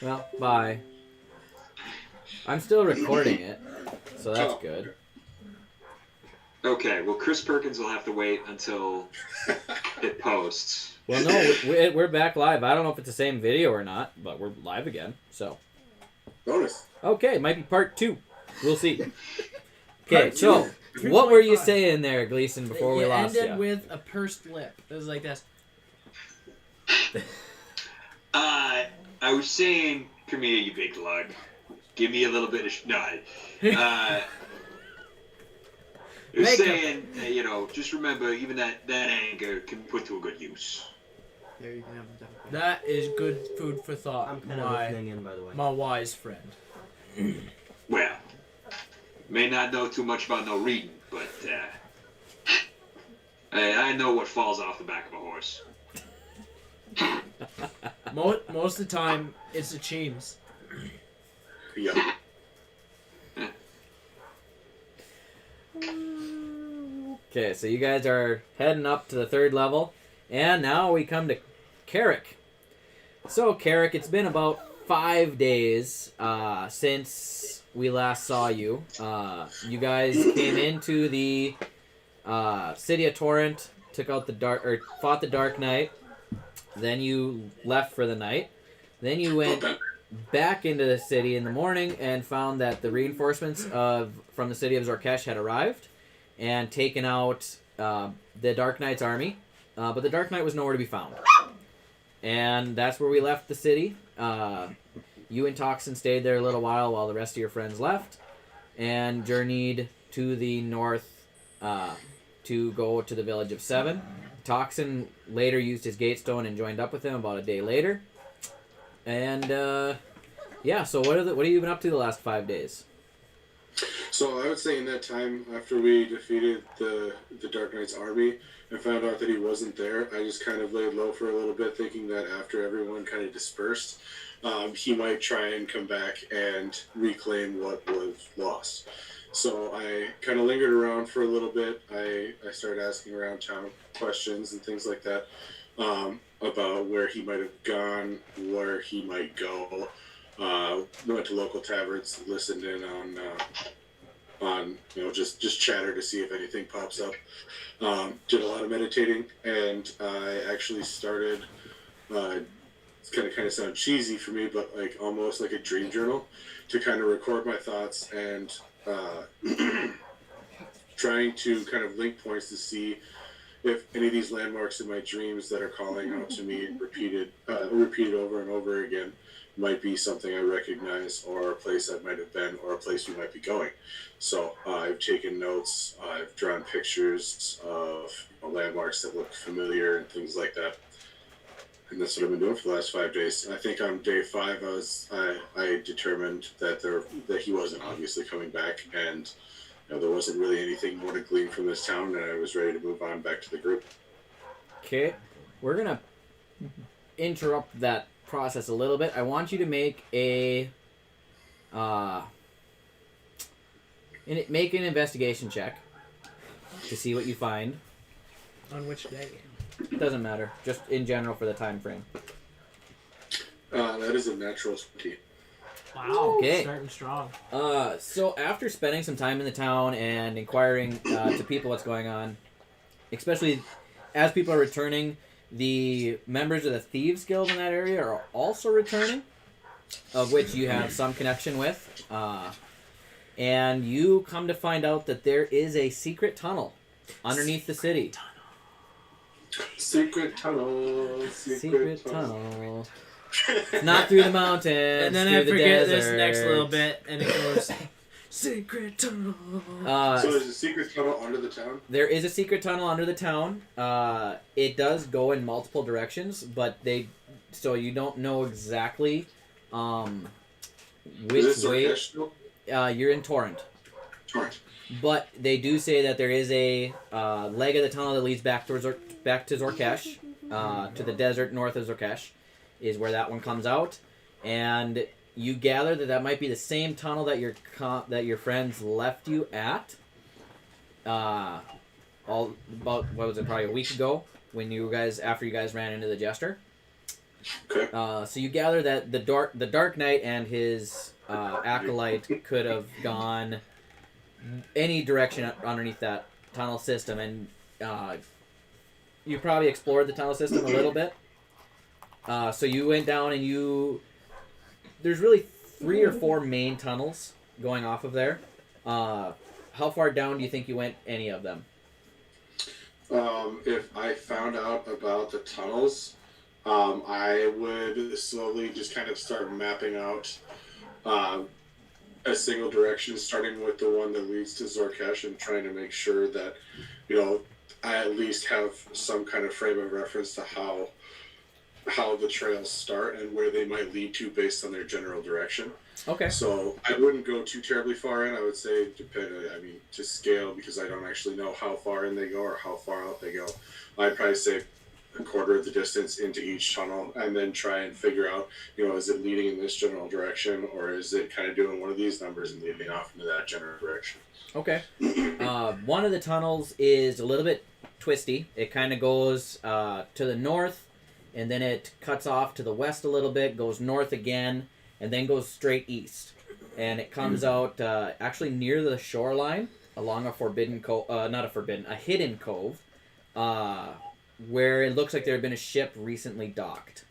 Well, bye. I'm still recording it, so that's good. Okay, well, Chris Perkins will have to wait until it posts. Well, no, we're back live. I don't know if it's the same video or not, but we're live again, so. Bonus. Okay, might be part 2. We'll see. Okay, so, what were you saying there, Gleason, before we lost you? Ended with a pursed lip. It was like this. I was saying, come here, you big lug. Give me a little bit of... I was saying, just remember, even that anger can be put to a good use. There you can have them. That is good food for thought. I'm kind of listening in, by the way. My wise friend. Well, may not know too much about no reading, but I know what falls off the back of a horse. Most of the time, it's the Cheems. Yeah. Okay, so you guys are heading up to the 3rd level, and now we come to Carrick. So, Carrick, it's been about 5 days since we last saw you. You guys came into the city of Torrent, fought the Dark Knight. Then you left for the night. Then you went back into the city in the morning and found that the reinforcements from the city of Zorkesh had arrived and taken out the Dark Knight's army. But the Dark Knight was nowhere to be found. And that's where we left the city. You and Toxin stayed there a little while the rest of your friends left and journeyed to the north to go to the village of Seven. Toxin later used his Gatestone and joined up with him about a day later. And, so what have you been up to the last 5 days? So I would say in that time, after we defeated the Dark Knight's army and found out that he wasn't there, I just kind of laid low for a little bit, thinking that after everyone kind of dispersed, he might try and come back and reclaim what was lost. So I kind of lingered around for a little bit. I started asking around town questions and things like that about where he might have gone, where he might go. Went to local taverns, listened in on just chatter to see if anything pops up. Did a lot of meditating, and I actually started. It's kind of sound cheesy for me, but like almost like a dream journal to kind of record my thoughts and trying to kind of link points to see if any of these landmarks in my dreams that are calling out to me repeated over and over again might be something I recognize, or a place I might have been, or a place we might be going. So I've taken notes, I've drawn pictures of landmarks that look familiar and things like that. And that's what I've been doing for the last 5 days. I think on day 5, I determined that he wasn't obviously coming back, and there wasn't really anything more to glean from this town, and I was ready to move on back to the group. Okay, we're gonna interrupt that process a little bit. I want you to make make an investigation check to see what you find. On which day? Doesn't matter. Just in general for the time frame. That is a natural 20. Wow. Okay. Starting strong. So after spending some time in the town and inquiring to people what's going on, especially as people are returning, the members of the Thieves Guild in that area are also returning, of which you have some connection with. And you come to find out that there is a secret tunnel underneath the city. Secret tunnel. Secret tunnel. Not through the mountains, And then through I the forget desert. this next little bit, and it goes, secret tunnel. So there's a secret tunnel under the town? There is a secret tunnel under the town. It does go in multiple directions, but so you don't know exactly which way. You're in Torrent. Torrent. But they do say that there is a leg of the tunnel that leads back to Zorkesh, to the desert north of Zorkesh, is where that one comes out, and you gather that might be the same tunnel that your friends left you at. About what was it? Probably a week ago, after you guys ran into the Jester. Okay. So you gather that the Dark Knight and his acolyte could have gone any direction underneath that tunnel system, and you probably explored the tunnel system a little bit. So you went down, and there's really 3 or 4 main tunnels going off of there. How far down do you think you went? Any of them? If I found out about the tunnels, I would slowly just kind of start mapping out a single direction, starting with the one that leads to Zorkesh, and trying to make sure that, I at least have some kind of frame of reference to how the trails start and where they might lead to based on their general direction. Okay. So I wouldn't go too terribly far in. I would say to scale, because I don't actually know how far in they go or how far out they go. I'd probably say a quarter of the distance into each tunnel, and then try and figure out, is it leading in this general direction, or is it kind of doing one of these numbers and leading off into that general direction? Okay. One of the tunnels is a little bit twisty. It kind of goes to the north, and then it cuts off to the west a little bit, goes north again, and then goes straight east. And it comes out actually near the shoreline along a hidden cove, where it looks like there had been a ship recently docked.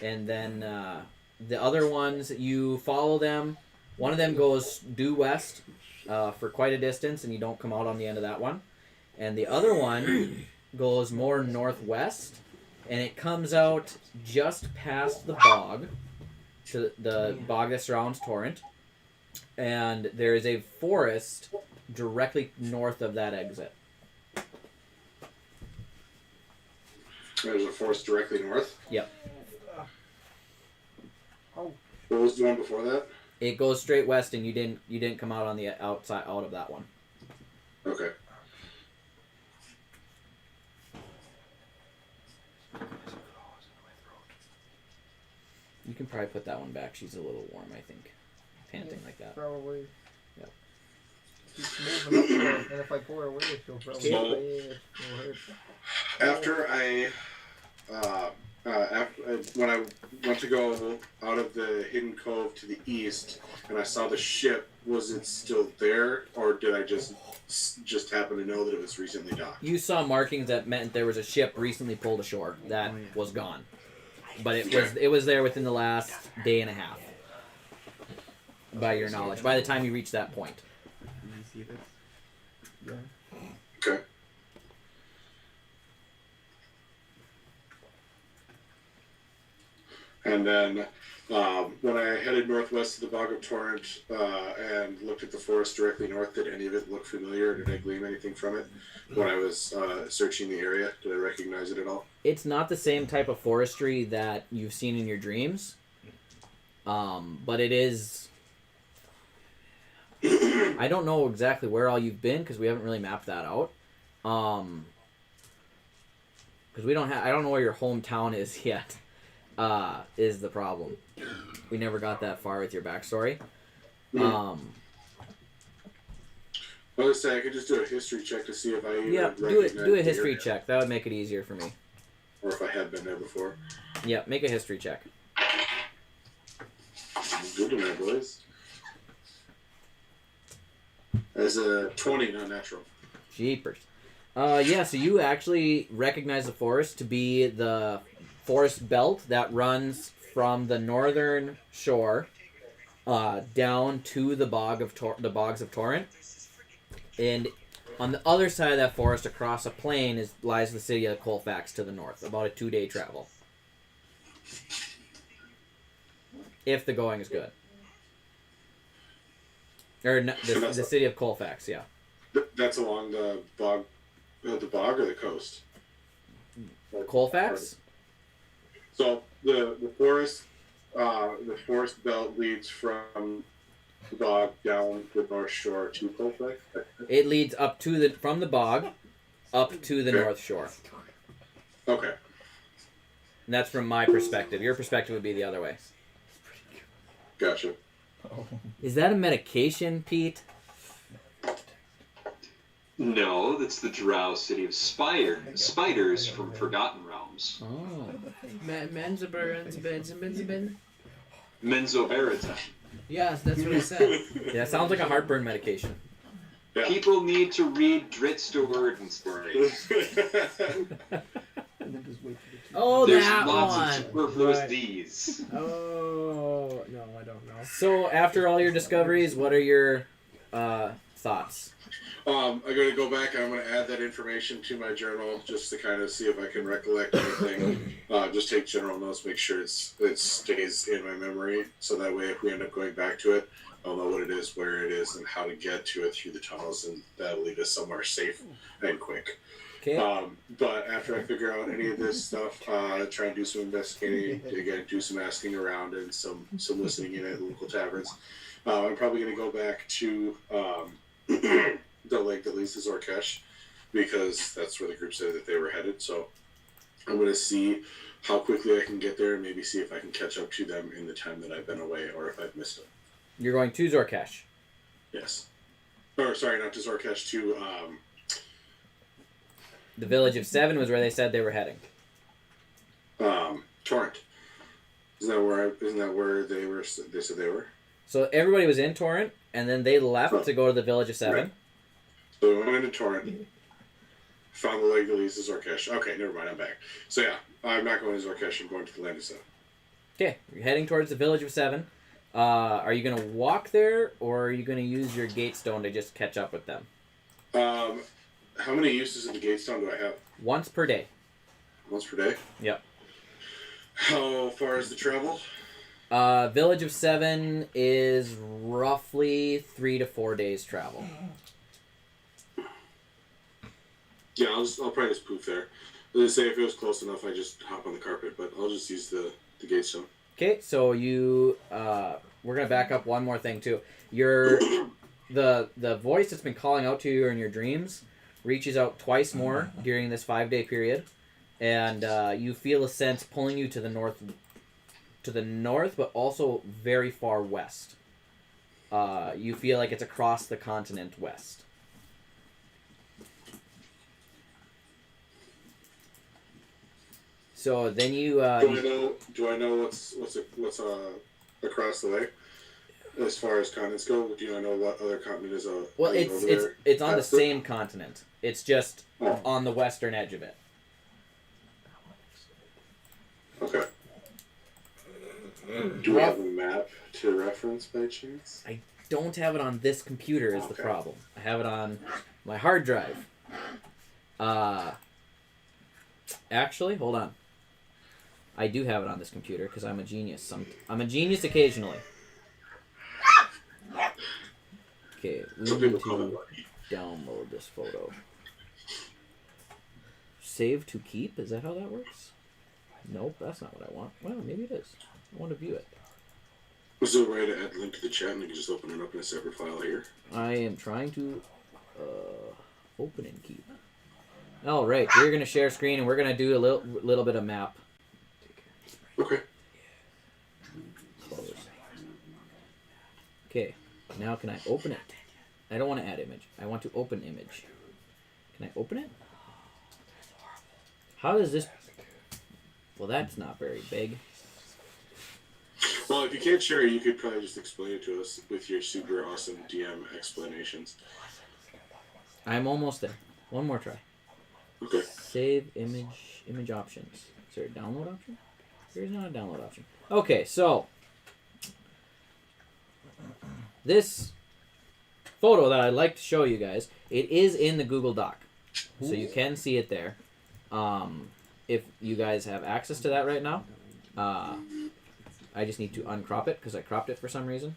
And then the other ones, you follow them. One of them goes due west for quite a distance, and you don't come out on the end of that one. And the other one goes more northwest, and it comes out just past the bog, to the bog that surrounds Torrent. And there is a forest directly north of that exit. There's a forest directly north? Yep. What was the one before that? It goes straight west, and you didn't come out on the outside out of that one. Okay. You can probably put that one back. She's a little warm, I think. Panting like that. Probably. Yep. She's moving up there, and if I pull her away, she'll probably hurt. After when I went to go out of the hidden cove to the east, and I saw the ship, was it still there, or did I just happen to know that it was recently docked? You saw markings that meant there was a ship recently pulled ashore that was gone, but it was there within the last day and a half. By your knowledge, by the time you reached that point. Can you see this? Yeah. Okay. And then when I headed northwest to the Bog of Torrent and looked at the forest directly north, did any of it look familiar? Did I glean anything from it when I was searching the area? Did I recognize it at all? It's not the same type of forestry that you've seen in your dreams, but it is... I don't know exactly where all you've been because we haven't really mapped that out. Because I don't know where your hometown is yet. Is the problem. We never got that far with your backstory. I was saying I could just do a history check to see if I do a history check. That would make it easier for me. Or if I had been there before. Yeah, make a history check. Good to know, boys. As a 20, not natural. Jeepers. So you actually recognize the forest to be the forest belt that runs from the northern shore down to the the bogs of Torrent. And on the other side of that forest, across a plain, lies the city of Colfax to the north, about a 2-day travel. If the going is good. Or the city of Colfax, yeah. That's along the bog or the coast? Colfax? So the forest belt leads from the bog down the north shore to Colfax? It leads up from the bog up to the north shore. Okay. And that's from my perspective. Your perspective would be the other way. Gotcha. Is that a medication, Pete? No, that's the drow city of spiders from Forgotten Realms. Oh. Menzobergen. Menzoberranzan. Yes, that's what I said. Yeah, sounds like a heartburn medication. Yeah. People need to read Dritz to Word and stories. And then just wait for the key. Oh, There's that lots one. of superfluous Right. D's. Oh, no, I don't know. So, after all your discoveries, what are your thoughts? I'm going to go back. I'm going to add that information to my journal just to kind of see if I can recollect anything. Just take general notes, make sure it stays in my memory, so that way if we end up going back to it, I'll know what it is, where it is, and how to get to it through the tunnels, and that'll lead us somewhere safe and quick. Okay. But after I figure out any of this stuff, try and do some investigating, again, do some asking around and some listening in at local taverns. I'm probably going to go back to the lake that leads to Zorkesh, because that's where the group said that they were headed. So I'm going to see how quickly I can get there and maybe see if I can catch up to them in the time that I've been away or if I've missed them. You're going to Zorkesh. Yes. Or, sorry, not to Zorkesh, to... The village of 7 was where they said they were heading. Torrent. Isn't that where they said they were? So everybody was in Torrent, and then they left to go to the village of 7. Right. So we went into Torrent, found the lake that leads to Zorkesh. Okay, never mind, I'm back. So yeah, I'm not going to Zorkesh, I'm going to the land of 7. Okay, you're heading towards the village of 7. Are you going to walk there, or are you going to use your gate stone to just catch up with them? How many uses of the gate stone do I have? Once per day. Once per day? Yep. How far is the travel? Village of 7 is roughly 3 to 4 days travel. Yeah, I'll probably just poof there. I was gonna say if it was close enough, I just hop on the carpet, but I'll just use the gate stone. Okay, so you we're gonna back up one more thing too. Your the voice that's been calling out to you in your dreams reaches out twice more during this 5-day period, and you feel a sense pulling you to the north, but also very far west. You feel like it's across the continent west. So then you do I know what's across the lake as far as continents go? Do I know what other continent is well, over there? it's on the That's it? same continent. It's just on the western edge of it. Okay. Do we have a map to reference by chance? Don't have it on this computer is the Okay. problem. I have it on my hard drive. Actually, hold on. I do have it on this computer because I'm a genius. I'm a genius occasionally. Okay, we Some need people call to download this photo. Save to keep? Is that how that works? Nope, that's not what I want. Well, maybe it is. I want to view it. Was there a way to add a link to the chat and you can just open it up in a separate file here? I am trying to open and keep. All right, we're gonna share screen and we're gonna do a little bit of map. Okay. Close. Okay, now can I open it? I don't want to add image. I want to open image. Can I open it? How does this? Well, that's not very big. Well, if you can't share it, you could probably just explain it to us with your super awesome DM explanations. I'm almost there. One more try. Okay. Save image options. Is there a download option? There's not a download option. Okay, so this photo that I'd like to show you guys, it is in the Google Doc. So you can see it there. If you guys have access to that right now, I just need to uncrop it because I cropped it for some reason.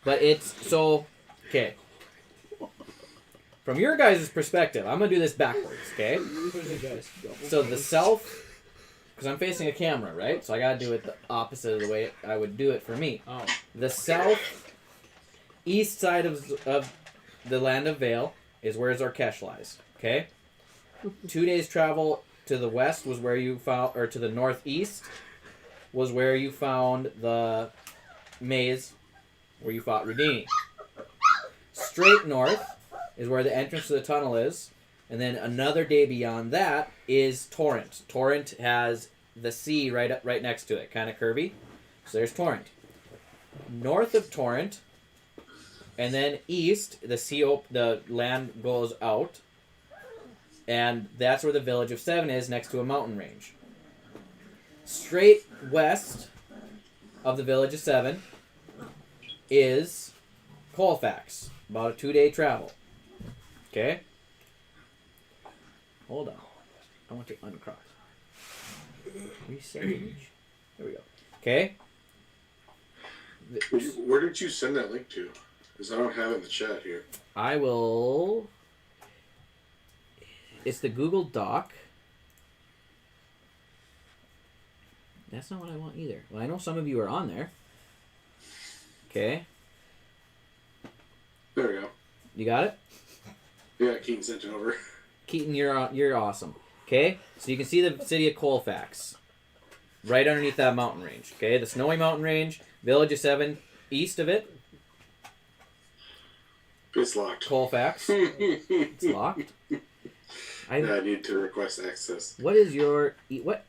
But it's so okay. From your guys' perspective, I'm gonna do this backwards, okay? So the south, because I'm facing a camera, right? So I gotta do it the opposite of the way I would do it for me. Oh. The south east side of the land of Vale is where Zorkesh lies, okay? 2 days travel to the west was where you found, or to the northeast was where you found the maze where you fought Rudini. Straight north is where the entrance to the tunnel is. And then another day beyond that is Torrent. Torrent has the sea right next to it, kind of curvy. So there's Torrent. North of Torrent, and then east, the land goes out, and that's where the village of 7 is, next to a mountain range. Straight west of the village of 7 is Colfax, about a 2-day travel. Okay? Hold on. I want to uncross. Resage. There we go. Okay? Where did you send that link to? Because I don't have it in the chat here. I will... It's the Google Doc. That's not what I want either. Well, I know some of you are on there. Okay. There we go. You got it? Yeah, Keaton sent it over. Keaton, you're awesome. Okay? So you can see the city of Colfax. Right underneath that mountain range. Okay? The snowy mountain range. Village of 7. East of it. It's locked. Colfax. It's locked. I need to request access. What is your... What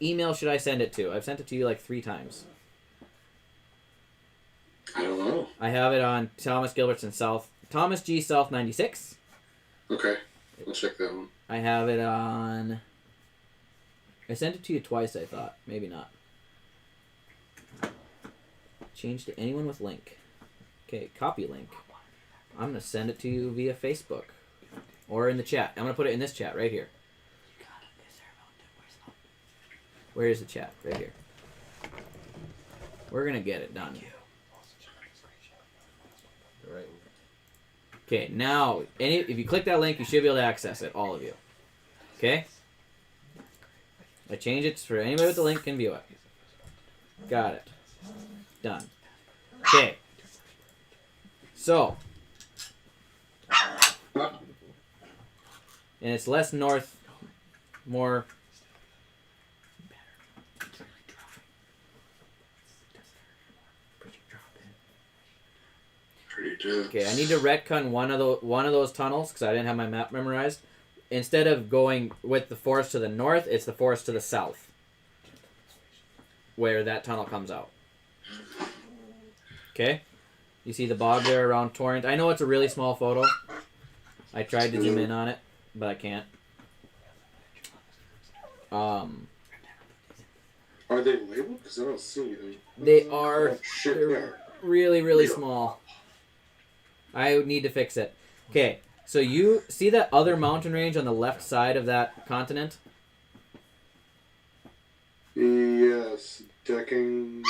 email should I send it to? I've sent it to you like 3 times. I don't know. I have it on Thomas Gilbertson South... Thomas G. South 96. Okay. I'll check that one. I have it on... I sent it to you twice, I thought. Maybe not. Change to anyone with link. Okay, copy link. I'm going to send it to you via Facebook. Or in the chat. I'm going to put it in this chat right here. Where is the chat? Right here. We're going to get it done. Okay, now, if you click that link, you should be able to access it, all of you. Okay? I change it for anybody with the link can view it. Got it. Done. Okay. So. And it's less north, more... Okay, I need to retcon one of those tunnels because I didn't have my map memorized. Instead of going with the forest to the north, it's the forest to the south, where that tunnel comes out. Okay, you see the bog there around Torrent. I know it's a really small photo. I tried to zoom in on it, but I can't. Are they labeled? Because I don't see them. They are. Oh, shit, They're really, really small. I need to fix it. Okay, so you see that other mountain range on the left side of that continent? Yes, decking.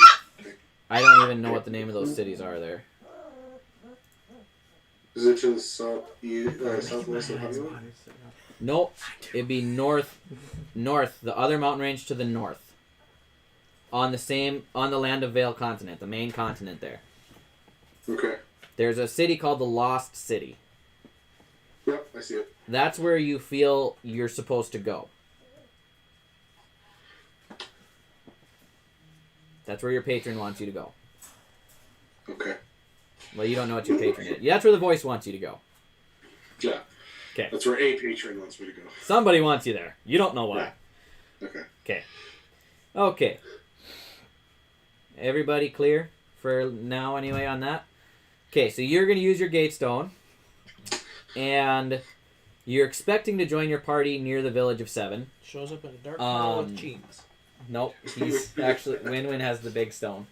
I don't even know what the name of those cities are there. Is it to the southwest of Hollywood? Nope. It'd be north, the other mountain range to the north. On the Land of Vale continent, the main continent there. Okay. There's a city called the Lost City. Yep, I see it. That's where you feel you're supposed to go. That's where your patron wants you to go. Okay. Well, you don't know what your patron is. That's where the voice wants you to go. Yeah. Okay. That's where a patron wants me to go. Somebody wants you there. You don't know why. Yeah. Okay. Okay. Okay. Everybody clear for now anyway on that? Okay, so you're going to use your Gatestone. And you're expecting to join your party near the village of 7. Shows up in a dark tunnel with jeans. Nope. He's actually... Win-Win has the big stone.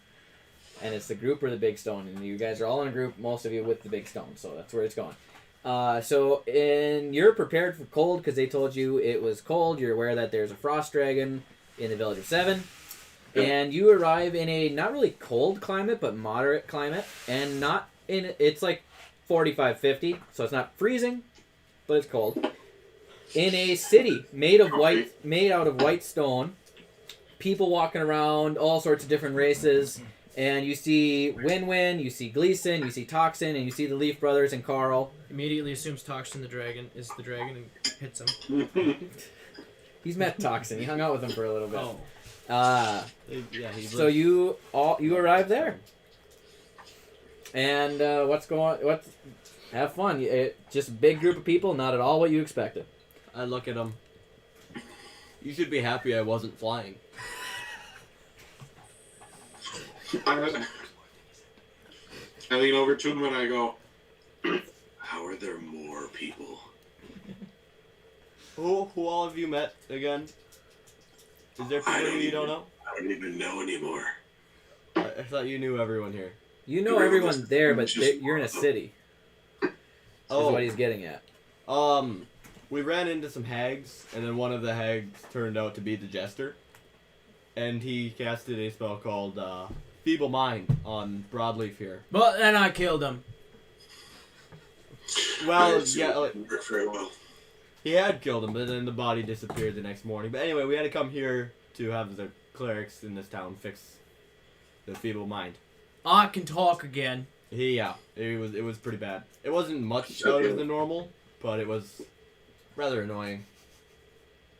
And it's the group or the big stone. And you guys are all in a group, most of you with the big stone. So that's where it's going. So you're prepared for cold because they told you it was cold. You're aware that there's a frost dragon in the village of 7. And you arrive in a not really cold climate, but moderate climate. And not in... It's like 45, 50. So it's not freezing, but it's cold. In a city made out of white stone. People walking around, all sorts of different races. And you see Win-Win, you see Gleason, you see Toxin, and you see the Leaf Brothers and Carl. Immediately assumes Toxin is the dragon and hits him. He's met Toxin. He hung out with him for a little bit. Oh. So you arrive there. And Have fun. Just a big group of people, not at all what you expected. I look at him. You should be happy I wasn't flying. I lean over to him and I go, how are there more people? Who all have you met again? Is there people you don't know? I don't even know anymore. I thought you knew everyone here. You know everyone there, but you're in a city. Oh. Is what he's getting at. We ran into some hags, and then one of the hags turned out to be the jester. And he casted a spell called Feeble Mind on Broadleaf here. But then I killed him. Well, It yeah, didn't work very well. he had killed him, but then the body disappeared the next morning. But anyway, we had to come here to have the clerics in this town fix the Feeble Mind. I can talk again. It was pretty bad. It wasn't much out of the normal, but it was rather annoying.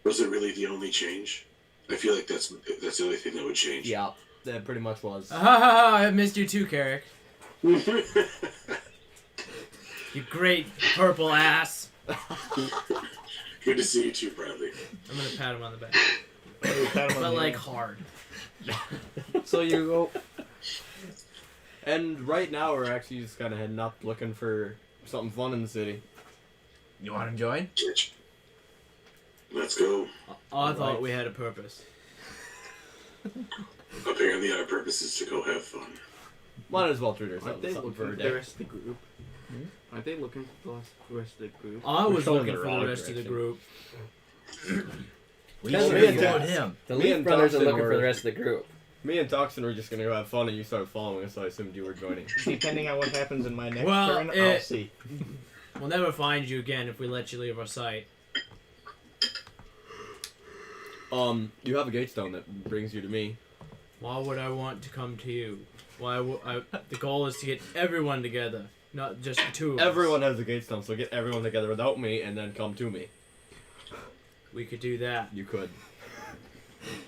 Was it really the only change? I feel like that's the only thing that would change. Yeah, that pretty much was. I missed you too, Carrick. You great purple ass. Good to see you too, Bradley. I'm gonna pat him on the back. Pat him on But the like head. hard. So you go. And right now we're actually just kind of heading up looking for something fun in the city. You want to join? Let's go. I thought we had a purpose. Apparently our purpose is to go have fun. Might as well treat Aren't ourselves they to something looking for for a the day. rest of the group? Aren't they looking for the rest of the group? I was going looking the for wrong the rest of the direction. group. We Tell should me have about got him. The Me Leaf and brothers are Thompson looking for were- the rest of the group. Me and Toxin were just gonna go have fun, and you started following us, so I assumed you were joining. Depending on what happens in my next Well, turn, I'll see. We'll never find you again if we let you leave our sight. You have a gatestone that brings you to me. Why would I want to come to you? The goal is to get everyone together, not just the two of us. Everyone has a gatestone, so get everyone together without me, and then come to me. We could do that. You could.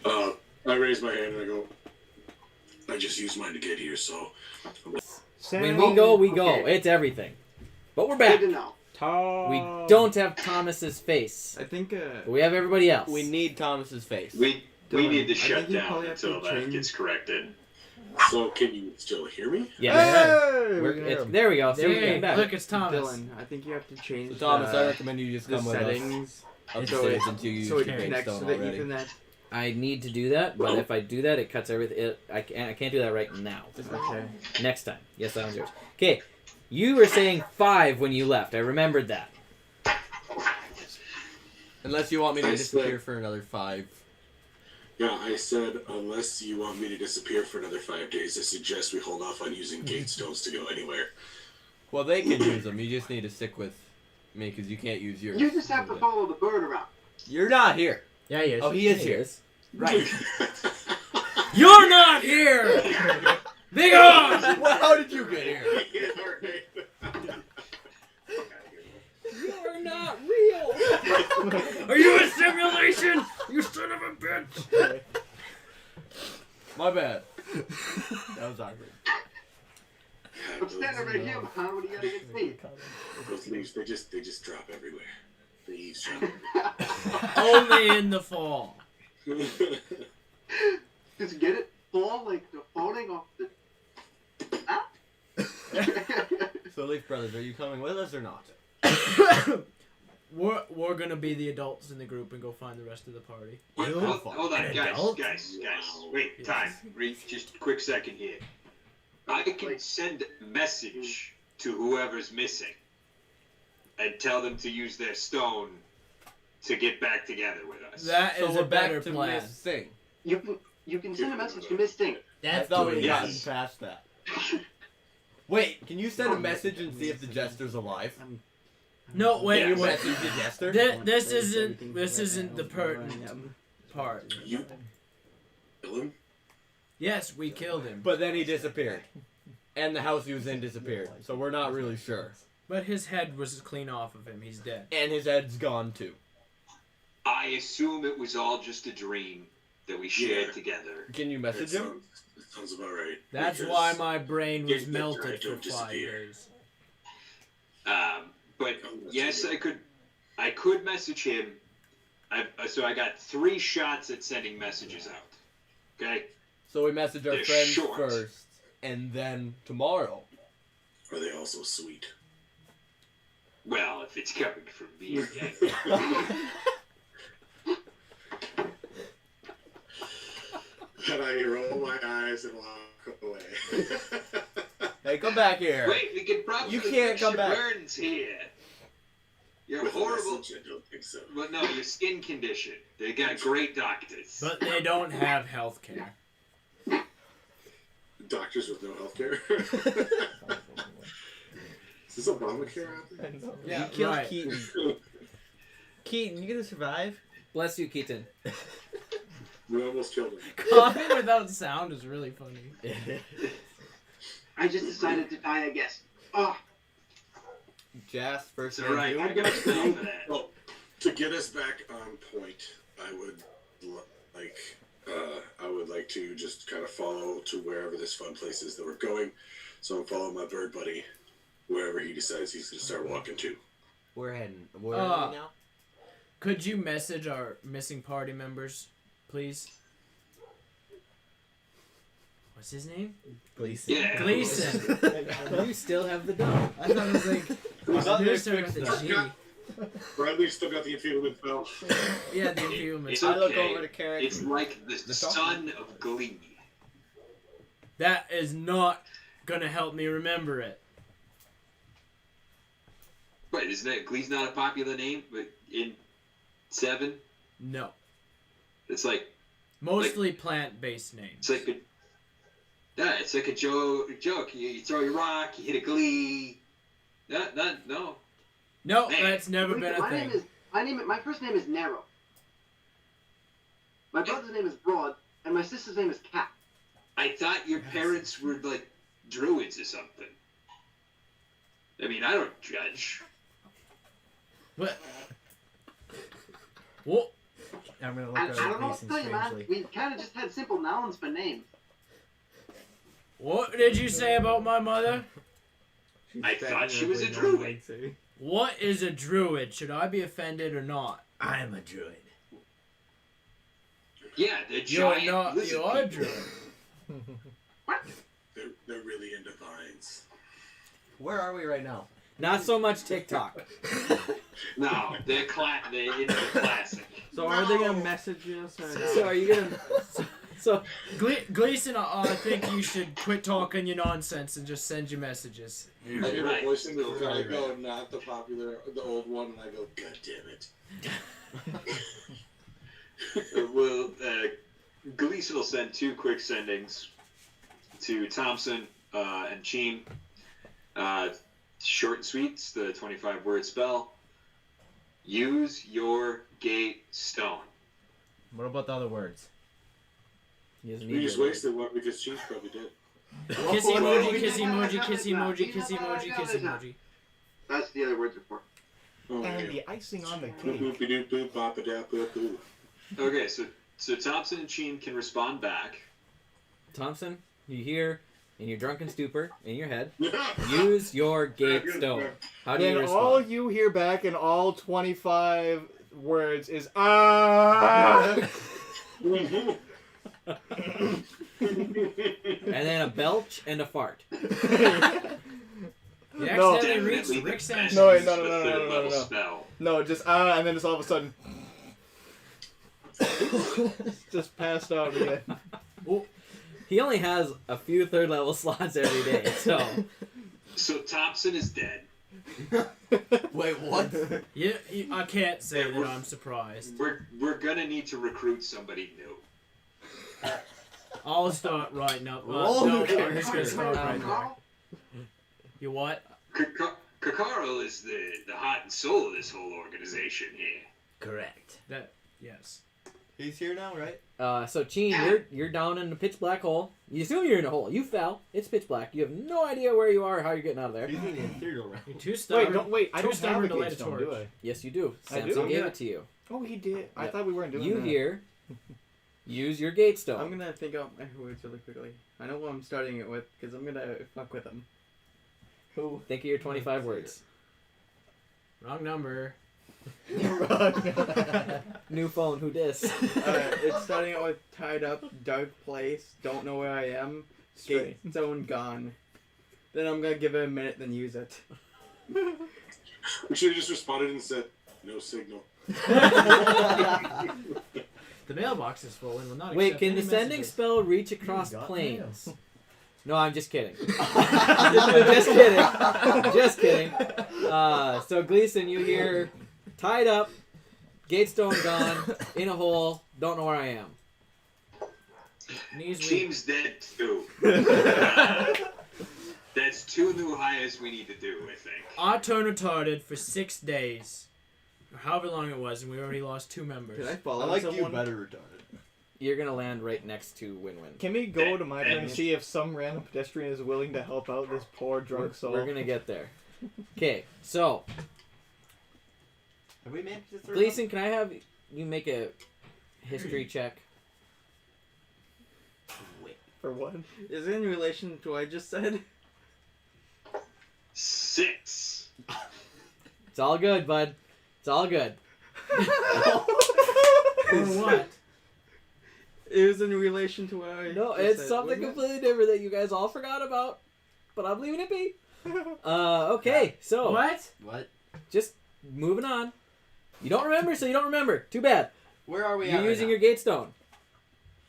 I raise my hand and I go, I just used mine to get here, so... When we go, we go. Okay. It's everything. But we're Good back. to know. We don't have Thomas's face. I think But we have everybody else. We need Thomas's face. We Dylan, need to I shut think you down probably have to until that change- gets corrected. So can you still hear me? Yeah. Hey, There we go. See, we Hey, came back. look, it's Thomas. Dylan, I think you have to change So Thomas, I the, recommend you just the come with us settings upstairs until you so use it your connects gatestone to the already. Ethernet. I need to do that, but if I do that, it cuts everything. I can't do that right now. Okay. Next time. Yes, that one's yours. Okay. You were saying 5 when you left. I remembered that. Unless you want me to I disappear said- for another 5. Yeah, I said, unless you want me to disappear for another 5 days, I suggest we hold off on using gate stones to go anywhere. Well, they can use them. You just need to stick with me because you can't use yours. You just have to follow the bird around. You're not here. Yeah, he is. Oh, he is here. Right. You're not here! Big on! Well, how did you get here? You're not real. Are you a simulation? You son of a bitch! My bad. That was awkward. I'm standing right here behind. What do you gotta get me? Those leaves, they just drop everywhere. The leaves drop Only in the fall. everywhere. Just get it? Fall like the falling off the. Ah? So, Leaf Brothers, are you coming with us or not? We're gonna be the adults in the group and go find the rest of the party. Hold on, An guys. adult? Wait, Yes. time. Just a quick second here. I can send a message to whoever's missing and tell them to use their stone to get back together with us. That is So a we're back better to plan. Miss Thing. You can send a message to Miss Thing. I That's thought the we'd way. gotten Yes. past that. Wait, can you send a message and see if the jester's alive? No, wait, Yeah, You wait. message the jester? This isn't the pertinent part. You kill him? Yes, we killed him, But then he disappeared. And the house he was in disappeared. So we're not really sure. but his head was clean off of him. He's dead. And his head's gone too. I assume it was all just a dream that we shared Yeah. together. Can you message him? That sounds about right. That's Because why my brain was Get melted right, for don't 5 disappear. days. But yes, I could message him. So I got 3 shots at sending messages out. Okay? So we message our They're friends short. first, and then tomorrow. Are they also sweet? Well, if it's coming from me again. And I roll my eyes and walk away. Hey, come back here. Wait, we can probably You can't fix come your back. burns here. You're With a horrible. message, I don't think so. Well, no, your skin condition. They got great doctors. But they don't have health care. Doctors with no health care. Is this Obamacare out there? Yeah, Yeah, you killed right. Keaton. Keaton, you gonna survive? Bless you, Keaton. We almost killed him. Coughing without sound is really funny. I just decided to die, I guess. Oh, Jas, first It's name alright, you? I got a spell for that. Well, to get us back on point, I would like to just kind of follow to wherever this fun place is that we're going. So I'm following my bird buddy wherever he decides he's going to start walking to. We're heading. Where are we now? Could you message our missing party members, please? What's his name? Gleason. Yeah. Gleason. You still have the dog. I thought it was like. Who's I on knew it this started with a G. Bradley's still got the enfeeblement spell. Yeah, the enfeeblement. It's I look okay. over to Carrick. It's like the son of Glee. That is not gonna help me remember it. Wait, isn't that Glee's not a popular name? But in 7, No. it's like Mostly plant-based names. it's like it's like a joke. You throw your rock, you hit a Glee. No. No, Man. that's never been a my thing. name is my first name is Narrow. My brother's name is Broad, and my sister's name is Cat. I thought your parents were like druids or something. I mean, I don't judge. What? What? I'm gonna look I at don't know what Gleason to tell you, man. strangely. We kind of just had simple nouns for names. What did you say about my mother? I thought she was a druid. What is a druid? Should I be offended or not? I'm a druid. Yeah, they're You're giant not. lizard You are a people. druid. They're really into vines. Where are we right now? Not so much TikTok. No, they're into the classic. So are they gonna message us or So are you gonna? So Gleason, I think you should quit talking your nonsense and just send you messages. I hear Right. a voice in the I go, not the popular, the old one, and I go, God damn it. Well, Gleason will send 2 quick sendings to Thompson and Cheen. Short and sweet. It's the 25-word spell. Use your gate stone. What about the other words? he doesn't We need just your- wasted one because Chief probably did. Kiss emoji, kiss emoji, kiss emoji, kiss emoji, kiss emoji. That's the other words are for. Oh, And yeah. the icing on the Boop, cake. boopy doop boop, bop a dap boop boop. Okay, so Thompson and Cheen can respond back. Thompson, you hear in your drunken stupor in your head. Use your gate stone. How do you Then all respond? you hear back in all 25 words is ah. And then a belch and a fart. You No. accidentally reached Definitely Rick the Sanchez. No, wait, best no, is the no, no, third no, no, level no. spell. No, just ah, and then just all of a sudden, just passed out again. He only has a few 3rd level slots every day, so So Thompson is dead. Wait, what? I can't say that I'm surprised. We're gonna need to recruit somebody new. I'll start writing up. Roll No, the I'm just gonna start right now. Carl? You what? Kakaro is the heart and soul of this whole organization here. Correct. Yes. He's here now, right? so Cheen, you're down in the pitch black hole. You assume you're in a hole. You fell. It's pitch black. You have no idea where you are or how you're getting out of there. He's in the ethereal realm. You're too stubborn. I Too don't have stubborn a to light a gate stone, do torch. I? Yes, you do. I do? Samson gave Yeah. it to you. Oh, he did. I Yep. thought we weren't doing You that. here. Use your gate I'm stone. gonna think out my words really quickly. I know what I'm starting it with because I'm gonna fuck with them. Who? Think of your 25 words. Wrong number. New phone, who dis? It's starting out with tied up, dark place, don't know where I am, gate zone gone. Then I'm gonna give it a minute, then use it. We should have just responded and said, no signal. The mailbox is full and will not Wait, accept can any the sending messages. spell reach across got planes? No, I'm just kidding. Just kidding. Just kidding. So Gleason, you hear tied up, gatestone gone, in a hole, don't know where I am. Knees weak. Team's dead too. That's 2 new hires we need to do, I think. I turned retarded for 6 days. Or however long it was, and we already lost 2 members. Did I follow I like someone? you better retarded. You're gonna land right next to Win-Win. Can we go to my turn and see if some random pedestrian is willing to help out this poor drunk soul? We're gonna get there. Okay, so Have we made this third Gleason, can I have you make a history check? For what? Is it in relation to what I just said? 6. It's all good, bud. It's all good. For what? It was in relation to what I No, just it's said, something wasn't it? completely different that you guys all forgot about, but I'm leaving it be. Okay, so What? What? just moving on. You don't remember, so you don't remember. Too bad. Where are we You're at using right your gatestone.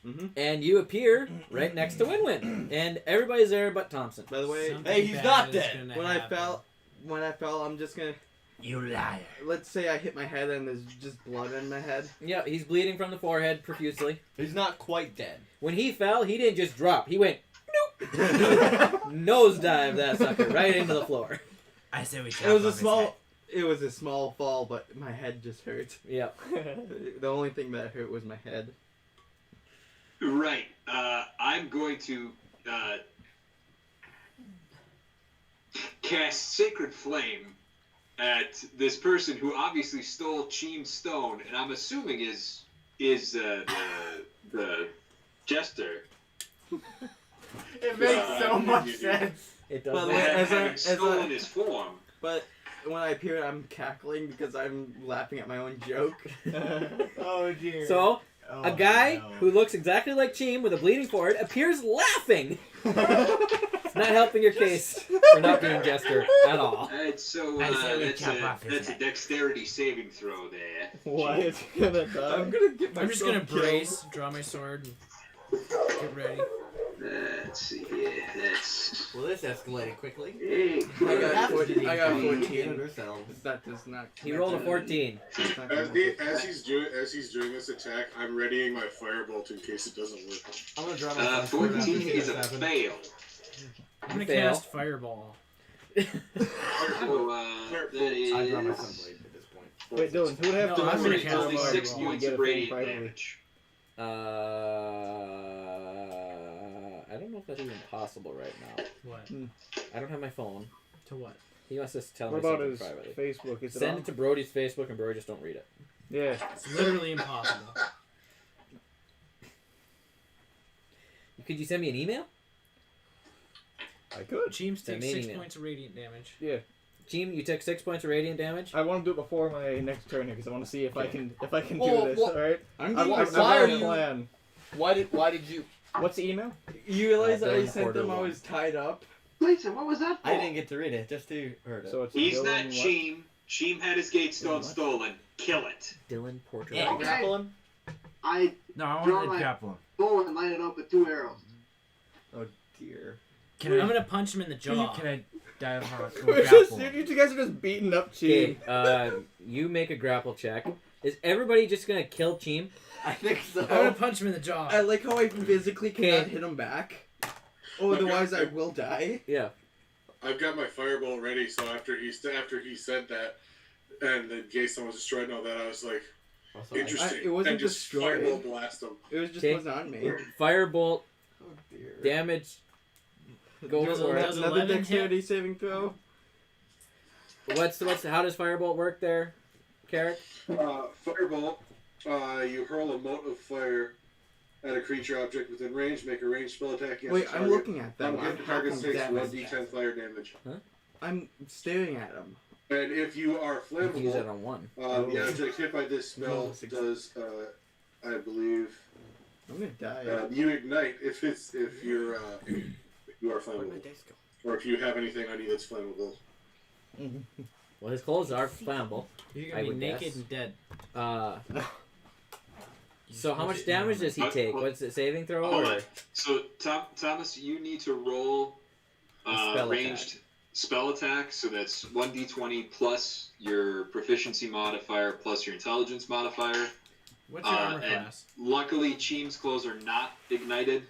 Mhm. And you appear right next to Win-Win. And everybody's there but Thompson. By the way, Something Hey, he's bad not is dead. gonna when I happen. fell, I'm just gonna. You liar. Let's say I hit my head and there's just blood in my head. Yeah, he's bleeding from the forehead profusely. now? He's not quite dead. When he fell, he didn't just drop. He went, nosedive that sucker right into the floor. I say we It was a small fall, but my head just hurt. Yep. The only thing that hurt was my head. Right. I'm going to cast Sacred Flame at this person who obviously stole Cheem's stone, and I'm assuming is the jester. It makes so much sense. It By does. the way, Having stolen his form. But when I appear, I'm cackling because I'm laughing at my own joke. Oh dear. So, Oh, a guy no. who looks exactly like Cheem with a bleeding forehead appears laughing. It's not helping your case for not being Jester at all. Alright, so I say we that's chop off his a head. dexterity saving throw there. Why is he gonna die? I'm gonna get myself I'm just gonna killed. brace, draw my sword, and get ready. Let's see here. That's Well, this escalated quickly. hey, I got 14. I got 14. Ourselves. That does not. He rolled a 14. As he's doing this attack, I'm readying my firebolt in case it doesn't work. I'm gonna draw my 14 is a fail. I'm gonna Fail. cast Fireball. So that I draw my is sunblade at this point. Wait, Dylan, who would have No, to I'm remember gonna to cast kill only him 6 before you points get a of full radiant privately? damage. I don't know if that's even possible right now. What? I don't have my phone. To what? He wants us to tell What me about something his privately. Facebook? Is it Send on? it to Brody's Facebook and Brody just don't read it. Yeah. It's literally impossible. Could you send me an email? I could. Cheems Send takes me an 6 email. points of radiant damage. Yeah. Team, you took 6 points of radiant damage. I want to do it before my next turn because I want to see if I can do Well, this. well, All right. I'm I getting want why are a you- plan. Why did you? What's the email? You realize that I Dylan sent Porter them I won. was tied up? Lisa, what was that for? I didn't get to read it. Just to heard it. So it's He's Dylan not what? Cheem. Cheem had his gatestone What? stolen. Kill it. Dylan Porter. Yeah. Okay. Grapple him? I No, I Draw want to my- grapple him. bow and light it up with 2 arrows. Oh dear. Can I'm gonna punch him in the jaw. Can I dive on We're grapple just, him? you guys are just beating up Cheem. Okay, you make a grapple check. Is everybody just gonna kill Cheem? I think so. I'm gonna punch him in the jaw. I like how I physically cannot Okay. hit him back. Oh, otherwise I will die. Yeah. I've got my firebolt ready, so after he said that, and the gatestone was destroyed and all that, I was like, interesting. it wasn't and just destroyed. firebolt blast him. It was just Okay. wasn't on me. Firebolt Oh dear. damage. Go Does for it. does Another 11 hit? dexterity saving throw. How does firebolt work there, Carrick? Firebolt, you hurl a mote of fire at a creature object within range, make a ranged spell attack against Wait, the I'm target. looking at them. On hit, I'm the target talking takes damage. 1d10 fire damage. I'm staring at them. And if you are You can use it flammable, on one. the object hit by this spell does, I believe, I'm gonna die. you ignite if you are Where'd my flammable, dice go? or if you have anything on you that's flammable. Well, his clothes are flammable. You're I gonna be would naked guess. and dead. So how much damage does he take? What's it, saving throw? Hold Or? on. So, Thomas, you need to roll spell ranged spell attack. So that's 1d20 plus your proficiency modifier plus your intelligence modifier. What's your armor and class? luckily, Cheem's clothes are not ignited.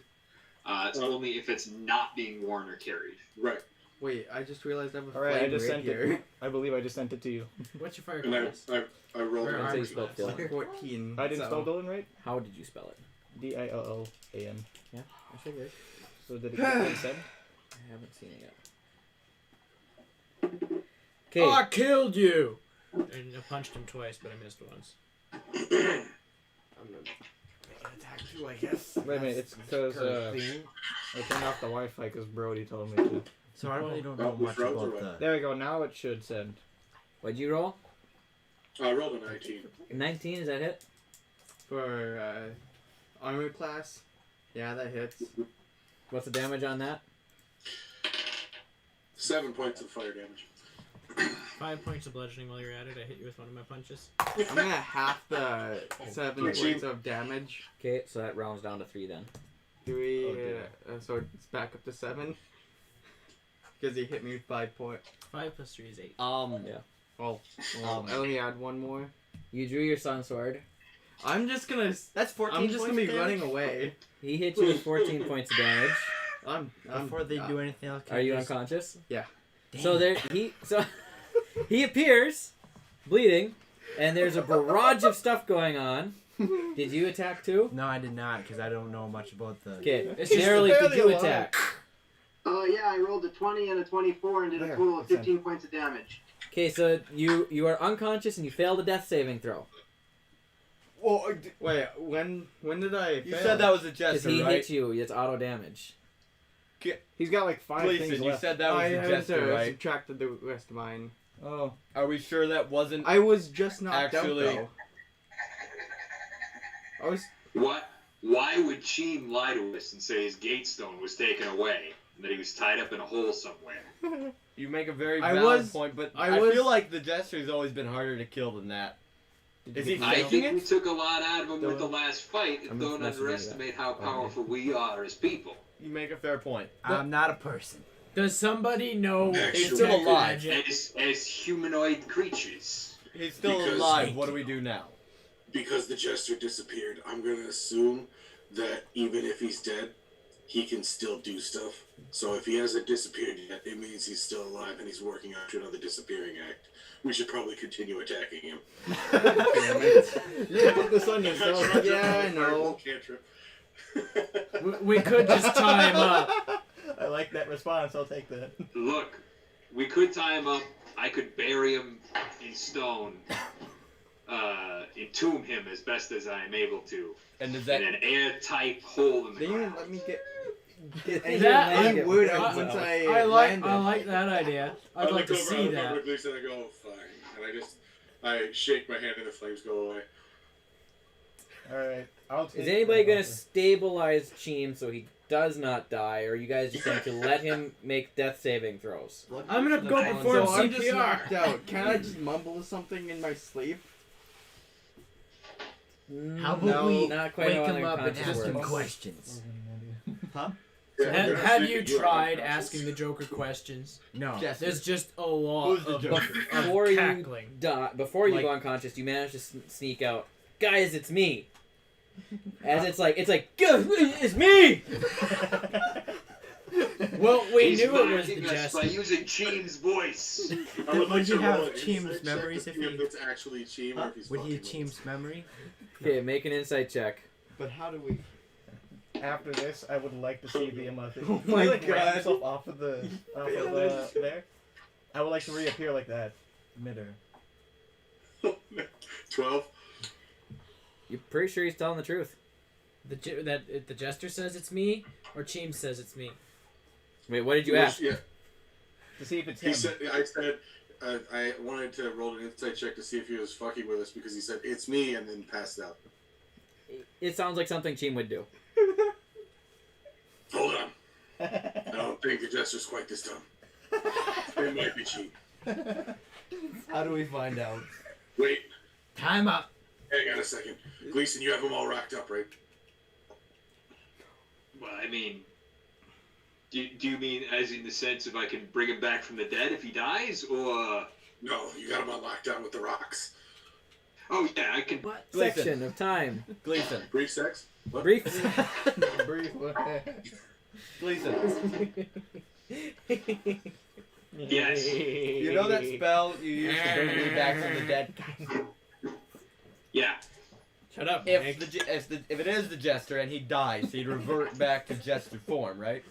It's only if it's not being worn or carried. Right. Wait, I just realized I have a All right, I flame just right sent here. it. I believe I just sent it to you. What's your fire And class? I rolled Or an I'd say armor you spelled class? Dylan. 14. I didn't so. spell Dylan right? How did you spell it? Dillon. I figured. So did it get what it said? I haven't seen it yet. Okay. Oh, I killed you! And I punched him twice, but I missed once. I'm gonna make an attack too, I guess. Wait a minute, it's because I turned off the Wi-Fi because Brody told me to. So I really don't Oh, know with much rogues or about what? the. There we go. Now it should send. What'd you roll? I rolled a 19. 19, is that hit? For armor class, yeah, that hits. What's the damage on that? 7 points of fire damage. 5 points of bludgeoning while you're at it. I hit you with one of my punches. I'm gonna half the 7 Wait, points of damage. Okay, so that rounds down to 3 then. 3, Oh, dear. so it's back up to 7. Because he hit me with 5 points. 5 plus 3 is 8. Yeah. Well, I only add 1 more. You drew your sun sword. I'm just gonna. That's 14 I'm just gonna be points of running damage? away. He hit you with 14 points of damage. I'm Before they do anything else. Are you unconscious? Yeah. So there he appears bleeding, and there's a barrage of stuff going on. Did you attack too? No, I did not, because I don't know much about the. Okay, It's just Narrowly, did barely you alive. attack? Yeah, I rolled a 20 and a 24 and did a There, total of listen. 15 points of damage. Okay, so you are unconscious and you failed a death saving throw. Well, Wait, when did I? you fail? said that was a Because jester, he right? hit you, it's auto damage. He's got like 5 things Gleason, you left. said that was I a jester, right? subtracted the rest of mine. Oh. Are we sure that wasn't? I was just knocked Actually- out though. I was. What? Why would Cheem lie to us and say his gatestone was taken away and that he was tied up in a hole somewhere? You make a very I valid was- point, but I I was- feel like the jester's always been harder to kill than that. Is he I faking think we it? took a lot out of him with the last fight, and I'm don't messing with underestimate how powerful we are as people. You make a fair point. I'm not a person. Does somebody know? He's still alive. magic? As humanoid creatures. He's still Because- alive. What do we do now? Because the jester disappeared, I'm going to assume that even if he's dead, he can still do stuff. So if he hasn't disappeared yet, it means he's still alive and he's working out to another disappearing act. We should probably continue attacking him. You put this on yourself. Yeah, I know. Cantrip. We could just tie him up. I like that response. I'll take that. Look, we could tie him up. I could bury him in stone. Entomb him as best as I am able to. And does In that? an airtight hole in the They didn't ground. let me get That- any word out I- once I I like landed. that idea. I'd like to see I look that. over at Gleason and I go, fine. And I shake my hand and the flames go away. Alright. I'll take Is anybody that gonna offer. stabilize Cheem so he does not die, or are you guys just going to let him make death saving throws? I'm gonna go So perform I'm just CPR. knocked out. Can I just mumble something in my sleep? How about No, we not quite wake how him up and unconscious ask him works. questions? Yeah, Have I'm you sleeping, tried unconscious. asking the Joker questions? No. Jester. There's just a lot Who's the of, Joker? Before you cackling. before you Like- go unconscious, you manage to sneak out. Guys, it's me. As it's like it's me. Well, we He's knew it was the mocking us by jester. using Cheem's voice. I would like Would you to have roll an Cheem's insight check memories to if see he- it's actually Cheem or if he's Would he fucking with us. Cheem's memory? Okay, make an insight check. But how do we? After this, I would like to see the thing. Oh Can my you, like, grab God. yourself off of the there. I would like to reappear like that. Midair. 12? You're pretty sure he's telling the truth. The jester says it's me, or Cheem says it's me. Wait, what did you ask? Yeah. To see if it's He him. said, I said, I wanted to roll an insight check to see if he was fucking with us because he said it's me and then passed out. It sounds like something Cheem would do. Hold on. I don't think the jester's quite this dumb. It might be cheap. How do we find out? Wait, Time up. hang on a second. Gleason, you have them all racked up, right? Well, I mean, do you mean as in the sense of I can bring him back from the dead if he dies, or? No, you got them all locked down with the rocks. Oh yeah, I can. What Gleason. section of time? Gleason. Brief sex? What? Brief. Brief. Gleason. Yes. You know that spell you used to bring me back from the dead? Yeah. Shut up, If Nick. if it is the jester and he dies, he'd revert back to jester form, right?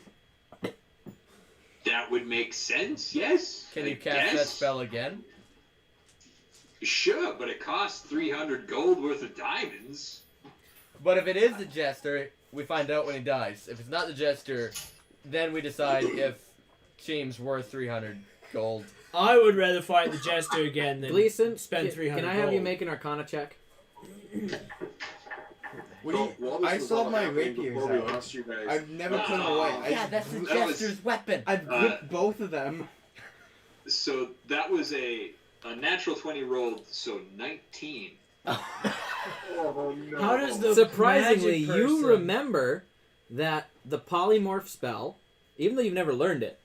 That would make sense. Yes. Can I you cast that guess. spell again? Sure, but it costs 300 gold worth of diamonds. But if it is the jester, we find out when he dies. If it's not the jester, then we decide if Cheem's worth 300 gold. I would rather fight the jester again than Gleason, spend 300 Can I have you gold. make an Arcana check? While this I was still all have my happening, rapiers before we out. lost you guys. I've never put them away. Yeah, that's the that was- jester's weapon. I've ripped both of them. So that was a natural 20 rolled, so 19. Oh, no. How does the Surprisingly, magic you person- remember that the polymorph spell, even though you've never learned it,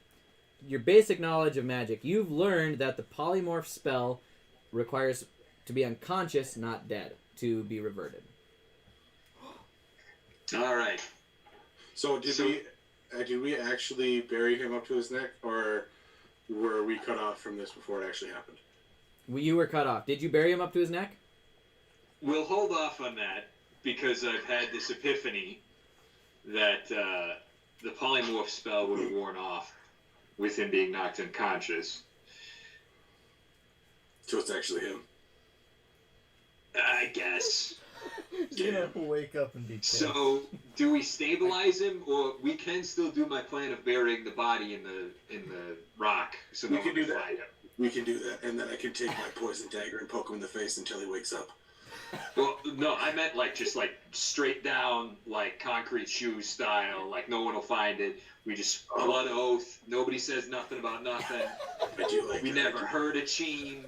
your basic knowledge of magic, you've learned that the polymorph spell requires to be unconscious, not dead, to be reverted. All right. So did we actually bury him up to his neck, or were we cut off from this before it actually happened? You were cut off. Did you bury him up to his neck? We'll hold off on that because I've had this epiphany that the polymorph spell would have worn off with him being knocked unconscious. So it's actually him. I guess. You're gonna wake up and be pissed. So, do we stabilize him, or we can still do my plan of burying the body in the rock so We no can one do can that. find him? We can do that, and then I can take my poison dagger and poke him in the face until he wakes up. Well, no, I meant just straight down, like concrete shoe style. Like no one will find it. We just blood oath. Nobody says nothing about nothing. I do like We that. never heard of Cheem.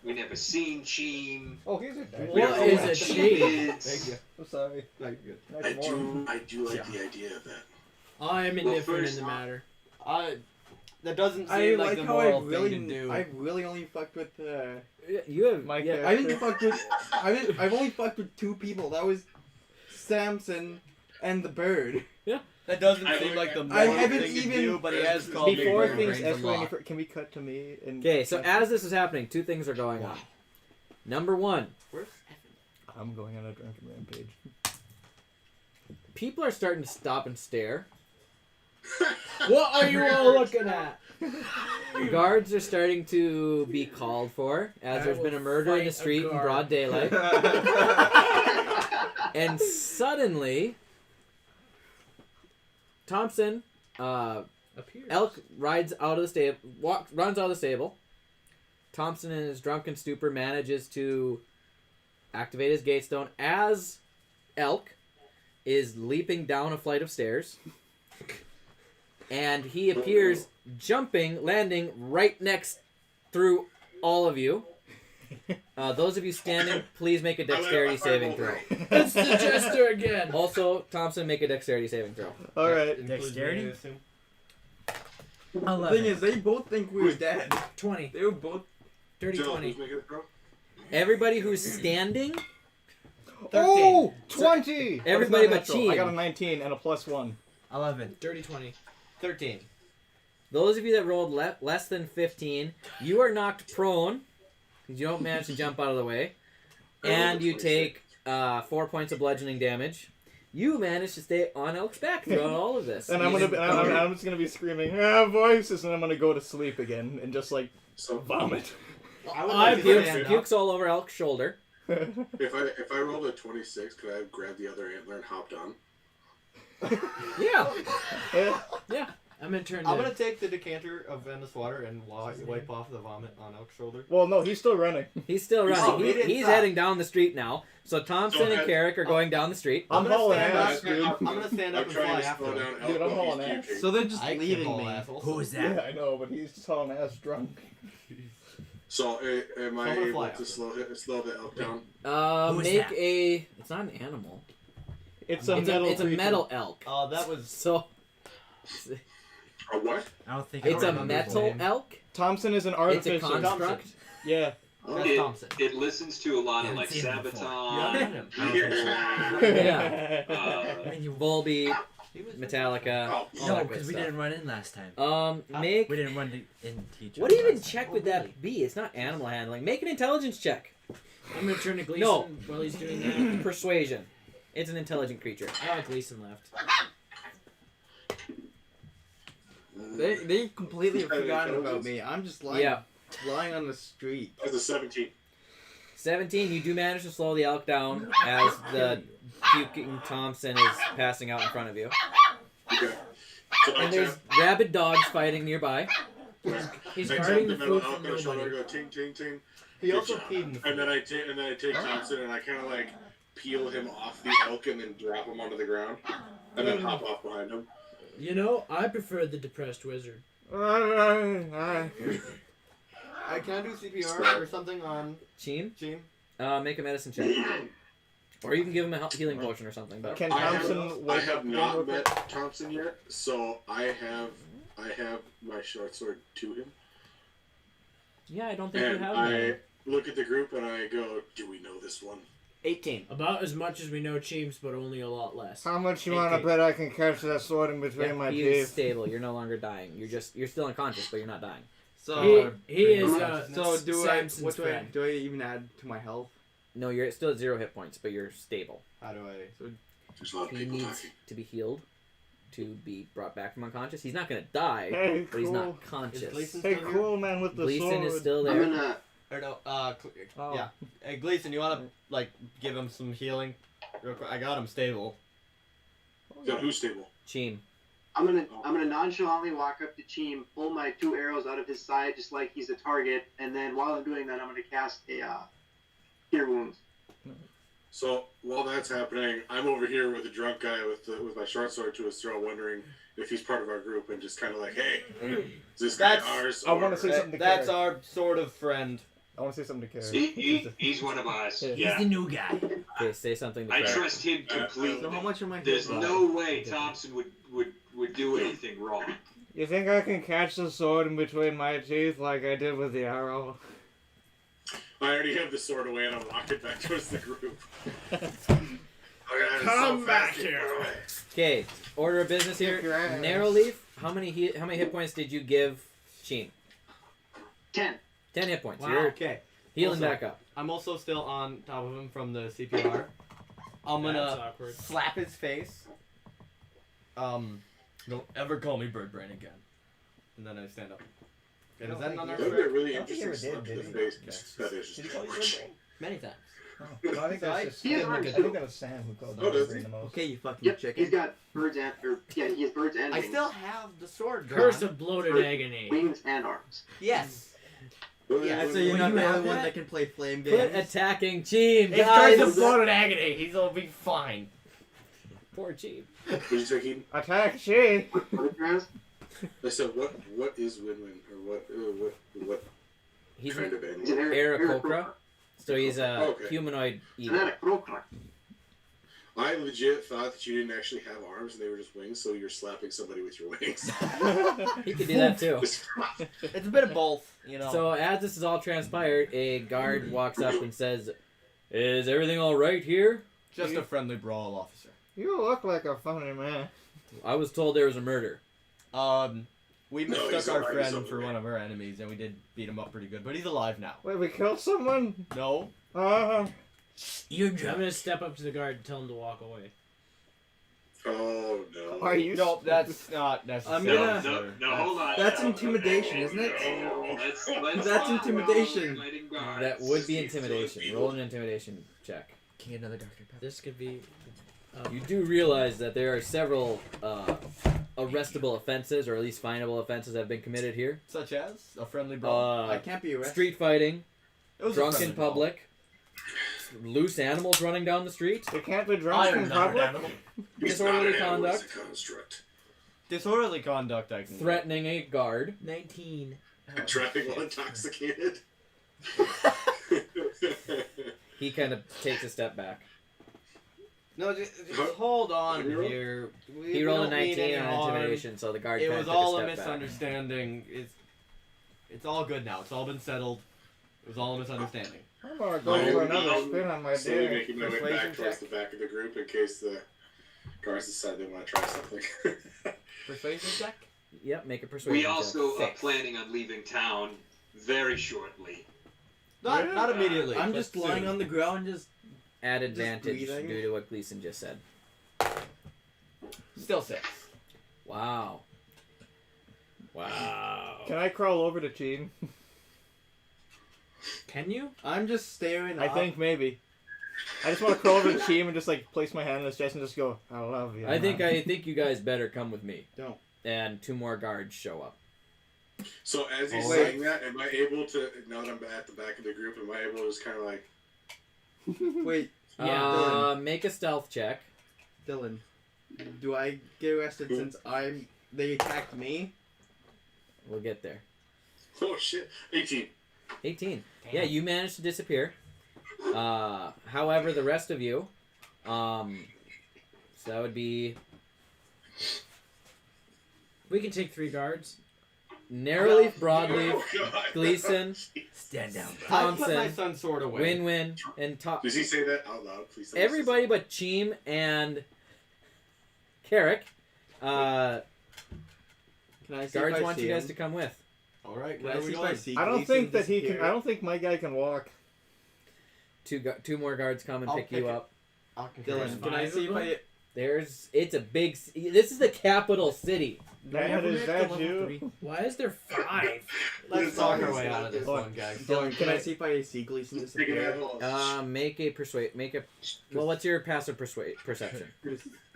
We never seen Cheem. Oh, here's a dice. We What don't know is what a Cheem Cheem? is. Thank you. I'm sorry. Thank you. I Nice warm. do like the idea of that. I am Well, indifferent first in the off- matter. That doesn't I seem like like the how I moral really, thing to do. I really only fucked with You have my yeah, I didn't fuck with. I've only fucked with two people. That was Samson and the bird. That doesn't I seem would- like the I moral haven't thing to even- do, but he has called Before me things brains escalate a any lot. further, can we cut to me? And Okay, so as this is happening, two things are going on. Number one, I'm going on a drunken rampage. people are starting to stop and stare. What are you all looking at? Guards are starting to be called for, as I there's been a will murder in fight the a street in guard. broad daylight. And suddenly, Thompson, Appears. Elk runs out of the stable. Thompson, in his drunken stupor, manages to activate his gatestone as Elk is leaping down a flight of stairs. And he appears jumping, landing right next through all of you. Those of you standing, please make a dexterity saving throw. It's the jester again. Also, Thompson, make a dexterity saving throw. All right. Dexterity? The 11. thing is, they both think we were dead. 20. They were both. Dirty Jill, 20. who's making the throw? Everybody who's standing, 13. Oh, 20! Everybody That was but not natural. Cheem. I got a 19 and a +1. 11. Dirty 20. 13. those of you that rolled less than 15, you are knocked prone because you don't manage to jump out of the way, and you take 4 points of bludgeoning damage. You manage to stay on Elk's back throughout all of this. And I'm just gonna be screaming, voices, and I'm gonna go to sleep again and just like So vomit. I would I like to puked- stand up. Pukes all over Elk's shoulder. if I rolled a 26, could I have grabbed the other antler and hopped on? Yeah. Yeah. Yeah. I'm gonna turn. I'm gonna take the decanter of endless water and wipe off the vomit on Elk's shoulder. Well, no, he's still running. He's still running. Oh, he didn't He's stop. heading down the street now. So Thompson So and Carrick are going down the street. I'm gonna hauling stand ass, up. dude. I'm gonna stand up I'm and trying fly to after slow him. down Dude, I'm Elko, hauling he's ass. puking. So they're just I can leaving haul me. assholes. Who is Yeah, that? I know, but he's just hauling ass drunk. So, am I I'm gonna able fly to after. slow the elk down? Who is Make that? a. It's not an animal. It's a It's metal. a creature. metal elk. That was So A what? I don't think it's I a remember his metal name. elk. Thompson is an It's a artificer. construct. Yeah. That's Thompson. It listens to a lot Yeah, of I've like seen him before. Sabaton, Yeah. I mean, you Volbeat, Metallica. Oh, all no, that good because we stuff. didn't run in last time. Make. We didn't run into each other. What even last check time. would that be? It's not animal handling. Make an intelligence check. I'm gonna turn to Gleason No. while he's doing that. Persuasion. It's an intelligent creature. Oh, Gleason left. They completely forgotten about me. I'm just lying on the street. That's a 17. 17. You do manage to slow the elk down as the puking Thompson is passing out in front of you. Okay. So And there's rabid dogs fighting nearby. He's I guarding tap the metal food elk from on the shoulder, I nobody. go ting ting ting. He Good also job. peed in the And then I take Thompson and I kind of like peel him off the elk and then drop him onto the ground, and then hop off behind him. You know, I prefer the depressed wizard. I can I do CPR or something on Cheem, Gene? make a medicine check. Or you can give him a healing potion or something. But Can I Thompson wake have up not real quick? met Thompson yet, so I have my short sword to him, yeah, I don't think you and have I that. look at the group and I go, "Do we know this one?" 18. About as much as we know Cheems, but only a lot less. How much you want to bet I can catch that sword in between my He is teeth? stable. You're no longer dying. You're still unconscious, but you're not dying. So He is so do I? Samson's What do I? friend. Do I even add to my health? No, you're still at 0 hit points, but you're stable. How do I? There's a lot of He people needs talking. to be healed to be brought back from unconscious. He's not gonna die, Hey, but he's cool. not Is conscious. Gleason Hey, still cool man with the Gleason sword. is still I'm there. gonna. here? Or no, Oh. yeah. Hey, Gleason, you wanna like give him some healing? Real quick? I got him stable. So who's stable? Cheem. I'm gonna nonchalantly walk up to Cheem, pull my 2 arrows out of his side, just like he's a target, and then while I'm doing that, I'm gonna cast a Cure Wounds. So while that's happening, I'm over here with a drunk guy with my short sword to his throat, wondering if he's part of our group, and just kind of like, "Hey, is this guy That's- ours?" I wanna or- say something to That's Carrick. our sort of friend. I want to say something to Carrick. He's one of us. Yeah. He's Yeah. the new guy. Okay, say something to I Craig. trust him completely. So how much am I? There's healed by? no way Thompson would do anything wrong. You think I can catch the sword in between my teeth like I did with the arrow? I already have the sword away, and I'm walking back towards the group. Come back here. Okay, order of business Kick your here. ass. Narrowleaf, how many hit points did you give Cheem? 10. 10 hit points. Wow. You're Okay. healing Also- back up. I'm also still on top of him from the CPR. I'm That's gonna awkward. slap his face. Don't ever call me Bird Brain again. And then I stand up. And is that That another would be a trick? really I don't think he interesting ever slap to did, the did he? face. That is Did he call you Bird Brain? Many times. Oh, no, I think that's just. He is I right. think that was Sam who called Oh, him does Bird Brain he? the most. Okay, you fucking Yep, chicken. he's got birds and he has birds and I wings. still have the sword Curse drawn. of bloated agony. Wings and arms. Yes. Yeah, So you're Well, not you the have only one that? that can play flame Quit games. attacking Cheem, It's guys! Curse of bloated agony. He'll be fine. Poor Cheem. Would you take Eden? Attack she! What did you ask? I said, what is win-win, or what He's kind an of animal? He's an Aarakocra, so he's a Okay. humanoid He's eagle. not a crocodile. I legit thought that you didn't actually have arms and they were just wings, so you're slapping somebody with your wings. He could do that too. It's a bit of both, you know. So as this is all transpired, a guard walks up and says, "Is everything all right here? Just a friendly brawl officer. You look like a funny man. I was told there was a murder." We No, mistook he's our alright, he's friend for alright. one of our enemies, and we did beat him up pretty good. But he's alive now. Wait, we killed someone? No. You're I'm drunk. gonna step up to the guard and tell him to walk away. Oh no. Are you? No, that's not necessary. I'm No, gonna- no, hold on. That's No, intimidation, isn't it? no, let's That's not intimidation. roll letting guards That would be see intimidation. those Roll an intimidation check. Can you get another Dr. Pepper? This could be. You do realize that there are several arrestable offenses, or at least finable offenses, have been committed here. Such as a friendly brawl. I can't be arrested. Street fighting, It was a drunk friendly in brawl. public, loose animals running down the street, You can't be drunk in public. disorderly It's not an animal, conduct, it's a construct. Disorderly conduct, I can. threatening a guard. 19. Driving while intoxicated. He kind of takes a step back. No, just hold on here. He rolled a 19 on intimidation, so the guard It kind was of all took a a step back. misunderstanding. It's all good now. It's all been settled. It was all a misunderstanding. I'm gonna go for another spin on my Slowly day. making my way back towards the back of the group in case the guards decide they want to try something. Persuasion check? Yep, make a persuasion We check. also are planning on leaving town very shortly. Not immediately. I'm but just soon. lying on the ground, just Add advantage breathing. due to what Gleason just said. Still 6. Wow. Wow. Can I crawl over to Cheem? Can you? I'm just staring. I up. think maybe. I just want to crawl over to Cheem and just like place my hand on his chest and just go, I love you. I think you guys better come with me. Don't. And 2 more guards show up. So as he's Oh, saying that, am I able to, now that I'm at the back of the group, am I able to just kind of like... Wait, Make a stealth check. Dylan. Do I get arrested since they attacked me? We'll get there. Oh shit, 18. 18. Yeah, you managed to disappear. However, the rest of you, so that would be We can take 3 guards. Narrowleaf, Broadleaf, Oh, God. Gleason, Stand down, bro. I put my Thompson, son's sword away. Win-Win, and Does he say that out loud, please? Don't everybody but Cheem and Carrick. Can I see Guards if I want see you guys him? to come with. Alright, Can where I are we see if I going? see I don't Gleason think that he can. disappear? I don't think my guy can walk. 2 more guards come and I'll pick pick you it. up. Dylan, can I Five see of if I? It's a big. This is the capital city. Dad, is that you? Why is there 5? Let's talk our way out of this Look. one, guys. Dylan, can I see if I see Gleason Take it disappear? out. Make a persuade. Make a. Well, what's your passive perception?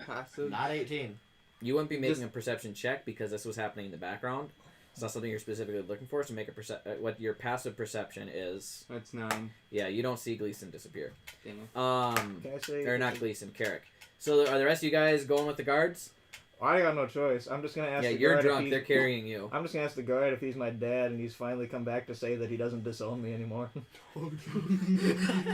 Passive. Not 18. You wouldn't be making Just- a perception check because this was happening in the background. It's not something you're specifically looking for. So make a what your passive perception is. That's 9. Yeah, you don't see Gleason disappear. Damn it. Can I say? Or not Gleason, Carrick. So are the rest of you guys going with the guards? I got no choice. I'm just gonna ask. Yeah, the you're guard if drunk. he's- They're carrying you. I'm just gonna ask the guard if he's my dad and he's finally come back to say that he doesn't disown me anymore.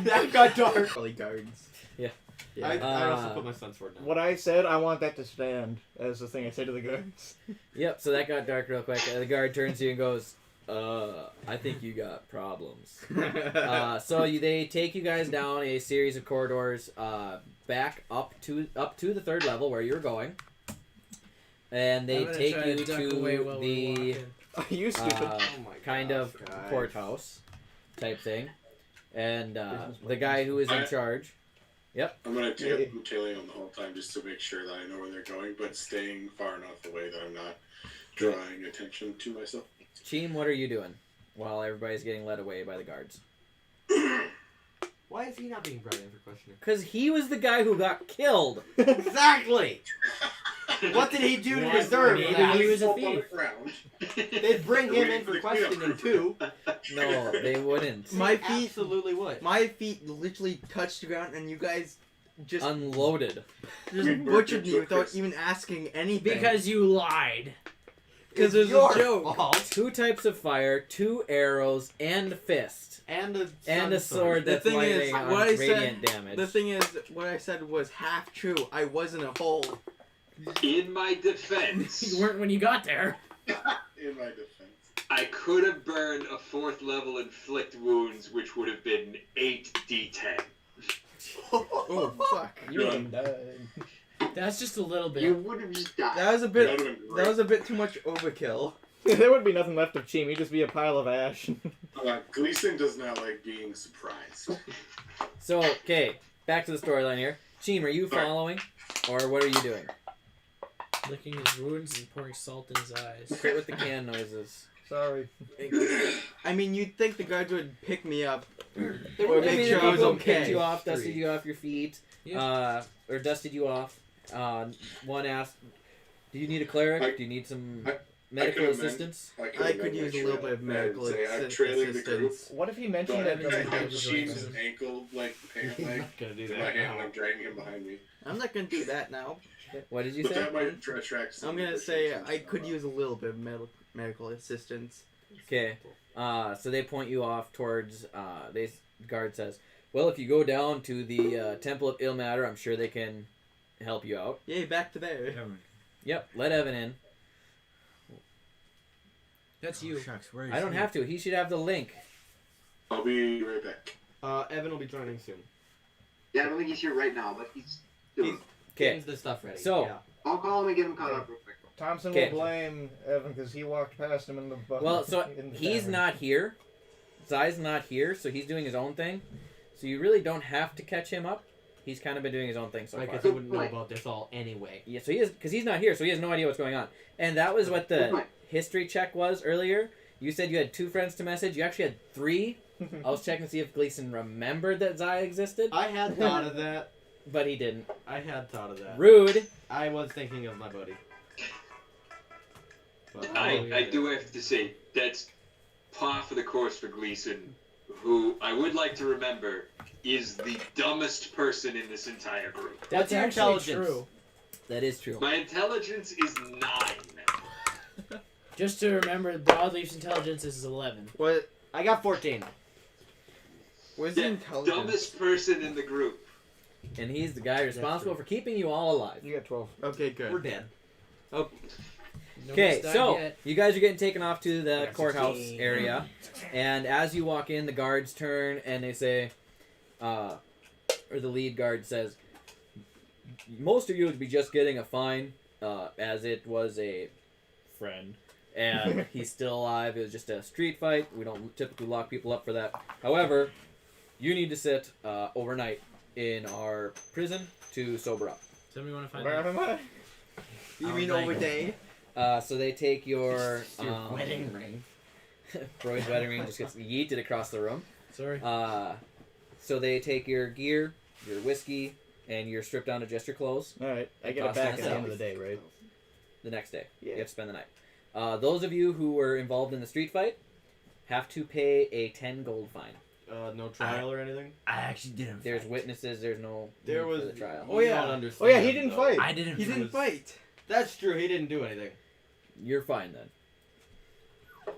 That got dark. Probably guards. Yeah. Yeah. I also put my son's sword down. What I said, I want that to stand as the thing I say to the guards. Yep. So that got dark real quick. The guard turns to you and goes, I think you got problems." They take you guys down a series of corridors, back up to the 3rd level where you're going, and they I'm gonna take try you duck away to while we walk the in. You stupid. Oh my kind gosh, of guys. courthouse type thing, and the guy who is in charge. I'm gonna I'm tailing them the whole time just to make sure that I know where they're going, but staying far enough away that I'm not drawing attention to myself. Cheem, what are you doing while everybody's getting led away by the guards? Why is he not being brought in for questioning? Because he was the guy who got killed. Exactly! What did he do to Yeah, deserve maybe that? he was a On the thief. ground. They'd bring him in for questioning too. No, they wouldn't. My They feet- absolutely would. My feet literally touched the ground, and you guys just Unloaded. butchered me without even asking anything. Because you lied. Because there's Your a joke. fault. 2 types of fire, 2 arrows, and a fist. And a Sword The that's thing is, lighting on what I said- radiant damage. The thing is, what I said was half true. I was in a hole. In my defense, You weren't when you got there. In my defense. I could have burned a 4th level inflict wounds, which would have been 8d10. Oh fuck! None. That's just a little bit. You would have just died. That was a That bit. would've been great. That was a bit too much overkill. There would be nothing left of Cheem. He'd just be a pile of ash. Gleason does not like being surprised. So, okay, back to the storyline here. Cheem, are you following? Or what are you doing? Licking his wounds and pouring salt in his eyes. Quit with the can noises. Sorry. I mean, you'd think the guards would pick me up or I make mean, sure I was people picked okay. you off, dusted you off your feet, Yeah. or dusted you off. One asked, Do you need a cleric? I- Do you need some I medical could amend- assistance? I I could use a little bit of medical I'm trailing the group. assistance. What if he mentioned But that? I have Sheath's ankle pant He's leg not gonna do in that my hand, now. and I'm dragging him behind me. I'm not gonna do that now. What did you But say? that might attract. some I'm gonna people say since I it's could not use a little bit of medical assistance. Okay. So they point you off towards. The guard says, "Well, if you go down to the Temple of Ill Matter, I'm sure they can help you out." Yay, back to there. Yep. Let Evan in. That's you. Shucks, where is I don't have to. He should have the link. I'll be right back. Evan will be joining soon. Yeah, I don't think he's here right now, but he's doing. He's Okay. getting the stuff ready. So- yeah. I'll call him and get him caught up real quick. Thompson Okay. will blame Evan because he walked past him in the bus. Well, so in the he's tavern. not here. Zai's not here, so he's doing his own thing. So you really don't have to catch him up. He's kind of been doing his own thing so I far. guess I wouldn't know about this all anyway. Yeah, so he is because he's not here, so he has no idea what's going on. And that was what Good the point. history check was earlier. You said you had 2 friends to message. You actually had 3. I was checking to see if Gleason remembered that Zai existed, I had thought of that. but he didn't. I had thought of that. Rude. I was thinking of my buddy. But I do have to say, that's par for the course for Gleason, who I would like to remember is the dumbest person in this entire group. What's That's your actually intelligence? true. That is true. My intelligence is 9. Just to remember, Broadleaf's intelligence is 11. What? I got 14. What's Yeah, the intelligence? dumbest person in the group. And he's the guy responsible for keeping you all alive. You got 12. Okay, good. We're dead. Okay, Nobody's died so yet. you guys are getting taken off to the got courthouse 16. area, and as you walk in, the guards turn and they say, or the lead guard says, "Most of you would be just getting a fine, as it was a friend, and he's still alive. It was just a street fight. We don't typically lock people up for that. However, you need to sit overnight in our prison to sober up." Somebody want to find Where out? am I? You I'll mean thank overday? So they take your Wedding ring. Broy's wedding ring just gets yeeted across the room. Sorry. So they take your gear, your whiskey, and you're stripped down to just your clothes Alright, I get it Toss back at the myself. end of the day, right? the next day. Yeah. You have to spend the night. Those of you who were involved in the street fight have to pay a 10 gold fine. No trial or anything? I actually didn't. There's fight. witnesses. There's no There need was for the trial. You Oh, yeah. don't understand, Oh yeah, he didn't though. fight. I didn't. He fight. didn't fight. That's true. He didn't do anything. You're fine then.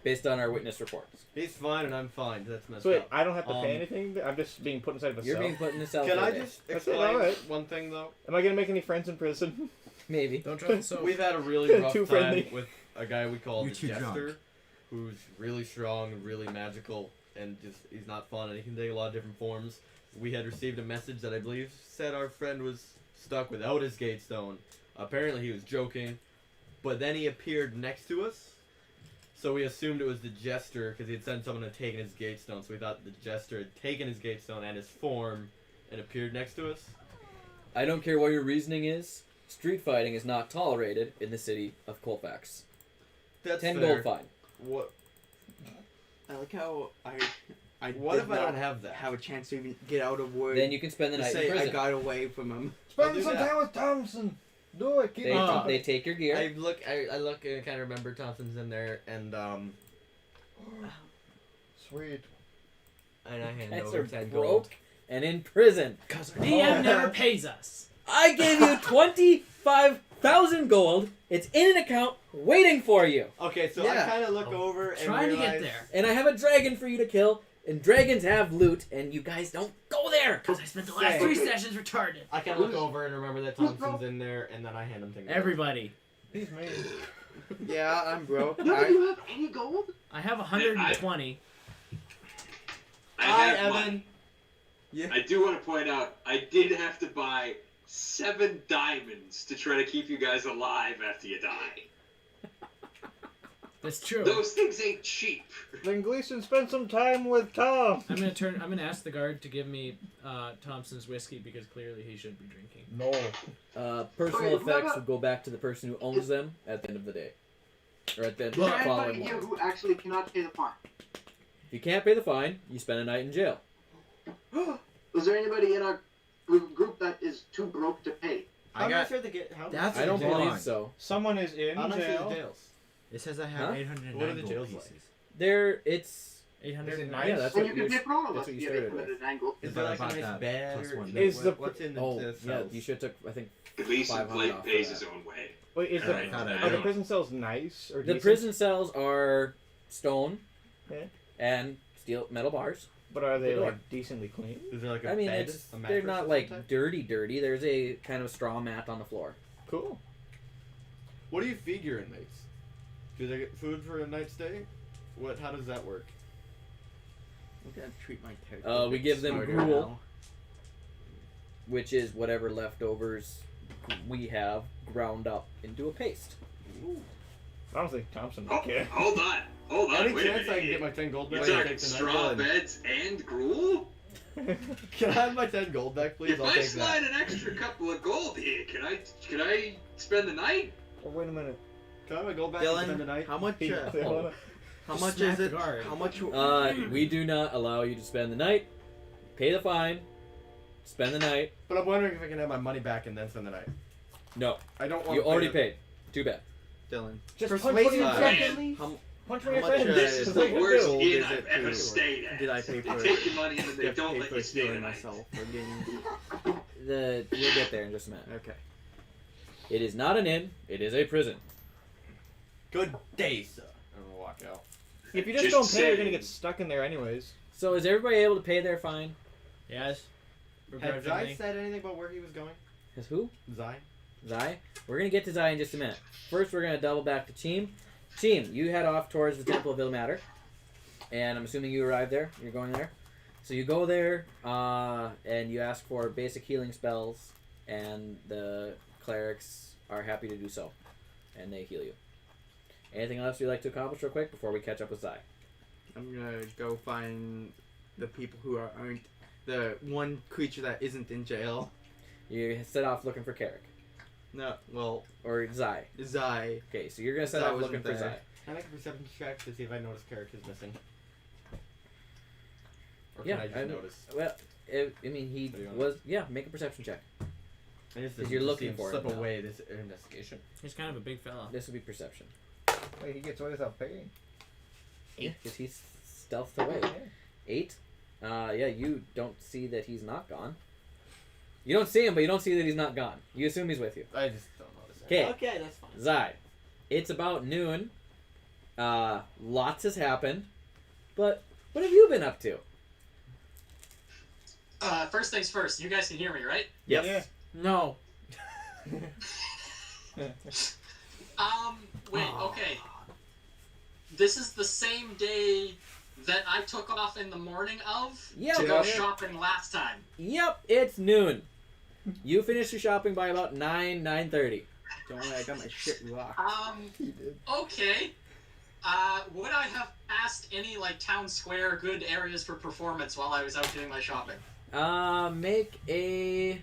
Based on our witness reports. He's fine and I'm fine. That's messed So wait, up. I don't have to pay Um, anything? I'm just being put inside of a You're cell? being put in the cell Can for a I day. just That's it, explain alright. one thing though? Am I gonna make any friends in prison? Maybe. Don't drop the soap. We've had a really rough Too time friendly. with a guy we call You're the too Jester, drunk. who's really strong and really magical, and just he's not fun, and he can take a lot of different forms. We had received a message that I believe said our friend was stuck without his gatestone. Apparently he was joking, but then he appeared next to us, so we assumed it was the Jester because he had sent someone and taken his gatestone. So we thought the Jester had taken his gatestone and his form and appeared next to us. I don't care what your reasoning is. Street fighting is not tolerated in the city of Colfax. That's 10 fair. gold fine. What? I like how I What did if I not don't have that? have a chance to even get out of word. Then you can spend the to night in say I prison. got away from him. I'll Spend do some that. time with Thompson. Do it. Keep They, it Oh. company. they take your gear. I look and kind of remember Thompson's in there, and Sweet. I hand Guys over are 10 broke gold. and in prison. Because our DM never pays us. I gave you 25,000 gold. It's in an account waiting for you. Okay, so Yeah. I kind of look over and Trying to realize, get there. And I have a dragon for you to kill. And dragons have loot. And you guys don't go there. Because I spent the last Say. 3 sessions retarded. I kind of look over and remember that Thompson's in there, and then I hand him 10 gold. Everybody. He's me. Yeah, I'm broke. None of you have any gold? I have 120. I Hi, have my- Evan. I do want to point out, I did have to buy 7 diamonds to try to keep you guys alive after you die. That's true. Those things ain't cheap. Then Gleason spend some time with Tom. I'm gonna ask the guard to give me Thompson's whiskey because clearly he should be drinking. No. Personal Okay, what effects about- would go back to the person who owns them at the end of the day. Or at the Try and following find here morning. who actually cannot pay the fine. If you can't pay the fine, you spend a night in jail. Was there anybody in our group that is too broke to pay? How I nice got. are the get? How That's I don't Hold believe on. so. Someone is in How nice are jail. the jails? It says I have Huh? 809 What are the gold jails pieces. There, it's 800. Is it yeah. nice? That's And what you can you. pay for all of That's us what if you you have started with. 809 gold. Is But there I like a bought nice that bed plus or one. Is the what's in the Oh, cells? yeah. You should took I think At least 500 Blake off pays for his that. own way. Wait, is Alright, I are the don't- prison cells nice or the decent? prison cells are stone Yeah. and steel metal bars. But are they Good like door. decently clean? Is there like a I mean, bed? it's a they're mattress not of like some type? dirty. There's a kind of straw mat on the floor. Cool. What do you feed your inmates? Do they get food for a night stay? What? How does that work? I'm gonna treat my character. We give them smarter gruel. now. Which is whatever leftovers we have ground up into a paste. I don't think Thompson Oh, would care. hold on. Any Wait a chance I can minute. get my 10 gold You're back? and talking take the night? straw beds and gruel? Can I have my 10 gold back, please? If I'll I take slide that. an extra couple of gold here, can I spend the night? Oh, wait a minute. Can I have my gold back and spend the Dylan, night? how much? They wanna- How Just much smack is the it? guard. How much? We do not allow you to spend the night. Pay the fine. Spend the night. But I'm wondering if I can have my money back and then spend the night. No, I don't want you to already pay. paid. Too bad. Dylan. Just punch Persuasive one of your check. friends, please. How, Punch how one of much, your friends. This is That's the what you worst do. gold inn is I've it ever to- stayed at. did I pay They for? take your money and then did they I don't pay let for you stay the healing night. myself for getting? We'll get there in just a minute. Okay. It is not an inn. It is a prison. Good day, sir. I'm gonna walk out. If you just Just don't pay, you're saying. gonna get stuck in there anyways. So is everybody able to pay their fine? Yes. Had Zai Begrudgingly. said anything about where he was going? Has who? Zai? Zai? We're gonna get to Zai in just a minute. First, we're gonna double back to Cheem. Cheem, you head off towards the Temple of Ilmater, and I'm assuming you arrived there. You're going there. So you go there, and you ask for basic healing spells, and the clerics are happy to do so, and they heal you. Anything else you'd like to accomplish real quick before we catch up with Zai? I'm gonna go find the people who aren't the one creature that isn't in jail. You set off looking for Carrick. No, well, Or Zai. Zai. Okay, so you're gonna set Zai off looking wasn't for there. Zai. Can I make a perception check to see if I notice characters missing? Or Yeah, can I just I'm- notice? Well, I mean, he What do you want? was. Yeah, make a perception check. I just 'Cause you're to looking see him for slip him now. away this investigation. He's kind of a big fella. This would be perception. Wait, he gets away without paying. 8, because he's stealthed away. 8. Yeah, you don't see that he's not gone. You don't see him, but you don't see that he's not gone. You assume he's with you. I just don't notice. Okay, Okay, that's fine. Zai. It's about noon. Lots has happened. But what have you been up to? First things first, you guys can hear me, right? Yes. No. Wait, okay. This is the same day that I took off in the morning of Yeah, to go yeah. shopping last time. Yep, it's noon. You finished your shopping by about 9:30. Don't worry, I got my shit locked. Okay. Would I have passed any, like, town square good areas for performance while I was out doing my shopping? Make a... I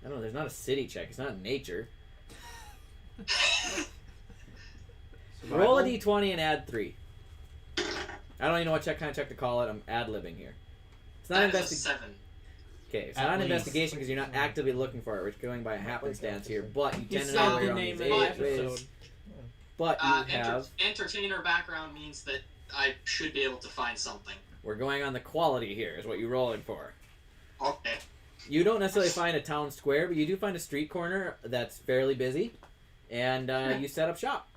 don't know, there's not a city check. It's not nature. Roll a d20 and add 3. I don't even know what kind of check to call it. I'm ad-libbing here. It's not That is a investigation. 7. Okay, it's At not an least. investigation because you're not actively looking for it. We're going by happenstance here, but you He tend to said know where the you're on name these of the areas. episode. But you have... Entertainer background means that I should be able to find something. We're going on the quality here, is what you're rolling for. Okay. You don't necessarily find a town square, but you do find a street corner that's fairly busy, and you set up shop.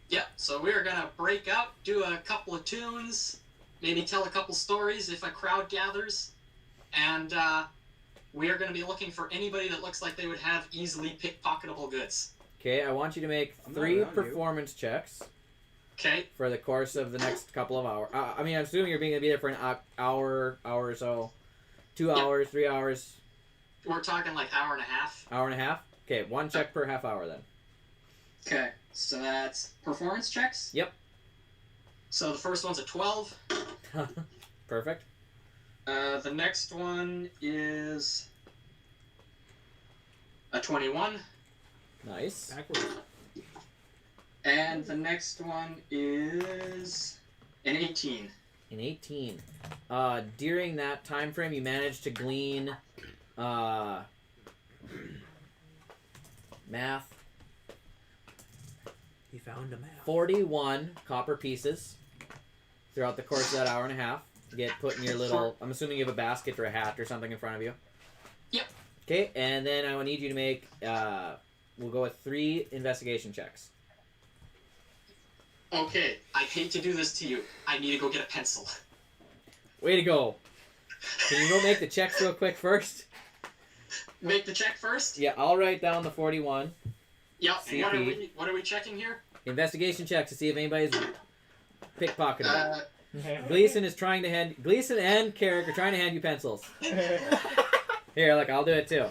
Yeah, so we're gonna break up, do a couple of tunes, maybe tell a couple stories if a crowd gathers, and we are gonna be looking for anybody that looks like they would have easily pickpocketable goods. Okay, I want you to make I'm 3 not around you. performance checks Okay. for the course of the next couple of hours. I mean, I'm assuming you're going to be there for an hour or so. 2 Yeah. hours, 3 hours, We're talking like hour and a half. hour and a half. Okay, 1 check per half hour then. Okay, so that's performance checks? Yep. So the first one's a 12. Perfect. The next one is a 21. Nice. Backwards. And the next one is an 18. An 18. During that time frame, you managed to glean Math. He found a map. 41 copper pieces throughout the course of that hour and a half. Get put in your little. I'm assuming you have a basket or a hat or something in front of you. Yep. Okay, and then I will need you to make. We'll go with 3 investigation checks. Okay, I hate to do this to you. I need to go get a pencil. Way to go! Can you go make the checks real quick first? Make the check first? Yeah, I'll write down the 41. Yep. CP. What are we checking here? Investigation check to see if anybody's pickpocketed. Gleason is trying to hand. Gleason and Carrick are trying to hand you pencils. Here, look, I'll do it too.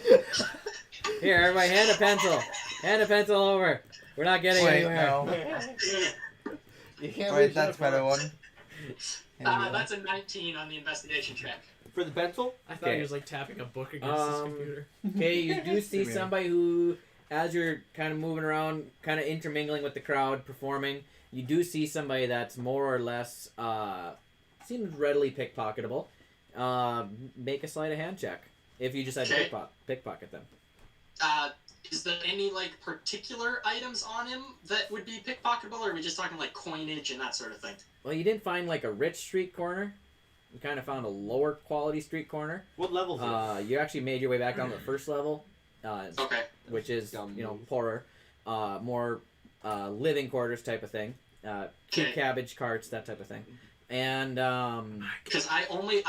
Here, everybody, hand a pencil. Hand a pencil over. We're not getting anywhere. No. You can't Wait, reach that's that better far. one. That's a 19 on the investigation check. For the pencil? I thought Okay. he was like tapping a book against his computer. Okay, you do see somebody who, as you're kind of moving around, kind of intermingling with the crowd, performing, you do see somebody that's more or less seems readily pickpocketable. Make a sleight of hand check if you just had Okay. to pickpocket them. Is there any like particular items on him that would be pickpocketable, or are we just talking like coinage and that sort of thing? Well, you didn't find like a rich street corner. You kind of found a lower quality street corner. What level is it? You actually made your way back down to the first level, Okay. which is Dumb you know move. poorer, more living quarters type of thing. Two Okay. cabbage carts, that type of thing. And Because I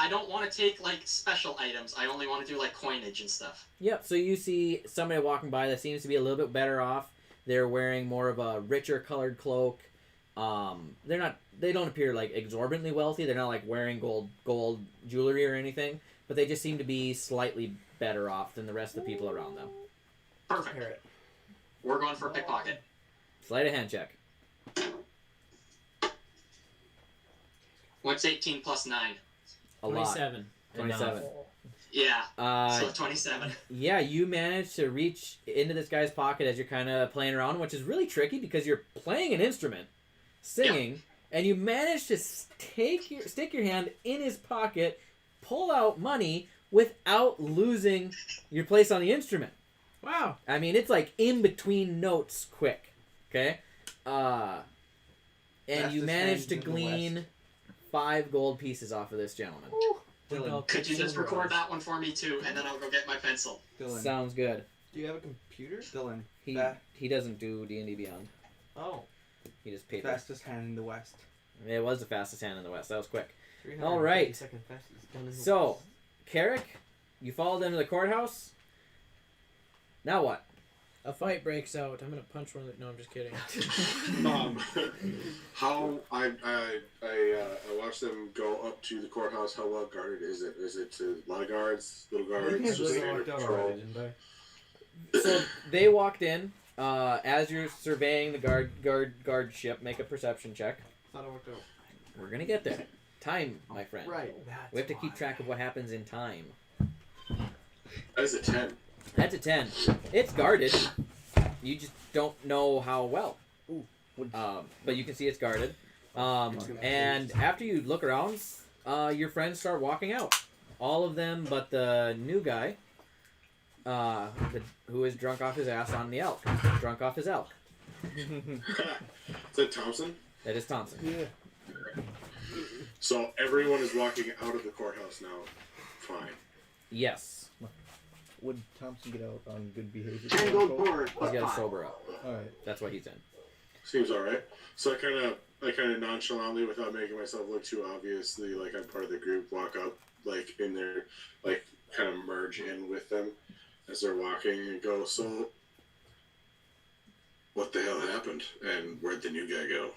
don't want to take like special items. I only want to do like coinage and stuff. yep. So you see somebody walking by that seems to be a little bit better off. They're wearing more of a richer colored cloak. They don't appear like exorbitantly wealthy. They're not like wearing gold jewelry or anything, but they just seem to be slightly better off than the rest of the people around them. Perfect. We're going for a pickpocket. Sleight of hand check. What's 18 plus 9? A lot. 27. 27. Yeah. So Uh, 27. yeah, you manage to reach into this guy's pocket as you're kind of playing around, which is really tricky because you're playing an instrument, singing, and you manage to stick your hand in his pocket, pull out money without losing your place on the instrument. Wow. I mean, it's like in between notes quick, okay? And you Fastest manage to hands in the West. glean 5 gold pieces off of this gentleman. Dylan, Could you just record that one for me too, and then I'll go get my pencil. Dylan. Sounds good. do you have a computer? Dylan. He doesn't do D&D Beyond. Oh. He just paid. Fastest hand in the West. It was the fastest hand in the West. That was quick. 352nd All right. fastest gun in the So, West. Carrick, you followed them to the courthouse. Now what? A fight breaks out. I'm gonna punch one of the... No, I'm just kidding. How I watched them go up to the courthouse. How well guarded is it? Is it a lot of guards, little guards, They just standard walked out patrol? already, didn't they? So they walked in. As you're surveying the guard ship, make a perception check. Thought I walked out. We're gonna get there. Time, my friend. Right. We have to keep track of what happens in time. That is a 10. That's a 10. It's guarded. You just don't know how well. But you can see it's guarded. And after you look around, your friends start walking out. All of them but the new guy, who is drunk off his ass on the elk. Drunk off his elk. Is that Thompson? That is Thompson. Yeah. So everyone is walking out of the courthouse now. Fine. Yes. Would Thompson get out on good behavior? 10 gold forward. He's got to sober up. Alright. That's what he's in. Seems alright. So I kind of nonchalantly, without making myself look too obviously like I'm part of the group, walk up like in there, like kind of merge in with them as they're walking and go, so what the hell happened? And where'd the new guy go?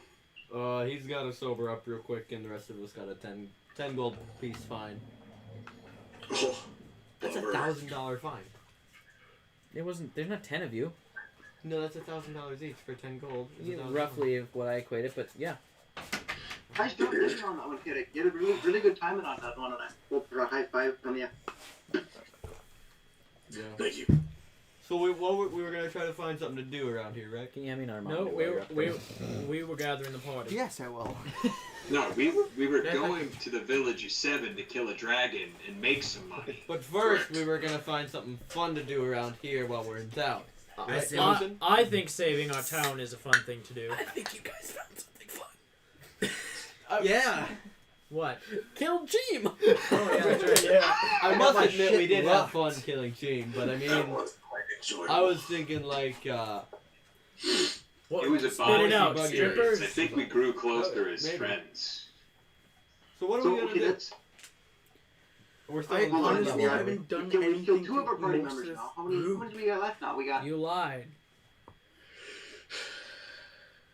He's got to sober up real quick, and the rest of us got a 10 gold piece fine. Oh, That's bummer. $1,000 fine. There's not 10 of you. No, that's $1,000 each for 10 gold. It's Yeah, $1,000. roughly what I equated, but yeah. Nice job getting on that one, Kiddick. You had a really, really good timing on that one, and I hope for a high five from you. Yeah. Thank you. So we were gonna try to find something to do around here, right? Can you hand me an arm? No, we were gathering the party. Yes, I will. No, we were going to the village of 7 to kill a dragon and make some money. But first, Correct. we were gonna find something fun to do around here while we're in town. I, say I, something? I think saving our town is a fun thing to do. I think you guys found something fun. Yeah. What? Kill Jeem. Oh yeah, that's right. Yeah. I must my admit we shit did locked. have fun killing Ching, but I That mean, was quite enjoyable. I was thinking like, What? It was a Spit it out, buggy strippers. I think we grew closer as Maybe. friends. so what are So we gonna okay, do? that's We're still I in hold on, level. honestly yeah. haven't done we anything killed two of our to party most members of now. this How many group. do we got left now? We got You lied.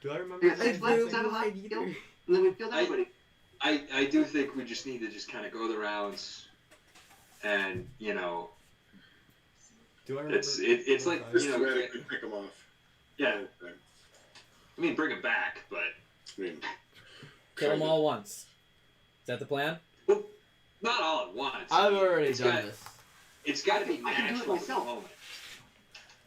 Do I remember? we got I six left, really 7 left, lied killed, either. and then we killed everybody. I do think we just need to just kind of go the rounds, and Do I remember? it's like Just you know dramatically pick them off. yeah. I mean, bring them back, but I mean, Kill them all once. Is that the plan? not all at once. I've already It's done got- this. It's got to be I can do it natural at the myself. moment.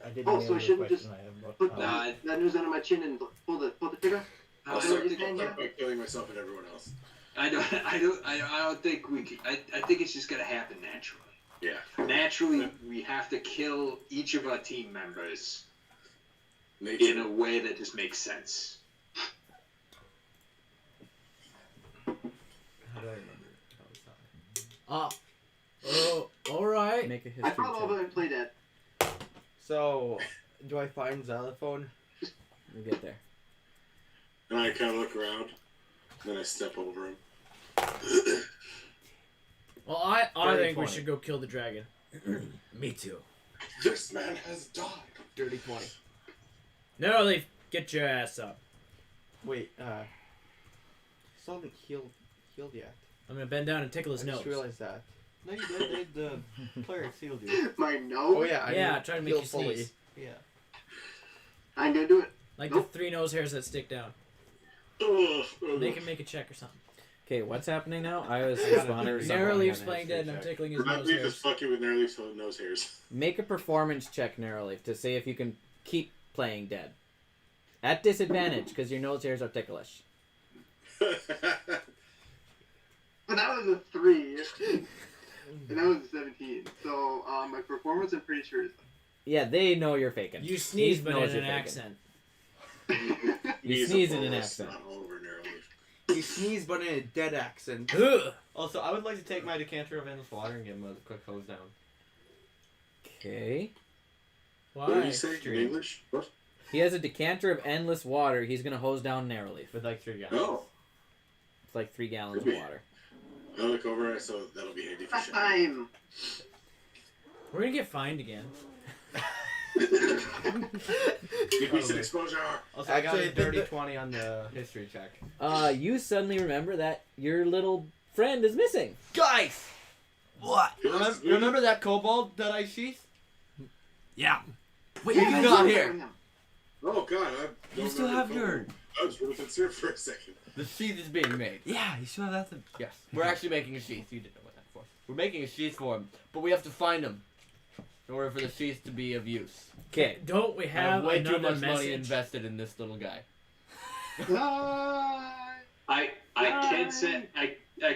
I didn't Oh, hear so I the shouldn't question just I have, but, Put that news under my chin and pull the trigger. I I'll so start you're saying here? by killing myself and everyone else. I don't think we can. I think it's just gonna happen naturally. Yeah. Naturally, we have to kill each of our team members in Nature. a way that just makes sense. How do I remember? Oh, sorry. Oh, all right. Make a I history probably check. haven't played that. So, do I find Xylophone? We'll get there. And I kind of look around, then I step over him. Well, I Dirty think we 20. should go kill the dragon. Me too. This man has died. Dirty 20. No, Leaf, get your ass up. Wait, still haven't healed yet. I'm gonna bend down and tickle I his just nose. realized that. No, you did. The player sealed you. My nose? Oh yeah, I Yeah, didn't try to make heal you fully. sneeze. Yeah. I'm gonna do it. Like Nope. the 3 nose hairs that stick down. Ugh. They can make a check or something. Okay, what's happening now? I was responding to Narrow something. Leaf's playing dead and I'm tickling his nose Leaf is hairs. fucking with Nerleaf's nose hairs. Make a performance check, Narrowleaf, to see if you can keep playing dead. At disadvantage, because your nose hairs are ticklish. But that was a 3. And that was a 17. So my performance, I'm pretty sure is. Yeah, they know you're faking. You sneeze, He but knows in an you're faking. accent. You He's sneeze a in an bonus, accent. not all over Nerleaf. You sneeze, but in a dead accent. Ugh. Also, I would like to take my decanter of endless water and give him a quick hose down. Okay. What did Why? you say in English? What? He has a decanter of endless water. He's going to hose down Narrowleaf. With like 3 gallons. Oh. It's like 3 gallons of Could be. water. I look over and so that'll be handy for Last sure. time. We're gonna get fined again. Decent exposure. Also, I got Actually, a dirty the- 20 on the history check. You suddenly remember that your little friend is missing. Guys! What? Remember that kobold that I sheathed? Yeah. Wait, He's you guys not don't- here. Oh god, You still have your. I was really concerned for a second. The sheath is being made. Yeah, you still have that. Yes. We're actually making a sheath. You didn't know what that for. We're making a sheath for him, but we have to find him in order for the sheath to be of use. Okay. Don't we I have way too another much money message? invested in this little guy. I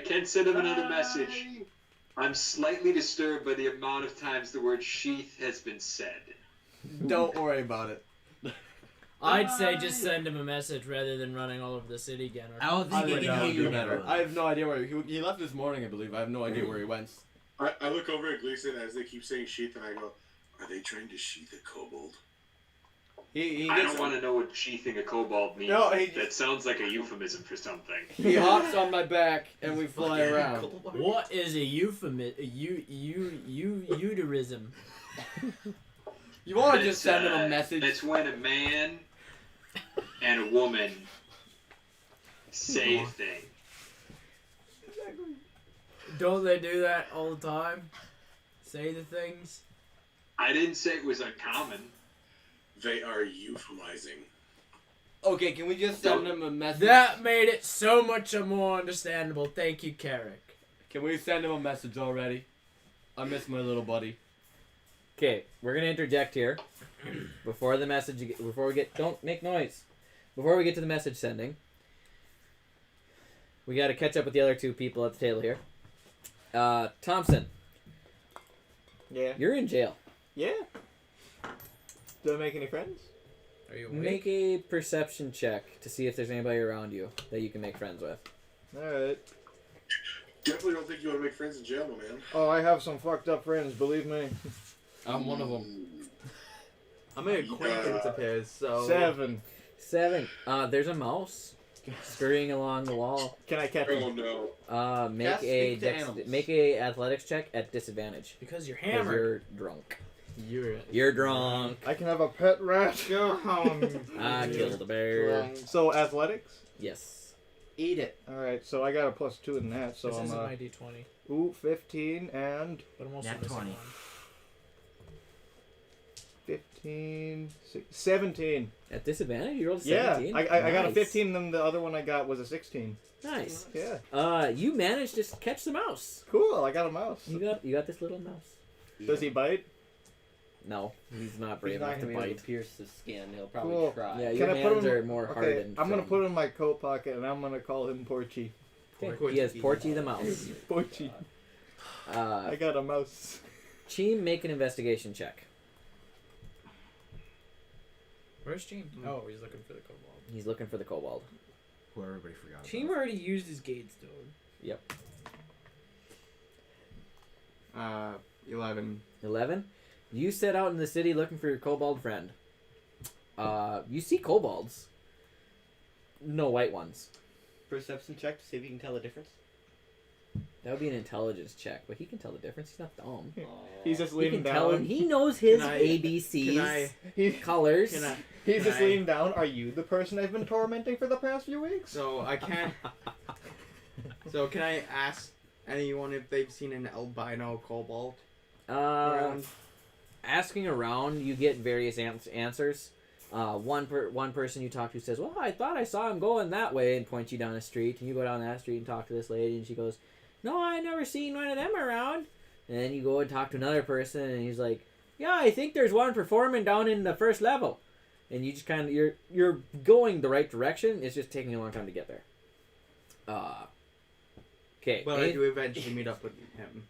can send him another message. I'm slightly disturbed by the amount of times the word sheath has been said. Don't worry about it. I'd say just send him a message rather than running all over the city again. I don't think he would can hear you do better. better. I have no idea where he left this morning, I believe. I have no idea where he went. I look over at Gleason as they keep saying sheath and I go, are they trying to sheath a kobold? He I gets don't want to know what sheathing a kobold means. No, that sounds like a euphemism for something. He hops on my back and we fly around. What is a euphemism? Euterism. You want to It's, just send him a message? It's when a man and a woman say a thing. Don't they do that all the time? Say the things. I didn't say it was uncommon. They are euphemizing. Okay, can we just send him a message? That made it so much more understandable. Thank you, Carrick. Can we send him a message already? I miss my little buddy. Okay, we're gonna interject here before the message. Before we get, don't make noise. Before we get to the message sending, we got to catch up with the other 2 people at the table here. Thompson, Yeah. you're in jail. Yeah. Do I make any friends? Are you Make a perception check to see if there's anybody around you that you can make friends with. Alright. Definitely don't think you want to make friends in jail, my man. Oh, I have some fucked up friends, believe me. I'm one of them. I'm an acquaintance of his, so 7. 7. There's a mouse scurrying along the wall. Can I catch Oh him? no. Make Cats a speak to animals. make a athletics check at disadvantage Because you're 'cause hammered. you're drunk. you're You're drunk. I can have a pet rat. go home. I killed a bear. So athletics? Yes. Eat it. Alright, so I got a +2 in that, so This I'm isn't my D20, ooh, 15 and but I'm also Nat missing 20. one. 15, 17. At disadvantage, you rolled a Yeah, 17. I got a Nice. 15, then the other one I got was a 16. Nice. Yeah. You managed to catch the mouse. Cool, I got a mouse. You got this little mouse. Does he bite? No, he's not brave He's not enough to gonna be able bite. to pierce the skin. He'll probably Cool. try. Yeah, Can your I put hands him- are more Okay, hardened. I'm gonna from- put it in my coat pocket and I'm gonna call him Porchy. Okay, he has Porchy the mouse. Porchy. Uh, I got a mouse. Cheem, make an investigation check. Where's Gene? Oh, he's looking for the Kobald. He's looking for the Kobald. Who everybody forgot. Team already used his Gatestone. 11. 11. You set out in the city looking for your Kobald friend. You see Kobolds. No white ones. Perception check to see if you can tell the difference. That would be an intelligence check, but he can tell the difference. He's not dumb. He's just He leaning can tell down. him. He knows his Can I- ABCs, Can I? He, colors. Can I? he's just Can I- leaning down. Are you the person I've been tormenting for the past few weeks? So I can't. So can I ask anyone if they've seen an albino kobold around? Asking around, you get various answers. One person you talk to says, "Well, I thought I saw him going that way," and points you down a street. And you go down that street and talk to this lady, and she goes, "No, I never seen one of them around." And then you go and talk to another person, and he's like, "Yeah, I think there's one performing down in the first level." And you just kind of you're going the right direction. It's just taking a long time to get there. Okay. But I do eventually meet up with him.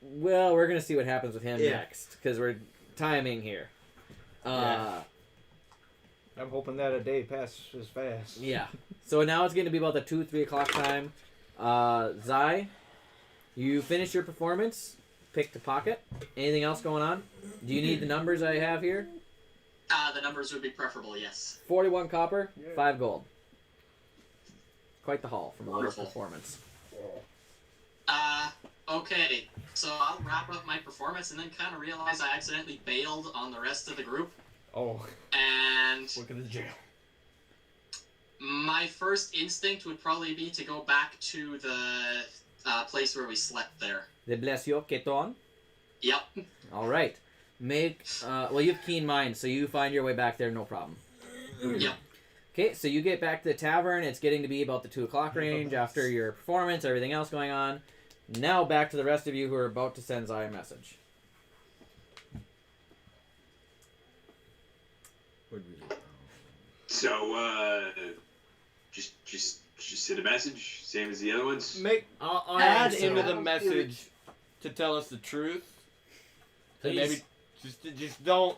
Well, we're gonna see what happens with him Yeah. next because we're timing here. I'm hoping that a day passes fast. Yeah. So now it's going to be about the 2-3 o'clock time. Zai, you finish your performance. Pick the pocket. Anything else going on? Do you need the numbers I have here? The numbers would be preferable, yes. 41 copper, Yeah. 5 gold. Quite the haul from a little Wonderful. performance. Okay, so I'll wrap up my performance and then kind of realize I accidentally bailed on the rest of the group. Oh. And Look at the jail. my first instinct would probably be to go back to the place where we slept there. The Blessio Keton. Yep. All right. Make. Well, you have keen mind, so you find your way back there, no problem. Yep. Okay, so you get back to the tavern. It's getting to be about the 2 o'clock range after your performance, everything else going on. Now back to the rest of you who are about to send Zai a message. Where'd we go? So, just send a message, same as the other ones. Make I'll add answer. into the message to tell us the truth. And maybe just don't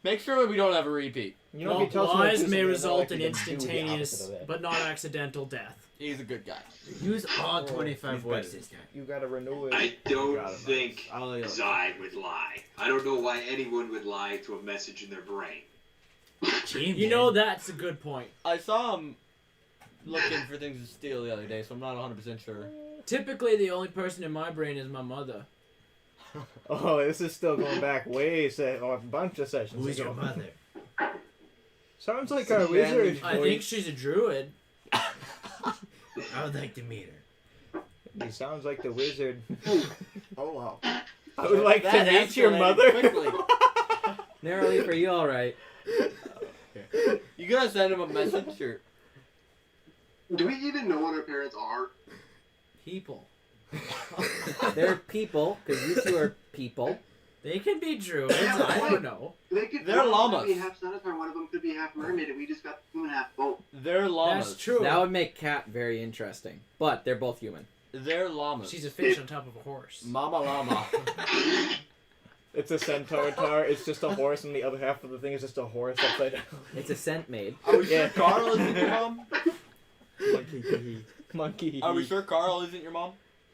make sure that we don't have a repeat. You know, if he tells me Lies to do may something, result I in like to do the instantaneous opposite of that. but not accidental death. He's a good guy. Use all 25 He's voices. better, this guy. You gotta renew it. I don't think I'll Zai would lie. I don't know why anyone would lie to a message in their brain. You know, that's a good point. I saw him looking for things to steal the other day, so I'm not 100% sure. Typically, the only person in my brain is my mother. Oh, this is still going back a bunch of sessions Who's ago. your mother? Sounds like our wizard. I think she's a druid. I would like to meet her. He sounds like the wizard. Oh wow. I would like to That meet your escalated mother. quickly. Narrowly for you, all right. You gotta send him a message or Do we even know what our parents are? People. They're people, because you two are people. They can be druids. I don't know. They could. They're one of them llamas. could be half Centaur, one of them could be half mermaid, and we just got 2.5 both. they're llamas. That's true. That would make Cat very interesting. But they're both human. They're llamas. She's a fish on top of a horse. Mama llama. It's a centaur. It's just a horse, and the other half of the thing is just a horse upside down. It's a scent maid. Are we sure Carl isn't your mom? Monkey. Are we sure Carl isn't your mom?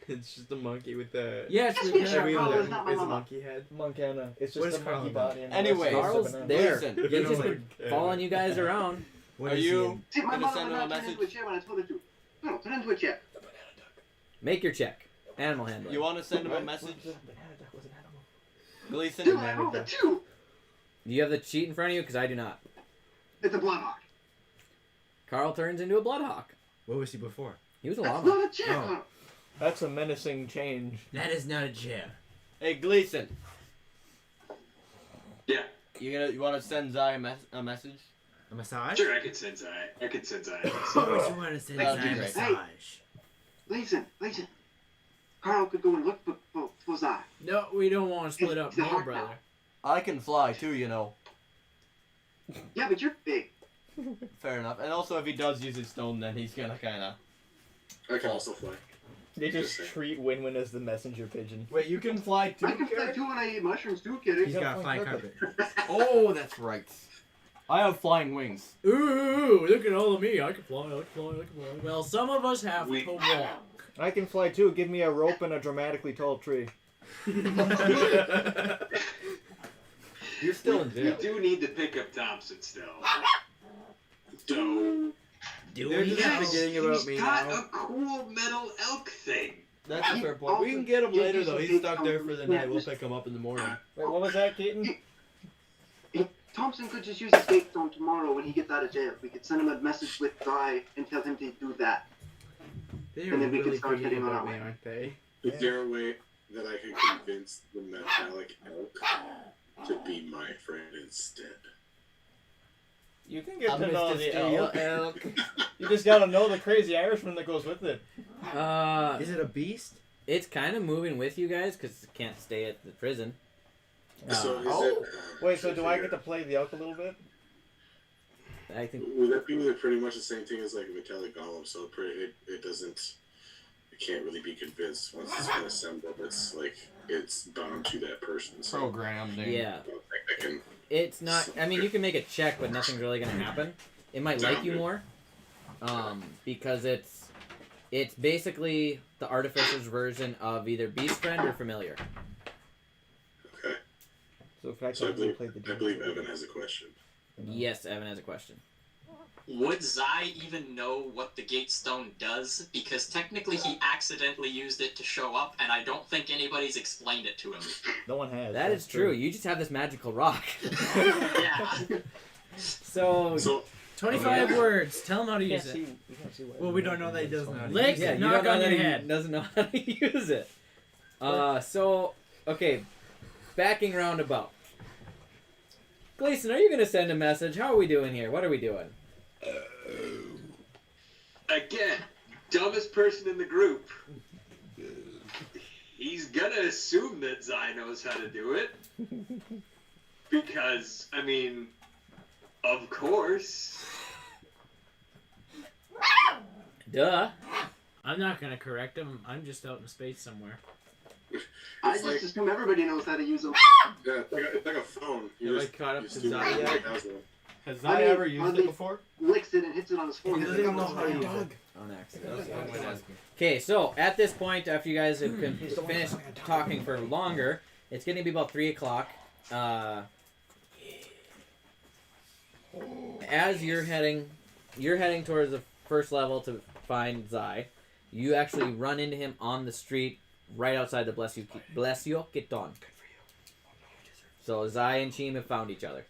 It's just a monkey with the Yes, Yes, we we sure can. Carl wheel is not my is a mama. monkey head. Montana. It's What just is a monkey Carl body. And Anyway, Carl's there. Listen, He's You just know, been following you guys around. What Are is he you- in? See, my Gonna mother send would him a not turn into a message? chair when I told her to. No, turn into a chair. Make your check. Animal handling. you want to send him a message? Gleason? Dude, I rolled a 2. Do you have the sheet in front of you? Because I do not. It's a bloodhawk. Carl turns into a bloodhawk. What was he before? He was a That's llama. not a chair, Oh. Carl. That's a menacing change. That is not a chair. Hey, Gleason. Yeah. You want to send Zai a message? A massage? Sure, I could send Zai. I could send Zai. What would you want to send That'd Zai be a great. massage? Listen. Carl could go and look for Zai. No, we don't want to split up It's a more, hard brother. now. I can fly too, you know. Yeah, but you're big. Fair enough. And also, if he does use his stone, then he's gonna kind of. I can also fly. They just Just treat Win-Win as the messenger pigeon. Wait, you can fly too? I can fly too when I eat mushrooms too, kidding. He's got a flying carpet. Oh, that's right. I have flying wings. Ooh, look at all of me. I can fly, I can fly, I can fly. Well, some of us have We- to walk. I can fly too. Give me a rope and a dramatically tall tree. You're still in We jail. do need to pick up Thompson still. So Do They're we just now? forgetting about he's me got now. a cool metal elk thing. That's a fair point. We can get him later though. He's stuck there for the night. We'll pick him up in the morning. Wait, what was that, Keaton? Thompson could just use his gate stone tomorrow when he gets out of jail. We could send him a message with Zai and tell him to do that. They're And then we can really start forgetting heading on about our me, way. aren't they? Is there a way that I can convince the metallic elk to be my friend instead? You can get I'm to know Mr. the Steele elk. You just gotta know the crazy Irishman that goes with it. Is it a beast? It's kind of moving with you guys because it can't stay at the prison. So is oh. it? Wait, so do I get to play the elk a little bit? I think Would that be pretty much the same thing as like a metallic golem? So it doesn't. It can't really be convinced once it's been assembled. It's like it's bound to that person. So Programmed. yeah. I can. It's not. I mean, you can make a check, but nothing's really gonna happen. It might like you more, because it's basically the artificer's version of either beast friend or familiar. Okay. So if I So I can believe, play the I believe Evan has a question. Yes, Evan has a question. Would Zai even know what the gate stone does? Because technically he accidentally used it to show up, and I don't think anybody's explained it to him. No one has. That is true. You just have this magical rock. Yeah. So 25 words. Tell him how to You can't use see, it. you can't see what Well, we don't know that he doesn't know how to Lick, use yeah, it. you knock don't know on that your he head. doesn't know how to use it. So okay, backing roundabout. Gleason, are you gonna send a message? How are we doing here? What are we doing? Again, dumbest person in the group. He's gonna assume that Zai knows how to do it. Because, I mean, of course. Duh. I'm not gonna correct him. I'm just out in space somewhere. I It's just like- assume everybody knows how to use them. Yeah, it's like a phone. Have I caught up to assume Zai everybody yet? has one. Has I Zai mean, ever used hardly- it before? Licks it and hits it on his He forehead. doesn't even know how to use it. On accident. That's what I'm gonna ask you. Okay, so at this point, after you guys have finished talking for longer, it's going to be about 3 o'clock. As you're heading towards the first level to find Zai. You actually run into him on the street right outside the Blessio Kiton. So Zai and Cheem have found each other.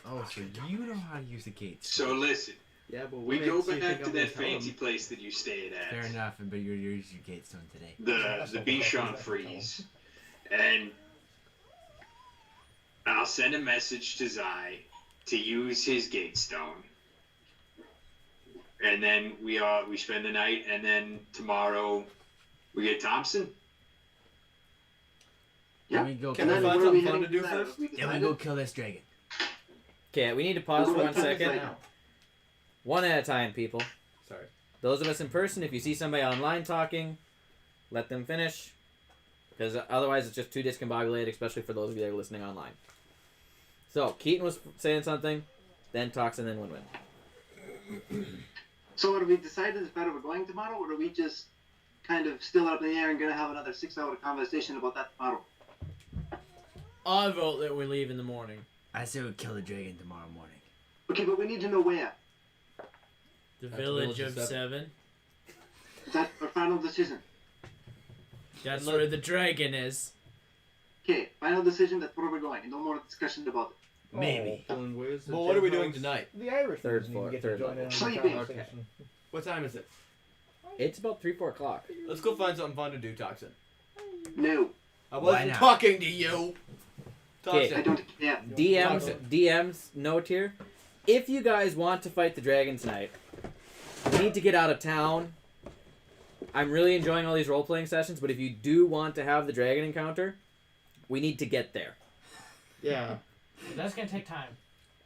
Oh, so you know how to use the gates. So listen, Yeah, but we what go makes you back think to I'm that gonna tell him? fancy place that you stayed at. Fair enough, but you're using your gate stone today. The Bichon Freeze. And I'll send a message to Zai to use his gate stone. And then we spend the night, and then tomorrow we get Thompson. Then we go. And then find where are we something fun heading to do from there? first? We Then we decided? go kill this dragon. Okay, we need to pause for We're 1 going to second. decide now. One at a time, people. Sorry. Those of us in person, if you see somebody online talking, let them finish. Because otherwise it's just too discombobulated, especially for those of you that are listening online. So, Keaton was saying something, then Toxin, then Win-Win. So what, have we decided if we're going tomorrow, or are we just kind of still up in the air and going to have another 6-hour conversation about that tomorrow? I vote that we leave in the morning. I say we kill the dragon tomorrow morning. Okay, but we need to know where. The That's village Village of of Seven. Is that our final decision? That's where the dragon is. Okay, final decision, that's where we're going, and no more discussion about it. Maybe. Dylan, where's the Well, what are we gym doing house? tonight? The Irish Third doesn't floor, even get third to join in level. on the Sleeping. conversation. What time is it? It's about 3, 4 o'clock. Let's go find something fun to do, Toxin. No, I Why wasn't not? talking to you. Okay. I Toxin. don't care. DM's note here. If you guys want to fight the dragon tonight, we need to get out of town. I'm really enjoying all these role-playing sessions, but if you do want to have the dragon encounter, we need to get there. Yeah. That's gonna take time.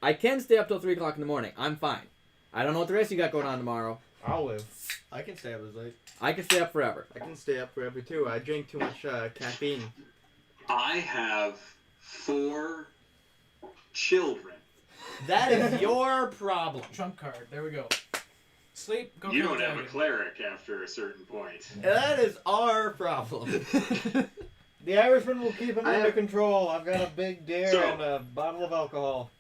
I can stay up till 3 o'clock in the morning. I'm fine. I don't know what the rest of you got going on tomorrow. I'll live. I can stay up as late. I can stay up forever. I can stay up forever too. I drink too much caffeine. I have 4 children. That is your problem. Trump card. There we go. Sleep. Go You kill don't the have a dragon. cleric after a certain point. That is our problem. The Irishman will keep him I under have- control. I've got a big dare So- and a bottle of alcohol.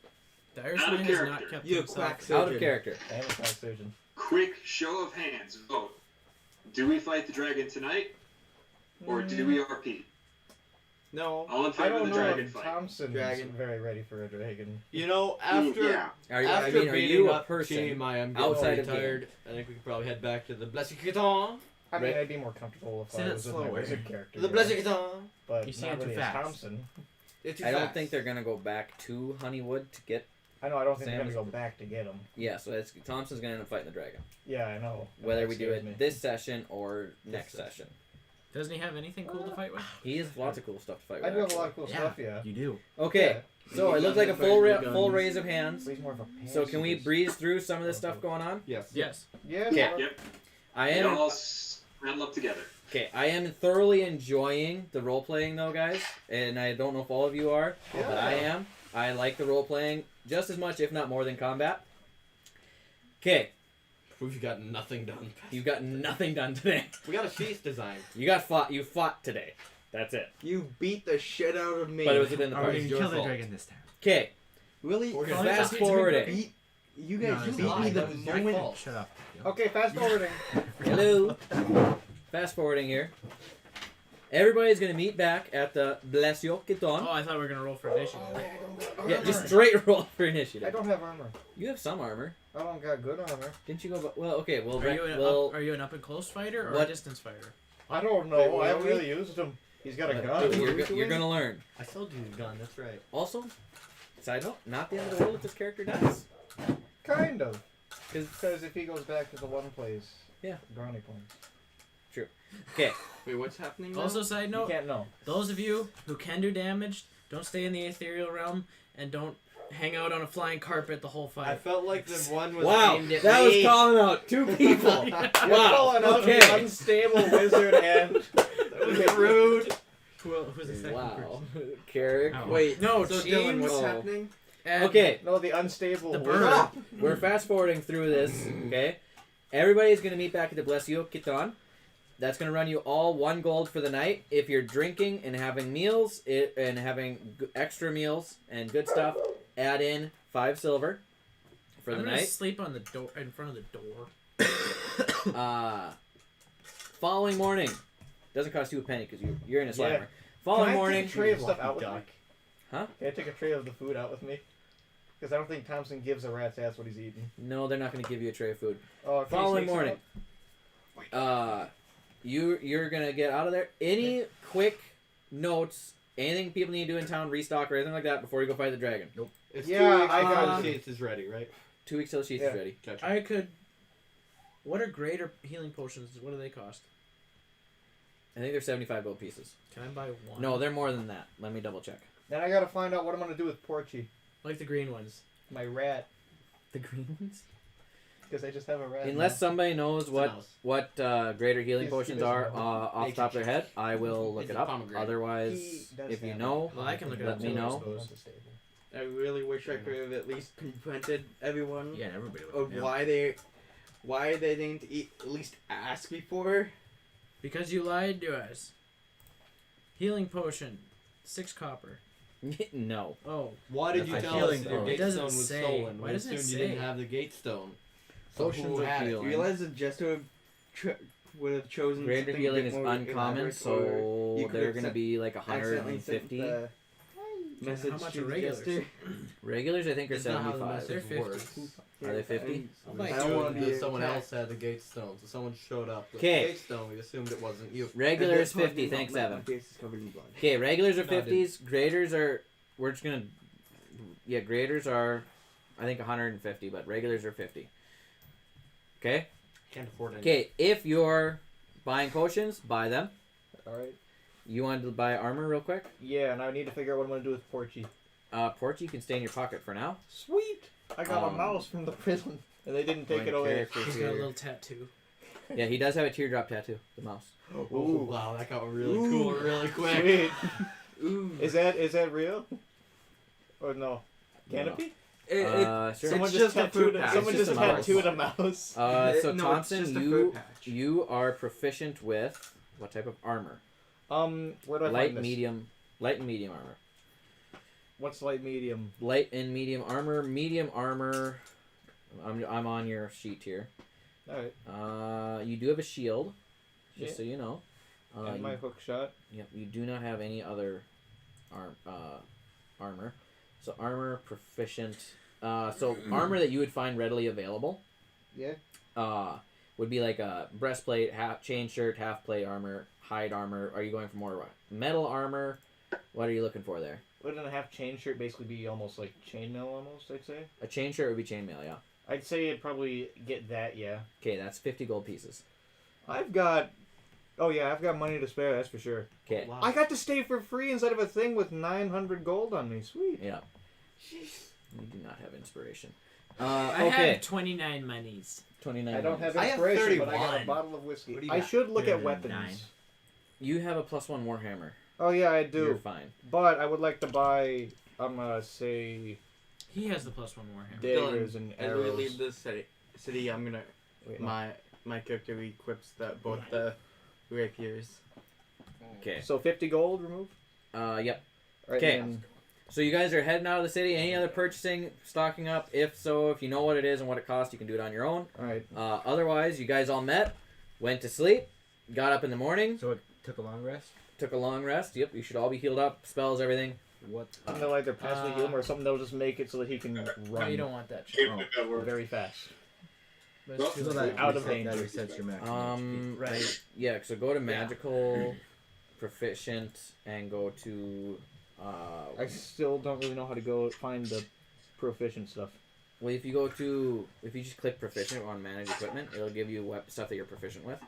The Irishman has character. not kept You himself. quack Out surgeon. of character. And a fire surgeon. Quick show of hands, vote. Do we fight the dragon tonight, or do we RP? No. All in I favor of don't the know dragon if fight? Thompson's Dragon. very ready for a dragon. You know, after Yeah. Are you, I after mean, are beating you a up person? Team, I am getting outside of tired. I think we could probably head back to the Blessed Caton. I mean, Right. I'd be more comfortable if Say I that was with my slower. wizard character. The here, Blessed Caton. but You say not it too really as fast. Thompson. It's too I don't fast. think they're gonna go back to Honeywood to get. I know. I don't think Sam they're is- gonna go back to get him. Yeah, so it's, Thompson's gonna end up fighting the dragon. Yeah, I know. Whether That we do scares it me. this session or next session. Doesn't he have anything cool to fight with? He has lots of cool stuff to fight I with. do have a actually. lot of cool Yeah. stuff. Yeah. You do. Okay, so it looks like a full raise of hands. But he's more of a So can we pacifist. breeze through some of this stuff going on? Yes. Yes. Yeah. Okay. sure. Yep. I And am all scramble up together. okay. I am thoroughly enjoying the role playing though, guys, and I don't know if all of you are, but I am. I like the role playing just as much, if not more, than combat. Okay, We've got nothing done. you've got nothing done today. We got a sheath design. You fought today. That's it. You beat the shit out of me. But it was within the Are we party. gonna your kill the fault. dragon this time? Okay, Really? We're gonna gonna fast just need to forwarding. Beat, you No, guys that's beat a lie. me the That was your moment. fault. Shut up. Okay, fast forwarding. Hello. Fast forwarding here. Everybody's gonna meet back at the Blessio Oh, Kiton. I thought we were gonna roll for initiative. Yeah, just straight roll for I initiative. don't have armor. You have some armor. I don't got good armor. Didn't you go? Well, okay. Well, Are you an up and close fighter or What- a distance fighter? I don't know. Wait, I haven't really? really used him. He's got a Dude, gun. you're gonna learn. I sold you the gun. That's right. Also, side note, not the end of the world if this character dies. Kind of. 'Cause- Because if he goes back to the one place, Yeah. brownie points. Okay. Wait, what's happening now? Also, side You note, can't know. those of you who can do damage, don't stay in the ethereal realm and don't hang out on a flying carpet the whole I fight. felt like the one was Wow, aimed at that was me. calling out 2 people. You're Wow. calling out Okay. the unstable wizard and That was rude. Who's the second Wow. Carrick. Oh. Wait, No, so James. Dylan, what's Oh. happening? And Okay. no, the unstable The wizard. bird. We're fast forwarding through this. Okay. Everybody's gonna meet back at the Blessio Kiton. That's gonna run you all 1 gold for the night. If you're drinking and having meals and having extra meals and good stuff, add in 5 silver for I'm the gonna night. sleep on the door in front of the door. Following morning doesn't cost you a penny because you're in a slammer. Yeah. Following Can I morning, take a tray of stuff out with Duck. me? Huh? Can I take a tray of the food out with me? Because I don't think Thompson gives a rat's ass what he's eating. no, they're not gonna give you a tray of food. Oh, can you Following sneak some morning, out? you're gonna get out of there. Any quick notes, anything people need to do in town, restock or anything like that before you go fight the dragon. It's Yeah, 2 weeks I until got the it. sheath is ready, right? 2 weeks till the sheath Yeah. is ready. Gotcha. I could. What are greater healing potions? What do they cost? I think they're 75 gold pieces. Can I buy one? No, they're more than that. Let me double check. Then I gotta find out what I'm gonna do with Porchy, Like the green ones. my rat. The green ones? because I just have a rat. Unless somebody knows It's a what mouse. greater healing He's- potions he are doesn't have off the top of their head, I will look It's it a up. pomegranate. Otherwise, He does if you have know, Well, I can look it let up me too, I know. suppose. I really wish I could have at least confronted everyone Yeah, and everybody would of know. why they didn't at least ask before. Because you lied to us. Healing potion, 6 copper. No. Oh, Why did you That's tell a us healing that your stone. gate It doesn't stone was say. stolen? Why We doesn't it assumed you didn't say? have the gate stone. So Potions who of had it? healing. You realize that Jester would have chosen Greater something healing a is bit more uncommon, elaborate, or so you could they're have going to sent- be like accidentally sent 150. the message How much to are the regulars? Jester. Regulars, I think, are It's not how the 75. They're message 50. works. Are they 50? And I'll buy I two. don't want to be That someone attacked. else had the gate stone, so someone showed up with 'Kay. the gate stone. We assumed it wasn't you. Regulars, And that's why 50. my- Thanks, my Evan. face is covered in blood. Okay, regulars are No, I 50s. Graders are. We're just going to. Yeah, graders are, I think, 150, but regulars are 50. Okay? Can't afford any. Okay, if you're buying potions, buy them. Alright. You wanted to buy armor real quick? Yeah, and I need to figure out what I'm gonna do with Porchy. Porchy can stay in your pocket for now. Sweet! I got Um, a mouse from the prison, and they didn't take Going it to away. characters He's got a here. little tattoo. Yeah, he does have a teardrop tattoo, the mouse. Oh, Ooh. wow, that got really Ooh. cool really quick. Sweet. Ooh. Is that real? Or no? Can No. it be? Sure. Someone It's just just a fruit tattooed. patch. Someone It's just just a mouse. tattooed a mouse. So No, it's Thompson, just a you fruit patch. you are proficient with what type of armor? Where do I Light, find this? light and medium armor. What's light medium? Light and medium armor. Medium armor. I'm on your sheet here. Alright. You do have a shield, just Yeah. so you know. And my hook shot. Yep, you do not have any other armor. So armor proficient. So armor that you would find readily available. Yeah. Would be like a breastplate, chain shirt, half plate armor, hide armor. Are you going for more what? Metal armor? What are you looking for there? Wouldn't a half chain shirt basically be almost like chainmail almost, I'd say? A chain shirt would be chainmail, yeah. I'd say it'd probably get that, yeah. Okay, that's 50 gold pieces. I've got money to spare, that's for sure. Okay. Wow. I got to stay for free instead of a thing with 900 gold on me. Sweet. Yeah. You do not have inspiration. I Okay. have 29 monies. 29. I don't have I have inspiration, but I got 31. a bottle of whiskey. What do you I got? should look at 9. weapons. You have a +1 warhammer. Oh yeah, I You're do. fine. But I would like to buy, I'm gonna say, He has the +1 warhammer. daggers and As we arrows. leave this city, I'm gonna Wait, no. my character equips both the rapiers. Okay. So 50 gold removed. Yep. Right, 'Kay. and So you guys are heading out of the city. Any other purchasing, stocking up? If so, if you know what it is and what it costs, you can do it on your own. all right. Otherwise, you guys all met, went to sleep, got up in the morning, So it took a long rest? took a long rest. Yep, you should all be healed up, spells, everything. What? Something like they're passively heal him or something that'll just make it so that he can No, run you don't want that shit. Can't make that work. very fast. But it's too So late. that Out of that danger. resets your maximum. Right. Yeah, so go to magical, proficient, and go to. I still don't really know how to go find the proficient stuff. Well, if you just click proficient on manage equipment, it'll give you what stuff that you're proficient with.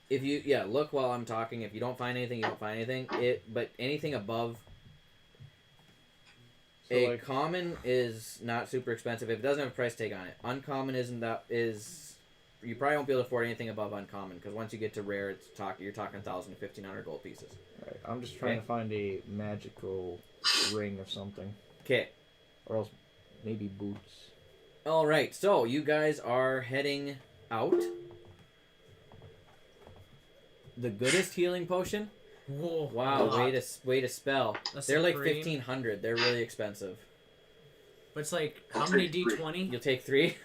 If you look while I'm talking. If you don't find anything, you don't find anything. But anything above So a like, common is not super expensive if it doesn't have a price tag on it. Uncommon you probably won't be able to afford anything above uncommon because once you get to rare, you're talking 1,000 to 1,500 gold pieces. right, I'm just trying to find a magical ring of something, Okay. or else maybe boots. All right. So you guys are heading out. The goodest healing potion. Whoa. Wow, Wow. way to spell. A They're like supreme. 1,500. They're really expensive. But it's like, I'll how many take three. D20? You'll take 3.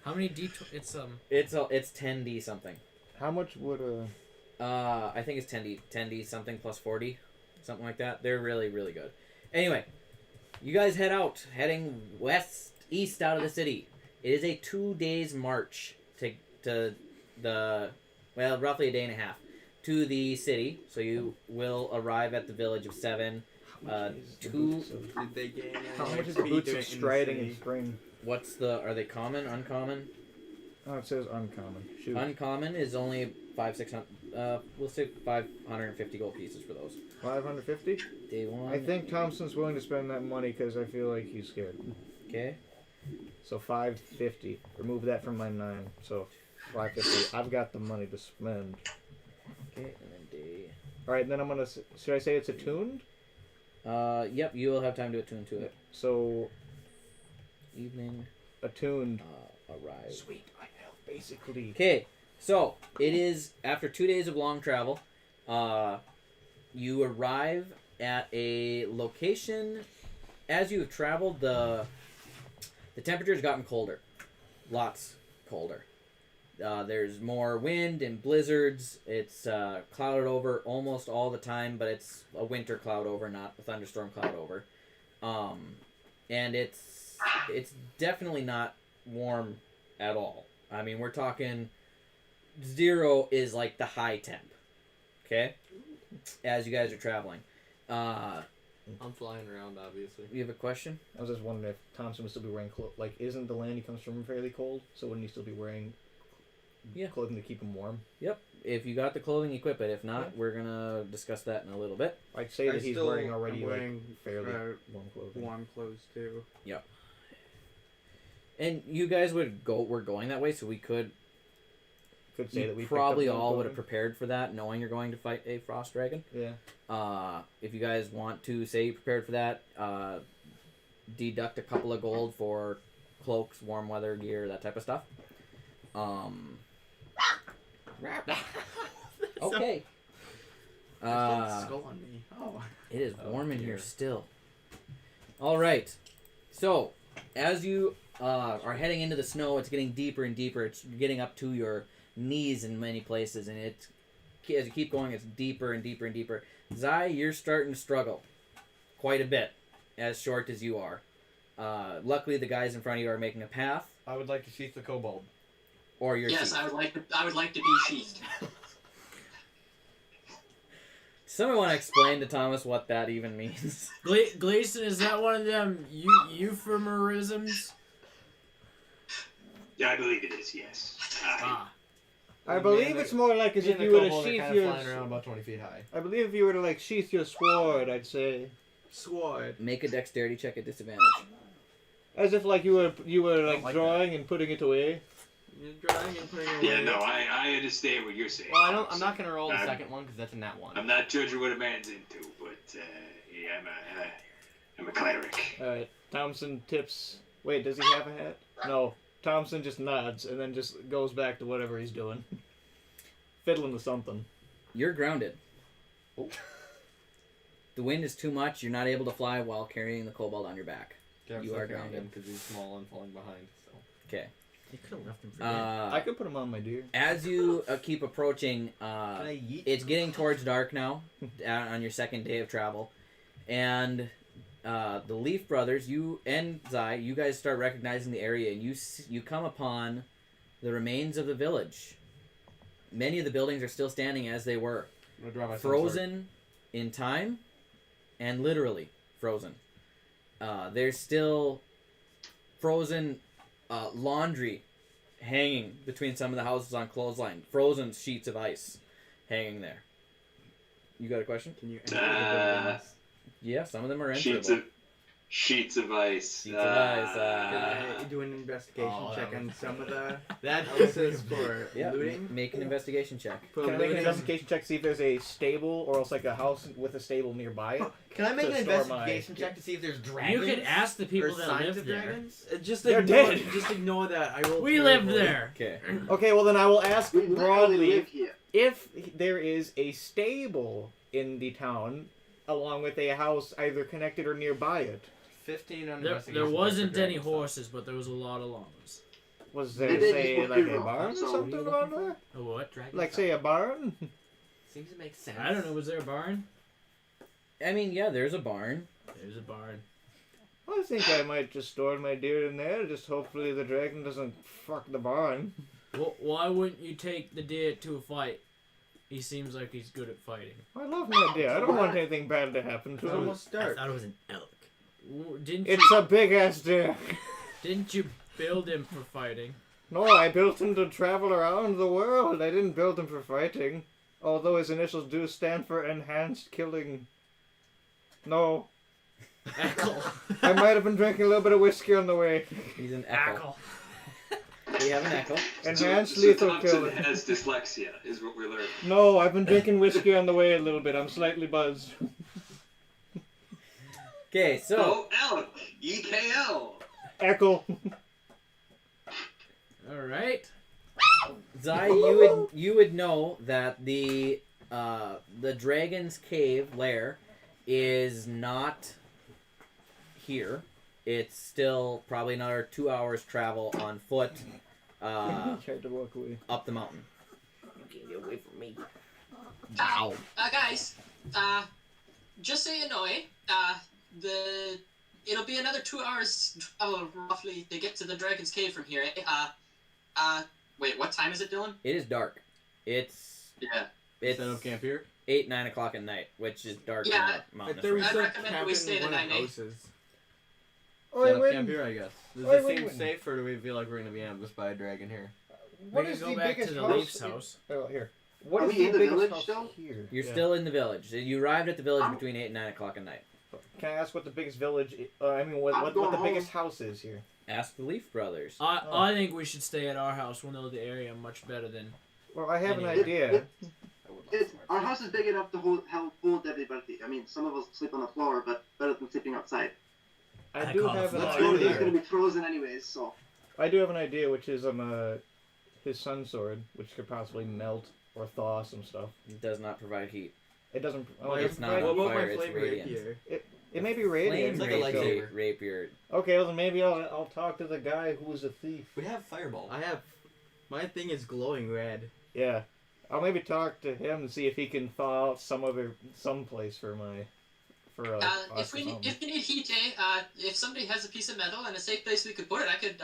How many D20? It's It's 10D something. How much would a I think it's 10D something plus 40, something like that. They're really really good. Anyway, you guys head out, heading east out of the city. It is a 2 days march to the roughly a day and a half to the city. So you will arrive at the village of 7. Two. Did they gain How any much is the XP boots doing of it in the striding city? in spring? Are they common, uncommon? Oh, it says uncommon. Shoot. Uncommon is only 600. We'll say 550 gold pieces for those. 550. Day 1. I think Thompson's willing to spend that money because I feel like he's scared. Okay. So 550. Remove that from my 9. So 550. I've got the money to spend. Okay, and then day. Alright, then I'm gonna. Should I say it's attuned? Yep, you will have time to attune to it. So. Evening. Attuned. Arrive. Sweet, I know, basically. Okay, so it is after 2 days of long travel. You arrive at a location. As you have traveled, the temperature has gotten colder. Lots colder. There's more wind and blizzards. It's clouded over almost all the time, but it's a winter cloud over, not a thunderstorm cloud over. And it's definitely not warm at all. I mean, we're talking 0 is like the high temp. Okay? As you guys are traveling. I'm flying around, obviously. You have a question? I was just wondering if Thompson would still be wearing clothes. Like, isn't the land he comes from fairly cold? So wouldn't he still be wearing clothing to keep him warm? Yep. If you got the clothing, equip it. If not, we're going to discuss that in a little bit. I'd say that he's wearing already fairly warm clothing. Warm clothes, too. Yep. And you guys were going that way, so we could say that we probably all would have prepared for that, knowing you're going to fight a frost dragon. Yeah. If you guys want to say you prepared for that, deduct a couple of gold for cloaks, warm weather gear, that type of stuff. Okay. Skull on me. Oh. It is warm in here still. All right. So, as you are heading into the snow, it's getting deeper and deeper. It's getting up to your knees in many places, and as you keep going, it's deeper and deeper and deeper. Zai, you're starting to struggle quite a bit, as short as you are. Luckily, the guys in front of you are making a path. I would like to sheath the Kobald. Or your Yes, sheath. I would like to be sheathed. Someone want to explain to Thomas what that even means? Gleason, is that one of them euphemisms? Yeah, I believe it is. Yes. I believe it's more like as if you were to sheath your. Flying around about 20 feet high. I believe if you were to like sheath your sword, I'd say. Sword. Make a dexterity check at disadvantage. As if like you were like drawing and putting it away. You're drawing and putting it away. Yeah, no, I understand what you're saying. Well, I'm not gonna roll the second one because that's a nat 1. I'm not judging what a man's into, but yeah, I'm a cleric. All right, Thompson tips. Wait, does he have a hat? No. Thompson just nods and then just goes back to whatever he's doing. Fiddling with something. You're grounded. Oh. The wind is too much. You're not able to fly while carrying the kobold on your back. You are grounded because he's small and falling behind. So. Okay. You could have left him for dead. I could put him on my deer. As you keep approaching, it's getting towards dark now on your second day of travel. And the Leaf Brothers, you and Zai, you guys start recognizing the area, and you come upon the remains of the village. Many of the buildings are still standing as they were, frozen in time, and literally frozen. There's still frozen laundry hanging between some of the houses on clothesline. Frozen sheets of ice hanging there. You got a question? Can you enter the buildings? Yeah, some of them are Sheets enterable. Sheets of ice. Sheets of ice. Can I do an investigation check on some of the that houses for Yeah, looting? make an investigation check. For Can I make an looting? investigation check to see if there's a stable or else like a house with a stable nearby it? Can I make To an store investigation check to see if there's dragons? You could ask the people or that signs live of there. dragons? Just They're ignore, dead. just ignore that. I will. We lived there. Okay. Okay, well then I will ask We literally broadly live here. if there is a stable in the town along with a house either connected or nearby it. 15 on There investigation. wasn't check for any dragon horses, but there was a lot of llamas. Was They there, did say, just like put a two barn or rows, so something around there? A what? stuff. Like, say, a barn? Seems to make sense. I don't know. Was there a barn? I mean, yeah, there's a barn. There's a barn. I think I might just store my deer in there, just hopefully the dragon doesn't fuck the barn. Well, why wouldn't you take the deer to a fight? He seems like he's good at fighting. I love my deer. I don't want anything bad to happen to It's him. almost I dark. thought it was an elk. Didn't It's you? a big-ass deer. Didn't you build him for fighting? No, I built him to travel around the world. I didn't build him for fighting. Although his initials do stand for enhanced killing. No. Eckle. I might have been drinking a little bit of whiskey on the way. He's an echo. Eckle. We have an echo. Enhanced so lethal Thompson killer. has dyslexia, is what we're learning. No, I've been drinking whiskey on the way a little bit. I'm slightly buzzed. Okay, so Oh, elk! EKL! Echo. All right. Zai, you would know that the dragon's cave lair is not here. It's still probably another 2 hours travel on foot Tried to walk away. up the mountain. You can get away from me. Guys, just so you know, it'll be another 2 hours roughly to get to the Dragon's Cave from here. Wait, what time is it, Dylan? It is dark. It's Set up camp here. 8, 9 o'clock at night, which is dark Yeah. in the mountain. There we I'd still recommend camp we in stay the one of night, the eh? houses. Set up camp here, I guess. Does Oi, this wait, seem wait. safe, or do we feel like we're gonna be ambushed by a dragon here? What We is can the go back biggest to the house? Leaf's house. Oh, here. What Are is we the in the biggest village house still? here? You're Yeah. still in the village. You arrived at the village I'm- between 8 and 9 o'clock at night. Can I ask what the biggest village? I mean, what I'm what going the home. biggest house is here? Ask the Leaf Brothers. I think we should stay at our house. We'll know the area much better than. Well, I have an Anyway. idea. Our house is big enough to hold everybody. I mean, some of us sleep on the floor, but better than sleeping outside. I I do call it have an Let's It's go idea. going to be frozen anyways, so. I do have an idea, which is his sun sword, which could possibly melt or thaw some stuff. It does not provide heat. It doesn't. Well, it's not What on about fire, my it's flame radiant. rapier? It may be radiant. Flame like a rapier, lightsaber. rapier. Okay, well then maybe I'll talk to the guy who's a thief. We have fireball. I have. My thing is glowing red. Yeah, I'll maybe talk to him and see if he can thaw out some place for us If or you something. need heat, if somebody has a piece of metal and a safe place we could put it, I could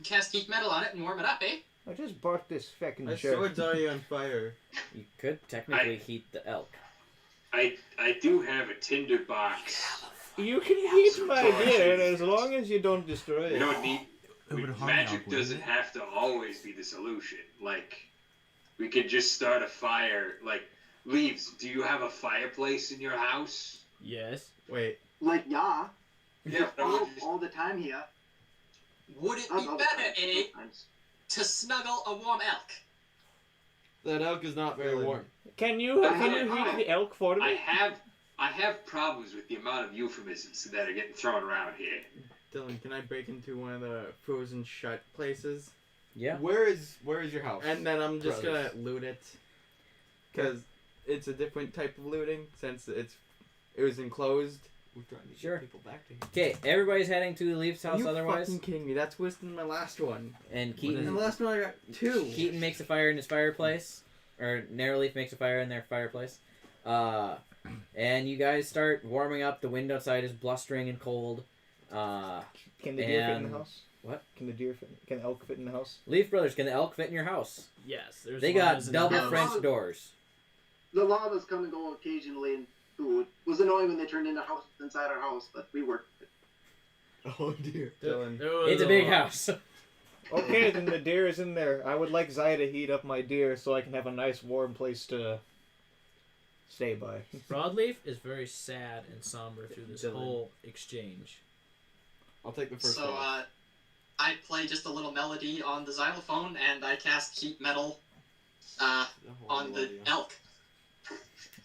cast heat metal on it and warm it up, eh? I just bought this fucking My shirt. sword's already on fire. You could technically heat the elk. I do have a tinder box. You can heat my beer as long as you don't destroy You it. don't need. It would harm Magic elk, wouldn't doesn't it? have to always be the solution. Like, we could just start a fire. Like, Leaves, do you have a fireplace in your house? Yes. Wait. Like, yeah. Yeah, All the time here. Would it Not be all the better, time, eh, sometimes. to snuggle a warm elk? That elk is not very warm. Can you heat the elk for I me? have problems with the amount of euphemisms that are getting thrown around here. Dylan, can I break into one of the frozen shut places? Yeah. Where is your house? And then I'm just Brothers. gonna loot it. Because it's a different type of looting since it was enclosed. We're trying to get Sure. people back to here. Okay, everybody's heading to the Leaf's house you otherwise. fucking kidding me? That's worse than my last one. And And Keaton the last one I got 2. Keaton makes a fire in his fireplace. Or Narrowleaf makes a fire in their fireplace. And you guys start warming up. The wind outside is blustering and cold. Can the deer fit in the and- house? What? Can the elk fit in the house? Leaf Brothers, can the elk fit in your house? Yes. There's They one got that's in double the house. French doors. The llamas come and go occasionally, and food. It was annoying when they turned into houses inside our house, but we worked it. Oh dear. Dylan. There was It's a big lot. house. Okay, then the deer is in there. I would like Zai to heat up my deer so I can have a nice warm place to stay by. Broadleaf is very sad and somber through this Dylan. whole exchange. I'll take the first So, one. I play just a little melody on the xylophone, and I cast heat metal on the elk.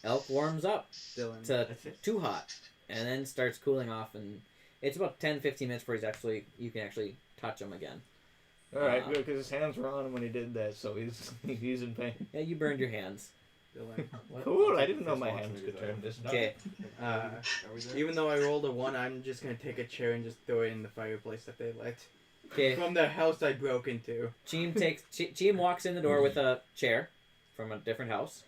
Elk warms up Dylan. to That's it. too hot, and then starts cooling off, and it's about 10-15 minutes before you can actually touch him again. Alright, good, because his hands were on him when he did that, so he's in pain. Yeah, you burned your hands. Dylan. Cool, I didn't know my hands could turn this dark. Okay. Are we there? Even though I rolled a 1, I'm just gonna take a chair and just throw it in the fireplace that they lit. Okay. From the house I broke into. Cheem walks in the door with a chair from a different house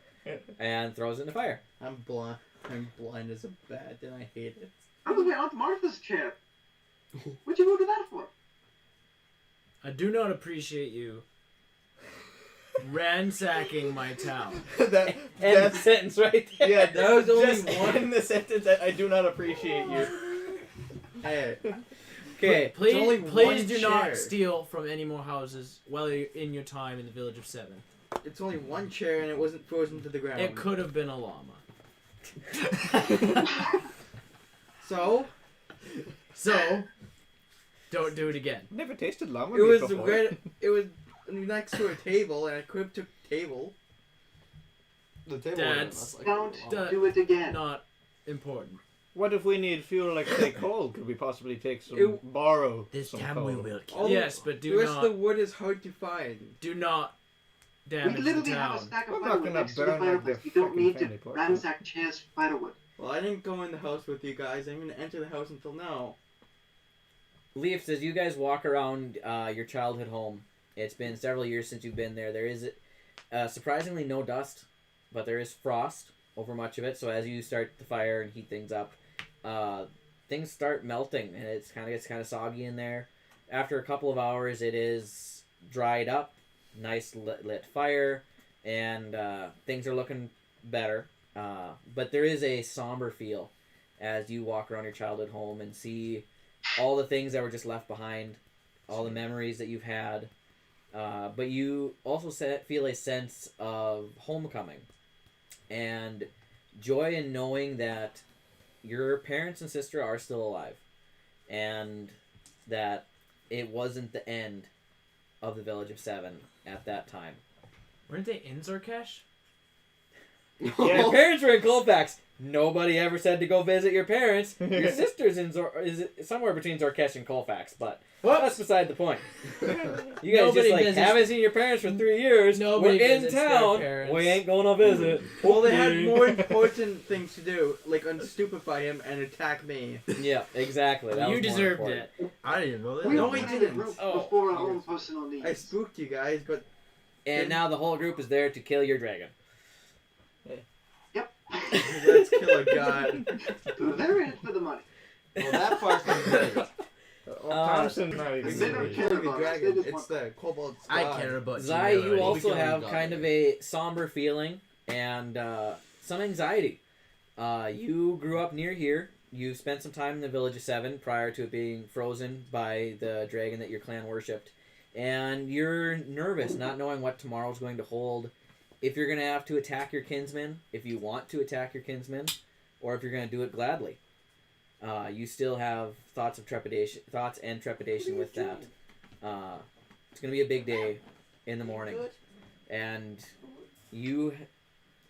and throws it in the fire. I'm blind as a bat and I hate it. I was waiting on Martha's chair. What'd you go to that for? I do not appreciate you ransacking my town. That, End that's, sentence right there. yeah, that was Just only one in the sentence that I do not appreciate you. Hey, Okay. Please, only please one do chair. not steal from any more houses while you're in your time in the village of 7. it's only one chair and it wasn't frozen to the ground. It could have been a llama. So, So, don't do it again. Never tasted llama It meat was before. right. It was next to a table, and I could have took the table. The table That's- Don't Duh. do it again. Not important. What if we need fuel like say coal? Could we possibly take some It- borrow This some time coal? we will kill. All the- Yes, but The do rest of the not wood is hard to find. do not We damage the literally have a town. stack of I'm not firewood gonna next to the burn like fireplace. the You don't frickin' need to family pork. ransack Chaz firewood. Well, I didn't go in the house with you guys. I didn't enter the house until now. Leafs, as you guys walk around your childhood home, it's been several years since you've been there. There is surprisingly no dust, but there is frost over much of it. So as you start the fire and heat things up, things start melting, and it's kind of soggy in there. After a couple of hours, it is dried up, nice lit fire, and things are looking better. But there is a somber feel as you walk around your childhood home and see all the things that were just left behind, all the memories that you've had. But you also feel a sense of homecoming and joy in knowing that your parents and sister are still alive, and that it wasn't the end of the Village of Seven at that time. Weren't they in Zorkesh? Your parents were in Colfax. Nobody ever said to go visit your parents. Your sister's in is somewhere between Zorkesh and Colfax, but that's beside the point. You guys Nobody just like visits- haven't seen your parents for 3 years. Nobody We're in visits their town. parents. We ain't going to visit. Well, they had Okay. more important things to do, like unstupefy him and attack me. Yeah, exactly. That You was more deserved important. it. I didn't know that. We No, all we had a didn't. group Oh. before our own personal needs. I spooked you guys, but And now the whole group is there to kill your dragon. Yep. let's kill a god. They're in it for the money. Well, that part's great. Well, Thompson's not even They don't great. care Killing a about us. They dragon. just It's want the Kobald I god. care about Zai, you. you already. also killing have God. kind of a somber feeling and some anxiety. You grew up near here. You spent some time in the Village of Seven prior to it being frozen by the dragon that your clan worshipped. And you're nervous, not knowing what tomorrow's going to hold. If you're going to have to attack your kinsmen, if you want to attack your kinsmen, or if you're going to do it gladly. You still have thoughts and trepidation with that. It's going to be a big day in the morning. And you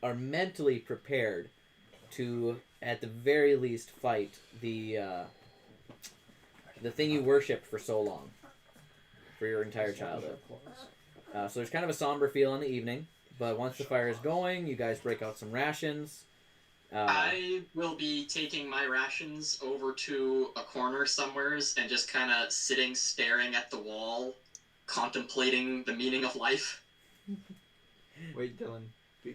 are mentally prepared to, at the very least, fight the thing you worshipped for so long, for your entire childhood. So there's kind of a somber feel in the evening, but once the fire is going, you guys break out some rations. I will be taking my rations over to a corner somewheres and just kind of sitting, staring at the wall, contemplating the meaning of life. Wait, Dylan.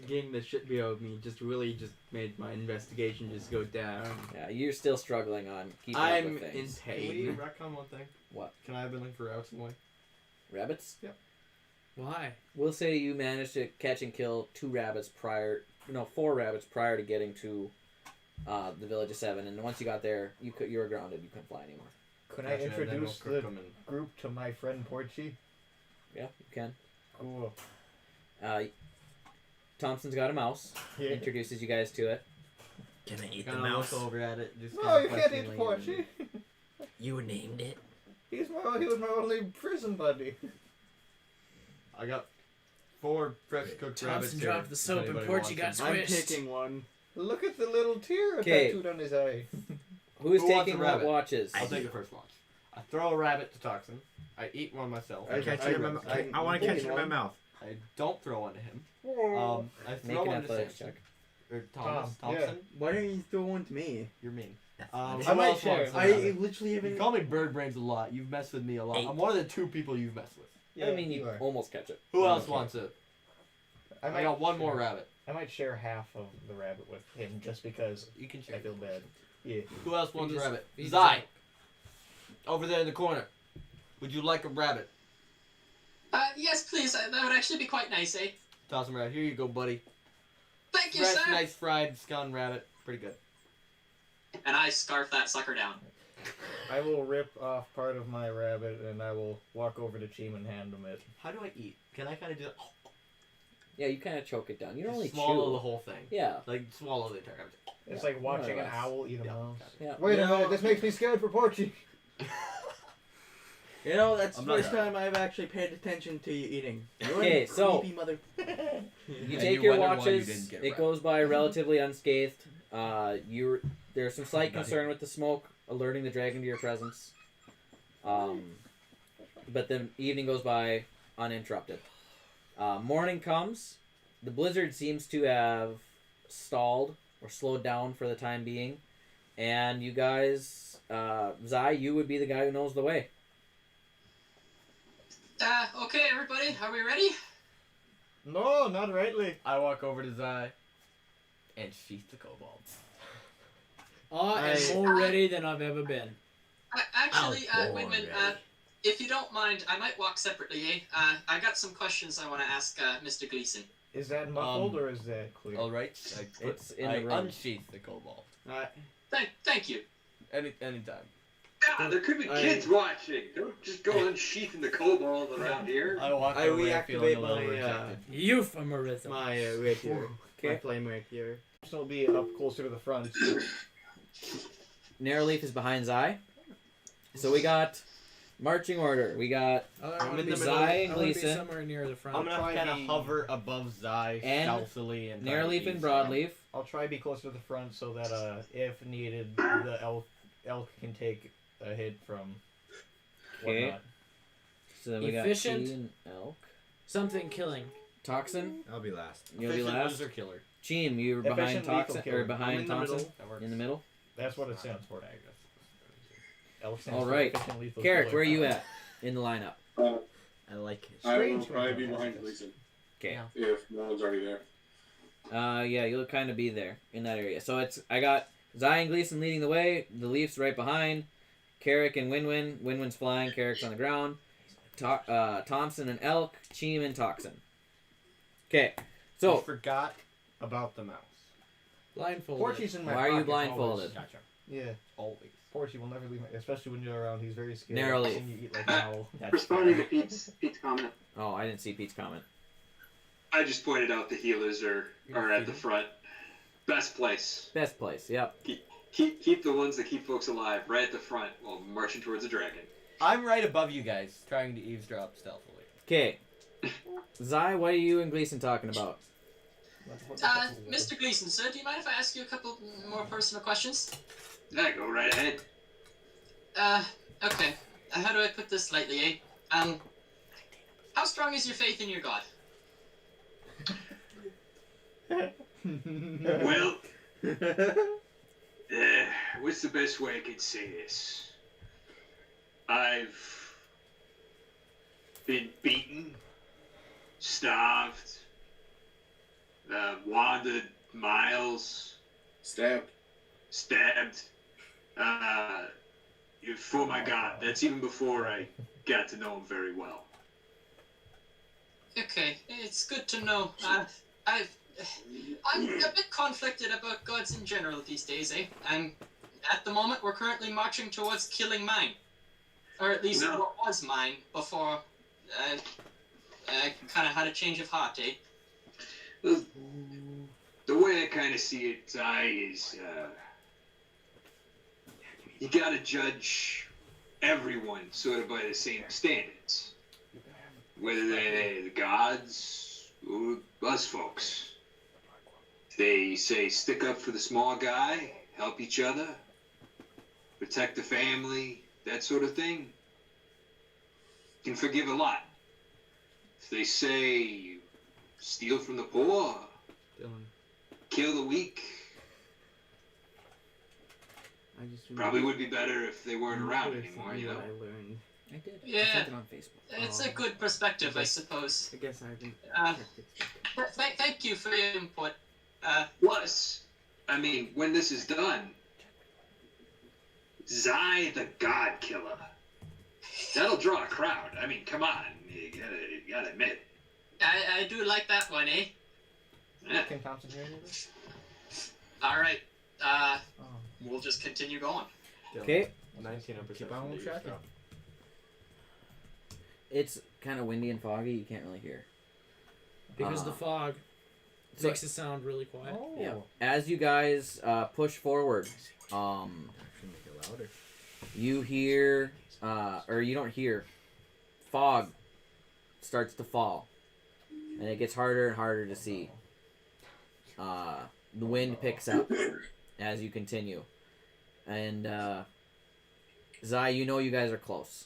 Getting the shit beat out of me just really just made my investigation just go down. Yeah, you're still struggling on keeping up I'm with in things. Can we pain. retcon one thing? What? Can I have been looking for rabbits in the way? Rabbits? Why? We'll say you managed to catch and kill 4 rabbits prior to getting to the Village of Seven, and once you got there, you were grounded. You couldn't fly anymore. Could I Gotcha, and then introduce we'll the cook 'em and- group to my friend Porchy? Yeah, you can. Cool. Thompson's got a mouse. Yeah. Introduces you guys to it. Can I eat the Kinda mouse? look over at it. Just No, kinda you can't eat questioningly, Porchy. You named it. He was my only prison buddy. I got 4 fresh cooked rabbits Thompson here. dropped the soap if and anybody Porchy wants got them. I'm squished. picking one. Look at the little tear Okay. tattooed on his eye. Who's Who wants taking a what rabbit? watches? I'll take the first watch. I throw a rabbit to Toxin. I eat one myself. I Catch I- it in my, I- I want to catch it taking in my one. mouth. I don't throw one to him. I Make throw an one to athletics Samson. check. Or Thomas. Tom, yeah. Thompson. Why don't you throw one to me? You're mean. I Who might else share. wants a I rabbit? literally You haven't. call me Bird Brains a lot. You've messed with me a lot. 8. I'm more than 2 people you've messed with. I mean, you are. almost catch it. Who else Okay. wants it? I I got one more rabbit. I might share half of the rabbit with him just because You can I share. feel bad. Yeah. Who else wants a just- rabbit? you Zai. just- Over there in the corner. Would you like a rabbit? Yes, please. That would actually be quite nice, eh? Toss him right. Here you go, buddy. Thank you, Fresh, sir. nice fried scone rabbit. Pretty good. And I scarf that sucker down. I will rip off part of my rabbit and I will walk over to Cheem and hand him it. How do I eat? Can I kind of do that? Yeah, you kind of choke it down. You don't Just really swallow chew. the whole thing. Yeah. Like swallow the entire thing. It's Yeah, like watching more or an less. owl eat a Yeah. mouse. Yeah. Wait a You know- minute, this makes me scared for Porchy. You know, that's I'm the not first time I've actually paid attention to you eating. You're Okay, a so- creepy mother. You And take you your wonder why you watches. didn't get It wrecked. goes by relatively unscathed. There's some slight concern with the smoke alerting the dragon to your presence. But the evening goes by uninterrupted. Morning comes. The blizzard seems to have stalled or slowed down for the time being. And you guys, Zai, you would be the guy who knows the way. Okay, everybody, are we ready? No, not rightly. I walk over to Zai and Sheath the Kobald. I am more ready than I've ever been. Actually, I was born Wingman, ready. if you don't mind, I might walk separately, eh? I got some questions I want to ask Mr. Gleason. Is that muffled or is that clear? All right. It's in I the room. unsheath the Kobald. Thank you. Anytime. God, there could be kids watching. Don't just go unsheathing the Kobald around here. I walk I away feeling reactivate a little my, rejected. Euphemism. My rapier. My Okay. flame rapier. So it'll be up closer to the front. Narrowleaf is behind Zai. So we got marching order. We got I'm in the middle. Zai I and want to be Gleason, somewhere near the front. I'm gonna try kind of the- hover above Zai And stealthily and try to Narrowleaf and ease Broadleaf. I'll try to be closer to the front so that if needed, the elk can take a hit from Okay. whatnot. So then we got Efficient. Chi and Elk. Something killing. Toxin, I'll be last. you'll be Efficient last. loser killer. Cheem, you were Efficient behind lethal Toxin killer. or I'm behind in the Thompson. middle. That works. In the middle. That's what it stands for. Elk stands All for right. efficient lethal Carrick, killer. where are you at in the lineup? I like it. I will Strange probably be coincidence. behind Gleason Okay. if no one's already there. Yeah, you'll kind of be there in that area. So I got Zai and Gleason leading the way. The Leafs right behind. Carrick and Winwin. Winwin's flying. Carrick's on the ground. Thompson and Elk. Cheem and Toxin. Okay. So So forgot about the mouse. Blindfolded. Porchy's in my why are you pocket blindfolded? always. Gotcha. Yeah. Always. Porchy will never leave my, especially when you're around. He's very scared. Narrowly. And you eat like an owl. That's Responding fair. to Pete's comment. Oh, I didn't see Pete's comment. I just pointed out the healers are at the front. Best place. Best place. Yep. Keep the ones that keep folks alive right at the front while marching towards the dragon. I'm right above you guys, trying to eavesdrop stealthily. Okay. Zai, what are you and Gleason talking about? Mr. Gleason, sir, do you mind if I ask you a couple more personal questions? Yeah, go right ahead. Okay. How do I put this lightly, eh? How strong is your faith in your god? Well, what's the best way I can say this? I've been beaten, starved, wandered miles, Stabbed. for my god. That's even before I got to know him very well. Okay, it's good to know. I'm a bit conflicted about gods in general these days, eh? And at the moment, we're currently marching towards killing mine. Or at least No. what was mine before I kind of had a change of heart, eh? The way I kind of see it, Ty, is you gotta judge everyone sort of by the same standards. Whether they're the gods or us folks. They say stick up for the small guy, help each other, protect the family, that sort of thing. You can forgive a lot. If they say steal from the poor, kill the weak, I just probably would be better if they weren't around anymore, you know? What I learned. I did. Yeah. I sent it on Facebook. It's a good perspective, I suppose. I guess I haven't Uh, checked it. Thank you for your input. Plus, I mean, when this is done, Zai the God Killer. That'll draw a crowd. I mean, come on. You gotta admit. I do like that one, eh? Yeah. Can Thompson hear anything? All right. We'll just continue going. Okay. 19 on perception. on to use tracking. drop. It's kind of windy and foggy. You can't really hear. Because the fog so- makes it sound really quiet. Oh. Yeah. As you guys push forward, Should make it louder. you hear, or you don't hear, fog starts to fall, and it gets harder and harder to see. The wind picks up as you continue, and Zai, you know you guys are close,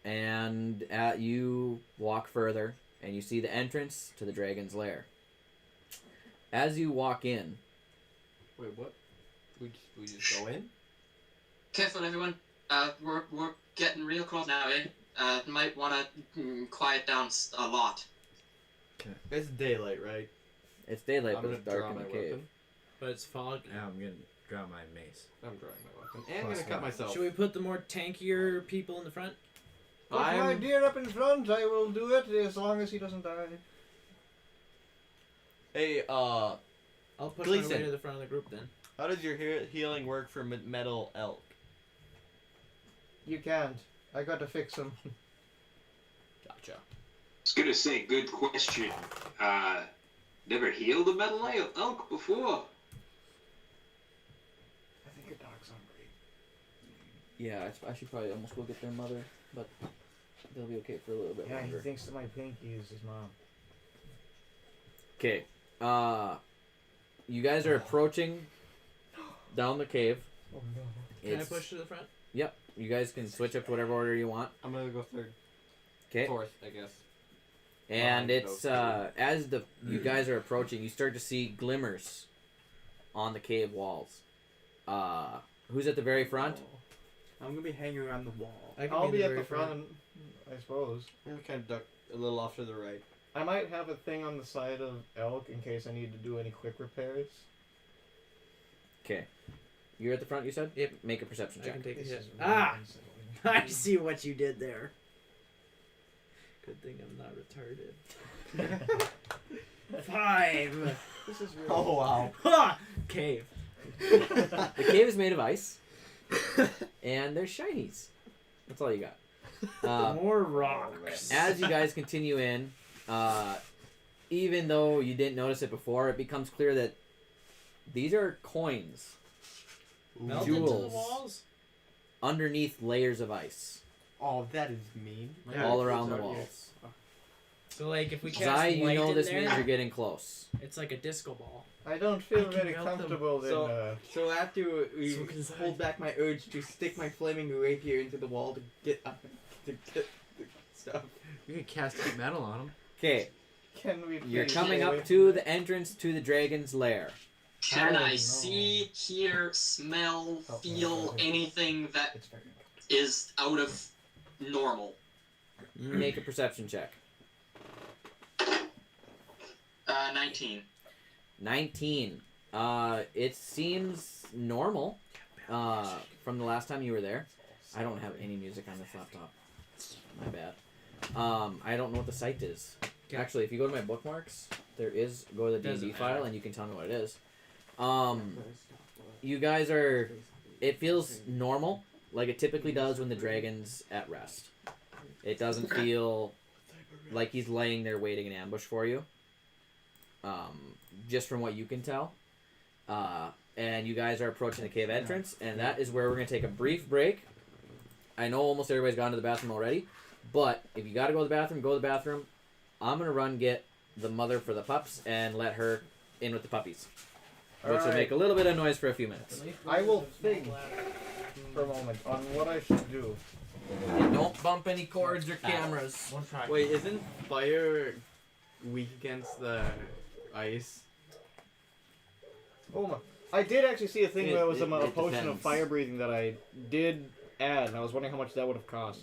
and you walk further, and you see the entrance to the dragon's lair. As you walk in, Wait, what? We just go in? Careful, everyone. We're getting real close now, eh? Might want to quiet down a lot. It's daylight, right? it's daylight, I'm but gonna it's dark draw in the my cave. weapon. But it's fog. Now I'm gonna draw my mace. I'm drawing my weapon. And I'm Plus gonna cut one. myself. Should we put the more tankier people in the front? Put my deer up in front. I will do it as long as he doesn't die. Hey, I'll push my Gleason. way to the front of the group then. how does your healing work for metal elk? You can't. I got to fix him. Gotcha. I was gonna say, good question. Never healed a metal elk before. I think your dog's hungry. Yeah, I should probably almost go get their mother, but they'll be okay for a little bit Yeah, he longer. thinks that my pinky is his mom. Okay, you guys are approaching down the cave. Oh no. Can I It's- push to the front? Yep, you guys can switch up to whatever order you want. I'm gonna go third. Okay, Fourth, I guess. and Behind it's those as you guys are approaching, you start to see glimmers on the cave walls. Who's at the very front? I'm gonna be hanging around the wall. I can I'll be the at very the front, I suppose. I'm gonna kind of duck a little off to the right. I might have a thing on the side of elk in case I need to do any quick repairs. Okay, you're at the front. You said. Yep. Make a perception I check. can take a This hit. is Ah! really I see what you did there. Good thing I'm not retarded. 5. This is really Oh wow. Ha! Cave. The cave is made of ice, and there's shinies. That's all you got. More rocks. As you guys continue in, even though you didn't notice it before, it becomes clear that these are coins Melt into the jewels. walls. underneath layers of ice Oh, that is mean. Yeah, all around it's the already- walls. So like if we cast Zai, you light know in this there, means you're getting close. it's like a disco ball. I don't feel I can very melt them. comfortable in So after we So can I. hold back my urge to stick my flaming rapier into the wall to get up to get the stuff. You can cast heat metal on them. Okay, Can we you're please coming stay away up from to that? the entrance to the dragon's lair. Can Oh, I no. see, hear, smell, Oh, feel okay. anything that It's very is out of normal? Make a perception check. 19. 19. It seems normal from the last time you were there. I don't have any music on this laptop. My bad. I don't know what the site is. Okay. Actually, if you go to my bookmarks, there is go to the Doesn't D&D file matter. and you can tell me what it is. You guys are. It feels normal, like it typically does when the dragon's at rest. It doesn't feel like he's laying there waiting in ambush for you. Just from what you can tell. And you guys are approaching the cave entrance, and that is where we're going to take a brief break. I know almost everybody's gone to the bathroom already, but if you got to go to the bathroom, go to the bathroom. I'm going to run get the mother for the pups and let her in with the puppies. Which will Alright. make a little bit of noise for a few minutes. I will think for a moment on what I should do. Don't bump any cords or cameras. One try. Wait, isn't fire weak against the ice? Oh my! I did actually see a thing where it was a It potion of depends. fire breathing that I did add, and I was wondering how much that would have cost.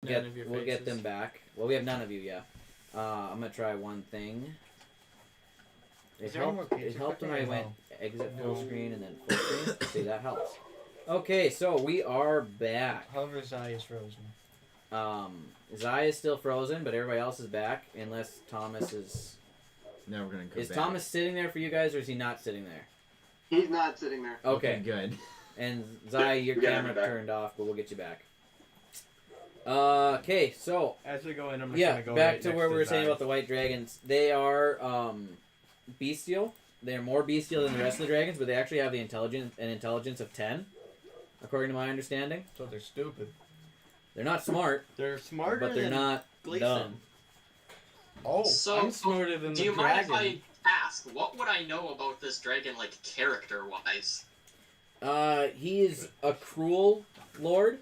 None of your We'll get faces. them back. Well, we have none of you, yeah. I'm gonna try one thing. Is there any more It pizza helped when I cooking or went no? exit full screen and then full screen. See, that helps. Okay, so we are back. However, Zai is frozen. Zai is still frozen, but everybody else is back, unless Thomas is... Now we're gonna go Is back. Thomas sitting there for you guys, or is he not sitting there? He's not sitting there. Okay. Good. And Zai, your We got camera him back. turned off, but we'll get you back. Okay, so As we go in, I'm just yeah, gonna go back right to next where we were saying Zai. about the white dragons. They are bestial. They're more bestial than the rest of the dragons, but they actually have the intelligence of 10, according to my understanding. So they're stupid. They're not smart, They're smarter but they're than not Gleason. dumb. Oh, So, I'm smarter than do the you mind dragon. if I ask, what would I know about this dragon, like, character-wise? He's a cruel lord.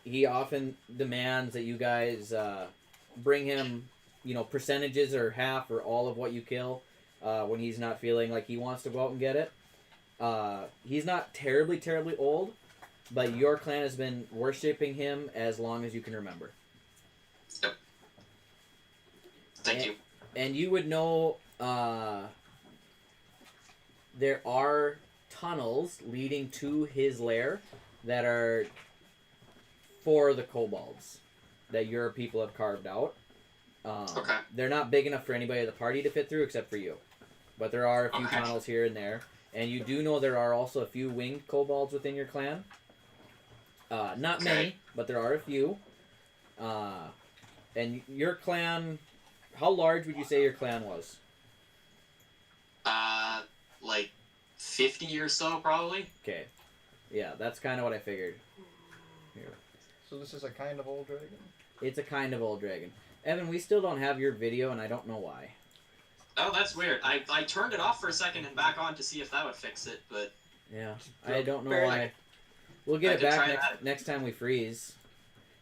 He often demands that you guys bring him, percentages or half or all of what you kill when he's not feeling like he wants to go out and get it. He's not terribly, terribly old, but your clan has been worshipping him as long as you can remember. Yep. Thank you. And you would know there are tunnels leading to his lair that are for the kobolds that your people have carved out. Okay. They're not big enough for anybody in the party to fit through except for you. But there are a few Okay. tunnels here and there. And you do know there are also a few winged kobolds within your clan. Not many, but there are a few. And your clan... How large would you say your clan was? Like 50 or so, probably. Okay. Yeah, that's kind of what I figured. Here. so this is a kind of old dragon? It's a kind of old dragon. Evan, we still don't have your video, and I don't know why. Oh, that's weird. I turned it off for a second and back on to see if that would fix it, but Yeah, I don't know Barely. why. We'll I get it could back try next time we freeze.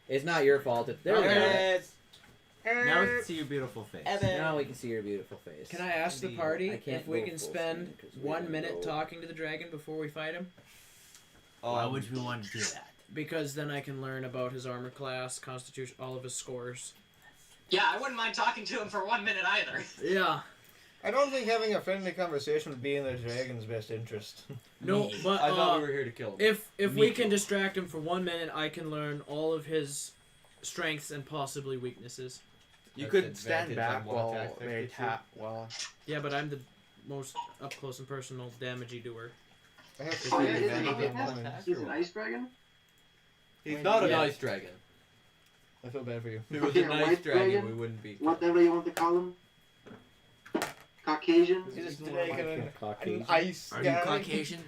It's not your fault. There we go. Yes. Now we can see your beautiful face. Now we can see your beautiful face. Can I ask the party I can't if we go can full spend screen 'cause we 1 gotta minute go. talking to the dragon before we fight him? Why would we want to do that? Because then I can learn about his armor class, constitution, all of his scores. yeah, I wouldn't mind talking to him for 1 minute either. Yeah. I don't think having a friendly conversation would be in the dragon's best interest. No, Me. but I thought we were here to kill him. if Me we too. can distract him for 1 minute, I can learn all of his strengths and possibly weaknesses. You That's could stand advantage back on one while attack they technique, too. attack. Well, Yeah, but I'm the most up close and personal damagey doer. I have Oh, yeah, to isn't advantage he on an- mine. he's an ice dragon? He's not a Yeah. nice dragon. I feel bad for you. If he was Yeah, a nice white dragon, dragon? we wouldn't be. Whatever you want to call him. Caucasian? He's a dragon and Caucasian. an ice Are guy. you Caucasian?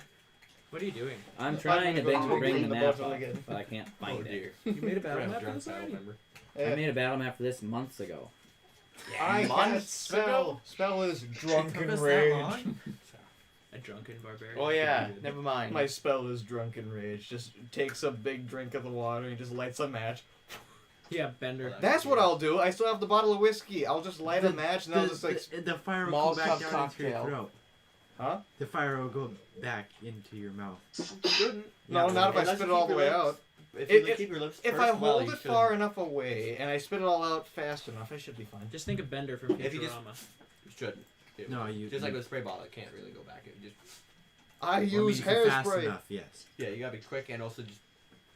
What are you doing? I'm trying to I'm gonna go bring the clean the map bottle up, again. but I can't Oh find it. dear. You made a battle Grab map for drunk this battle already? member. I made a battle map for this months ago. I cast Months spell. Spell is Took drunken us that rage. long? A drunken barbarian. oh yeah, never mind. My spell is drunken rage. Just takes a big drink of the water and just lights a match. Yeah, Bender. That's what I'll do. I still have the bottle of whiskey. I'll just light a match and I'll just like. the fire will go back Molotov down into your cocktail. throat. Huh? The fire will go back into your mouth. Shouldn't. Yeah, No, not if I unless spit it you all keep the way your out. lips- If If- you keep your lips If pursed I well, hold you it should. far enough away and I spit it all out fast enough, I should be fine. Just think of Bender from If you just- Futurama. You shouldn't. It No, would. you- Just like with a spray bottle, it can't really go back. It just I Well, use if you're fast hairspray. enough, yes. yeah, you gotta be quick and also just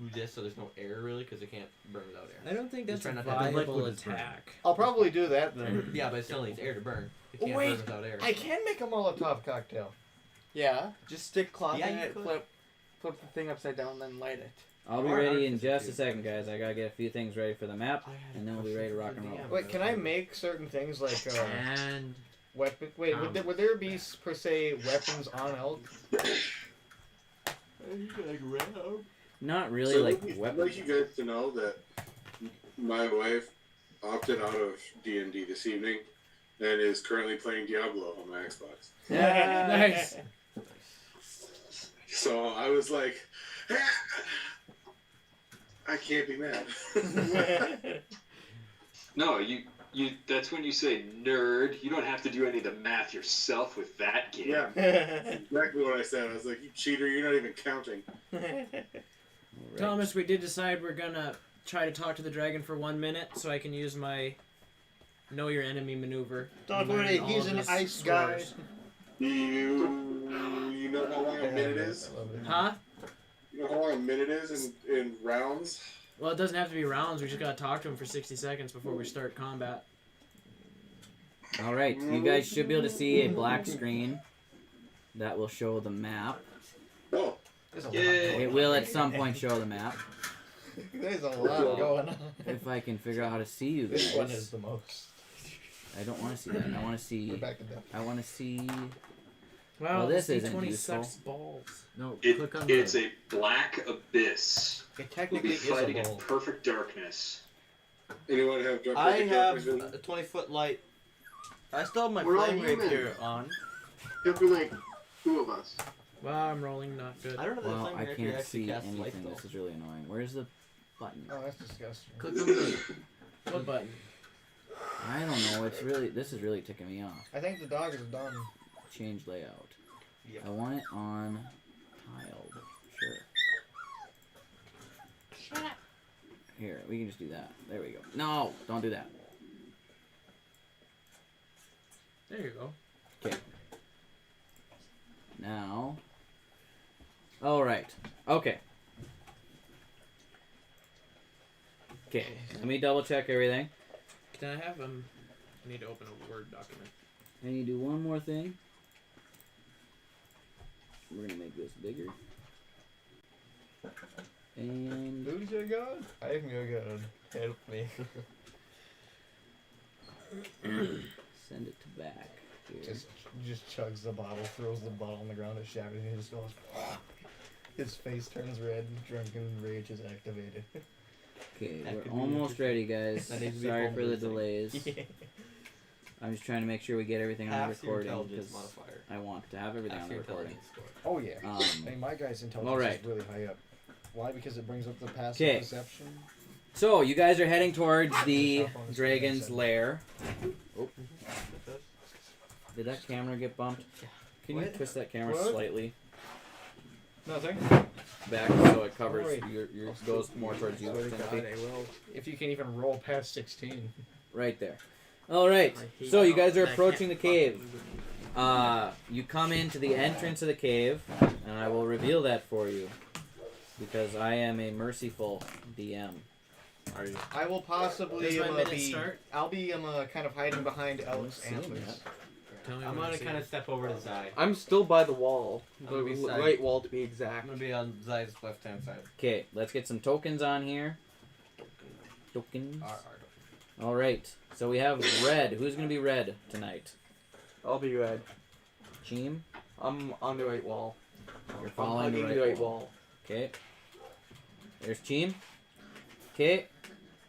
do this so there's no air really because it can't burn without air. I don't think Just that's try a not to have the viable liquid is burning. attack. I'll probably do that then. Yeah, but it still needs air to burn. It can't Wait, burn without air. I can make a Molotov cocktail. Yeah, just stick cloth Yeah, in you it, could. flip the thing upside down, and then light it. I'll be Or ready in artificial just a tube. second, guys. I gotta get a few things ready for the map, and then we'll be ready to rock and roll. Wait, can I make certain things like And weapon? Wait, would there be per se weapons on elk? Not really So, like I'd weapons. like you guys to know that my wife opted out of D&D this evening and is currently playing Diablo on my Xbox. Nice. So I was like, I can't be mad. No, you. That's when you say nerd. You don't have to do any of the math yourself with that game. Yeah, exactly what I said. I was like, you cheater, you're not even counting. Alright. Thomas, we did decide we're gonna try to talk to the dragon for 1 minute so I can use my know your enemy maneuver. Don't Learn worry, all he's of an his ice guy. scores. You know how long a minute is? Huh? You know how long a minute is in rounds? Well, it doesn't have to be rounds. We just gotta talk to him for 60 seconds before we start combat. All right, you guys should be able to see a black screen that will show the map. Oh. It will at some point show the map. There's a lot going on. If I can figure out how to see you guys. This one is the most. I don't want to see that. I want to see. We're back to that. I want to see. Wow, Well, this D20 isn't useful. sucks balls. No, click on It's the... a black abyss. It We'll technically be is a fighting in ball. perfect darkness. Anyone have dark I have vision? a 20-foot light. I still have my We're all flame human. rapier on. There'll be like 2 of us. Wow, I'm rolling not good. I don't know if Well, the flame I rapier can't actually see casts light anything. though. This is really annoying. Where's the button? Oh, that's disgusting. Click on the... What button? I don't know. It's really. This is really ticking me off. I think the dog is done. Change layout. Yep. I want it on tiled. Sure. Shut up. Here, we can just do that. There we go. No, don't do that. There you go. Okay. Now. All right. Okay. Okay. Let me double check everything. Can I have I need to open a Word document. I need to do one more thing. We're gonna make this bigger. And Who's your god? I'm your god. Help me. send it to back. Here. Just chugs the bottle, throws the bottle on the ground, it shatters, and he just goes. His face turns red, drunken rage is activated. Okay, That we're could be almost ready, guys. That needs to be Sorry home for the music. delays. I'm just trying to make sure we get everything on the Half your recording intelligence because modifier. I want to have everything Half on the your recording. intelligence score. Oh yeah. Hey, my guy's intelligence alright. is really high up. Why? Because it brings up the passive 'Kay. perception. So you guys are heading towards the Cell phone is dragon's 27. lair. Oh, did that camera get bumped? Can you What? twist that camera What? slightly Nothing. back so it covers Sorry. your goes more towards you? Swear to 10 God, feet? I will. If you can even roll past 16. Right there. All right. So you guys are approaching the cave. You come into the entrance of the cave, and I will reveal that for you because I am a merciful DM. Are you? I will possibly Does my minute be. start? I'll be kind of hiding behind Elk's see him antlers. yet. Tell me I'm when gonna see kind it. of step over to Zai. I'm still by the wall. The I'll be side. right wall to be I'm exact. gonna be on Zai's left-hand side. Okay, let's get some tokens on here. Tokens. R. All right. So we have red. Who's gonna be red tonight? I'll be red. Cheem. I'm on the right wall. You're I'm following the hugging right wall. wall. Okay. There's Cheem. Okay.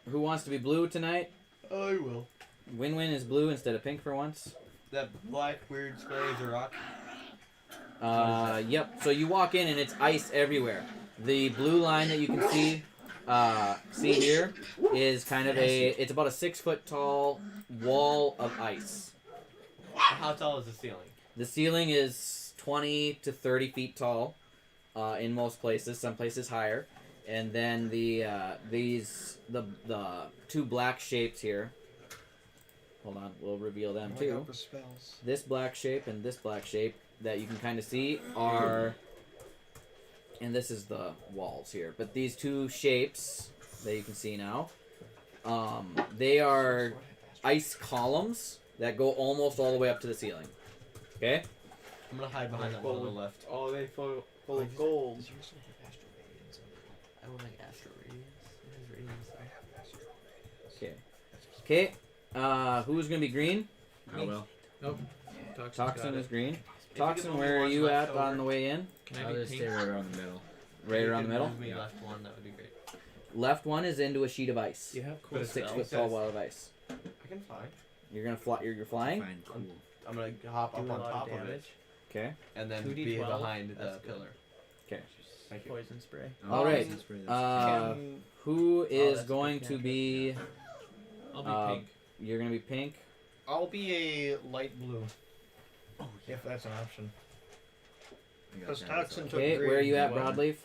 Who wants to be blue tonight? I will. Win-win is blue instead of pink for once. That black weird square is a rock. Yep. So you walk in and it's ice everywhere. The blue line that you can see here is kind of it's about a 6 foot tall wall of ice. How tall is the ceiling? The ceiling is 20 to 30 feet tall, in most places. Some places higher. And then the two black shapes here. Hold on, we'll reveal them too. For spells. This black shape and this black shape that you can kind of see are, and this is the walls here. But these two shapes that you can see now, they are ice columns that go almost all the way up to the ceiling. Okay. I'm gonna hide behind that one on the left. Oh, they full of gold. I don't like astro radiance. It has radiance. I have astro radiance. Okay. Who's gonna be green? I will. Nope. Toxin is green. If you Toxin, could move where are one you left at on over. the way in? Can I I'll be just pink? stay right around the middle. Right If you around the could middle. move me Yeah. left one, that would be great. Left one is into a sheet of ice. You have cool But it's 6 spells. foot tall wall of ice. I can fly. You're gonna fly. You're flying. Fine, cool. I'm gonna hop Do up a on lot of top of it damage. Okay. and then 2d12, be behind the that's good. pillar. Okay. Thank you. Poison spray. All right. That's Who is that's a good going to cantrip. be? I'll be pink. You're gonna be pink. I'll be a light blue. Oh, if that's an option. Because Toxin took Okay. green. Where are you at, Well, Broadleaf?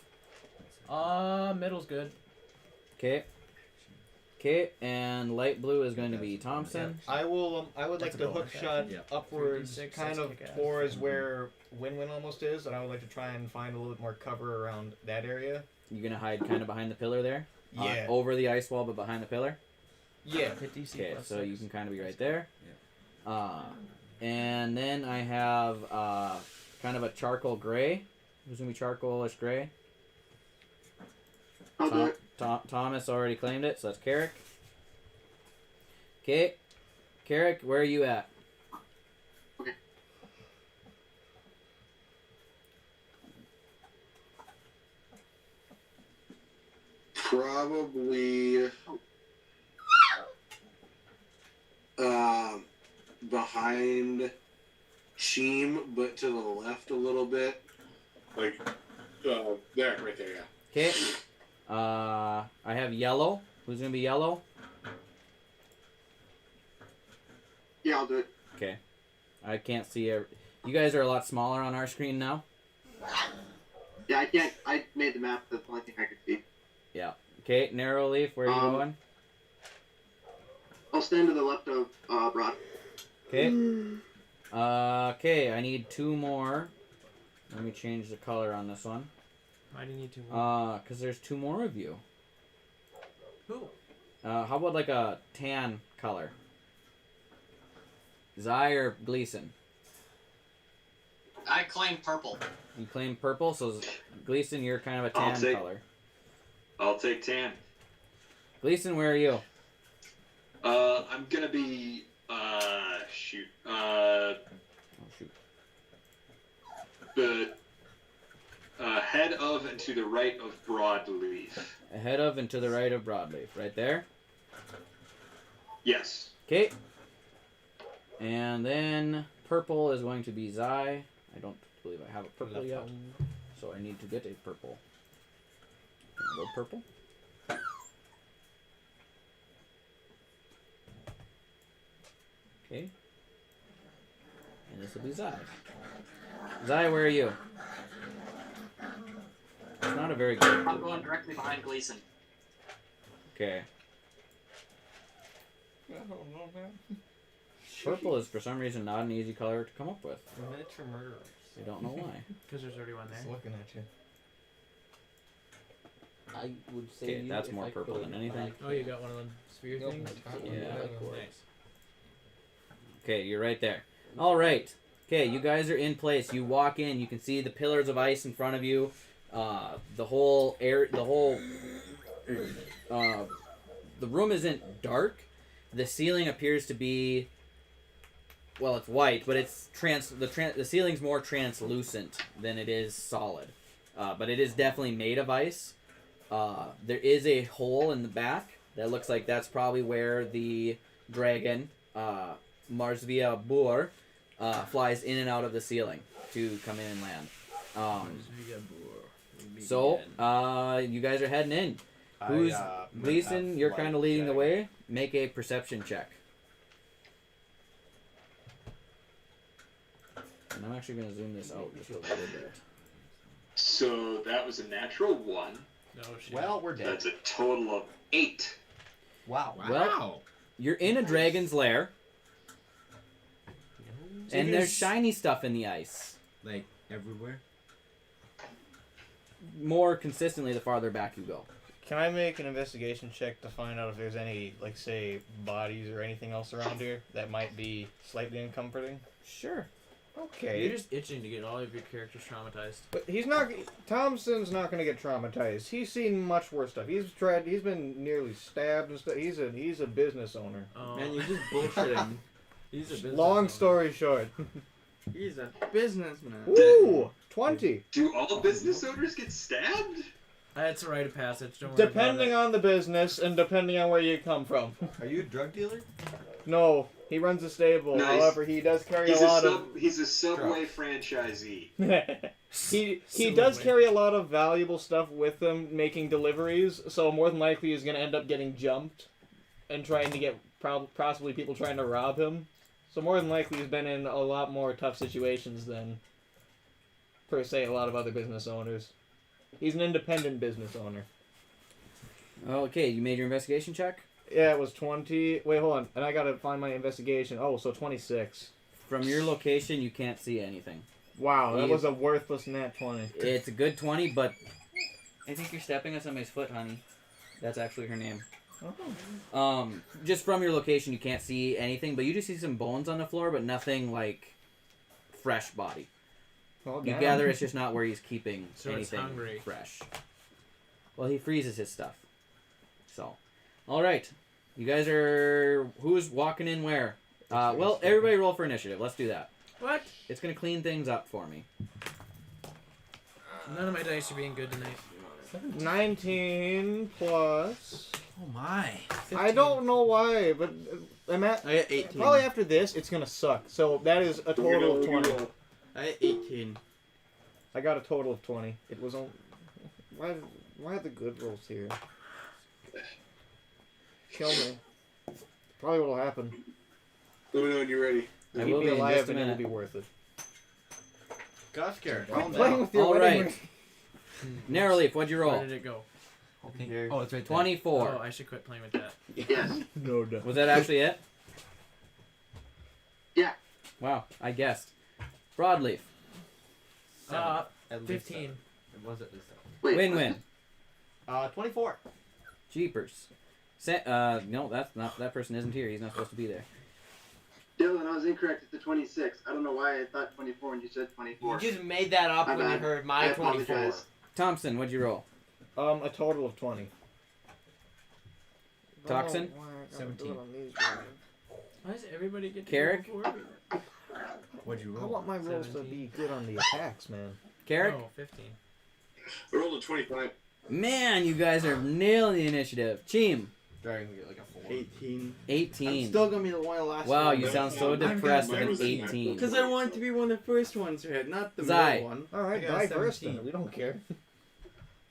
Middle's good. Okay. Okay, and light blue is going to be Thompson. I will. I would like That's a to goal, hook okay. shot Yeah. upwards, 3d6, kind that's of kick-ass. towards where Win-Win almost is, and I would like to try and find a little bit more cover around that area. You're gonna hide kind of behind the pillar there. Yeah. Over the ice wall, but behind the pillar. Yeah. Hit DC Okay, plus so 6. you can kind of be right there. And then I have kind of a charcoal gray. Who's gonna be charcoalish gray? I'll do it. Thomas already claimed it, so that's Carrick. Okay, Carrick, where are you at? Okay. Probably behind Sheem, but to the left a little bit. Like, there, right there, yeah. Okay. I have yellow. Who's gonna be yellow? Yeah, I'll do it. Okay. I can't see it. You guys are a lot smaller on our screen now. Yeah, I can't. I made the map. That's the only thing I could see. Yeah. Okay, narrow leaf, where are you going? I'll stand to the left of Broad. Okay. Okay, I need 2 more. Let me change the color on this one. Why do you need 2 more? Because there's 2 more of you. Who? How about like a tan color? Zai or Gleason? I claim purple. You claim purple, so Gleason, you're kind of a tan color. I'll take tan. Gleason, where are you? I'm gonna be shoot. Oh shoot. The head of and to the right of Broadleaf. Ahead of and to the right of Broadleaf, right there. Yes. Okay. And then purple is going to be Zai. I don't believe I have a purple yet, so I need to get a purple. Can I go purple? Okay. And this will be Zai. Zai, where are you? It's not a very good. I'm going directly behind Gleason. Okay. I don't know, man. Purple is for some reason not an easy color to come up with. Miniature murderers. I don't know why. Because there's already one Just there. looking at you. I would say. Okay, you that's if more I purple could, than anything. Oh, you got one of them sphere Nope. things? Yeah. Nice. Okay, you're right there. All right. Okay, you guys are in place. You walk in. You can see the pillars of ice in front of you. The whole air. The whole. The room isn't dark. The ceiling appears to be. Well, it's white, but it's the ceiling's more translucent than it is solid. But it is definitely made of ice. There is a hole in the back that looks like that's probably where the dragon, Marsvia Boar, flies in and out of the ceiling to come in and land. So, you guys are heading in. Who's Gleason? You're kind of leading the way. Make a perception check. And I'm actually going to zoom this out just a little bit. So that was a natural 1. No shit. Well, we're dead. That's a total of 8. Wow. Well, you're in a dragon's lair, and there's shiny stuff in the ice. Like everywhere. More consistently the farther back you go. Can I make an investigation check to find out if there's any, like, say, bodies or anything else around here that might be slightly uncomforting? Sure. Okay. You're just itching to get all of your characters traumatized. But he's not. Thompson's not going to get traumatized. He's seen much worse stuff. He's tried. He's been nearly stabbed and stuff. He's a business owner. Oh. Man, you're just bullshitting. He's a business Long owner. story short. He's a businessman. Ooh, 20. Do all business owners get stabbed? That's a rite of passage. Don't worry Depending about on the business and depending on where you come from. Are you a drug dealer? No, he runs a stable. Nice. However, he does carry He's a lot of. He's a Subway franchisee. he does carry a lot of valuable stuff with him, making deliveries. So more than likely, he's gonna end up getting jumped, and trying to get possibly people trying to rob him. So more than likely, he's been in a lot more tough situations than, per se, a lot of other business owners. He's an independent business owner. Okay, you made your investigation check? Yeah, it was 20. Wait, hold on. And I gotta find my investigation. Oh, so 26. From your location, you can't see anything. Wow, that You- was a worthless nat 20. It's a good 20, but I think you're stepping on somebody's foot, honey. That's actually her name. Just from your location, you can't see anything, but you just see some bones on the floor, but nothing like fresh body. Well, You damn. gather it's just not where he's keeping So it's anything hungry. fresh. Well, he freezes his stuff. So, all right, you guys are who's walking in where? Well, everybody roll for initiative. Let's do that. What? It's gonna clean things up for me. None of my dice are being good tonight. 19 plus. Oh my. I don't know why, but I'm at. I got 18. Probably after this, it's gonna suck. So that is a total of 20. I got 18. I got a total of 20. It was on. Why are the good rolls here? Kill me. Probably what'll happen. Let me know when you're ready. I Keep will me be in alive just a and it'll minute. be worth it. Gosh, Garrett, I'm calm playing down. with your All wedding right. ring. Narrowleaf, what'd you Where roll? did it go? Here. Oh, it's right there. 24. Oh, I should quit playing with that. Yes. No doubt. Was that actually it? Yeah. Wow, I guessed. Broadleaf. Uh, At least 15. seven. It was at least 7. Wait. Win-win. 24. Jeepers. No, that's not. That person isn't here. He's not supposed to be there. Dylan, I was incorrect. It's the 26. I don't know why I thought 24 when you said 24. You just made that up My when you bad. heard I my 24. apologize. Thompson, what'd you roll? A total of 20. Toxin? 17. Why does everybody get to Carrick? go forward? What'd you I roll? want my rolls to 17. be good on the attacks, man. Carrick? No, 15. I rolled a 25. Man, you guys are nailing the initiative. Cheem, Driving me like a 4. 18. 18. I'm still gonna be the one of the last Wow, one. you sound so I'm good. depressed with Mine an was a 18. Because I wanted to be one of the first ones to hit, not the Zai. middle one. Alright, I got die first 17. then. We don't care.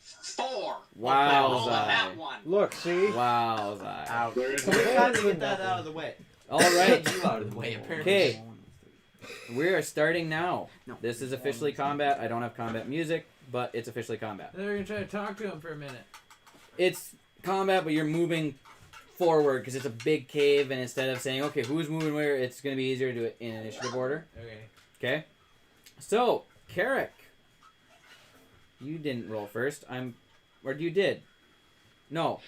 4. Wow, Roll Zai. that one. Look, see? Wow, Zai. There is We had to get that out of the way. All right. You out of the way, apparently. Okay. We are starting now. No. This is officially combat. I don't have combat music, but it's officially combat. They're gonna try to talk to him for a minute. It's combat, but you're moving forward because it's a big cave, and instead of saying, okay, who's moving where, it's going to be easier to do it in initiative order. Okay. Okay? So, Carrick. You didn't roll first. Or you did? No.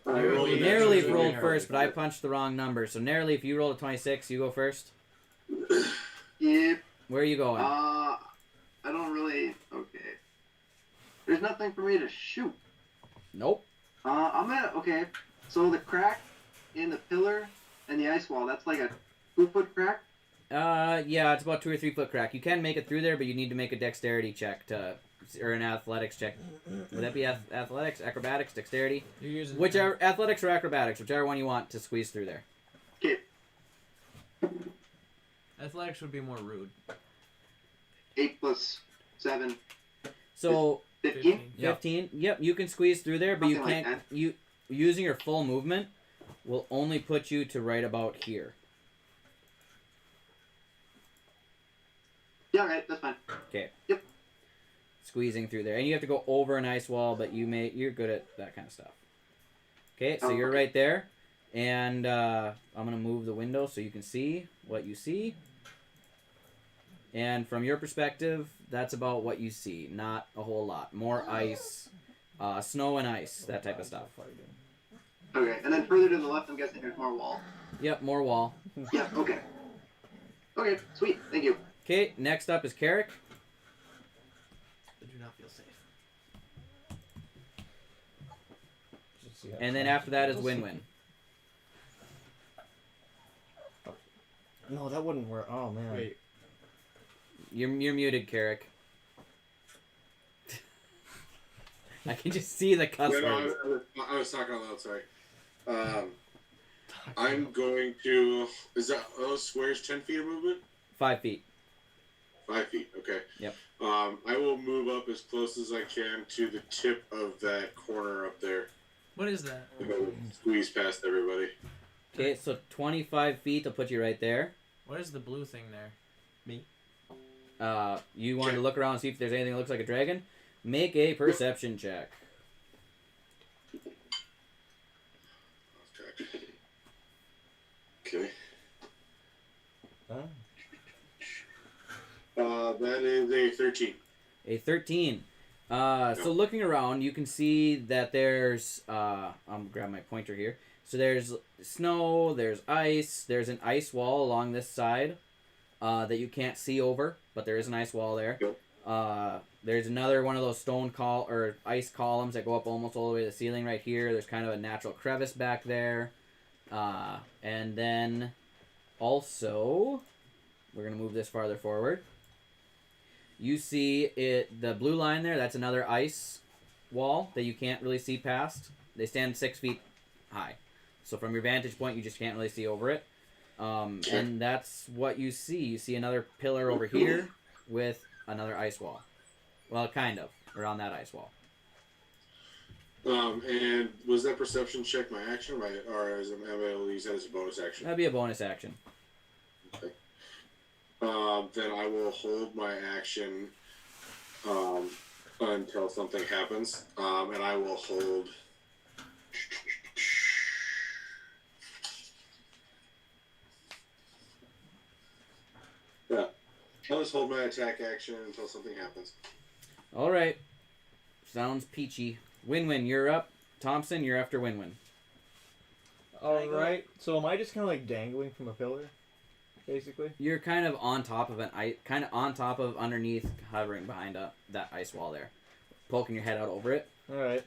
Narrowleaf rolled first, but I punched the wrong number. So, Narrowleaf, you rolled a 26. You go first. Yep. Where are you going? I don't really. Okay. There's nothing for me to shoot. Nope. I'm gonna. Okay. So the crack in the pillar and the ice wall, that's like a 2-foot crack? Yeah, it's about 2 or 3 foot crack. You can make it through there, but you need to make a dexterity check or an athletics check. Would that be athletics, acrobatics, dexterity? You're using Whichever, athletics or acrobatics, whichever one you want to squeeze through there. Okay. Athletics would be more rude. 8 plus 7. So 15? 15. Yep, you can squeeze through there, but you Something like can't. You using your full movement will only put you to right about here. Yeah, okay, that's fine. Okay. Yep. Squeezing through there, and you have to go over an ice wall, but you're good at that kind of stuff. Okay, so Oh, you're okay. right there, and I'm gonna move the window so you can see what you see. And from your perspective, that's about what you see. Not a whole lot. More ice, snow and ice, that type of stuff. Okay, and then further to the left, I'm guessing there's more wall. Yep, more wall. Yeah, okay. Okay, sweet, thank you. Okay, next up is Carrick. I do not feel safe. And then after that is Win-Win. No, that wouldn't work. Oh, man. Wait. You're muted, Carrick. I can just see the cuss Yeah, words. no, I was talking out loud, sorry. I'm going to. Is that those squares 10 feet of movement? 5 feet. 5 feet, okay. Yep. I will move up as close as I can to the tip of that corner up there. What is that? And then squeeze past everybody. Okay, so 25 feet will put you right there. What is the blue thing there? You want to look around and see if there's anything that looks like a dragon? Make a perception check. Okay. Okay. Ah. That is a 13. A 13. So looking around, you can see that there's I'm gonna grab my pointer here. So there's snow, there's ice, there's an ice wall along this side that you can't see over, but there is an ice wall there. There's another one of those ice columns that go up almost all the way to the ceiling right here. There's kind of a natural crevice back there. And then also, we're gonna move this farther forward. You see the blue line there, that's another ice wall that you can't really see past. They stand 6 feet high. So from your vantage point, you just can't really see over it. And that's what you see. You see another pillar over here with another ice wall. Well, kind of, around that ice wall. And was that perception check my action, or am I able to use that as a bonus action? That'd be a bonus action. Okay. Then I will hold my action until something happens, and I will hold. Yeah, I'll just hold my attack action until something happens. All right. Sounds peachy. Win-Win, you're up. Thompson, you're after Win-Win. Alright, so am I just kind of like dangling from a pillar? Basically? You're kind of on top of underneath, hovering behind that ice wall there. Poking your head out over it. Alright.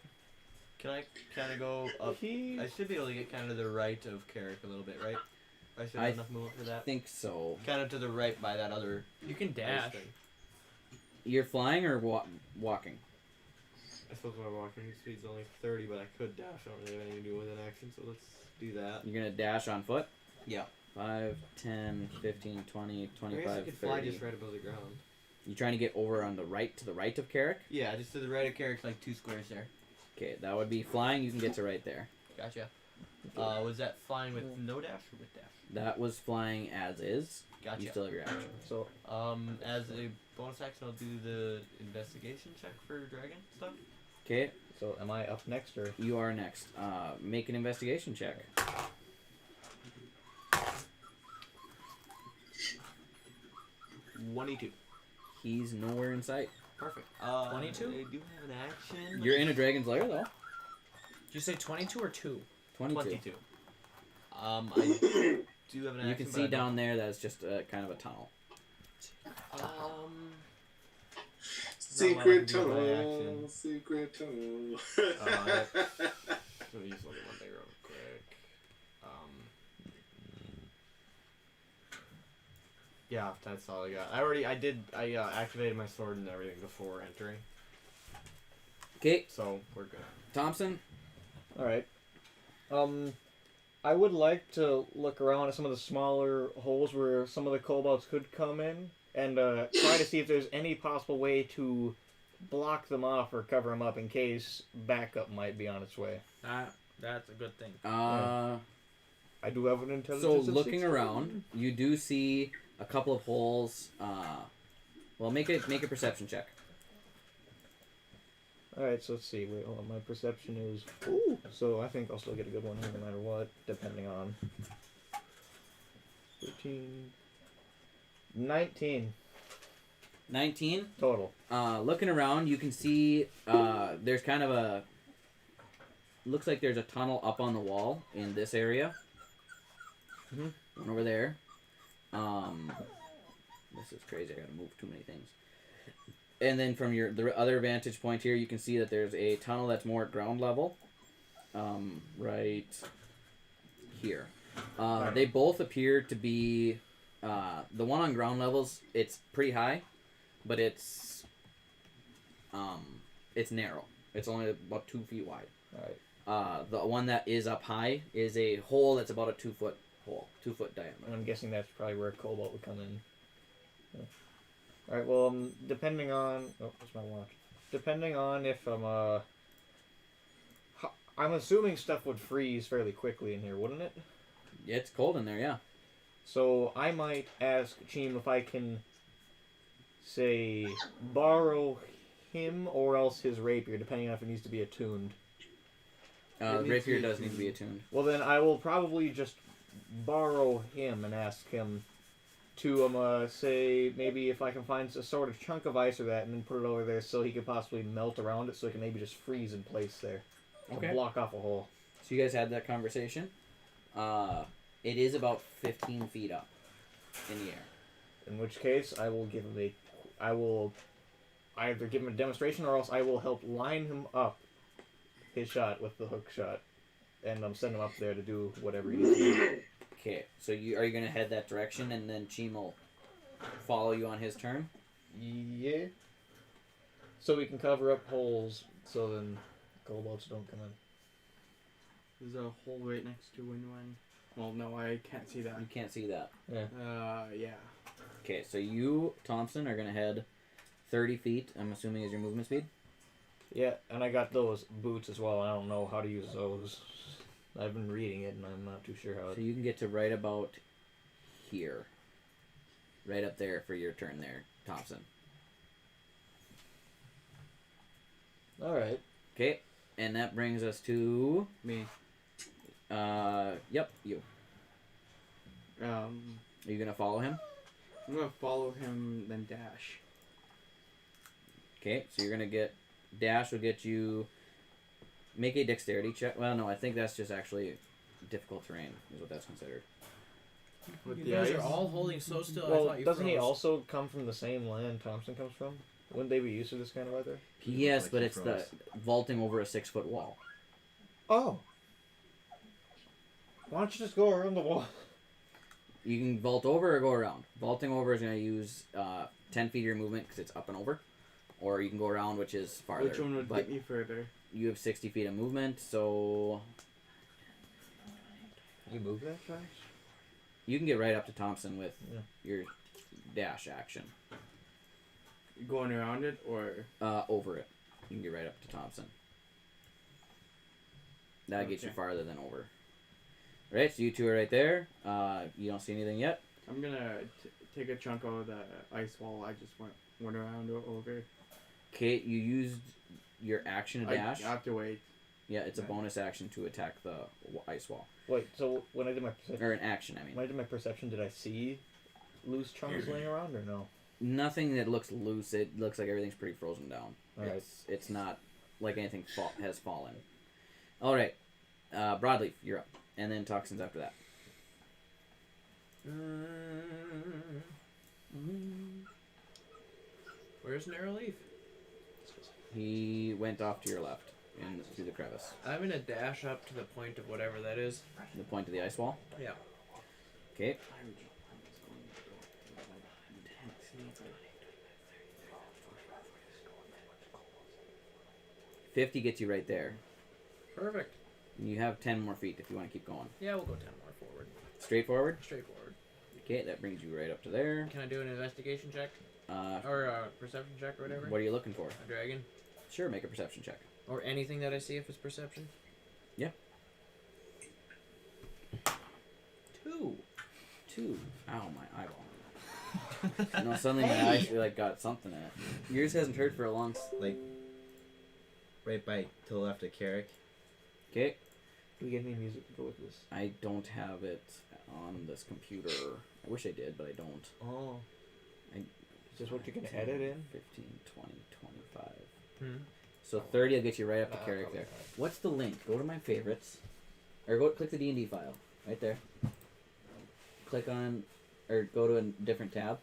Can I kind of go up? I should be able to get kind of to the right of Carrick a little bit, right? I should have enough movement for that. I think so. Kind of to the right by that other. You can dash. You're flying or walking? I suppose my walking speed's only 30, but I could dash. I don't really have anything to do with an action, so let's do that. You're gonna dash on foot? Yeah. 5, 10, 15, 20, 25, I guess I could 30. fly just right above the ground. You trying to get over on the right, to the right of Carrick? Yeah, just to the right of Carrick, like 2 squares there. Okay, that would be flying. You can get to right there. Gotcha. Was that flying with no dash or with dash? That was flying as is. Gotcha. You still have your action. So, as a bonus action, I'll do the investigation check for dragon stuff. Okay. So, am I up next, or? You are next. Make an investigation check. 22. He's nowhere in sight. Perfect. 22? I do have an action. You're in a dragon's lair, though. Did you say 22 or 2? 22. I do have an action. You can see down there that's just kind of a tunnel. Secret tunnel. Secret tunnel. Let me just look at one thing real quick. Yeah, that's all I got. I activated my sword and everything before entering. Okay. So, we're good. Thompson? Alright. I would like to look around at some of the smaller holes where some of the kobolds could come in and try to see if there's any possible way to block them off or cover them up in case backup might be on its way. That's a good thing. I do have an intelligence. So of looking 16. around, you do see a couple of holes. Well, make a perception check. Alright, so let's see. Wait, hold on. My perception is... Ooh! So I think I'll still get a good one here no matter what, depending on... 13... 19. 19? Total. Looking around, you can see there's kind of a... Looks like there's a tunnel up on the wall in this area. One over there. This is crazy. I gotta move too many things. And then from the other vantage point here, you can see that there's a tunnel that's more at ground level. Right here. They both appear to be... the one on ground levels, it's pretty high, but it's narrow. It's only about 2 feet wide. Alright. The one that is up high is a hole that's about a 2 foot hole, 2 foot diameter. And I'm guessing that's probably where Cobalt would come in. Yeah. Alright, well, depending on... Oh, what's my watch? Depending on if I'm assuming stuff would freeze fairly quickly in here, wouldn't it? Yeah, it's cold in there, yeah. So I might ask Cheem if I can, say, borrow him or else his rapier, depending on if it needs to be attuned. The rapier does need to be attuned. Well, then I will probably just borrow him and ask him to say maybe if I can find a sort of chunk of ice or that, and then put it over there so he could possibly melt around it, so it can maybe just freeze in place there to Okay. block off a hole. So you guys had that conversation. It is about 15 feet up in the air. In which case, I will either give him a demonstration or else I will help line him up his shot with the hook shot, and send him up there to do whatever he needs to do. Okay, so are you gonna head that direction, and then Cheem will follow you on his turn? Yeah. So we can cover up holes, so then kobolds don't come in. There's a hole right next to Win-Win. Well, no, I can't see that. You can't see that. Yeah. Yeah. Okay, so you, Thompson, are gonna head 30 feet. I'm assuming is your movement speed. Yeah, and I got those boots as well. I don't know how to use those. I've been reading it, and I'm not too sure how. So you can get to right about here, right up there for your turn there, Thompson. All right. Okay, and that brings us to Me. Yep, you. Are you gonna follow him? I'm gonna follow him, then dash. Okay, so you're gonna get dash will get you. Make a dexterity check. Well, no, I think that's just actually difficult terrain is what that's considered. With You the guys ice. are all holding so still. I Well, thought you doesn't he froze. also come from the same land Thompson comes from? Wouldn't they be used to this kind of weather? Yes, like but he it's froze. the vaulting over a 6-foot wall. Oh. Why don't you just go around the wall? You can vault over or go around. Vaulting over is going to use 10 feet of your movement because it's up and over. Or you can go around, which is farther. Which one would but get me further? you have 60 feet of movement, so You move that fast? you can get right up to Thompson with Yeah. your dash action. Going around it, or Over it. You can get right up to Thompson. That gets you Okay. farther than over. Alright, so you two are right there. You don't see anything yet. I'm gonna take a chunk out of the ice wall I just went around or over. Okay, you used your action to dash. I have to wait. Yeah, it's a Yeah. bonus action to attack the ice wall. Wait, so when I did my Or an action, I mean. when I did my perception, did I see loose chunks laying around or no? Nothing that looks loose. It looks like everything's pretty frozen down. Alright. It's not like anything has fallen. Alright. Broadleaf, you're up. And then Toxins after that. Where's Narrowleaf? He went off to your left and through the crevice. I'm gonna dash up to the point of whatever that is. The point of the ice wall. Yeah. Okay. 50 gets you right there. Perfect. And you have 10 more feet if you want to keep going. Yeah, we'll go 10 more forward. Straight forward? Straight forward. Okay, that brings you right up to there. Can I do an investigation check? Uh, Or a perception check or whatever? what are you looking for? A dragon? Sure, make a perception check. Or anything that I see if it's perception? Yeah. 2. Ow, my eyeball. No, suddenly my eyes like got something in it. Yours hasn't hurt for a long. Like, right by to the left of Carrick. Okay, Do we get any music to go with this? I don't have it on this computer. I wish I did, but I don't. Oh. I- Is this what you can edit in? 15, 20, 25. Hmm. So 30 will get you right up to Carrick there. What's the link? Go to my favorites, or click the D&D file right there. Click on, or go to a different tab,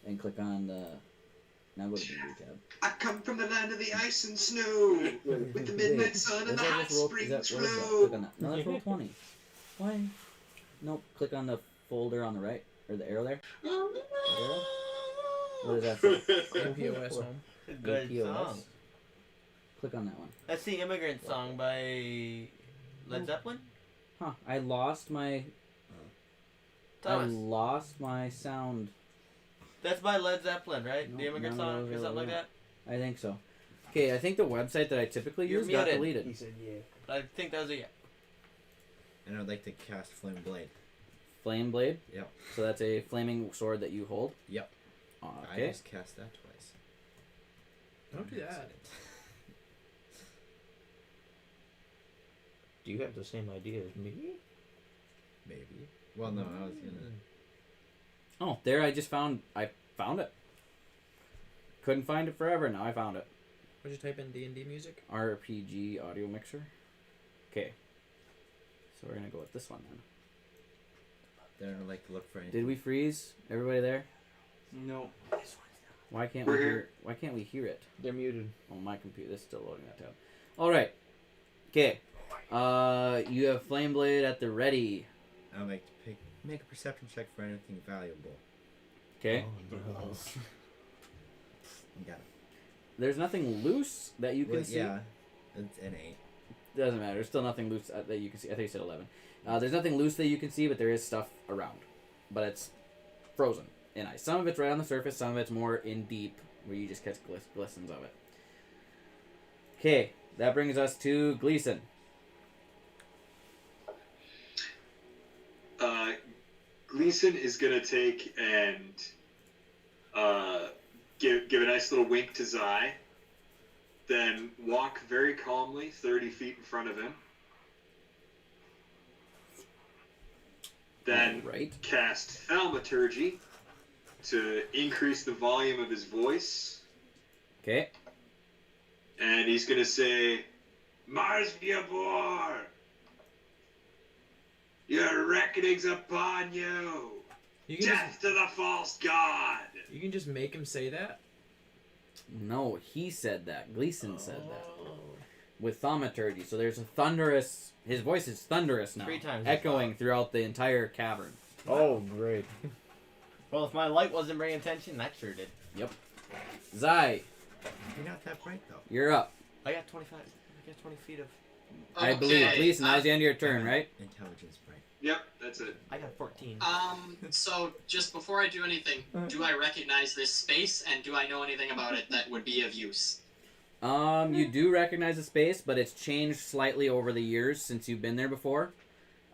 and click on the. Now go to the D&D tab. I come from the land of the ice and snow, with the midnight sun and Is the that hot just roll? springs What is that? flow. Click on that. No, that's roll 20. Why? Nope. Click on the folder on the right, or the arrow there. Arrow? What does that say? MPOS home. Good APOS? song. Click on that one. That's the Immigrant Song by Led Zeppelin. Huh? I lost my. I Thomas. lost my sound. That's by Led Zeppelin, right? No, The Immigrant no, Song no, or something like no. that. I think so. Okay, I think the website that I typically You're use got muted. deleted. He said yeah. I think that was a yeah. And I'd like to cast Flame Blade. Flame blade. Yep. So that's a flaming sword that you hold. Yep. I Okay. just cast that twice. Don't do that. Do you have the same idea as me? Maybe. Well, no, I was gonna. Oh, there! I found it. Couldn't find it forever. Now I found it. What'd you type in D&D music? RPG audio mixer. Okay. So we're gonna go with this one then. They don't like to look for anything. Did we freeze? Everybody there? No. Why can't We're we here. hear? Why can't we hear it? They're muted. Oh, my computer. This is still loading that tab. All right. Okay. You have Flame Blade at the ready. I'll make a perception check for anything valuable. Okay. You got it. There's nothing loose that you can Well, see. yeah, it's an 8. Doesn't matter. There's still nothing loose that you can see. I think you said 11. There's nothing loose that you can see, but there is stuff around. But it's frozen in ice. Some of it's right on the surface. Some of it's more in deep, where you just catch glistens of it. Okay, that brings us to Gleason. Gleason is gonna take and give a nice little wink to Zai, then walk very calmly 30 feet in front of him. Then cast Thaumaturgy to increase the volume of his voice. Okay. And he's gonna say, Mars Viabor! Your reckoning's upon you! You can Death to the false god! You can just make him say that? No, he said that. Gleason said that. With thaumaturgy. So there's a thunderous... His voice is thunderous now. 3 times. Echoing throughout the entire cavern. Oh, great. Well, if my light wasn't bringing attention, that sure did. Yep. Zai, You're not that bright, though. you're up. I got 25. I got 20 feet of... I believe. Gleason, that was the end of your turn, right? Intelligence, bright. Yep, that's it. I got 14. So just before I do anything, do I recognize this space, and do I know anything about it that would be of use? You do recognize the space, but it's changed slightly over the years since you've been there before.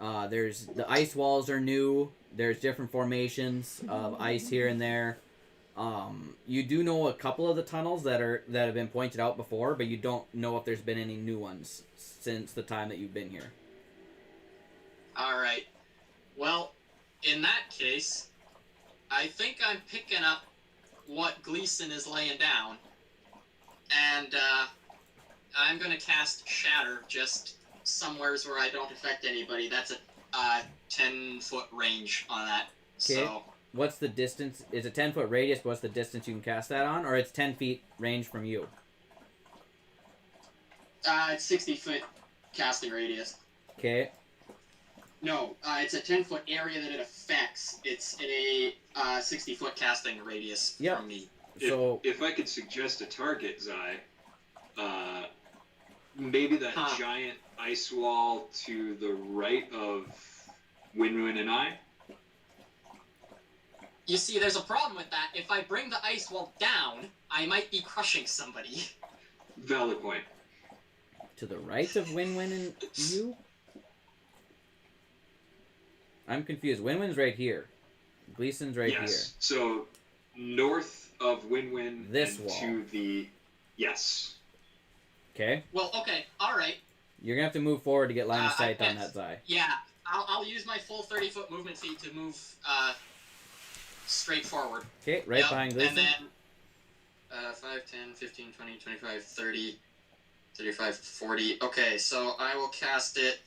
There's the ice walls are new. There's different formations of ice here and there. You do know a couple of the tunnels that have been pointed out before, but you don't know if there's been any new ones since the time that you've been here. Alright. Well, in that case, I think I'm picking up what Gleason is laying down. And, I'm gonna cast Shatter just somewheres where I don't affect anybody. That's a 10-foot range on that. Okay. So, What's the distance? Is it 10-foot radius? What's the distance you can cast that on? Or it's 10 feet range from you? it's 60-foot casting radius. Okay. No, it's a 10-foot area that it affects. It's a 60-foot casting radius Yep. from me. So If I could suggest a target, Zai, maybe that giant ice wall to the right of Winwin and I. You see, there's a problem with that. If I bring the ice wall down, I might be crushing somebody. Valid point. to the right of Winwin and you? I'm confused. Winwin's right here. Gleason's right Yes. So north of Winwin This and wall. to the yes. here. Okay. Well, okay, alright. You're gonna have to move forward to get line of sight on guess- that Zai. Yeah, I'll use my full 30-foot movement speed to move straight forward. Okay, right Yep, behind Gleason. And then 5, 10, 15, 20, 25, 30, 35, 40. Okay, so I will cast it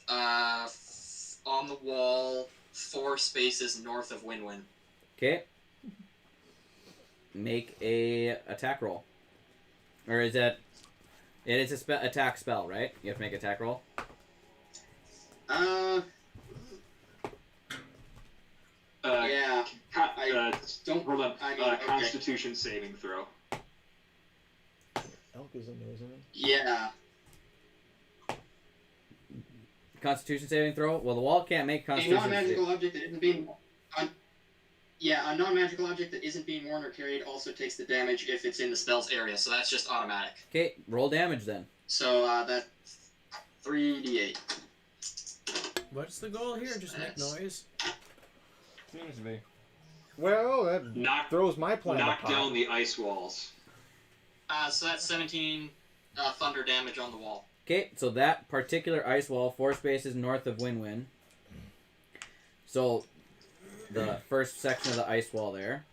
on the wall 4 spaces north of Winwin. Okay. Make a attack roll. Or is that... It is a attack spell, right? You have to make an attack roll? Yeah. I don't... Hold on. I mean, okay. Constitution saving throw. Elk is in there, isn't it? Yeah. Constitution saving throw? Well, the wall can't make A Constitution non-magical object that isn't being... a non-magical object that isn't being worn or carried also takes the damage if it's in the spell's area, so that's just automatic. Okay, roll damage then. So, that's 3d8. What's the goal here? Just make noise? Seems to be. Well, that Knock throws my plan knock apart. down the ice walls. So that's 17 thunder damage on the wall. Okay, so that particular ice wall, 4 spaces north of Winwin, So the first section of the ice wall there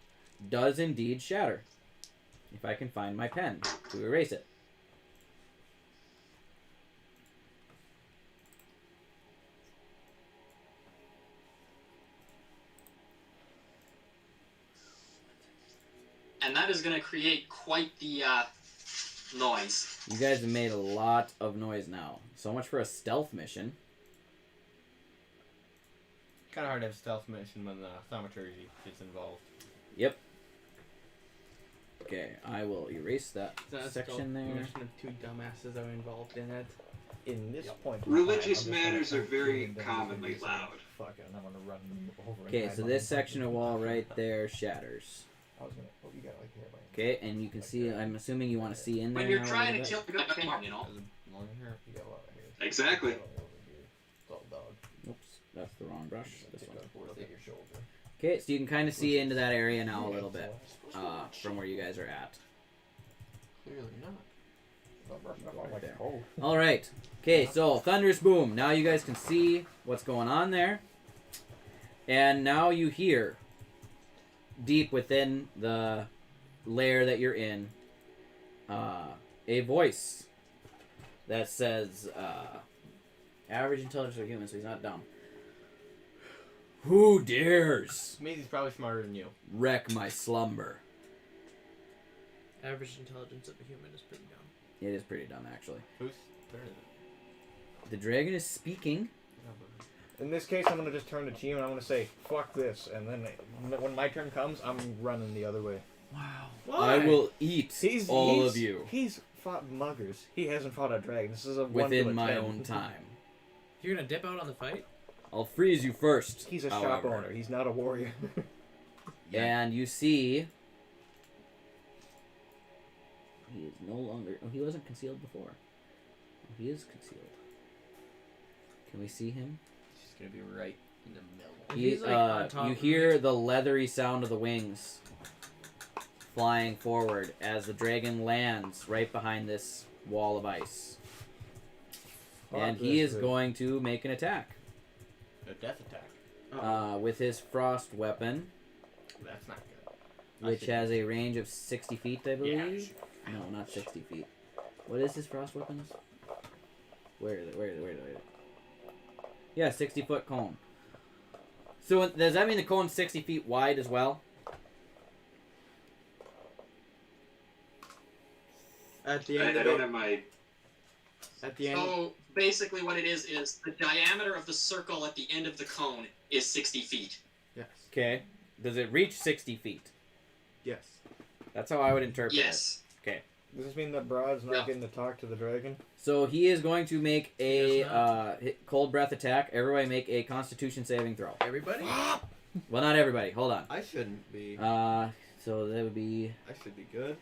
does indeed shatter. If I can find my pen to erase it. And that is going to create quite the noise. You guys have made a lot of noise now. So much for a stealth mission. Kind of hard to have stealth mission when the thaumaturgy gets involved. Yep. Okay, I will erase that That's section there. Mission of two dumbasses are involved in it. In this point, Religious matters are very commonly loud. Fuck it, and I'm gonna run over. and Okay, hide so behind this them. section of wall right there shatters. I was gonna. Oh, you got like here. Okay, and you can see, I'm assuming you want to see in there When you're now a trying to little kill the guy, you know. Long hair. You got a lot of hair. Exactly. It's all dog. bit. Oops, that's the wrong brush. This one. Look at your shoulder. Okay, so you can kind of see into that area now a little bit from where you guys are at. Clearly not. Right there. Oh. All right. Okay, so thunderous boom. Now you guys can see what's going on there, and now you hear deep within the layer that you're in a voice that says, "Average intelligence of a human, so he's not dumb. Who dares Means he's probably smarter than you. wreck my slumber?" Average intelligence of a human is pretty dumb. It is pretty dumb, actually. Whose turn is it? The dragon is speaking. In this case, I'm gonna just turn to Chi and I'm gonna say, "Fuck this," and then when my turn comes, I'm running the other way. Wow. I will eat all he's- of you He's fought muggers. He hasn't fought a dragon. This is a 1 to within a my 10. own time. You're gonna dip out on the fight? I'll freeze you first. He's a however. shop owner. He's not a warrior. And you see, he is no longer. Oh, he wasn't concealed before. Oh, he is concealed. Can we see him? She's gonna be right in the middle. He, He's, like, on top you of hear the leathery sound of the wings flying forward as the dragon lands right behind this wall of ice. And he is going to make an attack A death attack. with his frost weapon, That's not good. which has a range of 60 feet, I believe. Yeah. No, not 60 feet. What is his frost weapons? Where is it? Yeah, 60-foot cone. So does that mean the cone's 60 feet wide as well? At the I end of don't it, have my. at the end, So basically, what it is the diameter of the circle at the end of the cone is 60 feet. yes, Okay. Does it reach 60 feet? yes. That's how I would interpret Yes. it. Does this mean that Brod's not Yeah. getting to talk to the dragon? So he is going to make a Yes, cold breath attack. Everybody make a Constitution saving throw. Everybody? Well, not everybody. Hold on. I shouldn't be. So that would be... I should be good.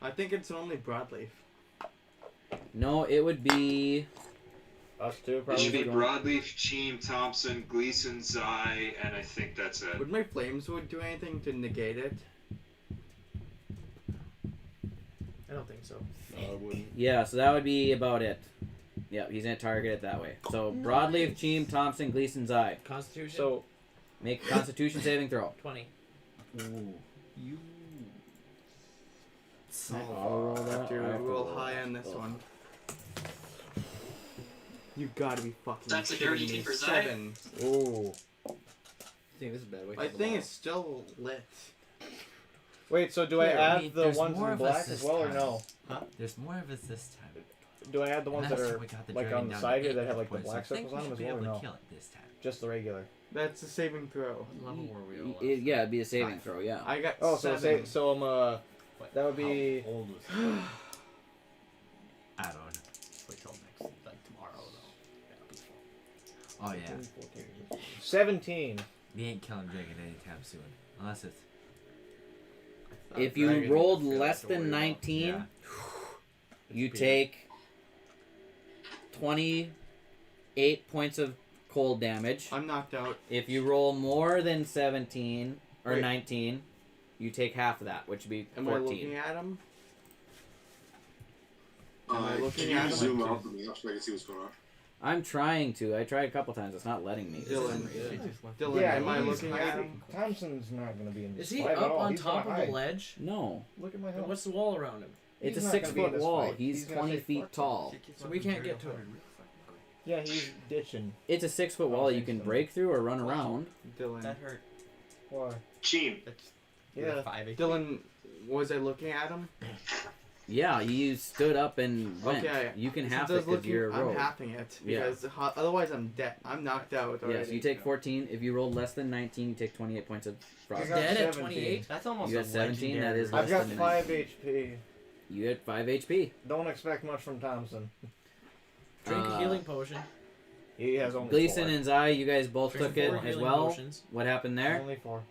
I think it's only broadleaf. No, it would be... Us two, It probably. should be going- Broadleaf, Cheam, Thompson, Gleason, Zai, and I think that's it. Would my flames would do anything to negate it? I don't think so. No, I wouldn't. Yeah, so that would be about it. Yeah, he's going to target it that way. So Broadleaf, Cheam, Thompson, Gleason's eye. Constitution? So, Make a Constitution saving throw. 20. Ooh. You. I'll roll that. After I have to roll roll high that. on this Oh. one. You gotta be fucking That's a kidding dirty me. team for Zai. 7. ooh. I think this is a bad way. My thing is still lit. Wait, so do I Here, add wait, the there's ones more in of black us as this well, or time. no? There's more of us this time. Do I add the ones that Last are time we got the like dragon on the down side to here 8 that have hit like the points. black I think circles we on them should as be well, or able to no? kill it this time. Just the regular. That's a saving throw. What level were we all at? Yeah, it'd be a saving throw, yeah. I got Oh, so 7. say, so I'm that would be How old was he? I don't know. Wait till next, like tomorrow though. Oh yeah. 17. We ain't killing dragon anytime soon. Unless it's... If Dragon, you rolled feel like less to worry than about. 19, Yeah. you It's take 28 points of cold damage. I'm knocked out. If you roll more than 17 or Wait. 19, you take half of that, which would be Am I 14. looking at him? Am I looking Can at you him? zoom out the map so I can see what's going on? I'm trying to. I tried a couple times. It's not letting me. for Dylan. some reason. Dylan, Yeah, am I he's looking at hiding. him? Thompson's not gonna be in this Is he fight at up all. on He's top gonna of a hide. ledge? No. Look at my And health. what's the wall around him? It's He's a not gonna be in 6-foot this wall. fight. He's He's gonna 20 say, feet "Fuck tall. So we can't get to him. Yeah, he's ditching. It's a 6-foot wall you can break through or run around. Dylan. That hurt. Why? Team. That's Yeah. 5 HP. Dylan, was I looking at him? Yeah, you stood up and went. Okay. You can Since half I it was because looking, you're a I'm rogue. halving it Yeah. because otherwise I'm dead. I'm knocked out already. Yes, you take 14. If you rolled less than 19, you take 28 points of I frost. got Dead at 17. 28? That's almost You a got 17, that legendary is I've less got than 5 HP. You get 5 HP. Don't expect much from Thompson. Drink a healing potion. He has only Gleason 4. and Zai, you guys both Drink took it 4 as healing well. potions. What happened there? Only 4.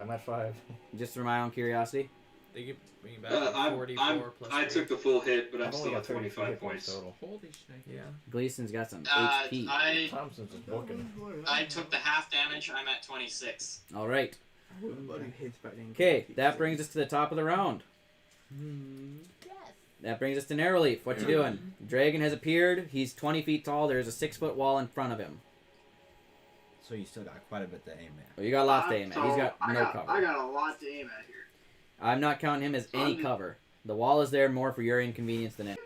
I'm at 5. Just for my own curiosity. They give me back to 44 plus I 3. took the full hit, but I'm I've only still got at 33 25 hit points. total. Holy shit. Yeah. Gleason's got some Uh, HP. Thompson's just booking. I took the half damage. I'm at 26. All right. Okay, Okay, that brings us to the top of the round. That brings us to Narrowleaf. What you doing? Dragon has appeared. He's 20 feet tall. There's a 6-foot wall in front of him. So you still got quite a bit to aim at. Well, you got lots to aim at. He's got no cover. I got a lot to aim at here. I'm not counting him as any cover. The wall is there more for your inconvenience than it.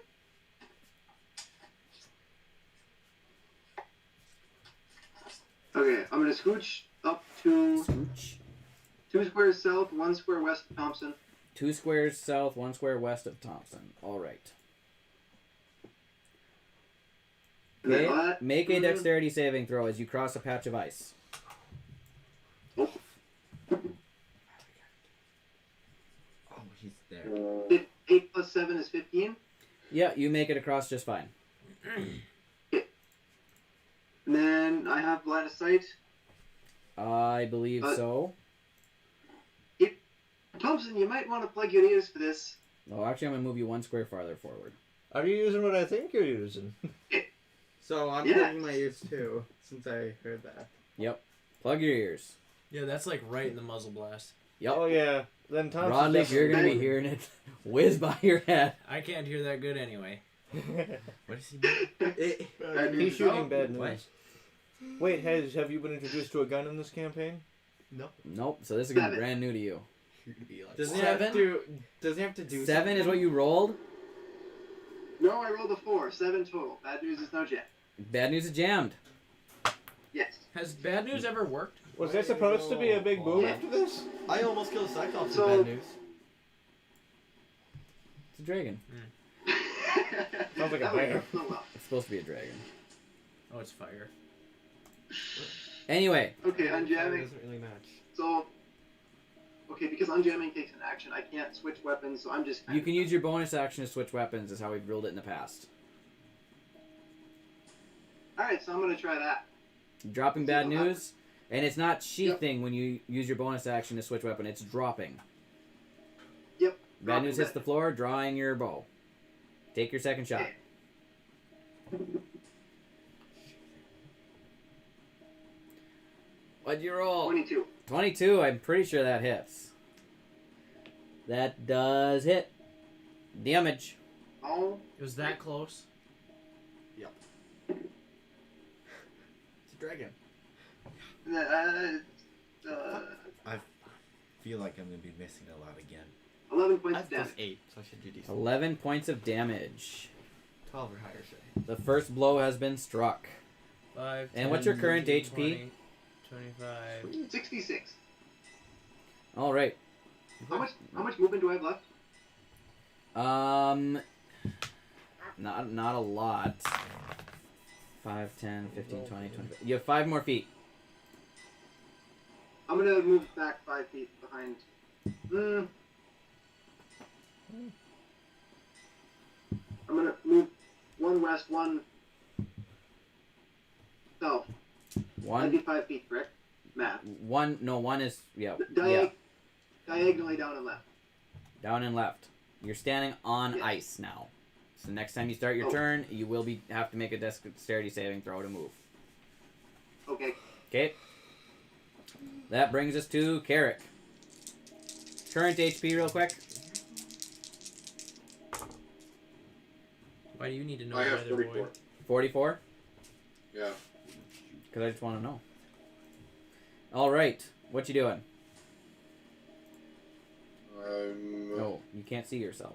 Okay, I'm gonna scooch up to Scooch. 2 squares south, 1 square west of Thompson. 2 squares south, 1 square west of Thompson. All right. And then Okay. that- Make a dexterity saving throw as you cross a patch of ice. Oh, he's there. 8 plus 7 is 15. Yeah, you make it across just fine. And then I have line of sight. I believe so. Thompson, you might want to plug your ears for this. Oh, actually, I'm gonna move you 1 square farther forward. Are you using what I think you're using? So I'm Yeah. plugging my ears too, since I heard that. Yep. Plug your ears. Yeah, that's like right in the muzzle blast. Yep. Oh yeah. Then Thompson. Broadleaf, you're gonna be hearing it whiz by your head. I can't hear that good anyway. What is he doing? He's shooting bad news. What? Wait, have you been introduced to a gun in this campaign? Nope. So this is gonna be 7. brand new to you. Does he 7? have to? Does he have to do 7 is something? what you rolled. No, I rolled a 4. 7 total. Bad news is no jet. Bad news is jammed. Yes. Has bad news ever worked? Was there supposed to be a big boom Yeah. after this? I almost killed Cyclops So- in bad news. It's a dragon. Sounds like a That would bear. work so well. It's supposed to be a dragon. Oh, it's fire. Anyway, Okay, Fire unjamming. doesn't really match. So, okay, because unjamming takes an action, I can't switch weapons, so I'm just. you can use your bonus action to switch weapons. Is how we've ruled it in the past. Alright, so I'm gonna try that. Dropping bad news, and it's not sheathing when you use your bonus action to switch weapon. It's dropping. Yep. Bad dropping news hits the floor, drawing your bow. Take your second shot. What'd you roll? 22. 22. I'm pretty sure that hits. That does hit. Damage. Oh, It was that close. It's a dragon. I Feel like I'm gonna be missing a lot again. 11 points That's of damage. plus 8, so I should do decent. 11 points of damage. 12 or higher, say. The first blow has been struck. 5, And what's your current 15, HP? 20, 25. 66. All right. How much movement do I have left? Not a lot. 5, 10, 15, 20, 25. You have 5 more feet. I'm gonna move back 5 feet behind. I'm gonna move 1 west, 1 south. That'd be 1, 5 feet, correct? Math. 1, no, 1 is, yeah. Diagonally down and left. Down and left. You're standing on Yes. ice now. So next time you start your turn, you will have to make a dexterity saving throw to move. Okay. Okay. That brings us to Carrick. Current HP real quick. Why do you need to know I have either 44. boy? 44. Yeah. Because I just want to know. All right. What you doing? No, you can't see yourself.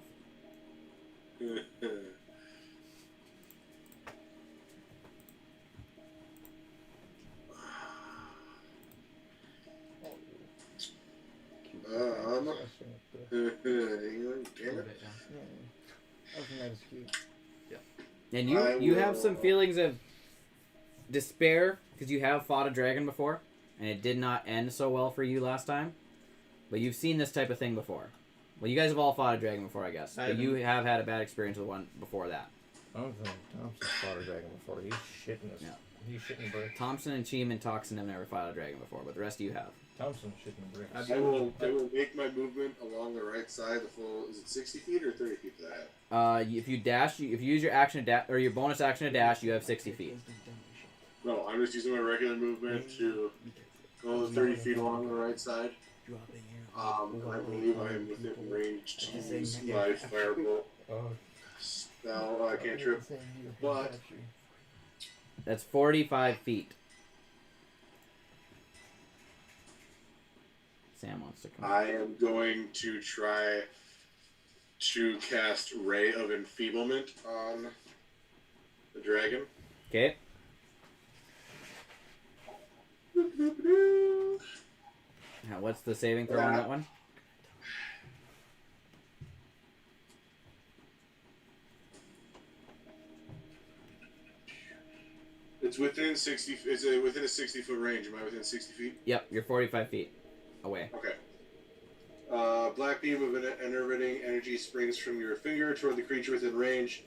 And you have some feelings of despair because you have fought a dragon before, and it did not end so well for you last time. But you've seen this type of thing before. Well, you guys have all fought a dragon before, I guess. But you have had a bad experience with one before that. I don't think Thompson's fought a dragon before. He's shitting us. Yeah. He's shitting bricks. Thompson and Cheem and Toxin have never fought a dragon before, but the rest of you have. Thompson's shitting bricks. I will make my movement along the right side. The full is it 60 feet or 30 feet that I have? If you dash, if you use your action to or your bonus action to dash, you have 60 feet. No, I'm just using my regular movement to go 30 feet along the right side. I believe I am within range to use my firebolt spell cantrip, but that's 45 feet. Sam wants to come. I am going to try to cast Ray of Enfeeblement on the dragon. Okay. Now, what's the saving throw on that one? It's within 60. Is it within a 60-foot range? Am I within 60 feet? Yep, you're 45 feet away. Okay. Black beam of an enervating energy springs from your finger toward the creature within range.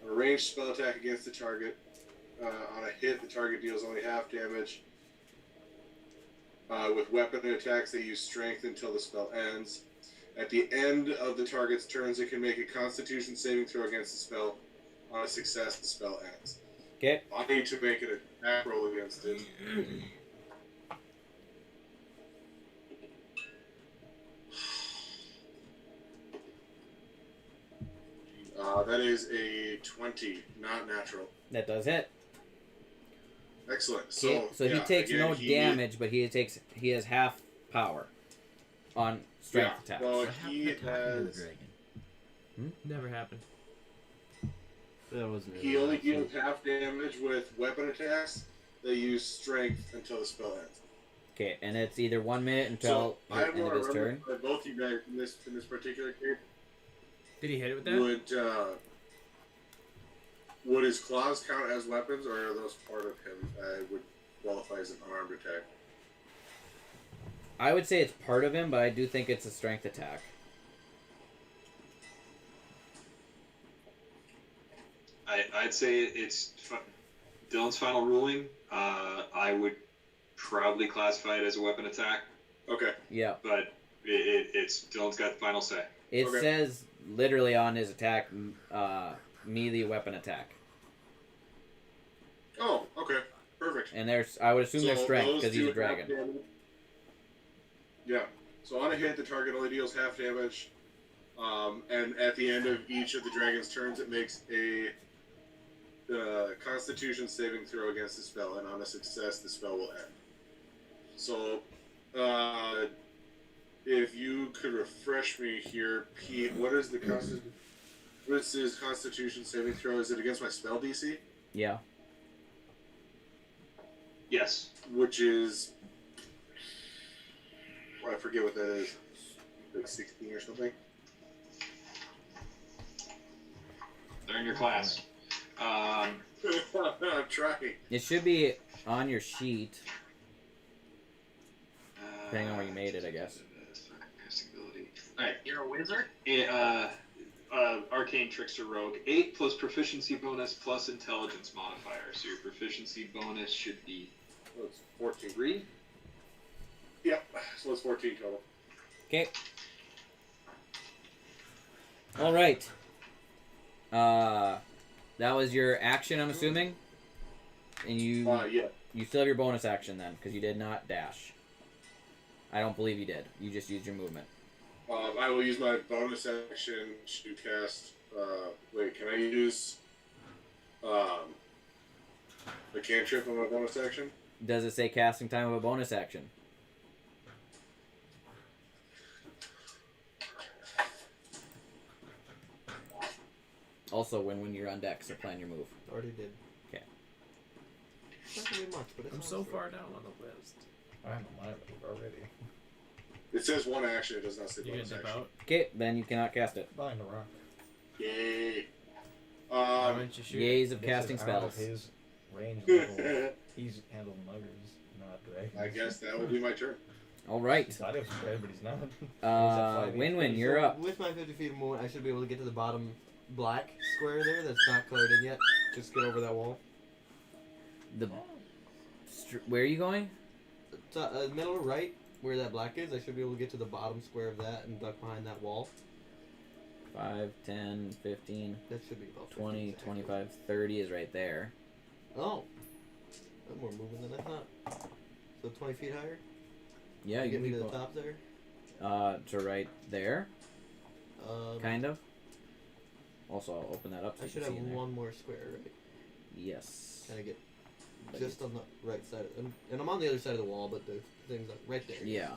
On a ranged spell attack against the target. On a hit, the target deals only half damage. With weapon attacks, they use strength until the spell ends. At the end of the target's turns, it can make a Constitution saving throw against the spell. On a success, the spell ends. Okay. I need to make an attack roll against it. That is a 20, not natural. That does hit. Excellent. Okay, so he takes no damage, but he has half power on strength attacks. Well, he has. Never happened. That wasn't. He only deals half damage with weapon attacks. They use strength until the spell ends. Okay, and it's either 1 minute until the end of his turn. Both you guys in this particular case. Did he hit it with that? Would his claws count as weapons, or are those part of him? Would qualify as an unarmed attack? I would say it's part of him, but I do think it's a strength attack. I'd say it's Dylan's final ruling. I would probably classify it as a weapon attack. Okay. Yeah. But it's Dylan's got the final say. It says literally on his attack, melee weapon attack. Oh, okay, perfect. And I would assume there's strength because he's a dragon. Yeah. So on a hit, the target only deals half damage, and at the end of each of the dragon's turns, it makes a Constitution saving throw against the spell, and on a success, the spell will end. So, if you could refresh me here, Pete, what is his Constitution saving throw? Is it against my spell DC? Yeah. Yes. Which is, I forget what that is, like 16 or something. They're in your class. I'm trying. It should be on your sheet. Depending on where you made it, I guess. Alright. You're a wizard? Arcane Trickster Rogue. 8 plus proficiency bonus plus intelligence modifier. So your proficiency bonus should be... Oh, it's 14. 3? Yep, so it's 14 total. Okay. Alright. That was your action, I'm assuming? And you still have your bonus action then, because you did not dash. I don't believe you did. You just used your movement. I will use my bonus action to cast. Wait, can I use? A cantrip on my bonus action? Does it say casting time of a bonus action? Also, when you're on deck, so plan your move. Already did. Okay. Not gonna be much, but it's I'm so far down on the list. I know mine already. It says one action, it does not say You bonus gonna dip action. out? Okay, then you cannot cast it. Behind the rock. Yay. Why don't you shoot? Yays of This casting is out of spells. his range level. He's handled muggers, not dragons. I guess that will be my turn. All right. He thought he was spread, but he's not. Win-win, you're up. With my 50 feet of movement, I should be able to get to the bottom black square there that's not colored in yet. Just get over that wall. Where are you going? Middle right, where that black is, I should be able to get to the bottom square of that and duck behind that wall. 5, 10, 15, That should be about 20, 15 25, 30 is right there. Oh. That's more movement than I thought. So 20 feet higher? Yeah, you Get can me be to the top there? to right there, kind of. Also, I'll open that up so I you should can have see in there. one more square, right? Yes. Kind of get But just on the right side. And I'm on the other side of the wall, but the thing's right there. Yeah.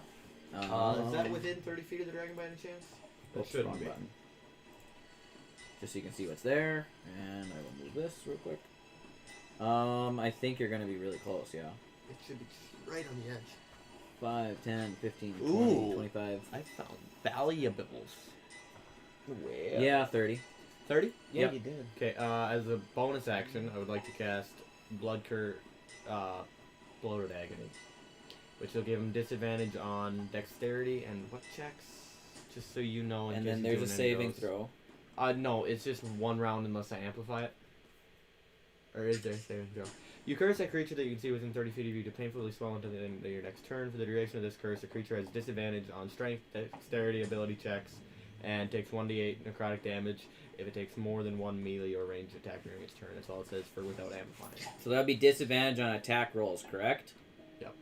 Is that within 30 feet of the dragon by any chance? Oops, shouldn't wrong be. button. Just so you can see what's there, and I will move this real quick. I think you're gonna be really close, yeah. It should be just right on the edge. 5, 10, 15, 20, Ooh. 25. I found valuables. Where? Yeah, 30. 30? Yeah, Yep. you did. Okay, as a bonus action, I would like to cast Blood Cur, Bloated Agony, which will give him disadvantage on dexterity and what checks? Just so you know. In And case then you're there's a doing any saving of those. throw. No, it's just one round unless I amplify it. Or is there a saving throw? You curse a creature that you can see within 30 feet of you to painfully swell until the end of your next turn. For the duration of this curse, the creature has disadvantage on strength, dexterity, ability checks, and takes 1d8 necrotic damage if it takes more than one melee or ranged attack during its turn. That's all it says for without amplifying. So that'd be disadvantage on attack rolls, correct? Yep.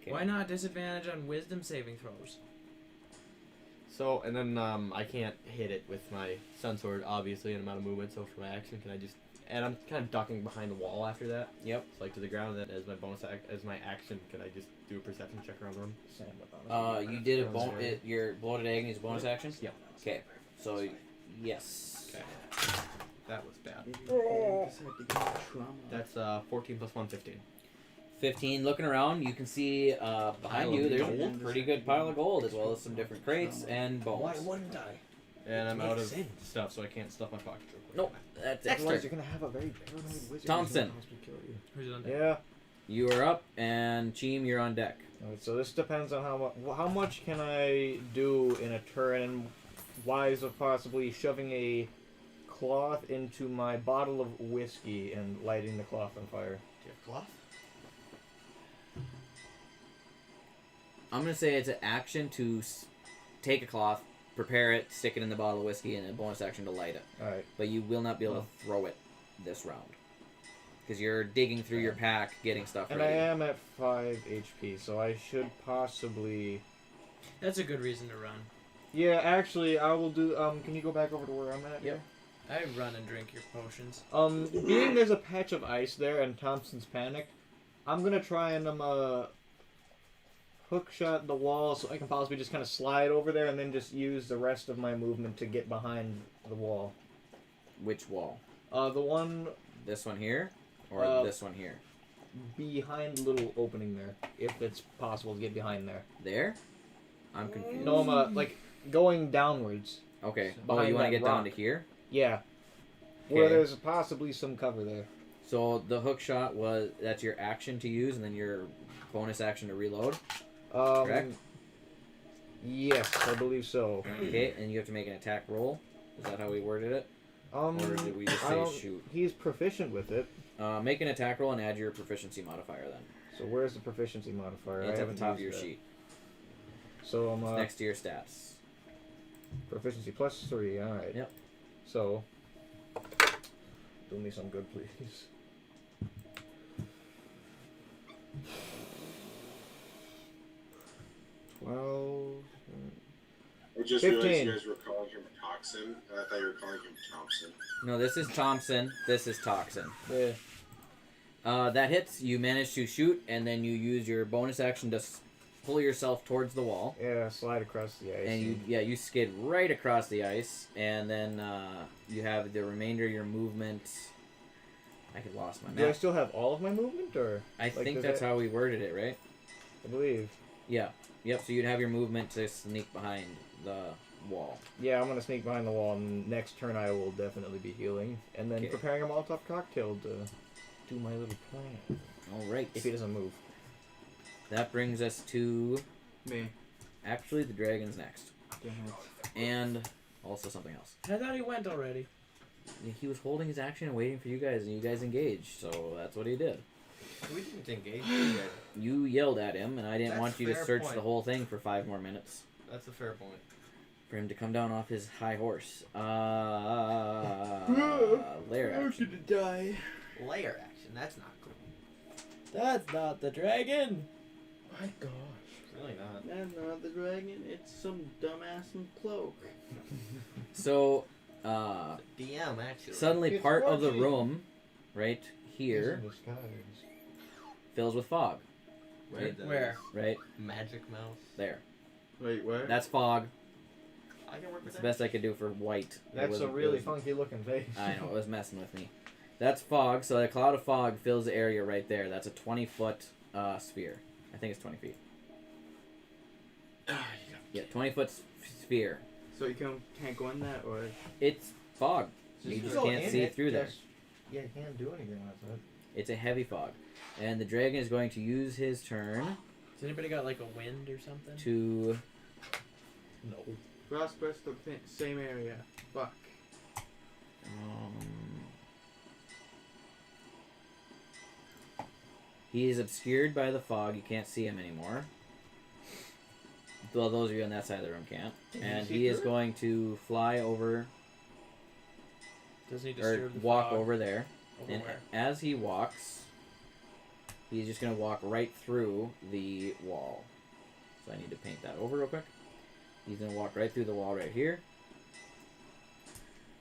Okay. Why not disadvantage on wisdom saving throws? So, and then I can't hit it with my Sun Sword, obviously, in amount of movement, so for my action, can I just... And I'm kind of ducking behind the wall after that. Yep. It's like to the ground, and then as my as my action, can I just do a perception check around the room? You did your Bloated Agony is a bonus action? Yep. Okay. So, yes. Okay. That was bad. That's 14 plus 1, 15. 15. Looking around, you can see behind Pile you of there's gold. a pretty good pile of gold, as well as some different crates and bones. Why wouldn't I? And I'm Makes out of sense. stuff, so I can't stuff my pocket real quick. Nope, that's Otherwise, extra. you're gonna have a very paranoid wizard. Thompson. Who's on deck? Yeah. You are up, and Cheem, you're on deck. Alright, so this depends on how much can I do in a turn, wise of possibly shoving a cloth into my bottle of whiskey and lighting the cloth on fire. Do you have cloth? I'm gonna say it's an action to take a cloth, prepare it, stick it in the bottle of whiskey, and a bonus action to light it. Alright. But you will not be able to throw it this round. Because you're digging through your pack, getting stuff And ready. I am at 5 HP, so I should possibly... That's a good reason to run. Yeah, actually, I will do... can you go back over to where I'm at? Yep. I run and drink your potions. Being there's a patch of ice there and Thompson's panicked, I'm gonna try and hook shot the wall so I can possibly just kind of slide over there and then just use the rest of my movement to get behind the wall. Which wall? The one This one here? Or this one here? behind the little opening there, if it's possible to get behind there. There? I'm confused. No, I'm like going downwards. Okay. Oh, behind you want to that get down to rock. here? Yeah. Where Okay. there's possibly some cover there. So the hook shot that's your action to use, and then your bonus action to reload. Correct? Yes, I believe so. Okay, and you have to make an attack roll. Is that how we worded it? Or did we just I say don't- shoot? He's proficient with it. Make an attack roll and add your proficiency modifier then. So where's the proficiency modifier? It's I at the haven't top of your used that. sheet. So I'm It's next to your stats. proficiency +3. All right. Yep. So do me some good, please. I just 15. realized you guys were calling him Toxin, and I thought you were calling him Thompson. No, this is Thompson. This is Toxin. Yeah. That hits. You manage to shoot, and then you use your bonus action to pull yourself towards the wall. Yeah, slide across the ice. And you skid right across the ice, and then you have the remainder of your movement. I could lost my map. Do I still have all of my movement, or? I think that's how we worded it, right? I believe. Yeah. Yep. So you'd have your movement to sneak behind the wall. Yeah, I'm gonna sneak behind the wall, and next turn I will definitely be healing, and then preparing a Molotov cocktail to do my little plan. All right. If he doesn't move. That brings us to me. Actually, the dragon's next. Damn it. And also something else. I thought he went already. He was holding his action and waiting for you guys, and you guys engaged, so that's what he did. We didn't engage yet. You yelled at him, and I didn't That's want you to fair search point. the whole thing for 5 more minutes. That's a fair point. For him to come down off his high horse. Lair I'm action. gonna die. Layer action. That's not cool. That's not the dragon. My gosh. It's really not. That's not the dragon. It's some dumbass in cloak. So, DM actually. suddenly It's part of the watching. room, right here, fills with fog. Right? Where? Right Magic mouse. there. Wait, where? That's fog. I can work with It's the that. best I could do for white. It That's a wasn't- it really was- funky looking face. I know, it was messing with me. That's fog, so a cloud of fog fills the area right there. That's a 20-foot sphere. I think it's 20 feet. Yeah, 20-foot sphere. So you can't go in that, or It's fog. You just can't see through there. Yeah, you can't do anything with it. It's a heavy fog. And the dragon is going to use his turn Has anybody got like a wind or something? to... No. Frostburst the same area. Fuck. He is obscured by the fog. You can't see him anymore. Well, those of you on that side of the room can't. And he is going to fly over, Doesn't he or disturb the walk fog? over there. Over And where? as he walks, he's just going to walk right through the wall. So I need to paint that over real quick. He's going to walk right through the wall right here.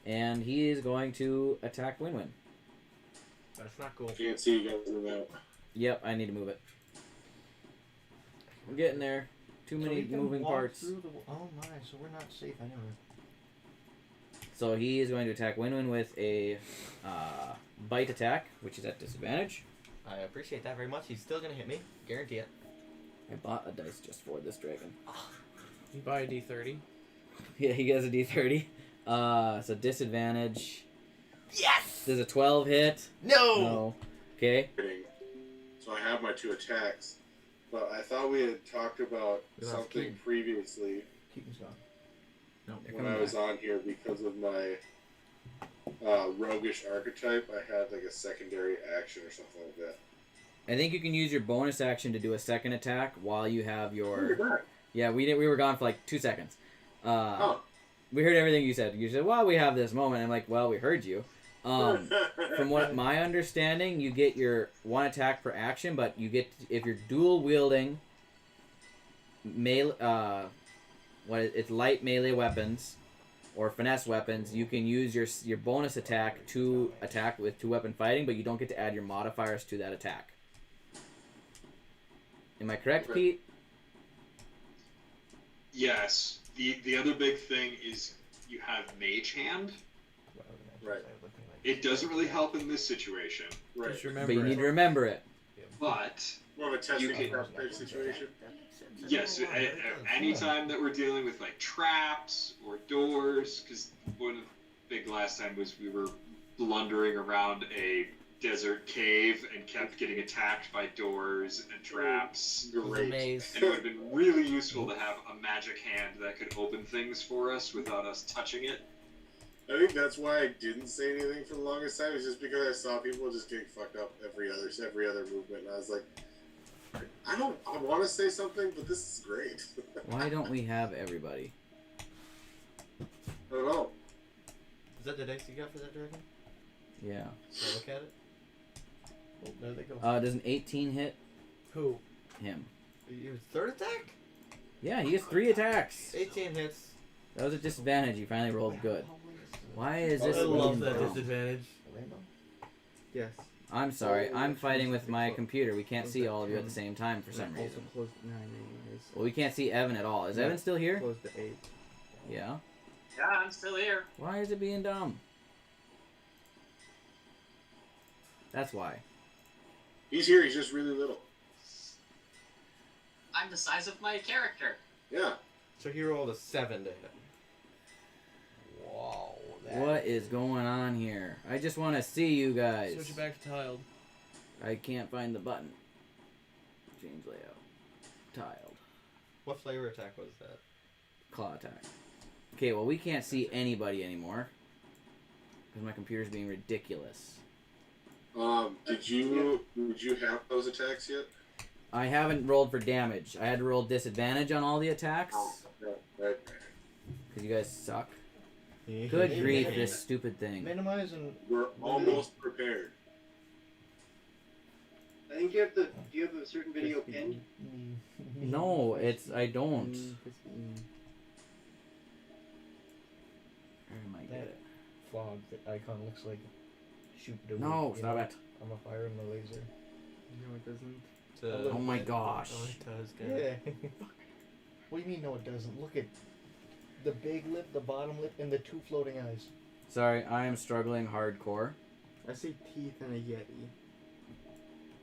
And he is going to attack Win-Win. That's not cool. Can't see you guys in that. Yep, I need to move it. We're getting there. Too many moving parts. Oh my, so we're not safe anywhere. So he is going to attack Win-Win with a bite attack, which is at disadvantage. I appreciate that very much. He's still gonna hit me. Guarantee it. I bought a dice just for this dragon. You buy a D30. Yeah, he has a D30. So disadvantage. Yes! Does a 12 hit? No. Okay. So I have my 2 attacks, but I thought we had talked about We lost something Keaton. previously Keaton's gone. No, they're when coming I was back. on here because of my roguish archetype. I had like a secondary action or something like that. I think you can use your bonus action to do a second attack while you have You're your... back. Yeah, we were gone for like 2 seconds. Oh. We heard everything you said. You said, well, we have this moment. I'm like, well, we heard you. From what my understanding, you get your 1 attack per action, but you get, if you're dual wielding melee, it's light melee weapons or finesse weapons, you can use your bonus attack to attack with 2-weapon fighting, but you don't get to add your modifiers to that attack. Am I correct, Pete? Yes. The other big thing is you have Mage Hand. Right. It doesn't really help in this situation, Right. Just remember But you it. need to remember it. but More of a testing You can- type situation. yes, anytime that we're dealing with like traps or doors, because one of the big last time was we were blundering around a desert cave and kept getting attacked by doors and traps. Great. Maze. And it would have been really useful to have a magic hand that could open things for us without us touching it. I think that's why I didn't say anything for the longest time. Is just because I saw people just getting fucked up every other movement, and I was like, I want to say something, but this is great. Why don't we have everybody? I don't know. Is that the dice you got for that dragon? Yeah. So look at it. Oh, there they go. Does an 18 hit Who? him? His 3rd attack? Yeah, he has 3 attacks. 18 hits. That was a disadvantage. You finally rolled good. Why is this? I love being that wrong? disadvantage. Yes. I'm sorry. I'm fighting with my computer. We can't see all of you at the same time for some Also reason. closed at 9 anyways. Well, we can't see Evan at all. Is Yeah. Evan still here? Closed at 8. Yeah. Yeah, I'm still here. Why is it being dumb? That's why. He's here. He's just really little. I'm the size of my character. Yeah. So he rolled a 7 to hit. Wow. What is going on here? I just want to see you guys. Switch it back to tiled. I can't find the button. Change layout. Tiled. What flavor attack was that? Claw attack. Okay, well, we can't see anybody anymore. Because my computer's being ridiculous. Did you have those attacks yet? I haven't rolled for damage. I had to roll disadvantage on all the attacks. Right. Because you guys suck. Good grief, this stupid thing. Minimize and We're almost prepared. I think you have to. Do you have a certain video pinned? No, I don't. Where am I get it? fog. The icon looks like shoot the. No, stop it. I'm a fire in the laser. No, it doesn't. Oh my gosh. Oh, it does, Yeah. What do you mean? No, it doesn't. Look at the big lip, the bottom lip, and the two floating eyes. Sorry, I am struggling hardcore. I see teeth and a yeti.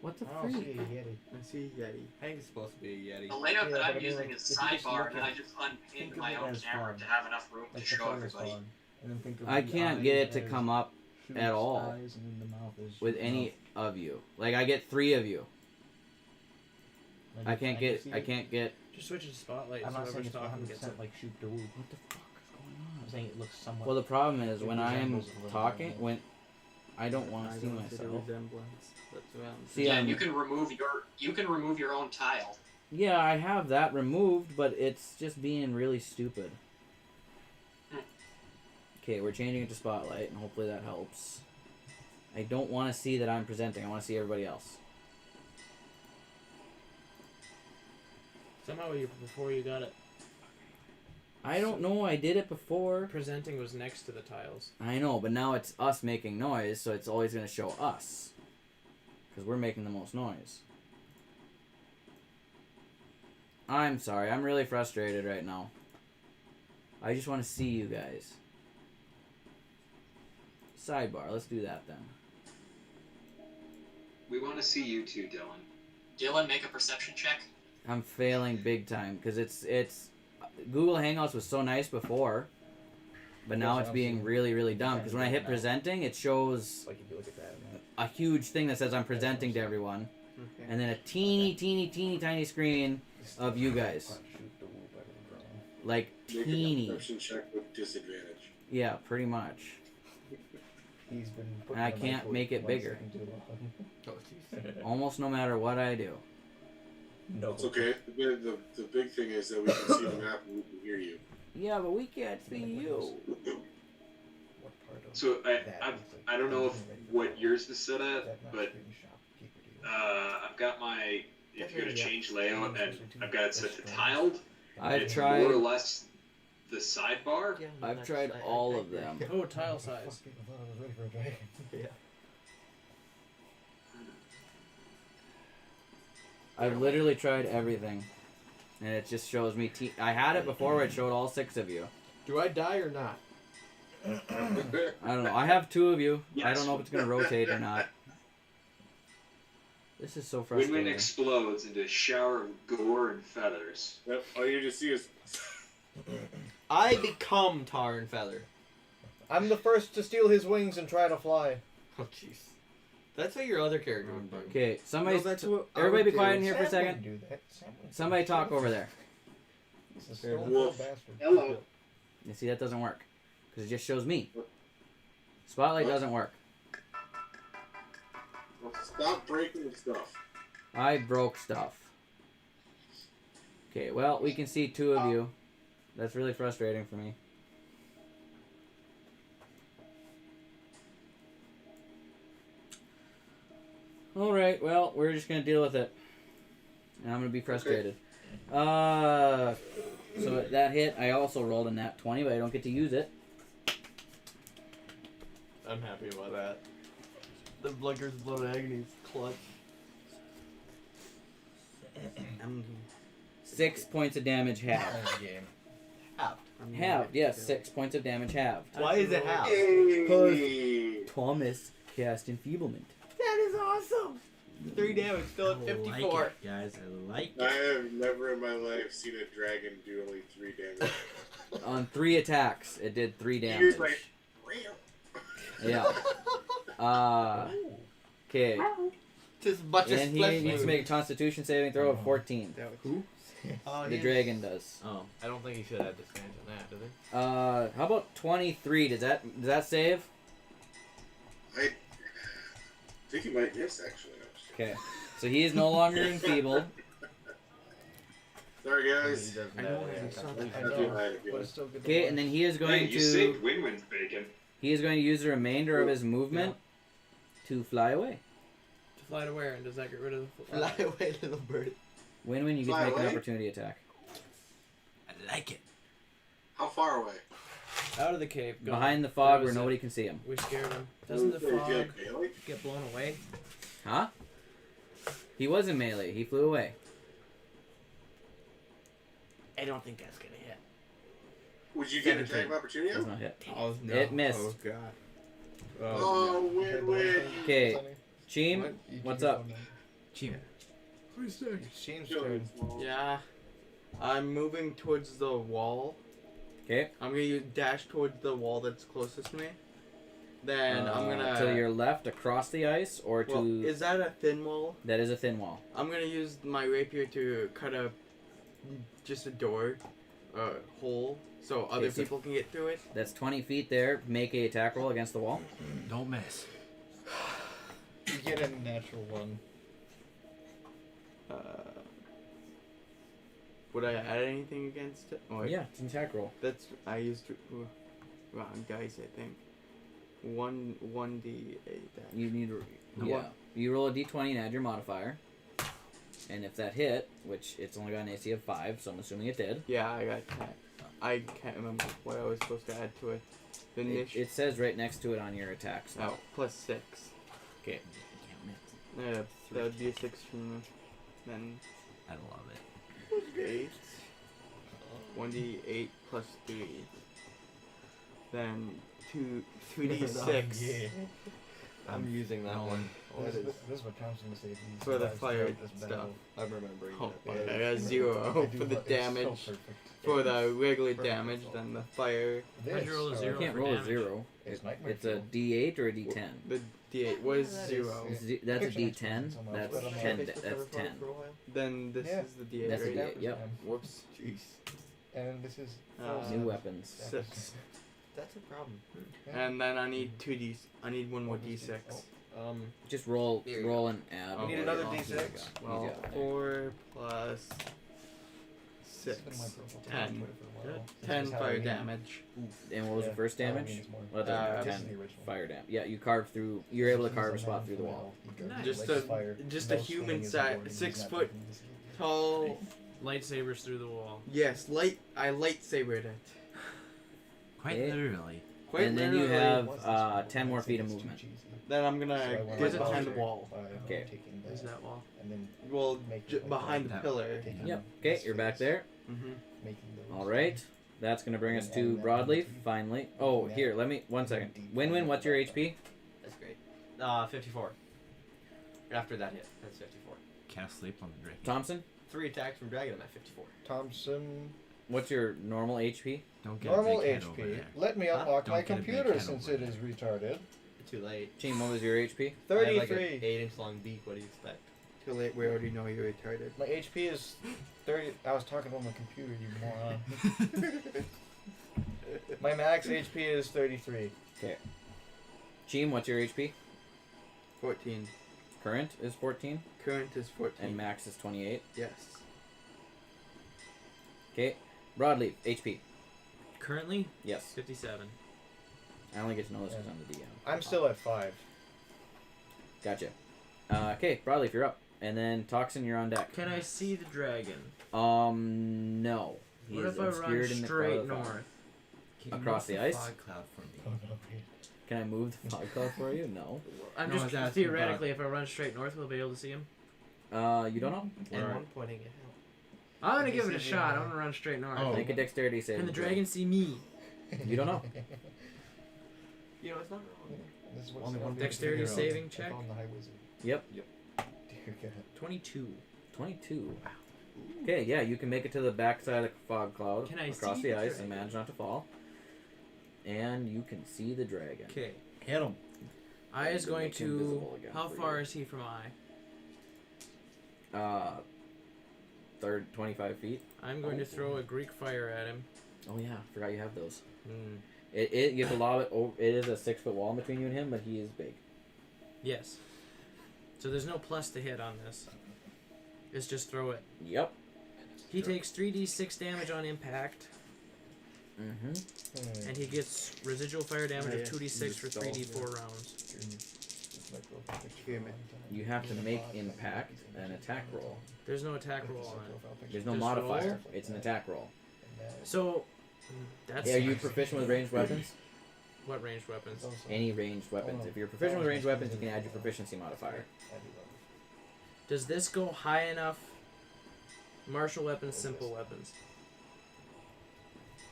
What the I don't see freak? a yeti. I see a yeti. I think it's supposed to be a Yeti. The layout Yeah, that but I I'm mean, using like, is if you just sidebar, look and then at- I just unpinned think of my it own as camera fog. to have enough room to Like the show fire everybody. spawn. And then think of I the can't eyes get it to as come up shoots, at all eyes, and then the mouth is with shooting any mouth. of you. Like I get 3 of you. Like, I can't get. see I it. can't get. Just switch it to spotlight. I'm So not saying whoever's it's talking gets 100% it. like shoot the woo. What the fuck is going I'm on? saying it looks somewhat. Well, the problem is It when I'm resembles a little talking, bit. when I don't want I to see don't see the myself. resemblance. That's what I'm See, Yeah, I'm- and you can remove your own tile. Yeah, I have that removed, but it's just being really stupid. Okay, we're changing it to spotlight, and hopefully that helps. I don't want to see that I'm presenting. I want to see everybody else. Somehow before you got it, I don't know. I did it before. presenting was next to the tiles. I know, but now it's us making noise, so it's always going to show us. Because we're making the most noise. I'm sorry. I'm really frustrated right now. I just want to see you guys. Sidebar. Let's do that then. We want to see you too, Dylan. Dylan, make a perception check. I'm failing big time because it's Google Hangouts was so nice before, but now it's being really, really dumb. Because when I hit presenting, it shows Like if you look at that. a huge thing that says I'm presenting to everyone, Okay. and then a teeny, teeny, teeny, tiny screen of you guys, Shoot the woo by the drone. like Make a teeny. perception check with disadvantage. Yeah, pretty much. He's been. And I can't make it bigger. Oh, jeez. Almost no matter what I do. No. It's okay. The big thing is that we can see the map and we can hear you. Yeah, but we can't see you. What part of So that is, like, I don't know what ready yours is set at, that not but screenshot keeper do? I've got my. If you go to change layout, and Especially too. I've got it set to That's tiled. I've it's tried. more or less the sidebar. I've tried all of them. Oh, tile size. Fuck, I thought I was ready for a dragon. Yeah. I've literally tried everything, and it just shows me. I had it before where it showed all 6 of you. Do I die or not? I don't know. I have 2 of you. I Yes. don't know if it's gonna rotate or not. This is so Windwin frustrating. explodes into a shower of gore and feathers. Yep, all you just see is. I become Tar and Feather. I'm the first to steal his wings and try to fly. Oh, jeez. That's what your other character would do. Okay, somebody. No, that's what I Everybody would be quiet do. in here for a Sam second. wouldn't do that. Sam wouldn't. Somebody talk over there. He's a stone Wolf. cold bastard. Hello. You see, that doesn't work. Because it just shows me. Spotlight doesn't work. Well, stop breaking stuff. I broke stuff. Okay, well, we can see 2 of you. That's really frustrating for me. Alright, well, we're just gonna deal with it. And I'm gonna be frustrated. So that hit, I also rolled a nat 20, but I don't get to use it. I'm happy about that. The Blinker's Blood Agony's clutch. 6 points of damage halved. Game. Halved, yes, 6 points of damage halved. Why is it half? Hey. Thomas cast Enfeeblement. That is awesome. 3 damage, still at I 54. like it, guys. I like I it. have never in my life seen a dragon do only 3 damage. On 3 attacks, it did 3 He damage. was like, Yeah. Okay. Just a bunch of And he splash needs to make a Constitution saving throw of 14. Who? The dragon does. Oh, I don't think he should have disadvantage on that, does he? How about 23? Does that save? I think he might miss, actually. Okay. So he is no longer enfeebled. Sorry, guys. I know I saw that. I feel bad if you But it's still good. Okay, and then he is Hey, going you to saved Win-Win's bacon. he is going to use the remainder of his movement to fly away. To fly to where? And does that get rid of the Fly away, little bird. When you get Fly to make an away? opportunity attack. I like it. How far away? Out of the cave. Go. Behind the fog That where was nobody can see him. We scared him. Doesn't the Do you fog like Bailey? get blown away? Huh? He was in melee. He flew away. I don't think that's gonna hit. Would you get an 17. attack of opportunity? Does not hit. Oh, no. It missed. Oh, God. Oh, win-win. Okay. Cheem, what's up? Cheater. Seems turn. Yeah. I'm moving towards the wall. Okay. I'm gonna dash towards the wall that's closest to me. Then I'm gonna. To your left across the ice or to. Well, is that a thin wall? That is a thin wall. I'm gonna use my rapier to cut just a door, hole, so other so- people can get through it. That's 20 feet there. Make a attack roll against the wall. Don't miss. You get a natural one. Would I add anything against it? Oh, Yeah, it's an attack roll. That's I used wrong dice. I think 1d8. You need to. No. Yeah. You roll a d20 and add your modifier. And if that hit, which it's only got an AC of 5, so I'm assuming it did. Yeah, I got that. I can't remember what I was supposed to add to it. The It says right next to it on your attacks. Oh, plus 6. Okay. Yeah, that would be a 16. Then I love it. 8. 1d8 plus 3. Then 2d6 I'm using that one. This is what Tom's gonna say. for the fire stuff. I'm remembering. Oh, that. I got 0 for the damage. For the regular damage, then the fire. How'd you roll a You 0 can't for roll a damage? 0. It's a d8 or a d10. The d8 was 0. That's a d10. That's 10. That's 10. Then this Yeah. is the d8, That's a right? d8. Yep. Whoops. Jeez. And this is New weapons. 6. That's a problem. And then I need 2d. I need one more d6. Just roll Here you and add. We need Oh, another yeah. D6. There you go. Well, You got it. 4 plus 6. 10. 10 fire damage. And what was the first damage? Well, that doesn't matter. 10 fire damage. Yeah, you carved through. You're able to carve a spot through the wall. Just a human size, 6 foot tall. Lightsabers through the wall. Yes, I lightsabered it. Quite Okay. literally. Quite And then you literally. have 10 more feet of movement. Then I'm gonna get behind the wall. Okay. Where's that wall? Well, behind the pillar. Yep. Okay, you're back there. Mm-hmm. All right. That's gonna bring us to Broadleaf. Finally. Oh, here. Let me. 1 second. Win-win. What's your HP? That's great. 54. After that hit, that's 54. Can't sleep on the drink. Thompson. 3 attacks from dragon. I'm at 54. Thompson. What's your normal HP? Don't get Normal a big head over HP. there. Let me Huh? unlock Don't my get a big computer head since over it is retarded. Too late. Team, what was your HP? I have like 33. an 8-inch long beak. What do you expect? Too late. We already know you're retarded. My HP is 30. I was talking about my computer, you moron. My max HP is 33. Okay. Cheem, what's your HP? 14. Current is 14, Current is 14. and max is 28. Yes. Okay. Broadleaf, HP. Currently, Yes. 57. I only get to know this because I'm the DM. I'm still at 5. Gotcha. Okay, Broadleaf, you're up. And then Toxin, you're on deck. Can I see the dragon? No. He What is if I run obscured in the straight cloud of fog. north? Can you Across move the ice? fog cloud for me? Can I move the fog cloud for you? No. I'm No, I was just asking theoretically, if I run straight north, we'll be able to see him. You don't know. And Alright. one pointing at him. I'm gonna give it a shot. I'm gonna run straight north. Oh. Make a dexterity save. Can the dragon see me? You don't know. You know, it's not wrong. This is what's Only on one the Dexterity hero. saving I check. found the high wizard. Yep. Dear God. 22. 22. Okay, yeah, you can make it to the backside of the fog cloud Can I across see the the ice dragon? and manage not to fall. And you can see the dragon. Okay. Hit him. I is to going make him to. visible again How for far you. is he from I? 25 feet. I'm going to throw a Greek fire at him. Oh yeah, forgot you have those. Hmm. You have to lob it. It is a 6-foot wall between you and him, but he is big. Yes. So there's no plus to hit on this. It's just throw it. Yep. He takes 3d6 damage on impact, Mm-hmm. and he gets residual fire damage Oh, yeah. of 2d6 for Stall, 3d4 rounds. Human. You have to make impact an attack roll. There's no attack roll on it. There's no Just modifier. roll? It's an attack roll. So that's. Hey, are you proficient with ranged weapons? What ranged weapons? Any ranged weapons. If you're proficient with ranged weapons, you can add your proficiency modifier. Does this go high enough? Martial weapons, simple weapons.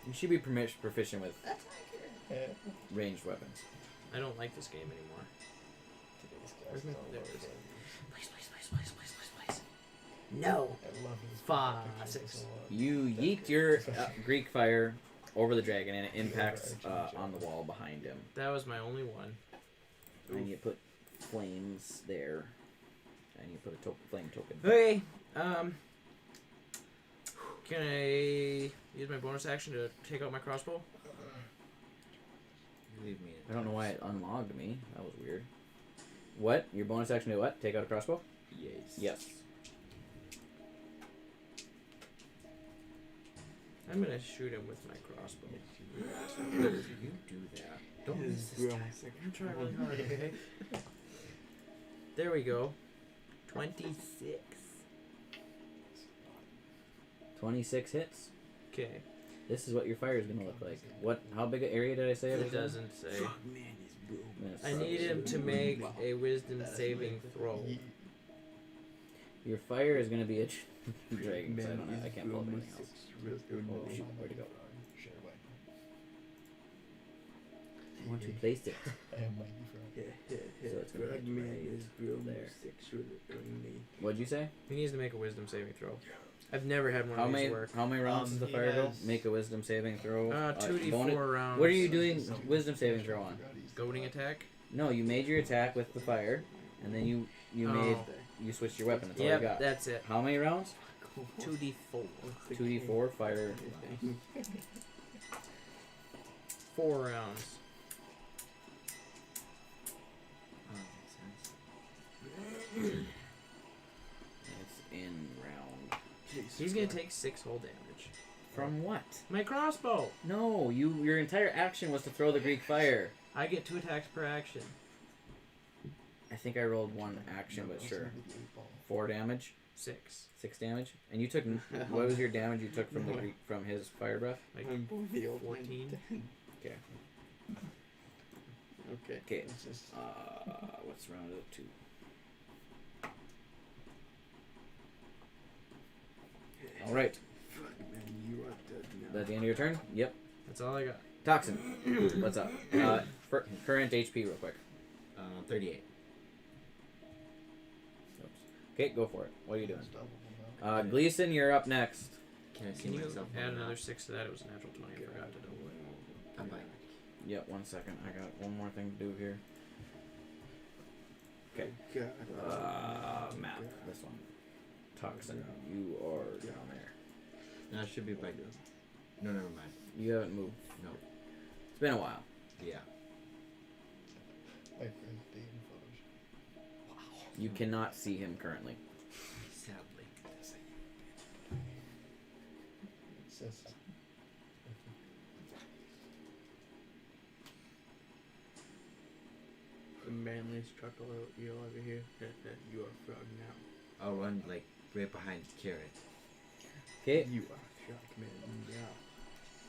You should be proficient with ranged weapons. I don't like this game anymore. Where's my? There it is. Please. No. 5, 6. You yeet your Greek fire over the dragon, and it impacts on the wall behind him. That was my only one. And you put flames there, and you put a flame token. Okay. Can I use my bonus action to take out my crossbow? Leave me. I don't know why it unlogged me. That was weird. What? Your bonus action to what? Take out a crossbow? Yes. Yes. I'm gonna shoot him with my crossbow. You do that. Don't miss this time. I'm trying really hard, okay? There we go. 26. 26 hits. Okay. This is what your fire is going to look like. What? How big an area did I say? It doesn't say. Yes. I need him to make a wisdom saving throw. Your fire is going to be a dragon. 'Cause I can't pull up anything else. Oh shoot! Where'd it go? Once you placed it. So it's going to be there. What'd you say? He needs to make a wisdom saving throw. I've never had one How of these many? work. How many rounds does the he fire go? has- Make a wisdom saving throw. 2d4 bonus- rounds. What are you doing? Wisdom saving throw on? Goading attack? No, you made your attack with the fire, and then you switched your weapon. That's all you Yep, got. that's it. How many rounds? 2d4. 2d4 fire. 4 rounds. It's in round. He's gonna take 6 whole damage. From what? My crossbow! No, your entire action was to throw the Greek fire. I get 2 attacks per action. I think I rolled 1 action, but sure. 4 damage, 6. 6 damage, and you took. What was your damage you took from the Greek, from his fire breath? Like I'm both the old 14. Okay. Okay. Okay. What's round up to? All right. You are dead Is that the end of your turn? Yep. That's all I got. Toxin, what's up? Current HP, real quick. 38. Oops. Okay, go for it. What are you doing? Gleason, you're up next. Can I see Can you myself? add another 6 to that? It was a natural 20. I forgot to do it. I'm back. Yep, 1 second. I got one more thing to do here. Okay. Map. This one. Toxin, you are down there. No, it should be by. No, never mind. You haven't moved. No. It's been a while. Yeah. You cannot see him currently. Sadly. The manliest chuckle you'll ever hear. You are frog now. I'll run like right behind Carrot. Okay. You are frog man now.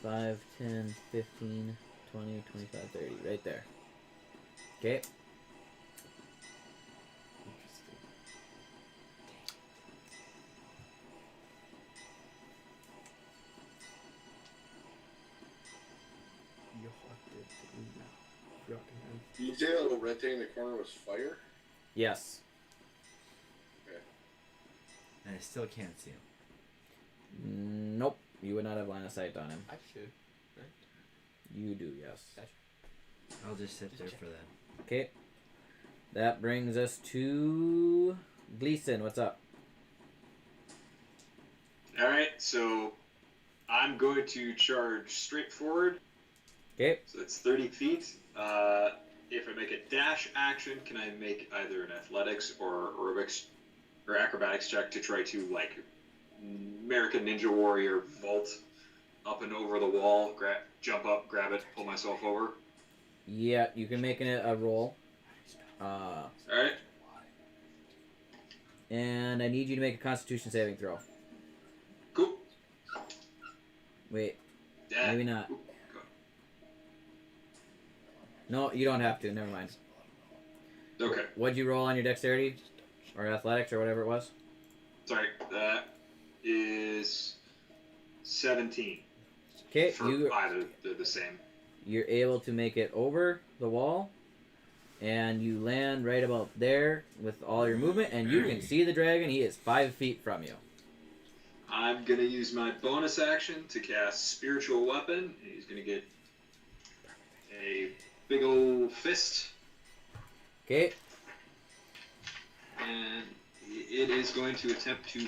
5, 10, 15, 20, 25, 30. Right there. Okay. Did you say that little red thing in the corner was fire? Yes. And I still can't see him. Nope. You would not have line of sight on him. I should. You do, yes. I'll just sit there for that. Okay. That brings us to Gleason. What's up? Alright, so I'm going to charge straight forward. Okay. So that's 30 feet. If I make a dash action, can I make either an athletics or aerobics or acrobatics check to try to, like, American Ninja Warrior vault up and over the wall, jump up, grab it, pull myself over? Yeah, you can make a roll. Alright. And I need you to make a Constitution saving throw. Cool. Wait. Yeah. Maybe not. No, you don't have to. Never mind. Okay. What'd you roll on your dexterity? Or athletics or whatever it was? Sorry, that is 17. Okay, For either, they're the same. you're able to make it over the wall. And you land right about there with all your movement. And you can see the dragon. He is 5 feet from you. I'm going to use my bonus action to cast Spiritual Weapon. He's going to get a big old fist. Okay. And it is going to attempt to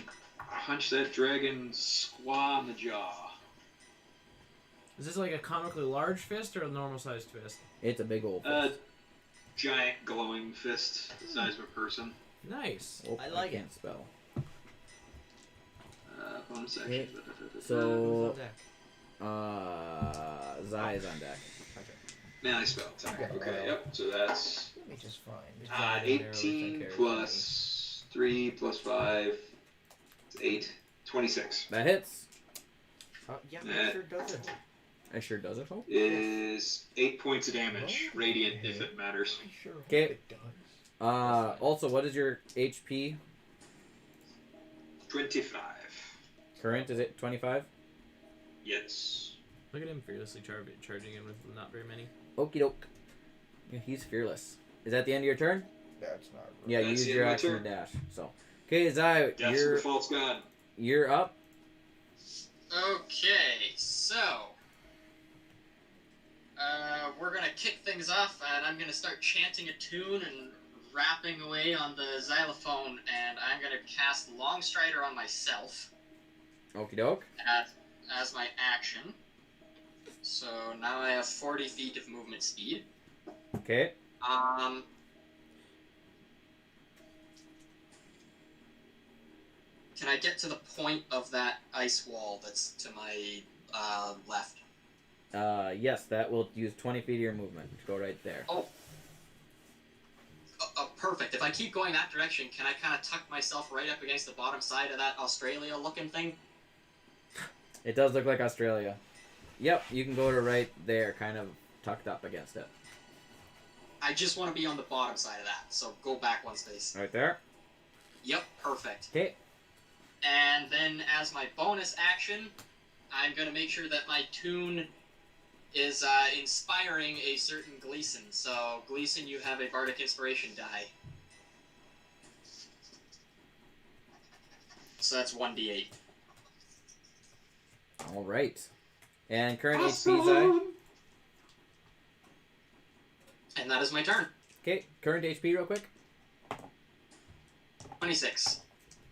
punch that dragon squaw in the jaw. Is this like a comically large fist or a normal sized fist? It's a big old fist. Giant glowing fist, the size of a person. Nice. Oh, I like can't spell. Bonus action. Okay. Who's So, on deck? Zai is on deck. Man, I spelled. Sorry. Okay, yep. So that's You'll be just fine. 18 plus 3 plus 5. It's 8. 26. That hits. Yeah, That sure does it. It sure does it, hope. is 8 points of damage. Radiant, if it matters. Sure. Okay. Also, what is your HP? 25. Current, is it 25? Yes. Look at him fearlessly charging in with not very many. Okie doke. Yeah, he's fearless. Is that the end of your turn? That's not right. Yeah, you That's use the your end of my action turn. to dash. So, okay, Zai, Death's the false god. you're up. Okay, so we're gonna kick things off, and I'm gonna start chanting a tune and rapping away on the xylophone, and I'm gonna cast Longstrider on myself Okie doke. as my action. So now I have 40 feet of movement speed. Okay. Can I get to the point of that ice wall that's to my left? Yes, that will use 20 feet of your movement. Go right there. Oh. Perfect. If I keep going that direction, can I kind of tuck myself right up against the bottom side of that Australia-looking thing? It does look like Australia. Yep, you can go to right there, kind of tucked up against it. I just want to be on the bottom side of that, so go back one space. Right there. Yep, perfect. Okay. And then as my bonus action, I'm going to make sure that my tune is inspiring a certain Gleason. So, Gleason, you have a Bardic Inspiration die. So that's 1d8. All right. And current Awesome. HP, Zai. And that is my turn. Okay, current HP real quick. 26.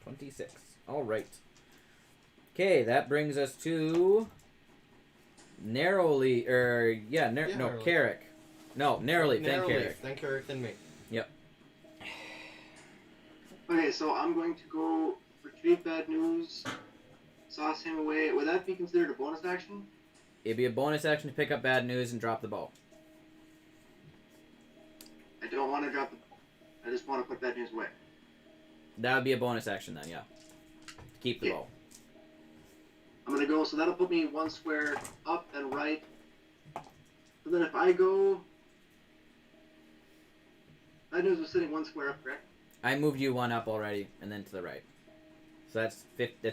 26. All right. Okay, that brings us to Narrowly, Narrowly. Carrick. No, Narrowly, then Carrick. Then Carrick, then me. Okay, so I'm going to go retrieve bad news, sauce him away. Would that be considered a bonus action? It'd be a bonus action to pick up bad news and drop the bow. I don't want to drop the. I just want to put bad news away. That would be a bonus action then, yeah. Keep the Yeah. bow. I'm gonna go, so that'll put me one square up and right. So then if I go Bad news was sitting one square up, correct? I moved you one up already, and then to the right. So that's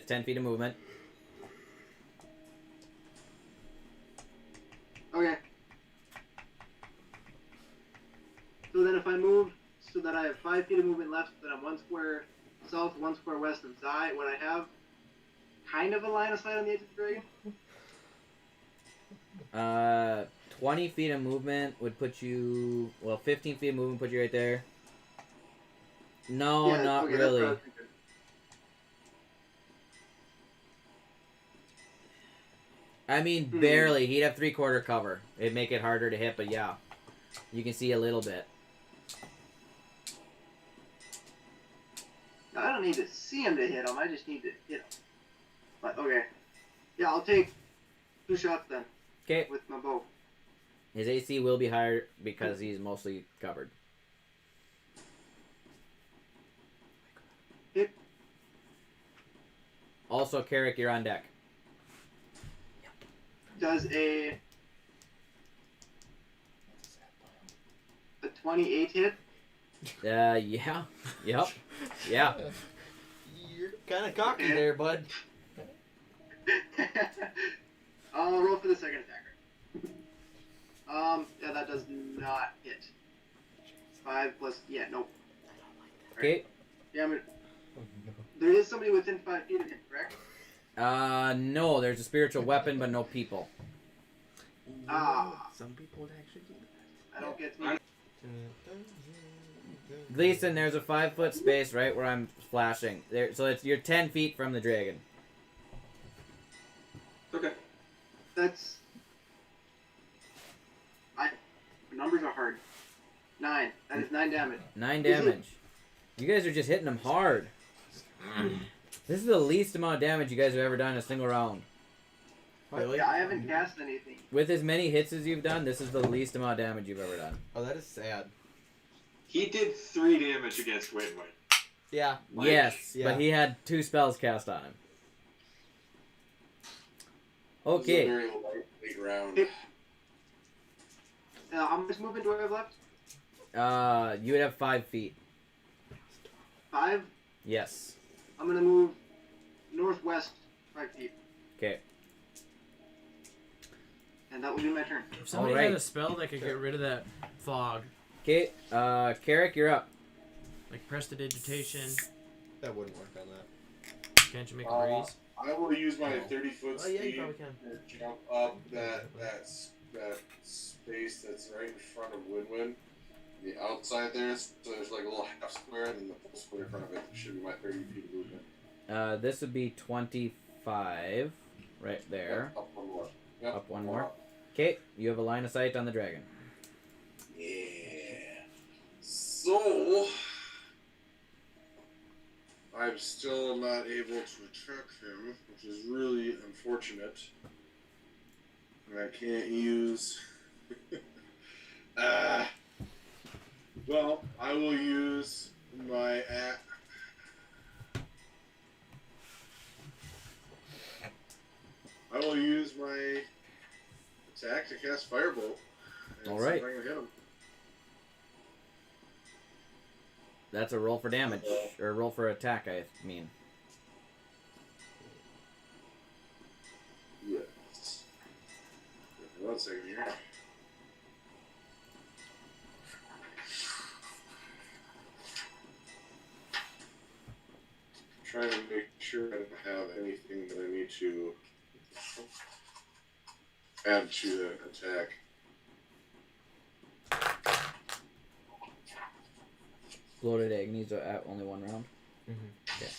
10 feet of movement. Okay. So then if I move so that I have 5 feet of movement left, so that I'm 1 square south, 1 square west, and Zai, would I have kind of a line of sight on the edge of the dragon? 20 feet of movement would put you... Well, 15 feet of movement would put you right there. No, Yeah, not okay, that's what I really. was thinking. I mean, barely. He'd have 3/4 cover. It'd make it harder to hit, but yeah. You can see a little bit. No, I don't need to see him to hit him. I just need to hit him. But, okay. Yeah, I'll take 2 shots then. Okay. With my bow. His AC will be higher because he's mostly covered. Hit. Also, Carrick, you're on deck. Does a 28 hit? Yeah. Yep. Yeah. You're kind of cocky there, bud. I'll roll for the second attacker. Yeah, that does not hit. 5 plus, yeah, nope. Okay. Damn it. There is somebody within 5 feet of him, correct? No, there's a spiritual weapon, but no people. Ah. Some people would actually do that. I don't get to. Gleason, there's a 5-foot space right where I'm flashing. There, so you're 10 feet from the dragon. Okay. That's. Numbers are hard. 9. That is 9 damage. 9 damage. You guys are just hitting him hard. This is the least amount of damage you guys have ever done in a single round. Really? Yeah, I haven't cast anything. With as many hits as you've done, this is the least amount of damage you've ever done. Oh, that is sad. He did 3 damage against Win-Win. Yeah. Yes, yeah. but he had 2 spells cast on him. Okay. It was a very lightweight round. How much movement do I have left? You would have 5 feet. 5? Yes. I'm gonna move northwest 5 feet. Okay. And that will be my turn. If somebody Alright. had a spell that could get rid of that fog, Okay, Carrick, you're up. like prestidigitation, That wouldn't work on that. can't you make a breeze? I will use my 30-foot Oh, yeah, you speed probably can. to jump up that space that's right in front of Win-Win. The outside there, so there's like a little half square, and then the full square in front of it should be my 30 feet of movement. This would be 25 right there. Up one more. Yep, Up one more. Okay, you have a line of sight on the dragon. Yeah. So I'm still not able to attack him, which is really unfortunate. And I can't use. Well, I will use my I will use my attack to cast Firebolt. And All see if right. I can hit him. That's a roll for damage, or roll for attack, I mean. Yes. 1 second here. Trying to make sure I don't have anything that I need to add to the attack. Bloated egg needs only 1 round. Mm-hmm. Okay.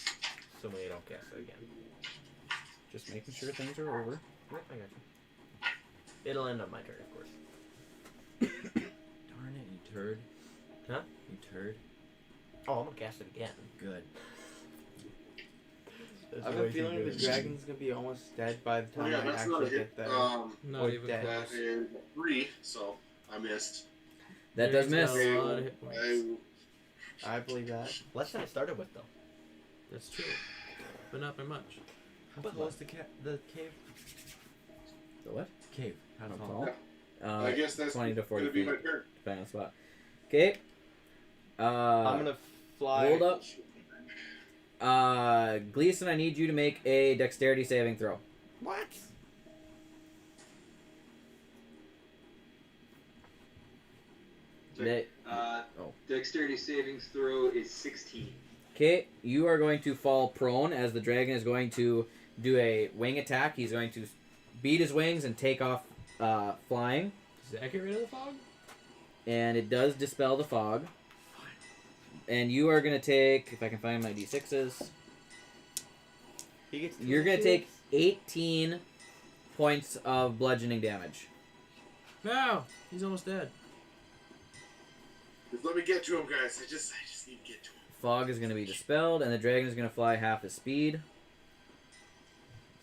So we don't cast it again. Just making sure things are over. Yep, I got you. It'll end up my turn, of course. Darn it, you turd. Huh? You turd. Oh, I'm gonna cast it again. Good. That's I have way a too feeling the good. dragon's gonna be almost dead by the Oh, time yeah, I that's not a actually hit. get there. Not or even dead. That close. is 3, so I missed. That does Dragon's miss. got a lot of hit points. I believe that. Less than I started with, though. That's true, but not by much. How But tall is the cave? The what? Cave. How How tall? tall? I guess that's 20 to 40 gonna be feet, my turn. depending on the spot. Okay. I'm gonna fly. Hold up. Gleason, I need you to make a dexterity saving throw. What? Dexterity savings throw is 16. Okay, you are going to fall prone as the dragon is going to do a wing attack. He's going to beat his wings and take off flying. Does that get rid of the fog? And it does dispel the fog. And you are going to take, if I can find my d6s, you're going to take 18 points of bludgeoning damage. No! He's almost dead. Just let me get to him, guys. I just need to get to him. Fog is going to be dispelled, and the dragon is going to fly half his speed.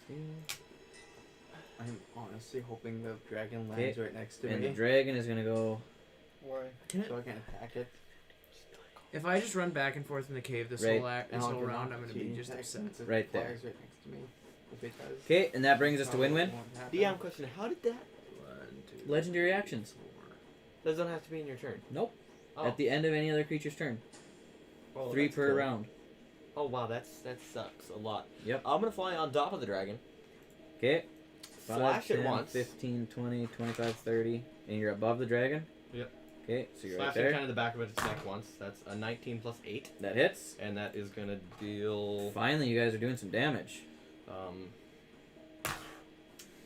I'm honestly hoping the dragon lands right next to And me. the dragon is going to go... Why? So I can attack it. If I just run back and forth in the cave this Right. whole round, I'm going to be just upset. Right there. Flies right next to me. If it does. Okay, and that brings us to Win-Win. DM question: how did that? 1, 2, Legendary actions. 4. Doesn't have to be in your turn. Nope. Oh. At the end of any other creature's turn. Oh, 3 that's per cool. round. Oh wow, that sucks a lot. Yep. I'm gonna fly on top of the dragon. Okay. 5, Slash 10, it once. 15, 20, 25, 30. And you're above the dragon? Yep. Okay, so you're Slash right it there. kind of the back of its neck once. That's a 19 plus 8. That hits. And that is gonna deal. Finally, you guys are doing some damage.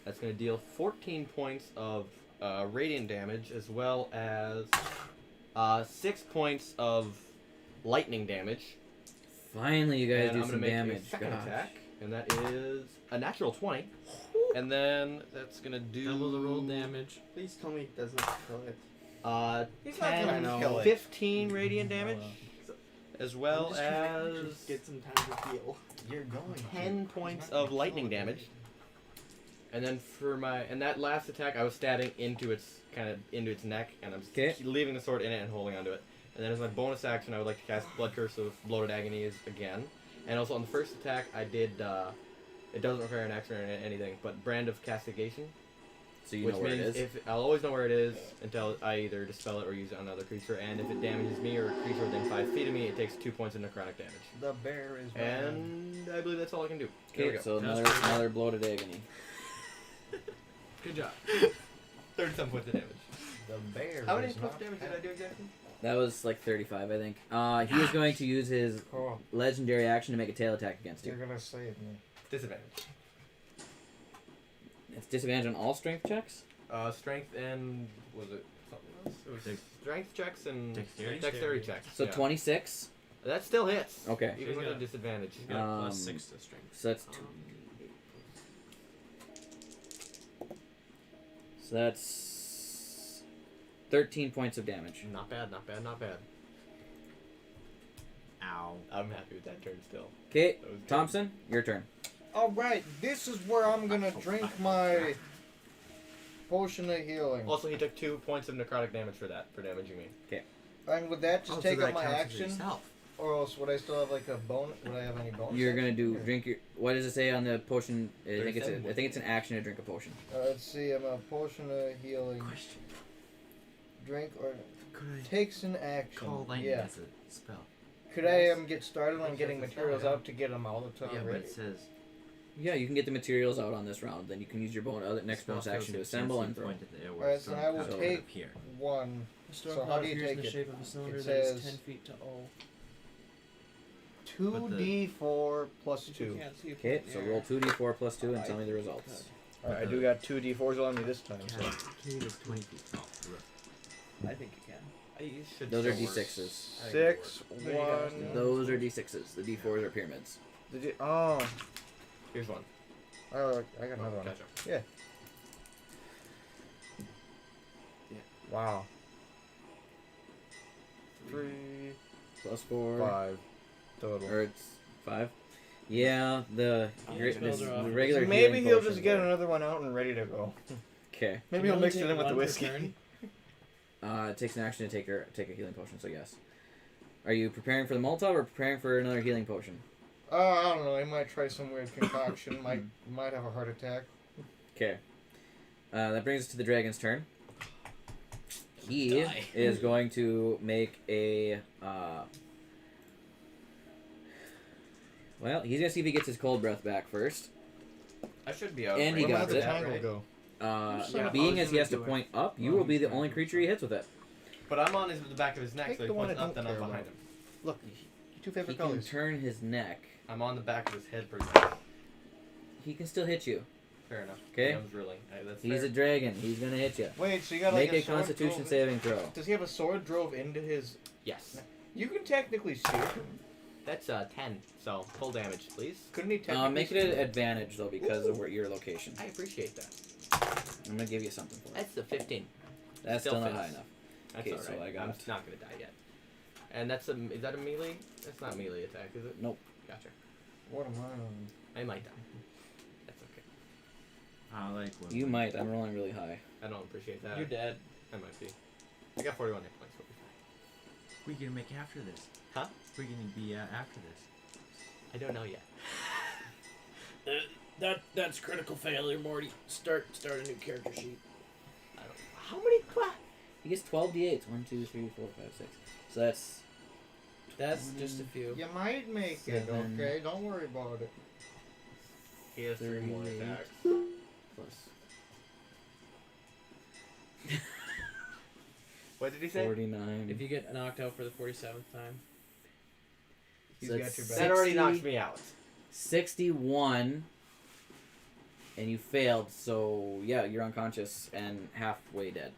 That's gonna deal 14 points of radiant damage, as well as 6 points of lightning damage. Finally, you guys And do I'm some gonna make damage. a second Gosh. attack, and that is a natural 20. And then that's gonna do Double the roll damage. Please tell me it doesn't kill it. He's not 10, gonna kill it. 15 radiant damage, as well I'm just trying to as just get some time to heal. You're going 10 points of lightning damage. And then for and that last attack, I was stabbing into its its neck, and I'm leaving the sword in it and holding onto it. And then as my bonus action, I would like to cast Blood Curse of Bloated Agony again. And also on the first attack, I did. It doesn't require an action or anything, but Brand of Castigation. So you which know where means it is? I'll always know where it is until I either dispel it or use it on another creature. And if it damages me or a creature within 5 feet of me, it takes 2 points of necrotic damage. The bear is And I believe that's all I can do. There we Okay, go. so another bloated agony. Good job. 37 points of damage. The bear. How many is plus not damage did I do exactly? That was like 35, I think. He is going to use his Cool. legendary action to make a tail attack against You're you. gonna save me. Disadvantage. It's disadvantage on all strength checks? Strength and was it something else? It was strength checks and Dexterity. checks. So yeah. 26? That still hits. Okay. Even with got- a disadvantage. He's got a plus 6 to strength. So that's So that's 13 points of damage. Not bad, not bad, not bad. Ow. I'm happy with that turn still. Okay, That was good. Thompson, your turn. Alright, this is where I'm gonna drink my potion of healing. Also, he took 2 points of necrotic damage for that, for damaging me. And would that just Oh, take so up that my counts as action? yourself. Or else would I still have like a bonus? Would I have any bonus? You're gonna action? do Or- drink your. What does it say on the potion? I think 37. it's an action to drink a potion. Let's see, I'm a potion of healing. Question. Drink or Could I takes an action. call lightning Yeah. as a spell? Could I get started on getting materials out to get them out of town Yeah, but ready? it says Yeah, you can get the materials out on this round. Then you can use your next bonus action to assemble and throw. Alright, so I will take here. one. The storm So how cloud do you appears in take the it? shape of a cylinder It that is says 10 feet to all. 2d4 plus 2. Okay, so roll 2d4 plus 2 and tell me the results. Alright, I do got 2d4s on me this time. So. Cave is 20 feet tall. I think you can. You should Those are still work. d6s. 6, There you go. 1. Those are d6s. The d4s are pyramids. Oh, Here's one. oh, I got another one. Gotcha. Wow. 3, Plus 4. 5 total. Or it's 5. Yeah, the spells are off. regular. So maybe healing he'll potions just get are- another one out and ready to go. Okay. Maybe Can you he'll only mix it take in with the one per whiskey. turn? It takes an action to take a healing potion. So yes. Are you preparing for the Molotov or preparing for another healing potion? I don't know. He might try some weird concoction. might have a heart attack. Okay. That brings us to the dragon's turn. he Die. is going to make a. Well, he's gonna see if he gets his cold breath back first. I should be out. And he right? got Where did it. the tangle go? Yeah, Being I was as he has to gonna do point up, you Oh, will be he's the trying only to creature he hits with it. But I'm on the back of his neck, Take so he the one points I up, don't then I'm care behind about. him. Look, your two He favorite can colors. turn his neck. I'm on the back of his head pretty much. He can still hit you. Fair enough. 'Kay. I'm drilling. That's He's fair. a dragon. He's gonna hit you. Wait, so you got Make like a sword Constitution drove saving throw. Does he have a sword drove into his? Yes. You can technically shoot him. That's 10. So full damage, please. Couldn't he technically? Make it an advantage though because of your location. I appreciate that. I'm gonna give you something for it. That's the 15. That's still not fits. high enough. That's Okay, alright. so I got- I'm not gonna die yet. And that's is that a melee? That's not melee attack, is it? Nope. Gotcha. What am I on? I might die. That's okay. I like what You might. I'm rolling really high. I don't appreciate that. You're dead. I might be. I got 41 hit points. We gonna make after this? Huh? We gonna be after this? I don't know yet. That's critical failure, Morty. Start a new character sheet. I don't. How many? He gets 12 d8s. 1, 2, 3, 4, 5, 6. So That's just a few. You might make it, 7. okay? Don't worry about it. He has 3 more 38. attacks. plus What did he say? 49. If you get knocked out for the 47th time. He's So got it's your back. That already 60 knocked me out. 61. And you failed, so yeah, you're unconscious and halfway dead.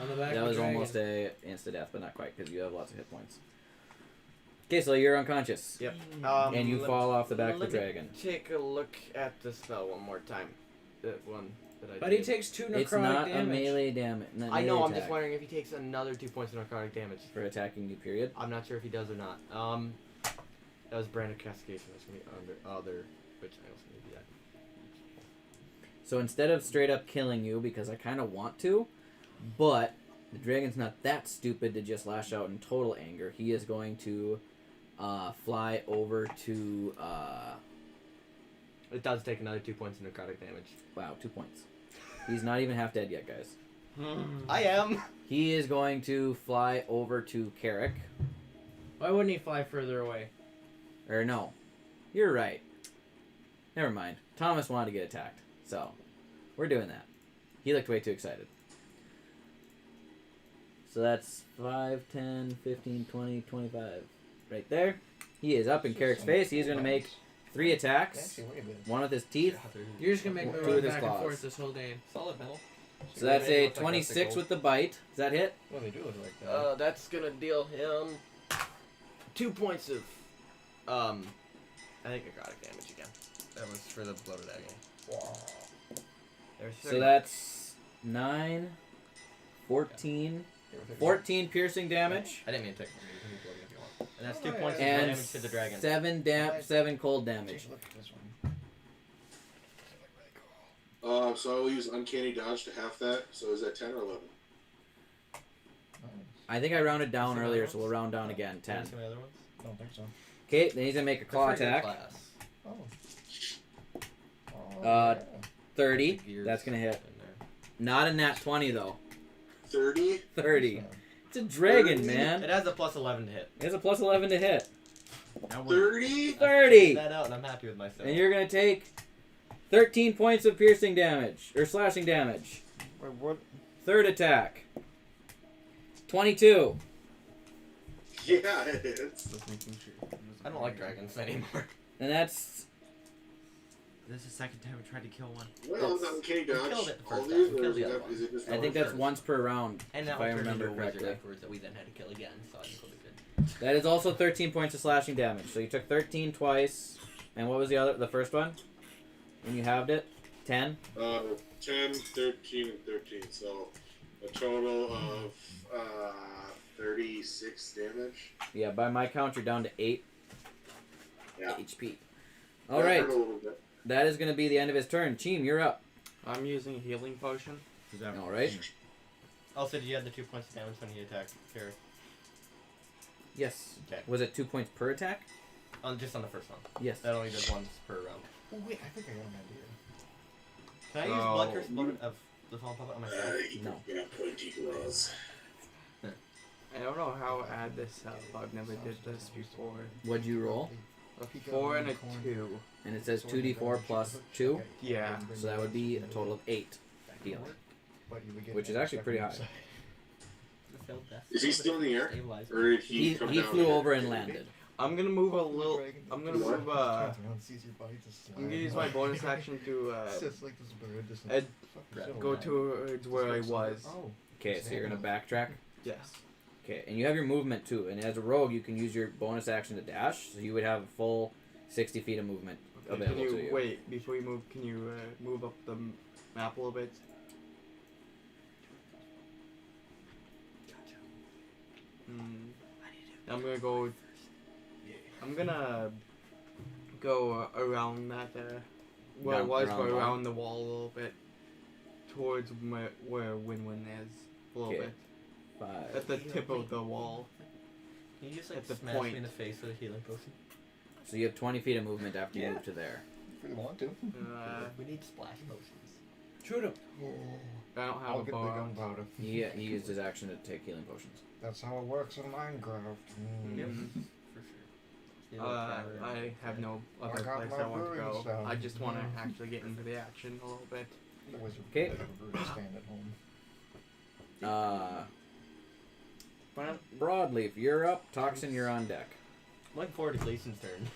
On the back That of was the dragon. almost a insta death, but not quite because you have lots of hit points. Okay, so you're unconscious. Yep. And you let- fall off the back of the let me dragon. Take a look at the spell one more time. That one that I But did. he takes 2 necrotic It's not damage. a melee damage. I know, I'm just wondering if he takes another 2 points of necrotic damage. For attacking you, period. I'm not sure if he does or not. That was Brand of Castigation. That's going to be under other, which I also need to do that. So instead of straight up killing you, because I kind of want to, but the dragon's not that stupid to just lash out in total anger. He is going to fly over to... It does take another 2 points of necrotic damage. wow, 2 points. He's not even half dead yet, guys. I am! He is going to fly over to Carrick. Why wouldn't he fly further away? Or no. You're right. Never mind. Thomas wanted to get attacked. So, we're doing that. He looked way too excited. So that's 5, 10, 15, 20, 25. Right there. He is up in Carrick's face. He's going to make 3 attacks. One with his teeth. You're just gonna make me Two run with his back and claws. forth this whole game. Solid metal. So that's a 26 with the bite. Does that hit? Well, they do look like that. That's gonna deal him 2 points of, I think necrotic damage again. That was for the bloated agony. So that's 9, 14, 14 piercing damage. I didn't mean to take one. You can be bloated if you want. And that's 2 points of And damage to the dragon. 7 cold damage. Look at this one. So I will use Uncanny Dodge to half that. So is that 10 or 11? I think I rounded down earlier, so we'll round down again. 10. Some other ones? I don't think so. Okay, then he's going to make a claw That's for your attack. class. Oh. 30. Gears That's going to hit. in there. Not in that 20, though. 30? 30. It's a dragon, 30? man. It has a plus 11 to hit. It's a plus 11 to hit. 30? 30! That out, and I'm happy with myself. And you're going to take 13 points of piercing damage. Or slashing damage. Wait, what? Third attack. 22. Yeah, it is. I don't like dragons anymore. And that's... This is the second time we tried to kill one. Well, it's Uncanny Dodge. killed it the All first these, time. We or killed is the other it, one. is it just I one think that's turn? once per round, And if that I one turned into remember a wizard correctly. afterwards that we then had to kill again, so I think we'll be good. That is also 13 points of slashing damage. So you took 13 twice. And what was the first one? When you halved it? 10? 10, 13, and 13. So a total of 36 damage. Yeah, by my count, you're down to 8 Yeah. HP. That Alright, hurt a little bit. that is going to be the end of his turn. Cheem, you're up. I'm using a healing potion. Is that Alright. Also, did you have the 2 points of damage when he attacked Carrie? Yes. Okay. Was it 2 points per attack? Just on the first one. Yes. That only does once per round. Oh, wait, I think I got an idea. Can I use Blood Curse of the Fallen Puppet on myself? No. Yeah, pointy claws. don't know how to add this up. I've never did this before. What'd you roll? A 4 and a 2. And it says 2d4 plus 2. Yeah. So that would be a total of 8 healing, which is actually pretty high. Is he still in the air? Or did he come He down flew here? over and landed. I'm gonna move a little. I'm gonna move. I'm gonna use my bonus action to go towards where I was. Okay, so you're gonna backtrack. Yes. Okay, and you have your movement too. And as a rogue, you can use your bonus action to dash. So you would have a full 60 feet of movement available Can to you you. wait before you move? Can you move up the map a little bit? I'm gonna go. I'm gonna go around that. Where I was, but around the wall a little bit, towards where Win-Win is a little bit. 5. At the tip of the wall. Can you just like At the smash point. me in the face with a healing potion? So you have 20 feet of movement after you move to there. If you want to. We need splash potions. Shoot him. I don't have I'll a get the bow. gunpowder. He used his action to take healing potions. That's how it works in Minecraft. Yep. Mm. For sure. I have no other got place my I want to brewing go. stone. I just want to actually get into the action a little bit. The wizard Okay. would have a brew stand at home. Broadleaf, you're up. Toxin, you're on deck. I'm looking forward to Gleason's turn.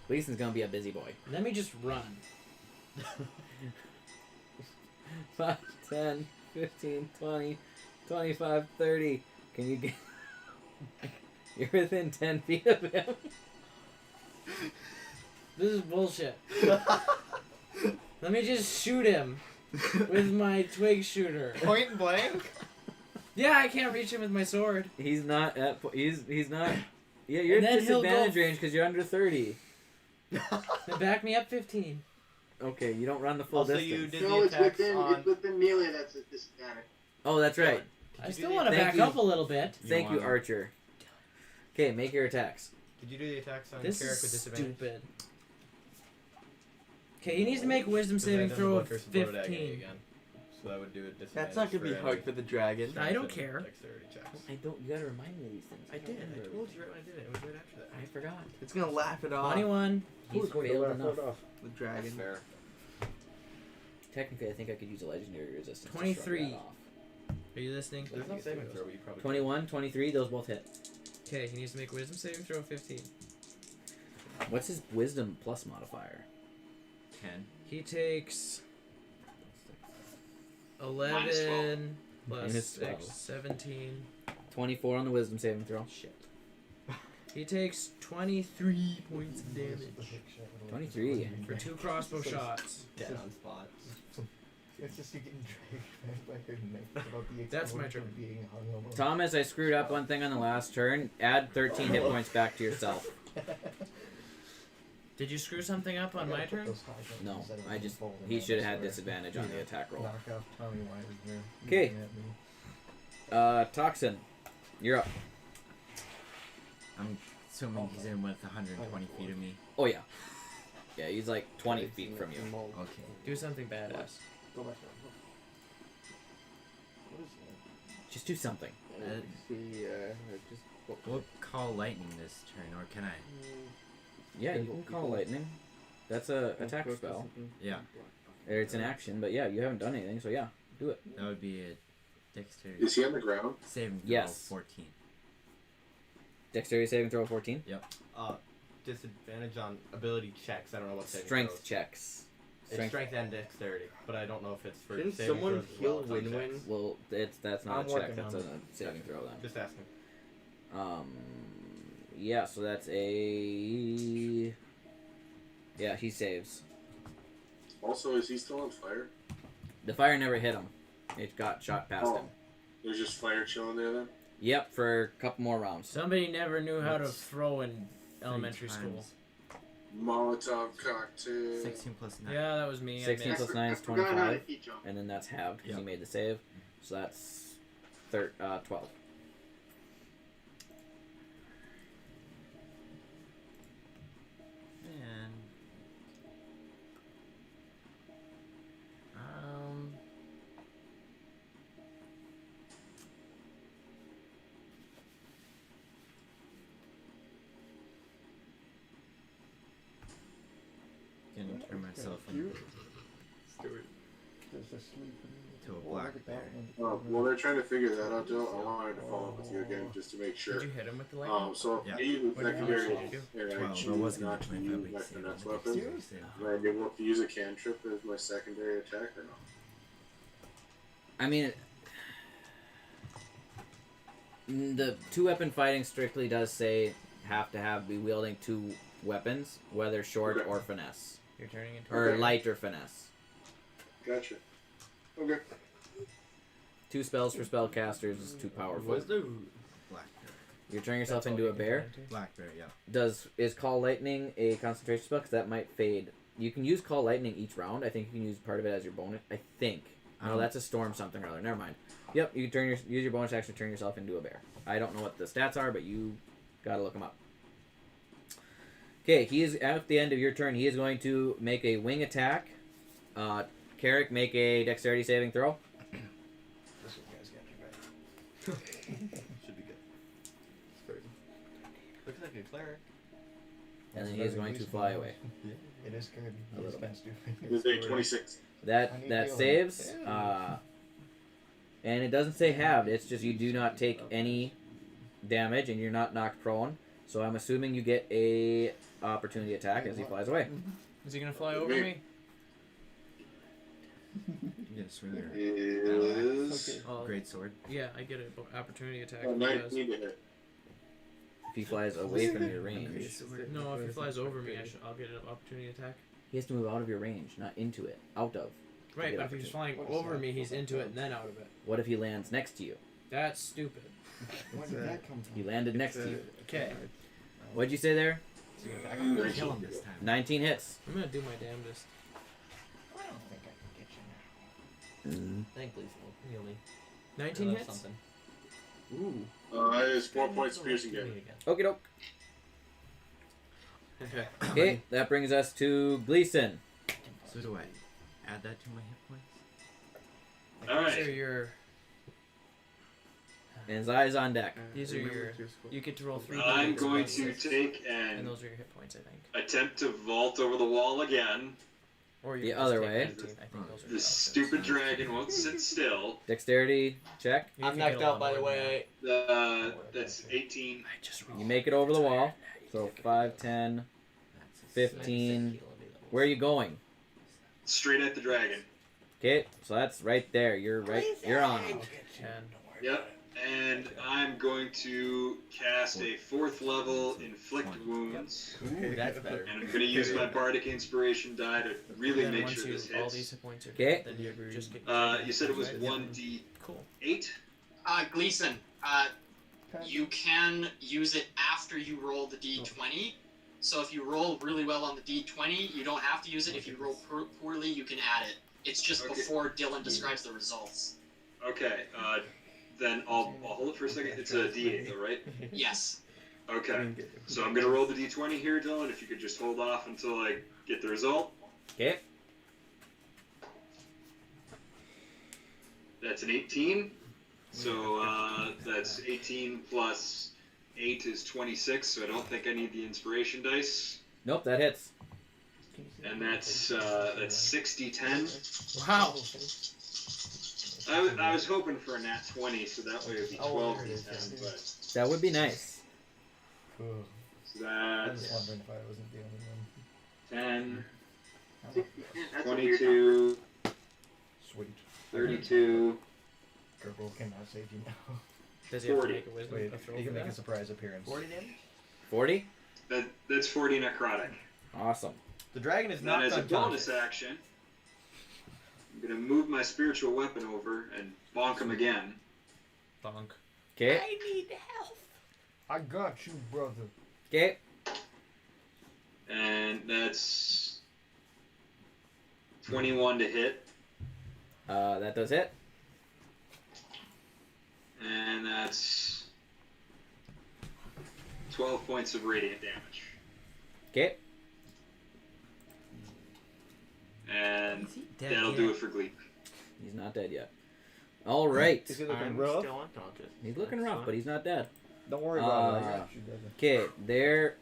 Gleason's gonna be a busy boy. Let me just run. 5, 10, 15, 20, 25, 30. Can you get... You're within 10 feet of him. This is bullshit. Let me just shoot him with my twig shooter. Point blank? Yeah, I can't reach him with my sword. He's not at... He's not... Yeah, you're And at then he'll disadvantage go- range because you're under 30. Then back me up 15. Okay, you don't run the full Also, distance. you did No, the it's attacks within on... it's within melee. That's a disadvantage. Oh, that's right. I you still do want to Thank back you. up a little bit. Thank you, Archer. Okay, make your attacks. Did you do the attacks on This Carrick with is disadvantage? stupid. Okay, he needs to make a wisdom saving throw of 15. Again. So that would do a disadvantage. That's not gonna be for hard any for the dragon. I don't strength and care. Dexterity checks. I don't... You gotta remind me of these things. I did. I told you right when I did it. It was right after that. I forgot. It's gonna laugh it off. 21. He's failed enough. The dragon. Fair. Technically, I think I could use a legendary resistance. to shrug 23. that off. Are you listening? There's no saving throw, but you probably 21, 23, those both hit. Okay, he needs to make a wisdom saving throw of 15. What's his wisdom plus modifier? 10. He takes Minus 12. 11 plus Minus 6, 12. 17. 24 on the wisdom saving throw. Shit. He takes 23 points of damage 23. for 2 crossbow shots. dead on spot. It's just you getting dragged back by her neck about the That's my explosion turn. being hungover. Thomas, I screwed up one thing on the last turn. Add 13 hit points back to yourself. Did you screw something up on my turn? No, I just... He should have had disadvantage on the attack roll. Knock off Tommy Wise there. Okay. looking at me. Toxin, you're up. I'm assuming he's in with 120 feet of me. Oh, yeah. Yeah, he's like 20 feet from you. Okay. Do something badass. Go back. Just do something. Just We'll call lightning this turn, or can I? Yeah, you can call lightning. That's a attack spell. Yeah. Or it's an action, but yeah, you haven't done anything, so yeah, do it. That would be a dexterity Is he on the ground? saving throw Yes. 14. Dexterity saving throw of 14. Disadvantage on ability checks. I don't know what saving Strength throws. checks. It's strength and dexterity, but I don't know if it's for Didn't saving someone throws as heal well as on Win-Win? checks. Well, that's not I'm a check. working That's on a saving throw then. Just asking. Yeah. So that's a. Yeah, he saves. Also, is he still on fire? The fire never hit him. It got shot past him. There's just fire chilling there then? Yep, for a couple more rounds. Somebody never knew how to That's throw in elementary 3 school. times. Molotov cocktail. 16 plus 9. Yeah, that was me. 16 I plus missed. 9 is I forgot how to 25, heat jump. and then that's halved because Yep. he made the save. So that's 12. And myself to a black bear. While they're trying to figure that out, Joe, I wanted to follow up with you again just to make sure. Did you hit him with the lightning? So Yeah. even What did you secondary, do? and I 12. I choose was gonna not to 25, use but my you saved finesse it. weapon. Am I able to use a cantrip as my secondary attack or not? I mean, the two-weapon fighting strictly does say have to be wielding two weapons, whether short Okay. or finesse, You're turning into or Okay. light or finesse. Gotcha. Okay. 2 spells for spellcasters is too powerful. What's the Black bear. You're turning yourself That's all into you a can bear. turn into? Black bear, yeah. Is Call Lightning a concentration spell? Because that might fade. You can use Call Lightning each round. I think you can use part of it as your bonus. I think. No, that's a storm something or other. Never mind. Yep, you can use your bonus action to turn yourself into a bear. I don't know what the stats are, but you gotta look them up. Okay, he is at the end of your turn. He is going to make a wing attack. Carrick, make a dexterity saving throw. This guy's got your back. should be good. Looks like a cleric. And then he is going to fly away. It is good. A little bit. This is 26. That I need that healing. saves. And it doesn't say halved. It's just you do not take any damage and you're not knocked prone. So I'm assuming you get a opportunity attack as he flies away. Is he gonna fly over me? You get a swing your Is great sword. Yeah, I get an opportunity attack. oh, if he does. 19 to hit. If he flies away from your range, No, if he flies over me, I'll get an opportunity attack. he has to move out of your range, not into it. Out of. Right, get but if he's opportunity. flying over me, he's into it and then out of it. What if he lands next to you? That's stupid. When did that come He from? landed next to you. Okay, What'd you say there? I'm gonna kill him this time. 19 hits. I'm gonna do my damnedest. I don't think I can get you now. Thankfully, so heal me. 19 Or that's hits? Something. Ooh. It is 4 points piercing damage. Okie doke. Okay. Okay, that brings us to Gleason. So do I add that to my hit points? Alright. These are your. And his eyes on deck. These are your. You get to roll 3. I'm d8s going plus to 6, take and and those are your hit points, I think. attempt to vault over the wall again. Or you The can just other take way. 19. I think those are The your stupid options. dragon won't sit still. Dexterity check. You I'm can knocked get a lot out, by the more than way. That's 18. that. I just You make it over the wall. So 5, 10, That's 15. Where are you going? Straight at the dragon. Okay, so that's right there. You're on him. 10. Yep. And I'm going to cast a 4th level Inflict Wounds. Ooh, that's better. And I'm going to use my Bardic Inspiration die to really Then make once sure you, this all hits. these hit points are Okay. then you just get. You said it was 1d8? Cool. Gleason, you can use it after you roll the d20. So if you roll really well on the d20, you don't have to use it. If you roll poorly, you can add it. It's just Okay. before Dylan describes the results. Okay, then I'll hold it for a second. It's a d8 though, right? Yes. Okay. So I'm going to roll the d20 here, Dylan. If you could just hold off until I get the result. Okay. That's an 18. So that's 18 plus 8 is 26. So I don't think I need the inspiration dice. Nope, that hits. And that's 60-10. Wow. I was hoping for a nat 20, so that way it would be 12 d10. But That would be nice. Cool. so I was that's wondering if I wasn't the only one. 10, That's a weird 22, Sweet. 32. Gurgle cannot save you now. Does he have to 40. make a wisdom Wait, a throw you for can make a that? surprise appearance. 40 damage? 40? That's 40 necrotic. Awesome. The dragon is And then not as a unconscious. bonus action, I'm going to move my spiritual weapon over and bonk him again. Bonk. Okay. I got you, brother. Okay. And that's 21 to hit. That does hit. And that's 12 points of radiant damage. Okay. And Is he dead that'll yet? do it for Gleep. He's not dead yet. All right. Is he looking I'm rough? still unconscious. He's looking rough, but he's not dead. Don't worry about it. I got you, brother. Okay, there.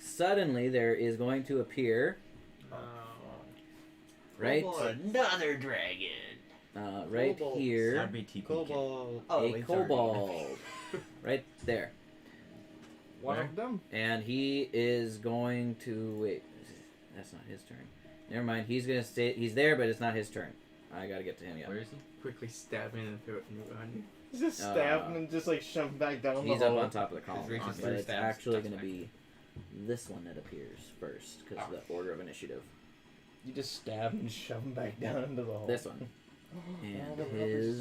Suddenly, there is going to appear Right. Another dragon. Right Kobald. here. That'd be TPK. Kobold. Oh, A wait, sorry. kobold. Right there. One Where? of them. And he is going to wait. That's not his turn. Never mind. He's gonna stay. He's there, but it's not his turn. I gotta get to him yet. Where is he? Quickly stab him and throw it and run. Just stab him and just like shove him back down He's the up hole. on top of the column, Reaches but through, it's stabs, actually ducks gonna back. be this one that appears first because of the order of initiative. You just stab him and shove him back down into the hole. This one. And his.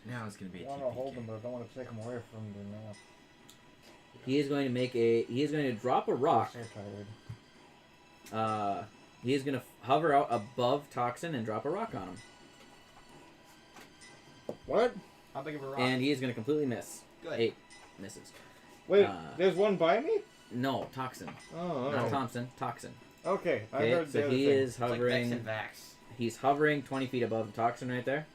Now it's gonna be a I want to hold TPK. them, but I don't want to take them away from them now. He is going to make a. He is going to drop a rock. I'm so tired. He is going to hover out above Toxin and drop a rock on him. What? How big of a rock? And he is going to completely miss. Good. 8 misses. Wait, there's one by me? No, Toxin. Oh, Not okay. Thompson. Toxin. Okay, I Okay, heard the so other he thing. is hovering. It's like Vex and Vax. He's hovering 20 feet above the Toxin right there.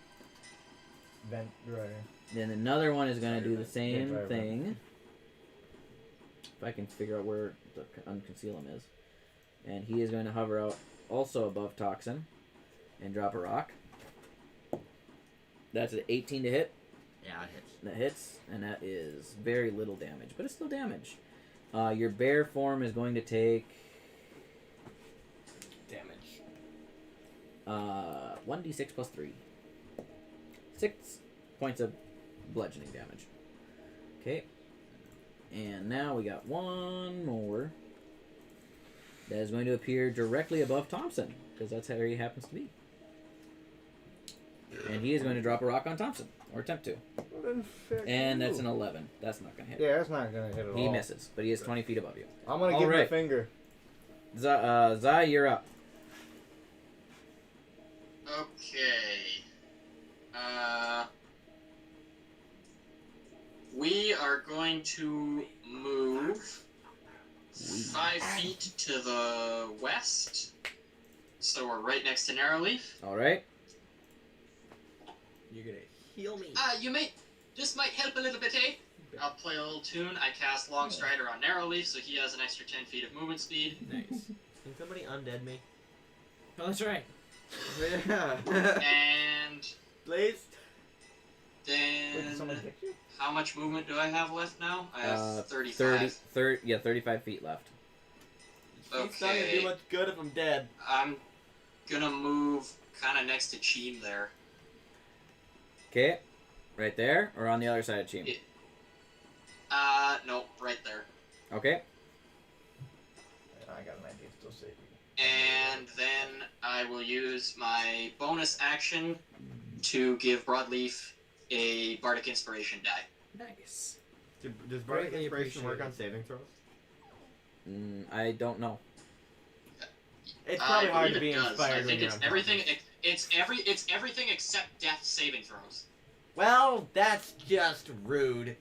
Vent dryer. Then another one is going to do the same driver. thing. If I can figure out where the unconceal him is. And he is going to hover out also above Toxin and drop a rock. That's an 18 to hit. Yeah, it hits. That hits, and that is very little damage, but it's still damage. Your bear form is going to take Damage. 1d6 plus 3. 6 points of bludgeoning damage. Okay. And now we got one more that is going to appear directly above Thompson, because that's where he happens to be. And he is going to drop a rock on Thompson, or attempt to. And that's an 11. That's not going to hit. Yeah, that's not gonna hit at all. He misses, but he is 20 feet above you. I'm gonna All give him right. a finger. Zai, you're up. Okay. We are going to move 5 feet to the west. So we're right next to Narrowleaf. All right. You're gonna heal me. This might help a little bit, eh? I'll play a little tune. I cast Long Strider on Narrowleaf, so he has an extra 10 feet of movement speed. Nice. Can somebody undead me? Oh, that's right. Yeah. And Please? then... Someone hit you? How much movement do I have left now? I have 35. 35 feet left. It's not gonna do much good if I'm dead. I'm gonna move kind of next to Cheem there. Okay. Right there, or on the other side of Cheem? No, right there. Okay. I got an idea. Still save me. And then I will use my bonus action to give Broadleaf a Bardic Inspiration die. Nice. Does Bardic Greatly Inspiration work on appreciated. saving throws? I don't know. It's I probably hard believe to be it does. inspired I when think you're it's on top. everything. It's everything except death saving throws. Well, that's just rude.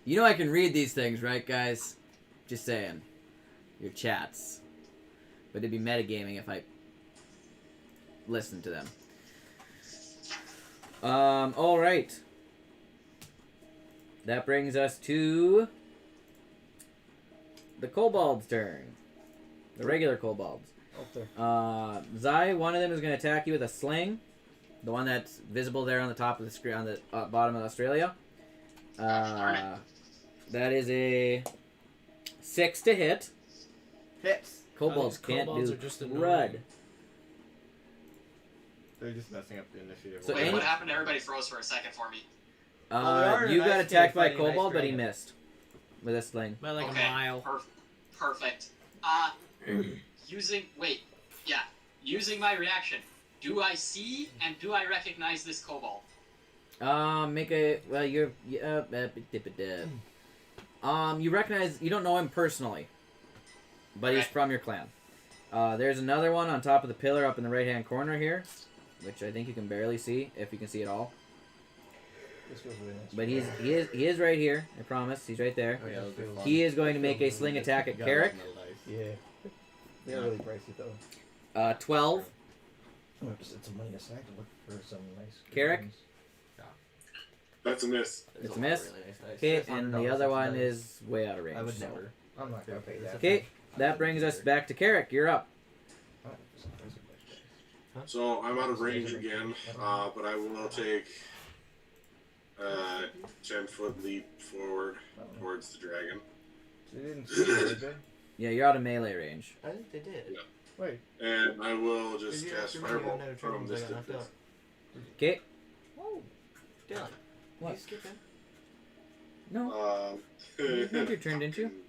You know I can read these things, right, guys? Just saying. Your chats. But it'd be metagaming if I listened to them. Alright. That brings us to the Kobald's turn. The regular Kobolds. Okay. Zai, one of them is going to attack you with a sling. The one that's visible there on the top of the screen, on the bottom of Australia. That is a 6 to hit. Hits. Kobolds can't kobolds do are just crud. annoying. They're just messing up the initiative. So Wait, any- what happened? Everybody froze for a second for me. they are You nice got kid attacked by a fighting a nice kobold, but he dragon. missed with a sling. By like Okay, a mile. Perfect. Using my reaction. Do I see and do I recognize this kobold? Make a you recognize, you don't know him personally, but he's Okay. from your clan. There's another one on top of the pillar up in the right hand corner here, which I think you can barely see, if you can see it all. This feels really nice. But he is right here. I promise, he's right there. Oh, yeah, those are fun. He is going to make a sling attack at Carrick. Yeah. They're really pricey though. 12. I'm gonna have to set some money aside to look for some nice. Carrick? ones. That's a miss. It's a miss. Really nice dice. Okay, That's and the $100 other one dice. is way out of range. I would so. never. I'm not gonna pay that. Okay, that brings us back to Carrick. You're up. So I'm out of range again, but I will take 10-foot leap forward towards the dragon. They didn't see it, did they? Yeah, you're out of melee range. I think they did. Yeah. Wait. And I will just Did you cast actually Fireball have from another this turn? I got knocked distance. Okay. Oh, Dylan. What? Did you skip him? No, you had your turn, didn't you? fucking-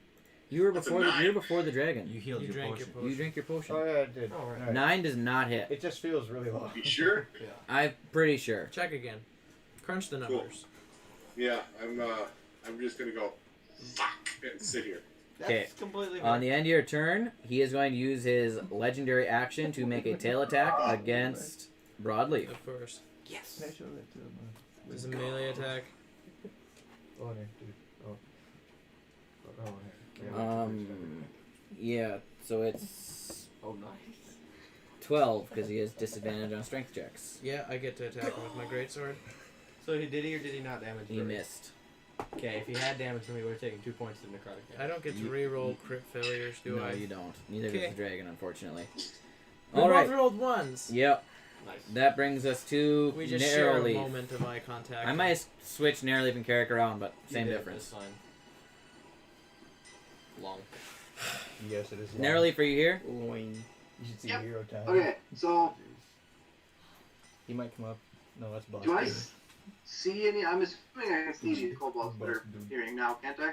You were That's a before the, 9. you were before the dragon. You healed You your drank potion. your potion. You drink your potion. Oh yeah, I did. Oh, right. Alright. 9 does not hit. It just feels really low. You sure? Yeah. I'm pretty sure. Check again. Crunch the Cool. numbers. Yeah, I'm just gonna go fuck and sit here. That's 'Kay. completely On the end of your turn, he is going to use his legendary action to make a tail attack against Broadleaf. Of course. Yes. Can I show that to him? This is a melee attack. Oh, there, dude. Oh. Oh, here. Yeah, so it's Oh, nice. 12 because he has disadvantage on strength checks. Yeah, I get to attack him with my greatsword. So did he or did he not damage? He first? missed. Okay, if he had damage, then we would have taken 2 points of necrotic damage. I don't get to You- re-roll crit failures, do No, I? you don't. Neither Okay. does the dragon, unfortunately. We All right. both rolled ones. Yep. Nice. That brings us to We just share a Narrowleaf. moment of eye contact. I might switch Narrowleaf and Carrick around, but You same did, difference. that's fine. Long. Yes, it is. long. Narrowleaf, are you here? Loin. You should see Yep. hero time. Okay, so He might come up. No, that's boss. do I see any? I'm assuming I can see the kobolds that are hearing now, can't I?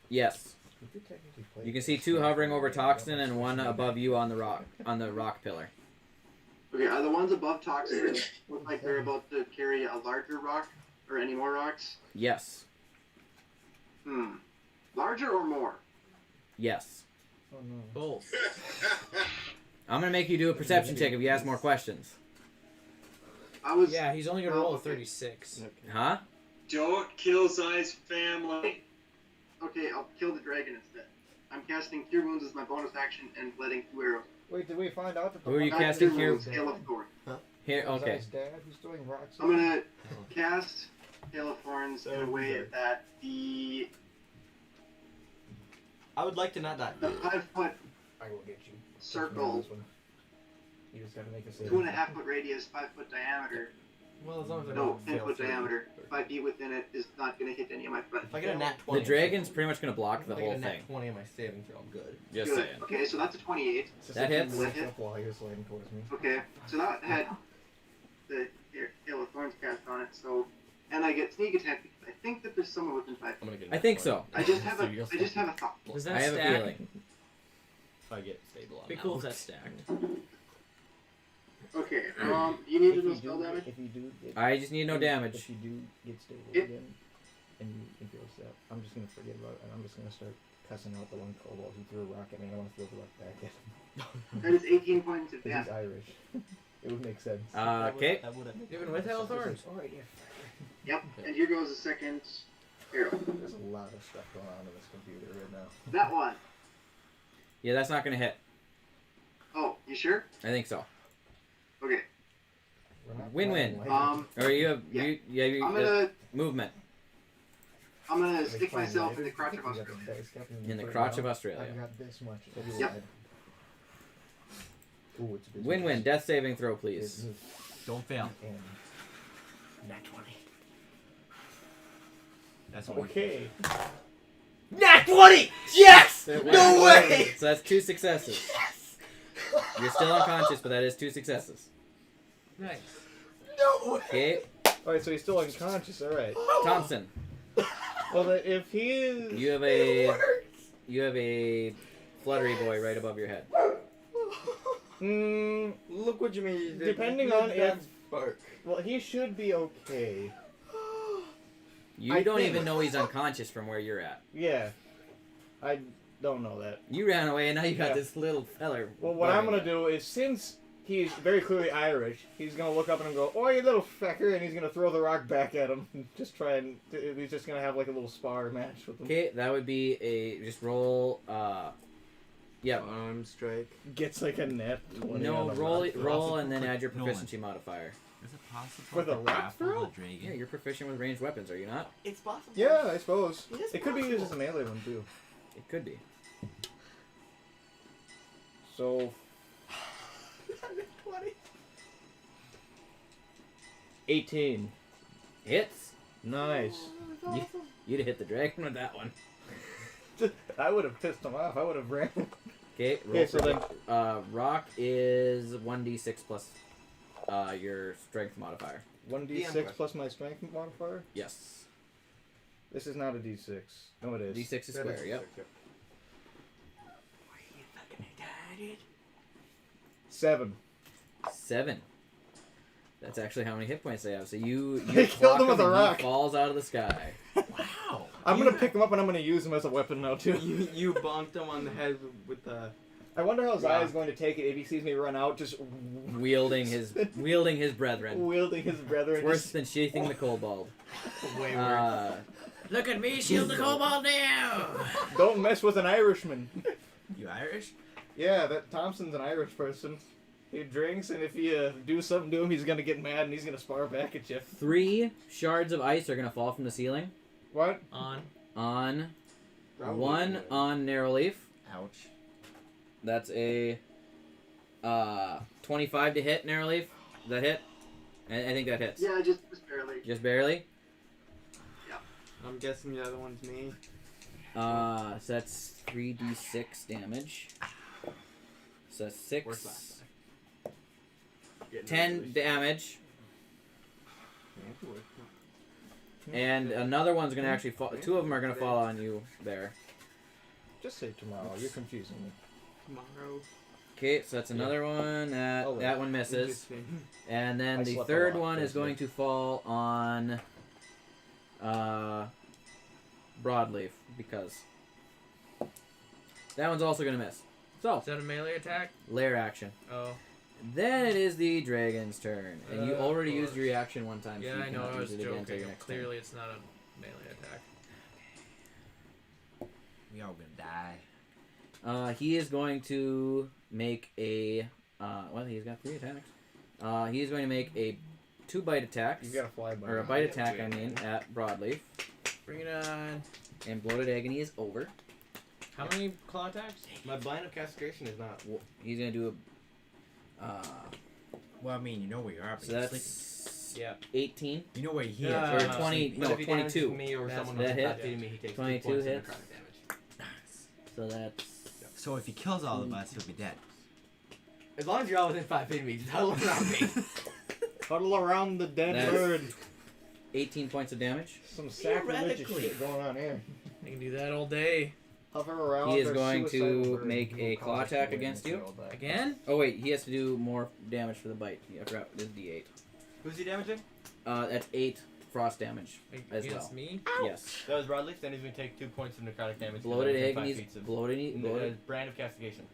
Yes. We could technically play You can see this 2 game. hovering over Toxin and 1 above you on the rock pillar. Okay, are the ones above Toxin look like they're about to carry a larger rock or any more rocks? Yes. Larger or more? Yes. Oh no. Both. I'm gonna make you do a perception check if you ask more questions. I was. Yeah, he's only gonna roll a 36. Huh? Don't kill Zai's family. Okay, I'll kill the dragon instead. I'm casting Cure Wounds as my bonus action and letting 2 arrows. Wait, did we find out that the Who are you Not casting Cure here? Wounds, Hail of Thorns. Here, Is that okay. his dad who's throwing rocks? I'm gonna cast Hail of Thorns in a way that the I would like to not die. 5-foot I will get you. circle, This one. You just gotta make a save. 2.5-foot radius, 5-foot diameter. Well, as long as I No, don't fail 10-foot through. diameter. 5 feet within it is not gonna hit any of my friends. If I get a nat 20. The dragon's pretty much gonna block the if I get whole a nat thing. 20 on my saving throw, I'm good. Just Good. saying. Okay, so that's a 28. It's just That like he hits. looked That up while he was sliding towards me. Okay, so that had the Hail of Thorns cast on it. So, and I get sneak attack because I think that there's someone within 5 feet. I'm gonna get a I nat think 20. so. I just have So a you'll I just have a thought. Does that I have stack? a feeling. If I get stable, I'm Be cool out. if that stacked. Okay, you need to If do you spell do- damage. If you do get, I just need no damage. If you do get stable It- again, and you feel that, I'm just gonna forget about it, and I'm just gonna start cussing out the one kobold who threw a rock at me, and I want to throw the rock back at him. That is 18 points of Because he's damage. Irish. It would make sense. Okay. That would have Even with Hail of Thorns. Alright, yeah. Yep, and here goes the second arrow. There's a lot of stuff going on in this computer right now. That one. Yeah, that's not gonna hit. Oh, you sure? I think so. Okay. We're not Win-win. playing live. Or you have Yeah. you I'm gonna movement I'm gonna Like stick playing myself live. in the crotch of You got Australia. the dice cap and in the put it crotch down. of Australia. I've got this much. Yep. Ooh, it's a bit Win-win. Death saving throw, It's please. Don't fail. and Nat 20. That's okay. Nat 20! Yes! So, No way! So that's 2 successes. You're still unconscious, but that is 2 successes. Nice. No way! Okay, Alright, so he's still unconscious. Alright. Thompson. Well, then if he is. You have a fluttery boy right above your head. Look what you made. Depending on if. Bark. Well, he should be okay. You I don't think- even know he's unconscious from where you're at. Yeah. I don't know that. You ran away and now you got Yeah. this little feller. Well, what I'm running gonna do is, since he's very clearly Irish, he's gonna look up and go, "Oh, you little fecker," and he's gonna throw the rock back at him. And just try and he's just gonna have like a little spar match with him. Okay, that would be a just roll Yeah. Arm strike. Gets like a net 20 No, on a roll rock throw. roll and then add your Nolan. proficiency modifier. Is it possible For the to rock grapple throw? the dragon? Yeah, you're proficient with ranged weapons, are you not? It's possible. Yeah, I suppose. It is It could be used as possible. a melee one too. It could be. So 20. 18. Hits. Nice. You'd have hit the dragon with that one. I would have pissed him off. I would have ran. Okay, roll Okay, so for then rock is 1d6 plus your strength modifier. 1d6 plus my strength modifier. Yes. This is not a d6. No, it is. D6 is square, yep. 7. 7. That's actually how many hit points they have. So you They killed clock him with and a he rock. falls out of the sky. Wow. I'm gonna pick him up and I'm gonna use him as a weapon now too. You bonked him on the head with the. I wonder how Zai Yeah. is going to take it if he sees me run out, just Wielding his brethren. wielding his brethren. Worse than sheathing the Kobald. Way worse. Look at me, shield the Kobald now! Don't mess with an Irishman. You Irish? Yeah, that Thompson's an Irish person. He drinks, and if you do something to him, he's gonna get mad and he's gonna spar back at you. 3 shards of ice are gonna fall from the ceiling. What? On. Probably. One on Narrowleaf. Ouch. That's a 25 to hit Narrowleaf. Does that hit? I think that hits. Yeah, just barely. Just barely. I'm guessing the other one's me. So that's 3d6 damage. So that's 6. 10 damage. And another one's gonna actually fall. 2 of them are gonna fall on you there. Just say tomorrow. You're confusing me. Tomorrow. Okay, so that's another one. Oh, wait. That one misses. Interesting. And then I the slept a third lot one is Thursday. going to fall on Broadleaf because that one's also gonna miss. So Is that a melee attack? lair action. Oh. Then it is the dragon's turn, and you already used course. your reaction one time. Yeah, so you I know. cannot I was use it again until joking. your next turn. Clearly, it's not a melee attack. We all gonna die. He is going to make a. Well, he's got 3 attacks. He is going to make a 2 bite attacks. You gotta fly by. Or a bite attack, I mean, at Broadleaf. Bring it on. And Bloated Agony is over. How many claw attacks? My blind of castigation is not. He's going to do a. Well, I mean, you know where you are, but So you're that's sleeping. 18. You know where he is. Yeah. Or Uh, 20. But No, if he damages 22. me or That's- someone that who's hit? attacking me, he takes 22 2 points hits. of necrotic damage. So that's. So if he kills all of us, he'll be dead. As long as you're all within 5 feet of me, just huddle around me. Huddle around the dead That's- bird. 18 points of damage. Some sacrilegious Theoretically. shit going on here. I can do that all day. Hover around. He is their going suicidal to bird. make a claw attack against you. Again? Oh wait, he has to do more damage for the bite. I forgot. This is D8. Who's he damaging? That's 8 frost damage as Against well. me? Yes. That was Broadleaf, then he's going to take 2 points of necrotic damage. Bloated within 5 Agony's feet of- bloated. Brand of castigation.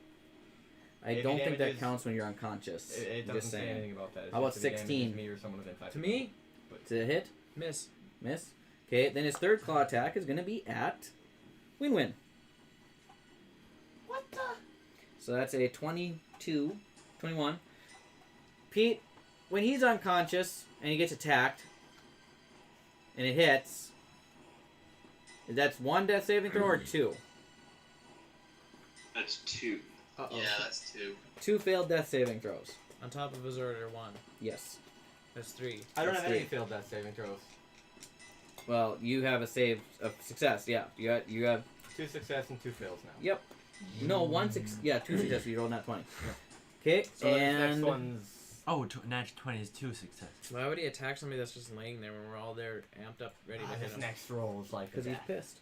I if don't he think that damages- counts when you're unconscious. It doesn't Just say saying. anything about that. It's How about just if he damages 16? Me or someone within 5 To feet. me? To hit? Miss. Miss. Okay, then his third claw attack is going to be at Win-Win. What the? So that's a 22, 21. Pete, when he's unconscious and he gets attacked and it hits, that's 1 death saving throw or 2? That's 2. Uh-oh. Yeah, that's 2. 2 failed death saving throws. On top of his order, 1. Yes. That's 3. I don't That's have any 3. failed death saving throws. Well, you have a save of success. Yeah, you have. 2 success and 2 fails now. Yep. No, 1 Yeah, 2 success. You rolled that 20. Okay, So the and next one's. Oh, natural 20 is 2 success. Why would he attack somebody that's just laying there when we're all there amped up, ready to hit This him? next roll is like. because he's that. pissed.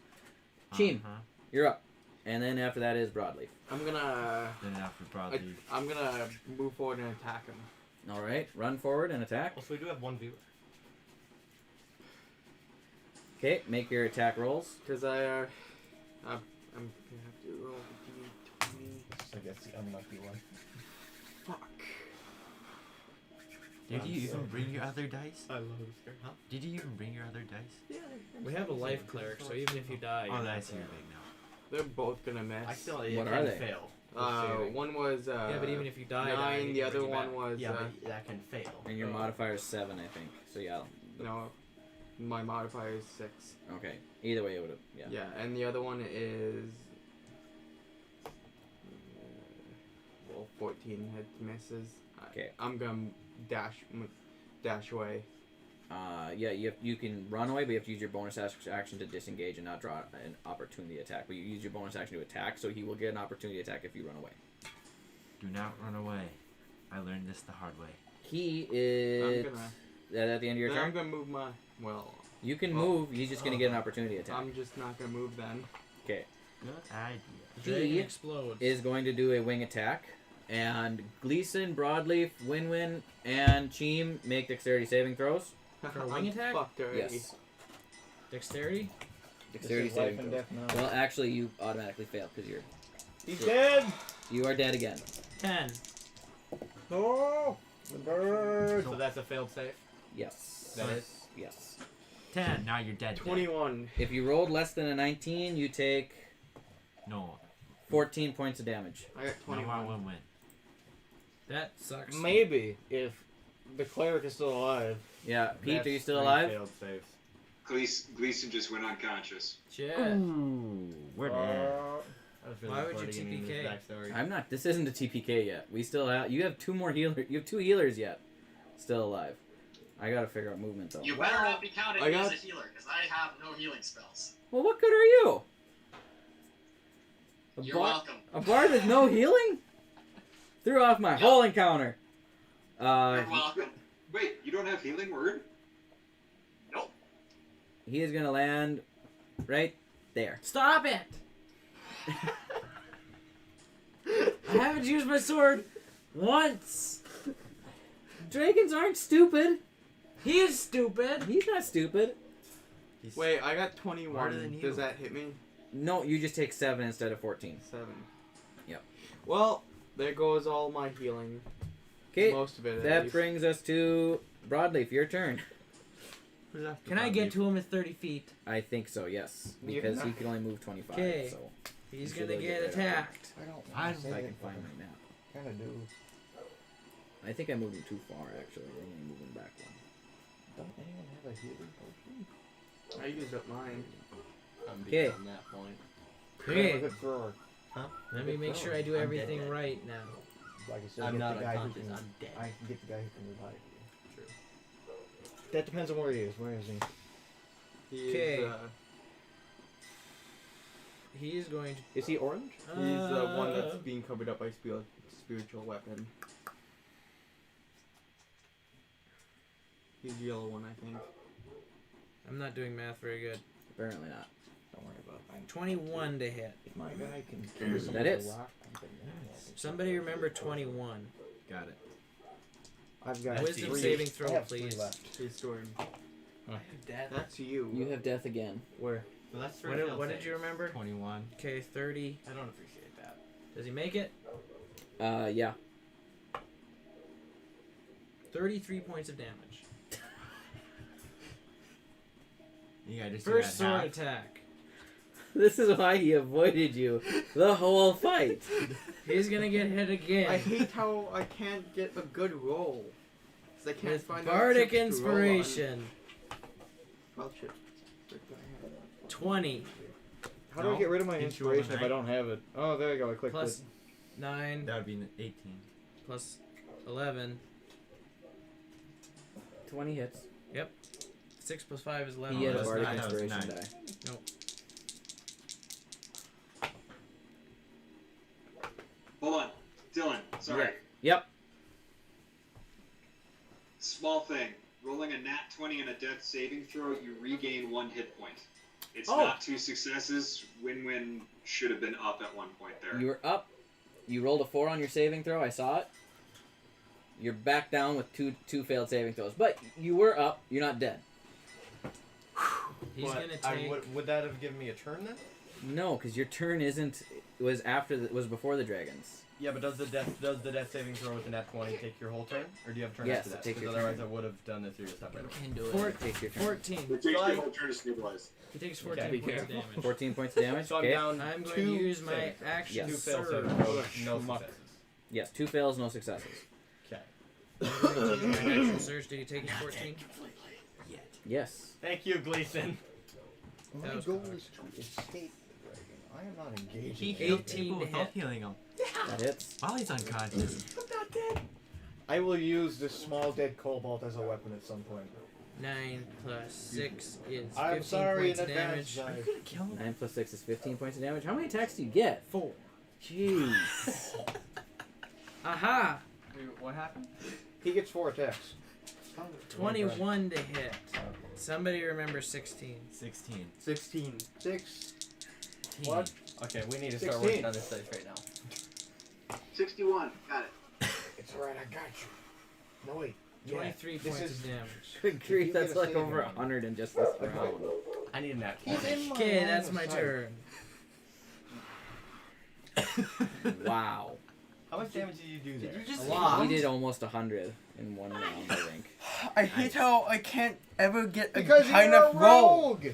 Cheem, Uh-huh. you're up, and then after that is Broadleaf. I'm gonna. Then after Broadleaf. I'm gonna move forward and attack him. All right, run forward and attack. Also, we do have 1 viewer. Okay, make your attack rolls. Because I'm gonna have to roll a d20. I guess the unlucky one. Fuck. Did you even bring your other dice? I lose. Huh? Did you even bring your other dice? Yeah. We have a life cleric, so even if you die, Oh, you're I not see your dead. big now. They're both gonna miss. I still What can are they? fail. One was yeah, but even if you die, 9. The other one was Yeah, but that can fail. And your modifier is 7, I think. So yeah. no. My modifier is 6. Okay. Either way, it would have. Yeah. Yeah, and the other one is 14 hit misses. Okay. I'm gonna dash away. Yeah, you can run away, but you have to use your bonus action to disengage and not draw an opportunity attack. But you use your bonus action to attack, so he will get an opportunity attack if you run away. Do not run away. I learned this the hard way. He is. I'm gonna. That at the end of your Then turn? I'm gonna move my. Well. You can move. He's just gonna get an opportunity attack. I'm just not gonna move then. Okay. Good idea. Dragon He explodes. is going to do a wing attack, and Gleason, Broadleaf, Winwin, and Cheem make dexterity saving throws. For a wing attack? Fucked already. Yes. Dexterity? Dexterity This is life saving and throws. death now. Well, actually, you automatically fail because you're. He's dead. You are dead again. 10. No. The bird. So that's a failed save. Yes. That is. Yes. 10. Now you're dead. 21. If you rolled less than a 19, you take No. 14 points of damage. I got No, I 21. won't win. That sucks. Maybe if the cleric is still alive. Yeah, Pete, That's are you still 3 alive? Failed saves. Gleason just went unconscious. Shit. Ooh, we're dead. I was really Why would you putting in TPK? this backstory. I'm not. This isn't a TPK yet. We still have. You have 2 more healers. You have 2 healers yet. Still alive. I gotta figure out movement though. You better not be counted I as got- a healer, because I have no healing spells. Well, what good are you? You're welcome. A bard with no healing? Threw off my whole encounter. You're welcome. Wait, you don't have healing word? Nope. He is gonna land right there. Stop it! I haven't used my sword once. Dragons aren't stupid. He is stupid. He's not stupid. Wait, I got Harder 21. than you. Does that hit me? No, you just take 7 instead of 14. 7. Yep. Well, there goes all my healing. Okay, Most of it. at that least. brings us to Broadleaf. Your turn. Can I get to him at 30 feet? I think so. Yes, because he can only move 25. Okay. So He's You should gonna really get get rid of attacked. I don't I want to if say I it, can but find my map. kind of do. I think I moved him too far. Actually, we're only moving back one. Don't anyone have a healing potion? I used up mine. I'm Okay. beyond that point. Okay. Good thrower. Let me make sure I do I'm everything dead. right now. Like I said, I'm get not the guy who unconscious. can. I'm dead. I can get the guy who can revive you. True. That depends on where he is. Where is he? He Okay. is, He is going to. Is he orange? he's the one that's being covered up by spiritual weapon. He's the yellow one, I think. I'm not doing math very good. Apparently not. Don't worry about it. 21 to hit. If my guy can kill someone That with is. a rock, I'm gonna win. Somebody remember 21. Got it. I've got Wisdom three. saving I throw, have 3 please. left. His sword. Death. That's you. You have death again. Where? So that's 3 What did, failed what did saves. you remember? 21. Okay, 30. I don't appreciate that. Does he make it? Yeah. 33 points of damage. You gotta just First do that sword half. attack. This is why he avoided you the whole fight. He's gonna get hit again. I hate how I can't get a good roll. 'Cause I can't With find Bardic chips to roll on. Inspiration. Well, shit. 20 How do I get rid of my Didn't you roll a inspiration if I 9? don't have it? Oh, there you go. I clicked plus it. 9 That would be an 18. plus 11. 20 hits. 6 plus 5 is 11. He had a that's bardic nine. That was inspiration nine. die. Hold on. Dylan, sorry. Yep. Small thing. Rolling a nat 20 and a death saving throw, you regain 1 hit point. It's Oh. not 2 successes. Win-win should have been up at one point there. You were up. You rolled a 4 on your saving throw. I saw it. You're back down with two failed saving throws, but you were up. You're not dead. He's What? gonna take. Would that have given me a turn then? No, because your turn was before the dragons. Yeah, but does the death saving throw with the nat 20 take your whole turn, or do you have a turn Yes, after that? take your Otherwise, turn. I would have done the serious stuff right away. Can do it. Take your turn. 14. It takes your whole turn to stabilize. He takes 14 Okay. points of damage. 14 points of damage. So I'm Okay. down. I'm going two to use my saving throws. action Yes. Two fail surge. saving throws, no successes. Yes, 2 fails, no successes. Okay. I'm going to use my action surge. Did he take his 14? Yes. Thank you, Gleason. My That was goal correct. is to escape the dragon. I am not engaging. He in healed 18 people to without hit. healing him. That hits. While he's unconscious. I will use this small dead cobalt as a weapon at some point. 9 plus 6 is 15 I'm sorry in points of advance. damage. Are you gonna kill him? 9 plus 6 is 15 points of damage. How many attacks do you get? 4. Jeez. Aha! Wait, what happened? He gets 4 attacks. 21 to hit. Somebody remember 16. 16. 16. 6. 16. What? Okay, we need to start 16. working on this dice right now. 61. Got it. It's alright, I got you. No, wait. 23 this points is- of damage. Good grief, you that's get a like saving over round. 100 in just this round. I need a nat He's 20. in my Okay, line that's of my sight. turn. Wow. How much damage did you do there? Did you just A lot. He did almost 100 in one round, I think. I hate how I can't ever get a Because high you're enough a roll. rogue!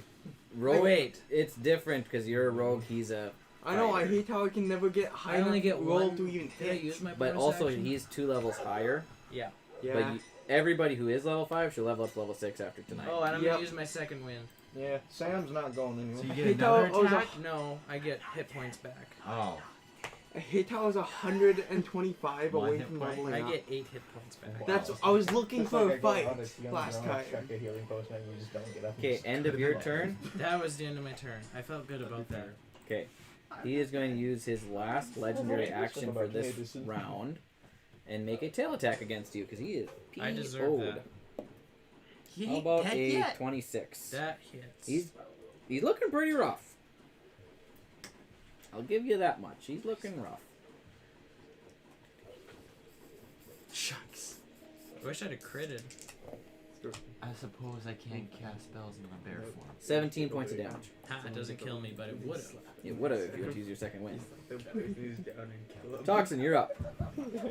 Rogue, Wait. it's different because you're a rogue, he's a I know, I fighter. hate how I can never get high I only enough get roll one. to even Did I hit. use my But bonus also, action? he's 2 levels higher. Yeah. But everybody who is level 5 should level up to level 6 after tonight. Oh, and I'm Yep. gonna use my second win. Yeah, Sam's not going anywhere. So you I get hate how another I was a- attack? No, I get hit points back. Oh. I hate how I was 125 One away hit from point? leveling I up. get 8 hit points back. That's I was looking It's for like a I go fight out as young, last you know, time. check a healing potion and you just don't get up. Okay, end of your turn. That was the end of my turn. I felt good about that. Okay. He is going to use his last legendary action for this round and make a tail attack against you because he is I deserve PO'd. that. How about Heck a yeah. 26? That hits. He's looking pretty rough. I'll give you that much. He's looking rough. Shucks. I wish I'd have critted. I suppose I can't cast spells in my bear form. 17 points of damage. Ha, it doesn't kill me, but it would have. It would have if you would use your second win. They'll put these down and kill 'em. Toxin, you're up.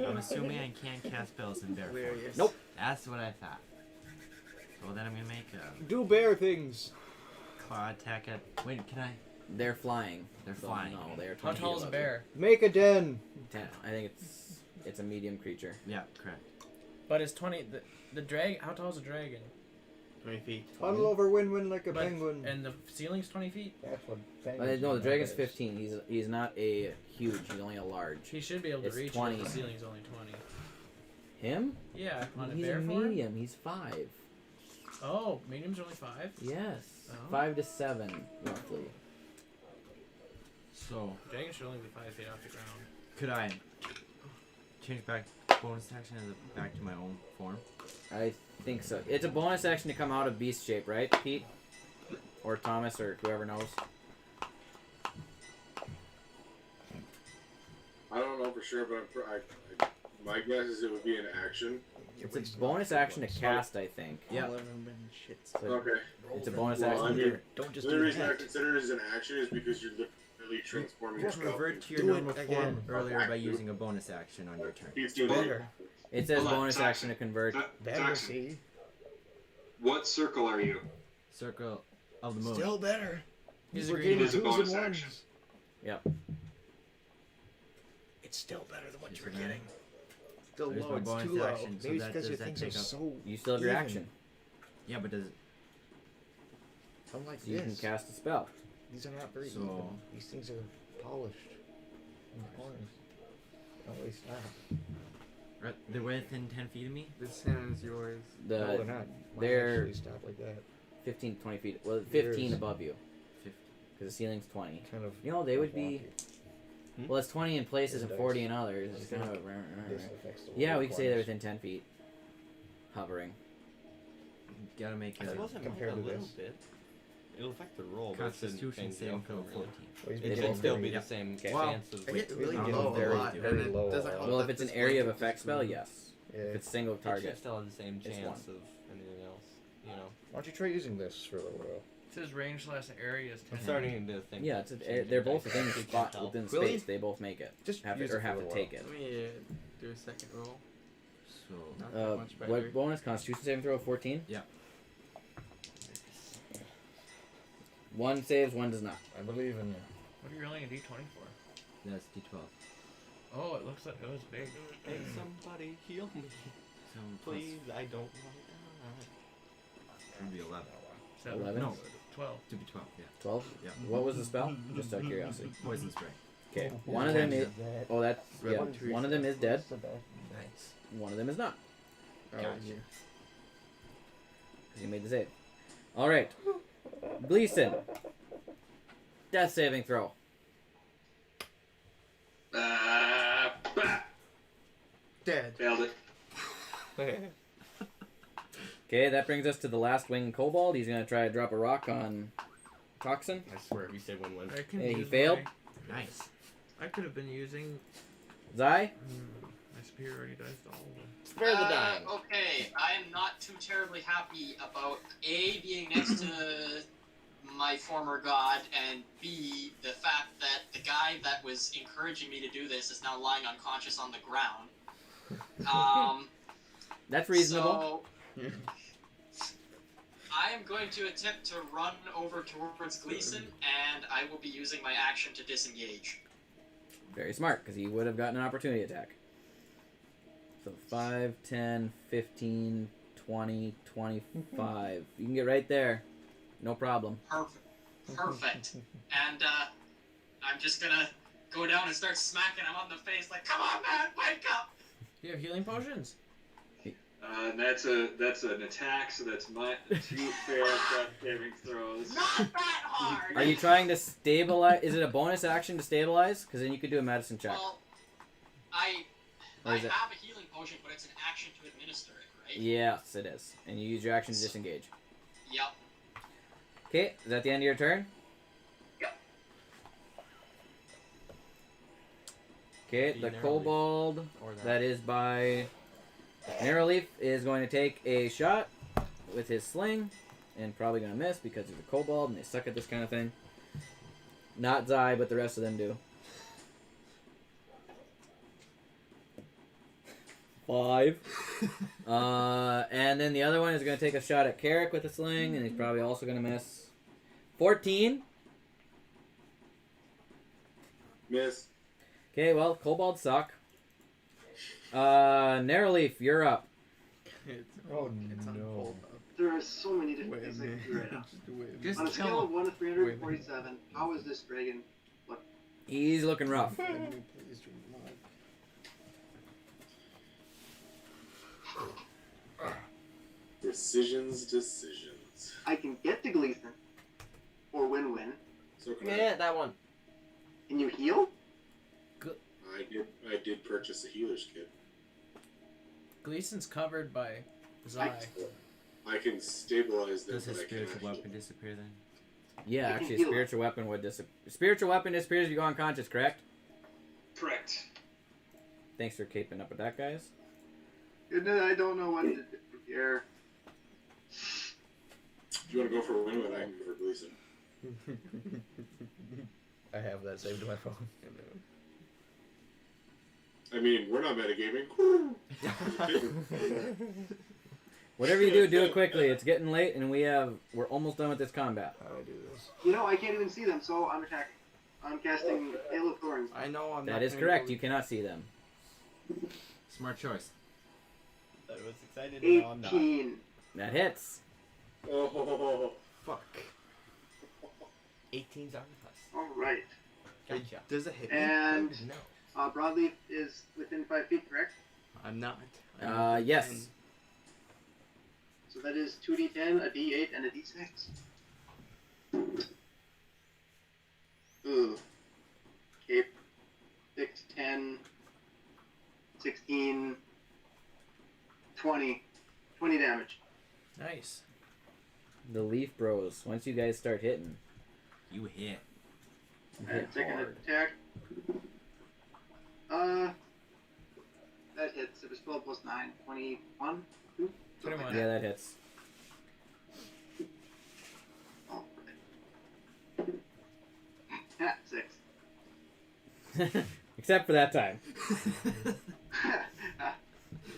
I'm assuming I can't cast spells in bear form. Hilarious. Nope. That's what I thought. So then I'm gonna make a Do bear things. claw attack at. Wait, can I? They're flying. They're So, flying. No, they are How 20 tall feet is a above bear? Make a den. you. 10. I think it's a medium creature. Yeah, correct. But it's 20. The drag. How tall is a dragon? 20 feet. Huddle over win-win like a But- penguin. And the ceiling's 20 feet? That's what No, the dragon's 15. He's not a huge. He's only a large. He should be able to It's reach 20. it if the ceiling's only 20. Him? Yeah, on a He's bear a form? medium. He's 5. Oh, medium's only 5? Yes. Oh. 5 to 7 roughly. So Dragon should only be 5 feet off the ground. could I change back bonus action as back to my own form? I think so. It's a bonus action to come out of beast shape, right, Pete? Or Thomas, or whoever knows. I don't know for sure, but my guess is it would be an action. It's a bonus action to cast, I think. Yeah. So Okay. it's a bonus Well, I action. mean, Don't just the do only reason I that. consider it as an action is because you're literally transforming Just yourself. revert to your Do it normal form again. earlier Okay. by using a bonus action on your turn. He's doing Better. It says Hold on, bonus Toxin. action to convert. Better Toxin, see. what circle are you? Circle of the moon. Still better. He's We're a getting green It is a twos bonus and action. ones. Yep. It's still better than what Just you're a minute. getting. Still There's low. my It's bonus too low. action. So Maybe it's that, because does your that things take are up? so You still have your even. action. Yeah, but does it? Unlike So you can this. cast a spell. These are not very So- even. These things are polished. And corners. Don't waste that. They're within 10 feet of me. This hand's yours. The No, they're not. Mine they're- actually stop like that. 15 to 20 feet. Well, 15 Yours. above you. 50. Because the ceiling's 20. Kind of. You know, they would be. wonky. Well, it's 20 in places and Dice. 40 in others. It's I kind think of. This affects the Yeah, lower we could say they're corners. within 10 feet. Hovering. Gotta make I a suppose it might compared a to little this. bit. It'll affect the roll, but it shouldn't Constitution change the saving outcome throw really. 14. Well, he's been It getting will Still be very- the same Okay. chance of I get We've really been low getting a lot, very and it low doesn't all help Well, that if it's an this area of blanket effect is spell, moving. yes. Yeah. If it's single It should target. still have the same It's chance one. of anything else, you know. Why don't you try using this for a little while? says range slash area is 10. I'm starting to think. Yeah, they're both within the spot Help. within Really? space. They both make it. Just have use to, or it for have a to while. take it. Let me do a second roll. So Not that much better. What bonus? Constitution saving throw of 14. Yeah. One saves, one does not. I believe in you. What are you rolling a d20 for? that's D12. Oh, it looks like it was big. Hey, somebody heal me, So please. I don't want to It'd be 11. 11? No, 12. to be 12. Yeah. 12. Yeah. What was the spell? Just out of curiosity. Poison spray. Okay. One of them is. Oh, that's yeah. Red One of them is dead. Nice. One of them is not. Gotcha. Because you made the save. All right. Gleason. Death saving throw. Bah. Dead. Failed it. Okay, that brings us to the last winged kobold. He's gonna try to drop a rock on Toxin. I swear, if you say win-win. I can Hey, he use failed. Nice. I could have been using. Zai. My spear already dies to all of them. Spare the dying. Okay, I am not too terribly happy about A, being next to my former god, and B, the fact that the guy that was encouraging me to do this is now lying unconscious on the ground. That's reasonable. So, I am going to attempt to run over towards Gleason, and I will be using my action to disengage. Very smart, because he would have gotten an opportunity attack. So 5, 10, 15, 20, 25. You can get right there. No problem. Perfect. And I'm just gonna go down and start smacking him on the face like, come on, man, wake up! Do you have healing potions? And that's an attack, so that's my 2 fair death saving throws. Not that hard! Are you trying to stabilize? Is it a bonus action to stabilize? Because then you could do a medicine check. Well, I Or is it- have a healing potion, but it's an action to administer it, right? Yes, it is. And you use your action to disengage. Yep. Okay, is that the end of your turn? Yep. Okay, The the Narrow kobold Or that. that is by Narrowleaf is going to take a shot with his sling and probably going to miss because he's a kobold and they suck at this kind of thing. Not Zai, but the rest of them do. 5. And then the other one is going to take a shot at Carrick with a sling, and he's probably also going to miss. 14. Miss. Okay, well, kobolds suck. Narrowleaf, you're up. Oh It's no. unfold. There are so many different Wait a things I can do right now. minute. Just On a kill scale of him. 1 to 347, how is this dragon? He's looking rough. Decisions. I can get to Gleason or win-win. So can Yeah, that one. Can you heal? I did purchase a healer's kit. Gleason's covered by Zai. I can stabilize them, Does his but I spiritual cannot weapon disappear then? Yeah, I can actually, a heal spiritual weapon would disappear. Spiritual weapon disappears if you go unconscious, correct? Correct. Thanks for caping up with that, guys. I don't know what to do here. If you want to go for a win-win, I can go for Gleason. I have that saved to my phone. I mean, we're not metagaming. Whatever you do it quickly. It's getting late, and we're almost done with this combat. How do I do this? You know, I can't even see them, so I'm attacking. I'm casting Hail of Thorns. I know I'm That not is gonna correct. go- You cannot see them. Smart choice. I was excited, and now I'm not. 18. That hits. Oh, Fuck. 18's on plus. Alright. Gotcha. Does it hit me? And No. Broadleaf is within 5 feet, correct? I'm not. I'm within Yes. 10. So that is 2d10, a d8, and a d6. Ooh. Okay. 6, 10, 16, 20. 20 damage. Nice. The Leaf Bros. Once you guys start hitting, You hit. you And hit second hard. attack. That hits. It was 12 plus 9. 21? 2? 21. Yeah, that hits. Alright. Except for that time.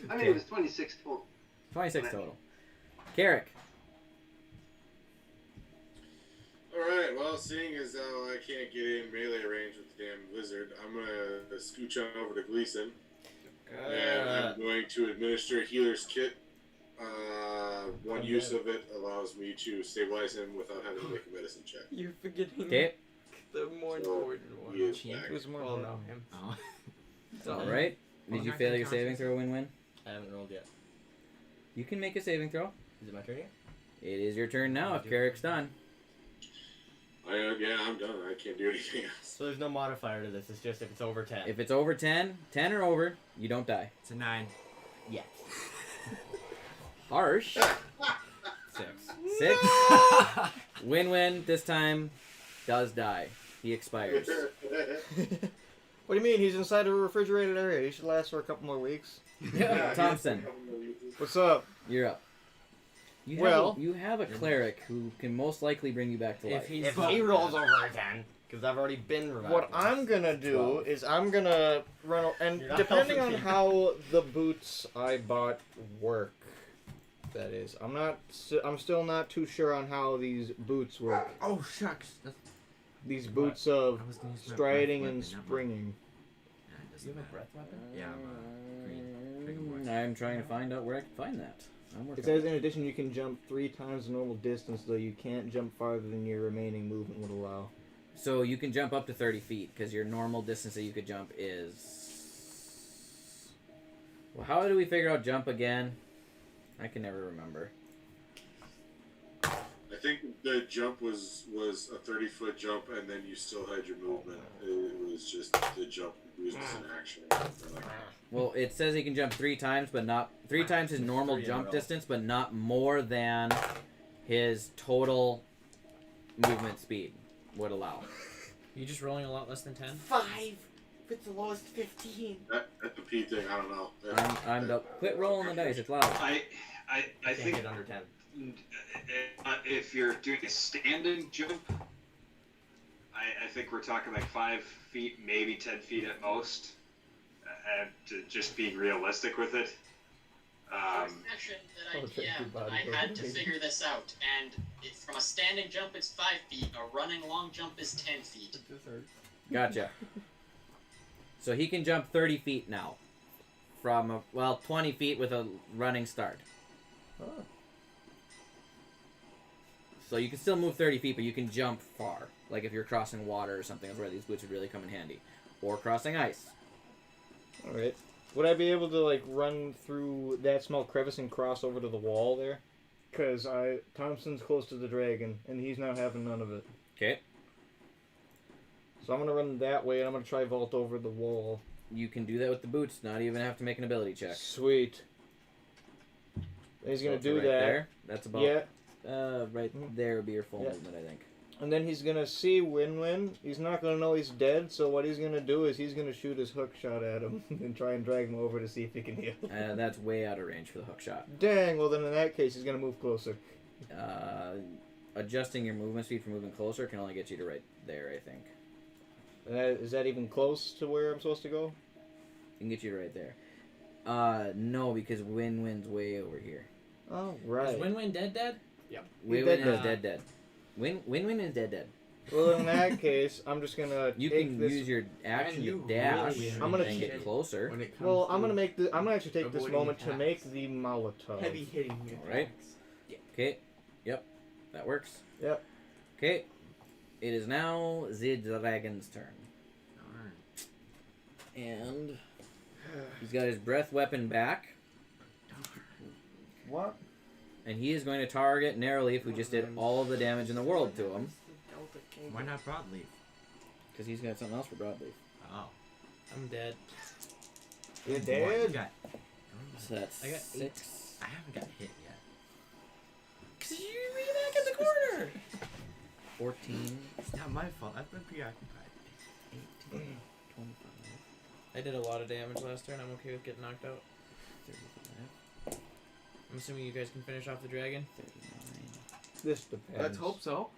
I mean, it was 26 total. 26 total. Carrick. Alright, well, seeing as how I can't get in melee range with the damn lizard, I'm gonna scooch on over to Gleason. And I'm going to administer Healer's Kit. One use of it allows me to stabilize him without having to make a medicine check. You're forgetting Okay. the more important one. He is back. Who's more important? Him. Oh. Alright. Did you fail your saving throw, Win-Win? I haven't rolled yet. You can make a saving throw. Is it my turn yet? It is your turn now if Carrick's done. Yeah, I'm done. I can't do anything else. So there's no modifier to this. It's just if it's over 10. If it's over 10 or over, you don't die. It's a 9. Yeah. Harsh. 6. 6. Win-Win this time does die. He expires. What do you mean? He's inside a refrigerated area. He should last for a couple more weeks. Yeah, Thompson. What's up? You're up. You have a cleric who can most likely bring you back to life. If he rolls over a 10, because I've already been revived. What I'm gonna do is I'm gonna run, and You're not depending on helping me. how the boots I bought work, that is, I'm still not too sure on how these boots work. Oh, shucks. These boots of I was gonna use my striding breath and weapon, never mind. springing. Yeah, it doesn't You have a matter. breath weapon? Yeah, I'm green. Trigger voice. I'm trying to find out where I can find that. I'm It working. says in addition you can jump 3 times the normal distance, though you can't jump farther than your remaining movement would allow. So you can jump up to 30 feet because your normal distance that you could jump is. Well, how do we figure out jump again? I can never remember. I think the jump was a 30-foot jump, and then you still had your movement. It was just the jump used as an action. Well, it says he can jump 3 times, but not 3 times his normal 3 in a jump row. distance, but not more than his total movement speed would allow. You just rolling a lot less than 10? 5. If it's the lowest, 15. At the P thing, I don't know. I'm the quit rolling the dice. It's loud. I Can't think get under 10. if you're doing a standing jump, I think we're talking like 5 feet, maybe 10 feet at most. And to just being realistic with it. I mentioned that I had to figure this out, and from a standing jump it's 5 feet, a running long jump is 10 feet. Gotcha. So he can jump 30 feet now. From, 20 feet with a running start. Oh. So you can still move 30 feet, but you can jump far. Like if you're crossing water or something, that's where these boots would really come in handy. Or crossing ice. Alright. Would I be able to, like, run through that small crevice and cross over to the wall there? Because Thompson's close to the dragon, and he's not having none of it. Okay. So I'm going to run that way, and I'm going to try vault over the wall. You can do that with the boots, not even have to make an ability check. Sweet. And he's going to do right that. There. That's about... Yeah. Right there would be your full Yeah. movement, I think. And then he's going to see Win-Win. He's not going to know he's dead, so what he's going to do is he's going to shoot his hook shot at him and try and drag him over to see if he can heal. That's way out of range for the hook shot. Dang, well then in that case he's going to move closer. Adjusting your movement speed for moving closer can only get you to right there, I think. Is that even close to where I'm supposed to go? It can get you to right there. No, because Win-Win's way over here. Oh, right. Is Win-Win dead? Yep. Win-Win is dead. Win-Win is dead. Well, in that case, I'm just gonna. You take can this... use your action You to dash really I'm gonna and get closer. When it comes Well, I'm to gonna make the. I'm gonna actually take this avoiding moment to attacks. make the Molotov. heavy hitting attacks. Alright. Okay. Yep. That works. Yep. Okay. It is now the dragon's turn. Darn. And he's got his breath weapon back. What? And he is going to target narrowly if we just did all of the damage in the world to him. Why not broadleaf? Because he's got something else for broadleaf. Oh. I'm dead. You're Boy, dead? you got- So that's I got 6. I haven't got hit yet. Cause you were back in the corner. 14, It's not my fault. I've been preoccupied. 18, 25, I did a lot of damage last turn. I'm okay with getting knocked out. 35, I'm assuming you guys can finish off the dragon. 39. This depends. Let's hope so.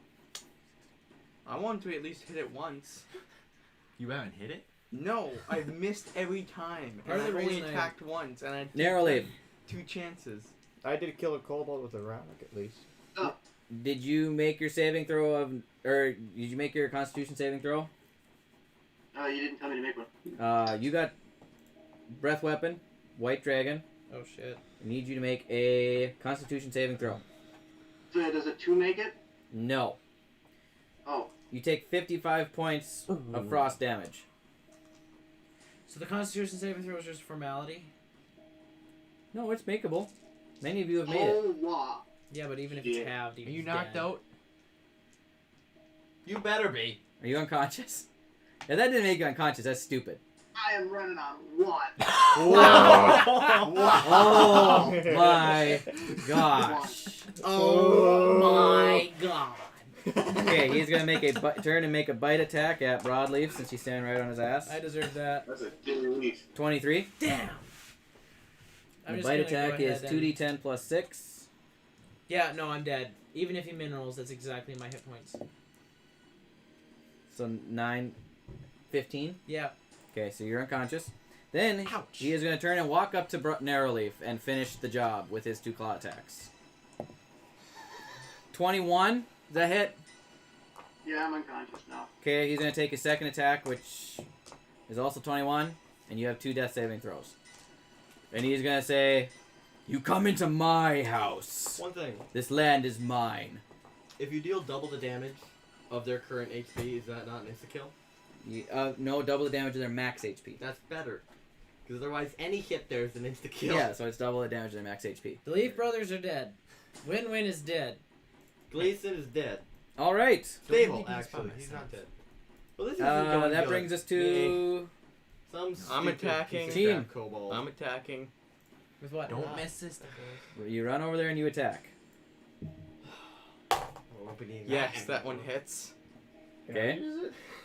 I want to at least hit it once. You haven't hit it? No, I've missed every time. Part And of I've the only reason I- attacked once, and I did Narrowly, 2 chances. I did kill a kobold with a rock at least. did you make your saving throw or did you make your Constitution saving throw? You didn't tell me to make one. You got breath weapon, white dragon. Oh shit. I need you to make a Constitution saving throw. So does a 2 make it? No. Oh. You take 55 points of frost damage. So the Constitution saving throw is just formality? No, it's makeable. Many of you have made it. Oh, wow. Yeah, but even if it's halved, Are you knocked out? You better be. Are you unconscious? Yeah, that didn't make you unconscious. That's stupid. I am running on 1. Oh my gosh. Oh my god. Okay, he's gonna make a turn and make a bite attack at Broadleaf since he's standing right on his ass. I deserve that. That's a good 23. Damn. I'm The just bite gonna attack go is ahead and- 2d10 plus 6. Yeah, no, I'm dead. Even if he minerals, that's exactly my hit points. So 9, 15. Yeah. Okay, so you're unconscious. Then Ouch. he is going to turn and walk up to Narrowleaf and finish the job with his 2 claw attacks. 21. Is that hit? Yeah, I'm unconscious now. Okay, he's going to take his second attack, which is also 21, and you have 2 death saving throws. And he's going to say, "You come into my house. One thing. This land is mine." If you deal double the damage of their current HP, is that not an insta-kill? No, double the damage of their max HP. That's better. Because otherwise, any hit there is an insta-kill. Yeah, so it's double the damage of their max HP. The Leaf brothers are dead. Win-Win is dead. Gleason is dead. All right. Stable, actually. He's not dead. Well, this isn't going to That be brings like us to... Some I'm stupid attacking. piece of Team. crap kobold. I'm attacking. With what? Don't miss this. You run over there and you attack. Yes, that one hits. Okay.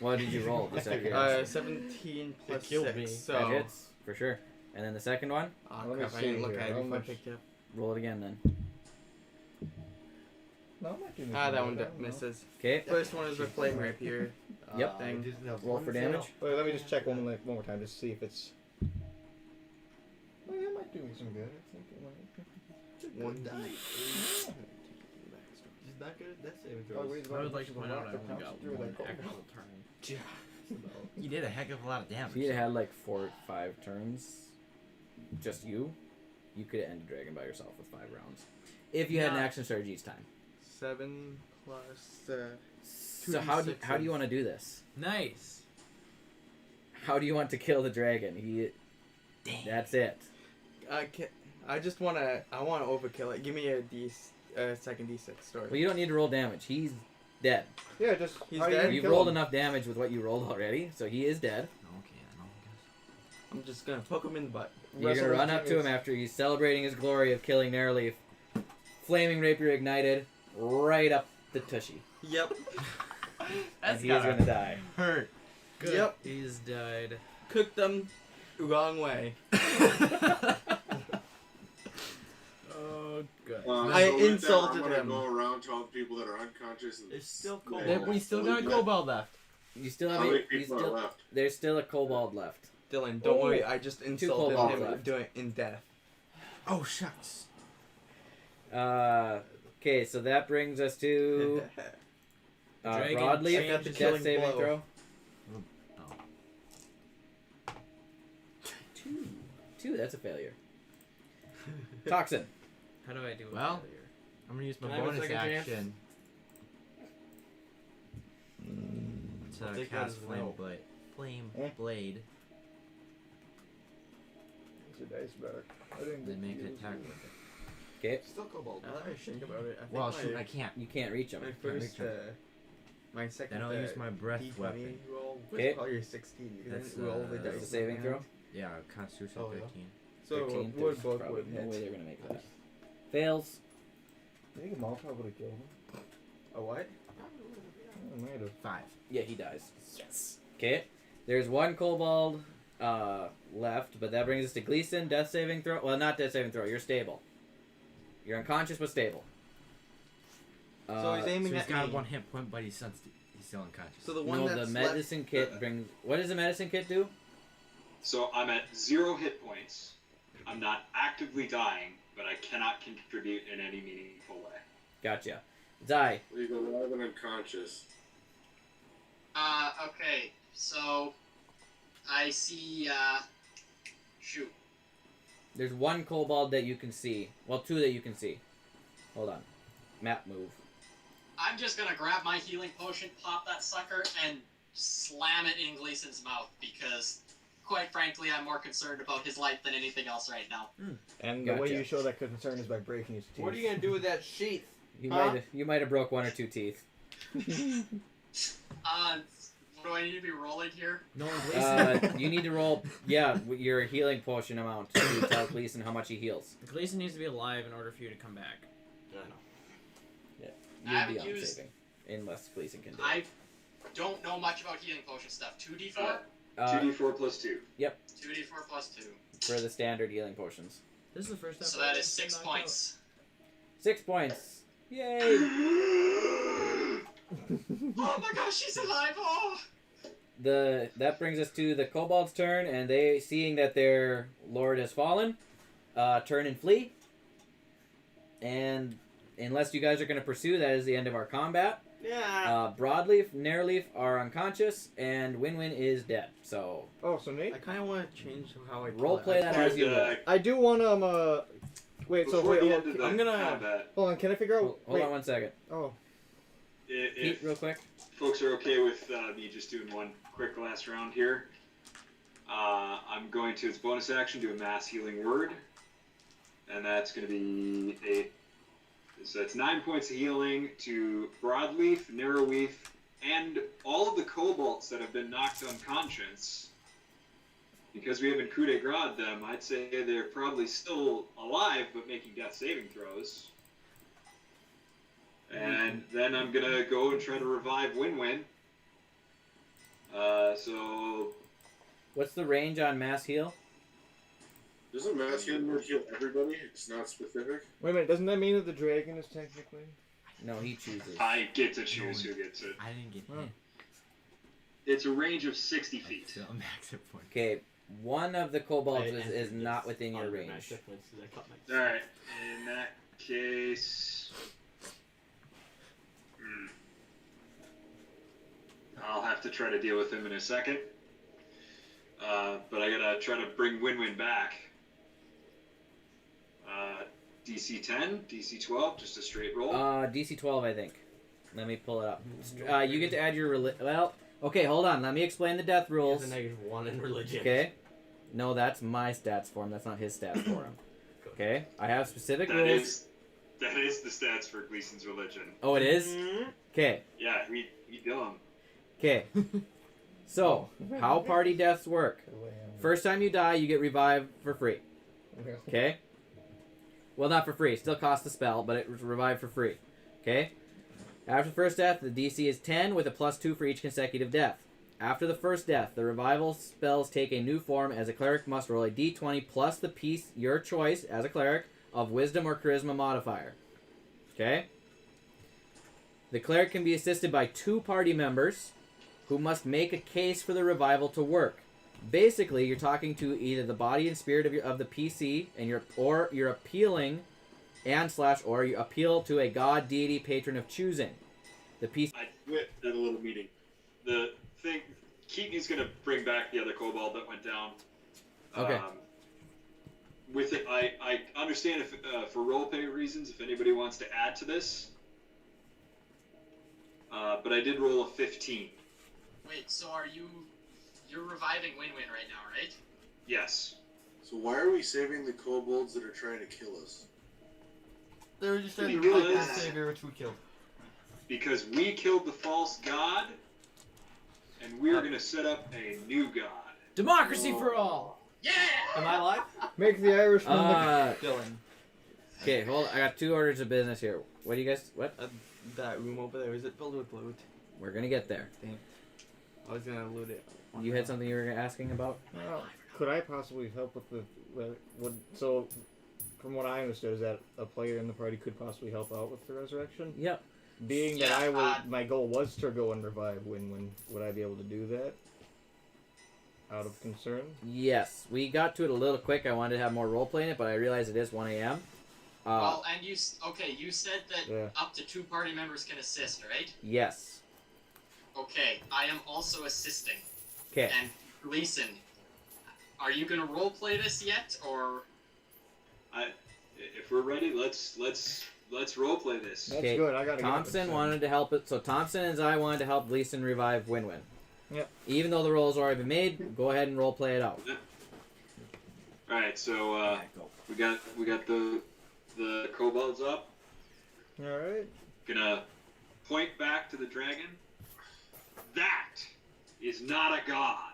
What did you roll? The second. 17 plus killed 6. me. So. That hits for sure. And then the second one, Oh, Let me crap, I see didn't look here, at it how before I much- picked it up. roll it again then. No, I'm not doing Ah, that anything one like that, no. misses. Okay. First one is a flame rapier. Yep. Thing. Roll for damage. Wait, let me just check one more time just to see if it's. Oh, yeah, it might do me some good. I think it might. One die. She's not good at death saving Oh, throws. wait, I would like to point out I rocket only got pounces through, one like, actual turn. You did a heck of a lot of damage. If you had like 4 or 5 turns, just you could end a dragon by yourself with 5 rounds. If you had an Yeah. action surge each time. 7 plus. So how do you want to do this? Nice. How do you want to kill the dragon? That's it. I just wanna. I wanna overkill it. Give me a second D6 story. Well, you don't need to roll damage. He's dead. Yeah, just. He's how are you dead? gonna You've kill rolled him? enough damage with what you rolled already, so he is dead. Okay, I don't guess. I'm just gonna poke him in the butt. You're gonna run up to him after he's celebrating his glory of killing Narrowleaf. Flaming rapier ignited, right up the tushy. Yep. And he is gonna die. Hurt. Good. Yep. He's died. Cooked them wrong way. Oh, good. I with that, insulted I'm gonna him. go around to all the people that are unconscious. And There's still Yeah. kobold. We still got a kobold left. You still have How many you people are still, left? there's still a kobold left. Dylan, don't worry. I just insulted kobolds him left. doing in death. Oh shucks. Okay, so that brings us to Dragon Broadleaf. I got the Death killing saving blow. throw. Oh. 2. That's a failure. Toxin. How do I do it? Well, I'm gonna use my Can I have a bonus second chance? action I'll to take that cast as a flame no. blade. Flame Eh? blade, It's your dice back. I didn't and then get make to an use attack it. with it. Okay. Still kobold. Now that I think about it, I think Well, my, shoot, I can't. You can't reach him. my reach first, him. my second. Then I'll use my breath D20 weapon. roll. Okay. Call your 16. You That's, didn't roll the that's dice. That's a saving in throw. hand. Yeah, Constitution Oh, yeah. 13. So 13. would There's both probably would no way hit. they're gonna make that. Fails. I think a Molotov would have killed him. A what? I might have. 5. Yeah, he dies. Yes. Okay. There's 1 kobold left, but that brings us to Gleason. Death saving throw. Well, not death saving throw. You're stable. You're unconscious but stable. So he's So aiming he's at got me. 1 hit point, but he's He's still unconscious. So the one No, that's the medicine kit brings. What does the medicine kit do? So I'm at 0 hit points. I'm not actively dying, but I cannot contribute in any meaningful way. Gotcha. Zai. Leave alive and unconscious. Okay, so I see, shoot. There's one kobold that you can see. Well, 2 that you can see. Hold on. Map move. I'm just gonna grab my healing potion, pop that sucker, and slam it in Gleason's mouth, because, quite frankly, I'm more concerned about his life than anything else right now. And the way you show that concern is by breaking his teeth. What are you gonna do with that sheath? You might have broke 1 or 2 teeth. Do I need to be rolling here? No, Gleason. You need to roll, your healing potion amount to tell Gleason how much he heals. Gleason needs to be alive in order for you to come back. Yeah, I you'd haven't be on used- saving, unless Gleason can do it. I don't know much about healing potion stuff. 2d4? 2d4 plus 2. Yep. 2d4 plus 2. For the standard healing potions. This is the first time. So that is 6 points. 6 points. Yay! Oh my gosh, she's alive! Oh! That brings us to the kobold's turn, and they, seeing that their lord has fallen, turn and flee. And unless you guys are going to pursue, that is the end of our combat. Yeah. Broadleaf, Nareleaf are unconscious, and Win-Win is dead. So Oh, so Nate? I kind of want to change how I role play that as you will. I do want to, wait, so Before wait, the hold, end of the I'm gonna- combat, hold on, can I figure out, Hold on 1 second. oh, Pete, if real quick. folks are okay with me just doing one quick last round here, I'm going to, its bonus action, do a mass healing word. And that's going to be 8. So it's 9 points of healing to Broadleaf, Narrowleaf, and all of the kobolds that have been knocked unconscious. Because we haven't coup de grace them, I'd say they're probably still alive, but making death saving throws. And then I'm gonna go and try to revive Win-Win. So What's the range on mass heal? Doesn't mass healing word heal everybody? It's not specific. wait a minute, doesn't that mean that the dragon is technically? No, he chooses. I get to choose who gets it. I didn't get hit. It's a range of 60 feet. Still a max hit point. Okay, one of the kobolds is not within your range. Alright, in that case... I'll have to try to deal with him in a second. But I gotta try to bring Win-Win back. DC 10, DC 12, just a straight roll. DC 12, I think. Let me pull it up. You get to add your well. Okay, hold on. Let me explain the death rules. He has a -1 in religion. Okay. No, that's my stats for him. That's not his stats for him. Okay. I have specific That rules. is the stats for Gleason's religion. Oh, it is. Okay. Yeah, we do them. Okay. So, how party deaths work? First time you die, you get revived for free. Okay? Well, not for free. Still costs the spell, but it was revived for free. Okay? After the first death, the DC is 10 with a +2 for each consecutive death. After the first death, the revival spells take a new form as a cleric must roll a d20 plus the piece, your choice as a cleric, of wisdom or charisma modifier. Okay? The cleric can be assisted by 2 party members who must make a case for the revival to work. Basically, you're talking to either the body and spirit of the PC, and you're appealing or you appeal to a god, deity, patron of choosing. The PC. I quit at a little meeting. The thing, Keaton's gonna bring back the other kobold that went down. Okay. With it, I understand if for roleplay reasons, if anybody wants to add to this. But I did roll a 15. Wait, so you're reviving Win-Win right now, right? Yes. So why are we saving the kobolds that are trying to kill us? They were just trying to Because- really good savior, which we killed. Because we killed the false god, and we're gonna set up a new god. Democracy for all. Yeah. Am I alive? Make the Irishman Dylan. Okay, hold on. I got 2 orders of business here. What do you guys... What? That room over there, is it filled with loot? We're gonna get there. I was gonna loot it. You had something you were asking about? Could I possibly help with so, from what I understood, is that a player in the party could possibly help out with the resurrection? Yep. Being that Yeah, my goal was to go and revive Win-Win, would I be able to do that? Out of concern? Yes, we got to it a little quick. I wanted to have more roleplay in it, but I realized it is 1 a.m. Well, and you said that Yeah. up to 2 party members can assist, right? Yes. Okay, I am also assisting. Okay. And Gleason, are you gonna roleplay this yet, or? If we're ready, let's roleplay this. That's good. I gotta Thompson wanted to help it, so Thompson and I wanted to help Gleason revive Win-Win. Yep. Even though the role's already been made, go ahead and roleplay it out. All right, so we got the kobolds up. All right. Gonna point back to the dragon. That is not a god.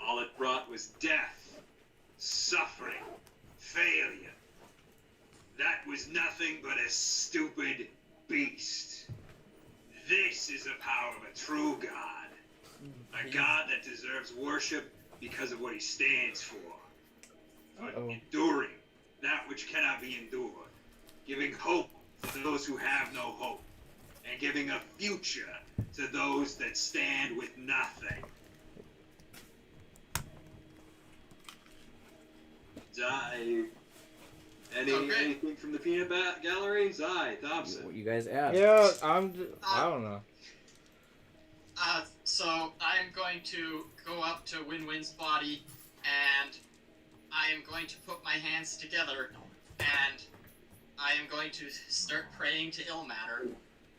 All it brought was death, suffering, failure. That was nothing but a stupid beast. This is the power of a true god. A god that deserves worship because of what he stands for. Enduring that which cannot be endured. Giving hope to those who have no hope. And giving a future to those that stand with nothing. Anything from the peanut gallery? Zai, Thompson. What you guys add? Yeah, I don't know. So I'm going to go up to Win-Win's body, and I am going to put my hands together, and I am going to start praying to Ilmater.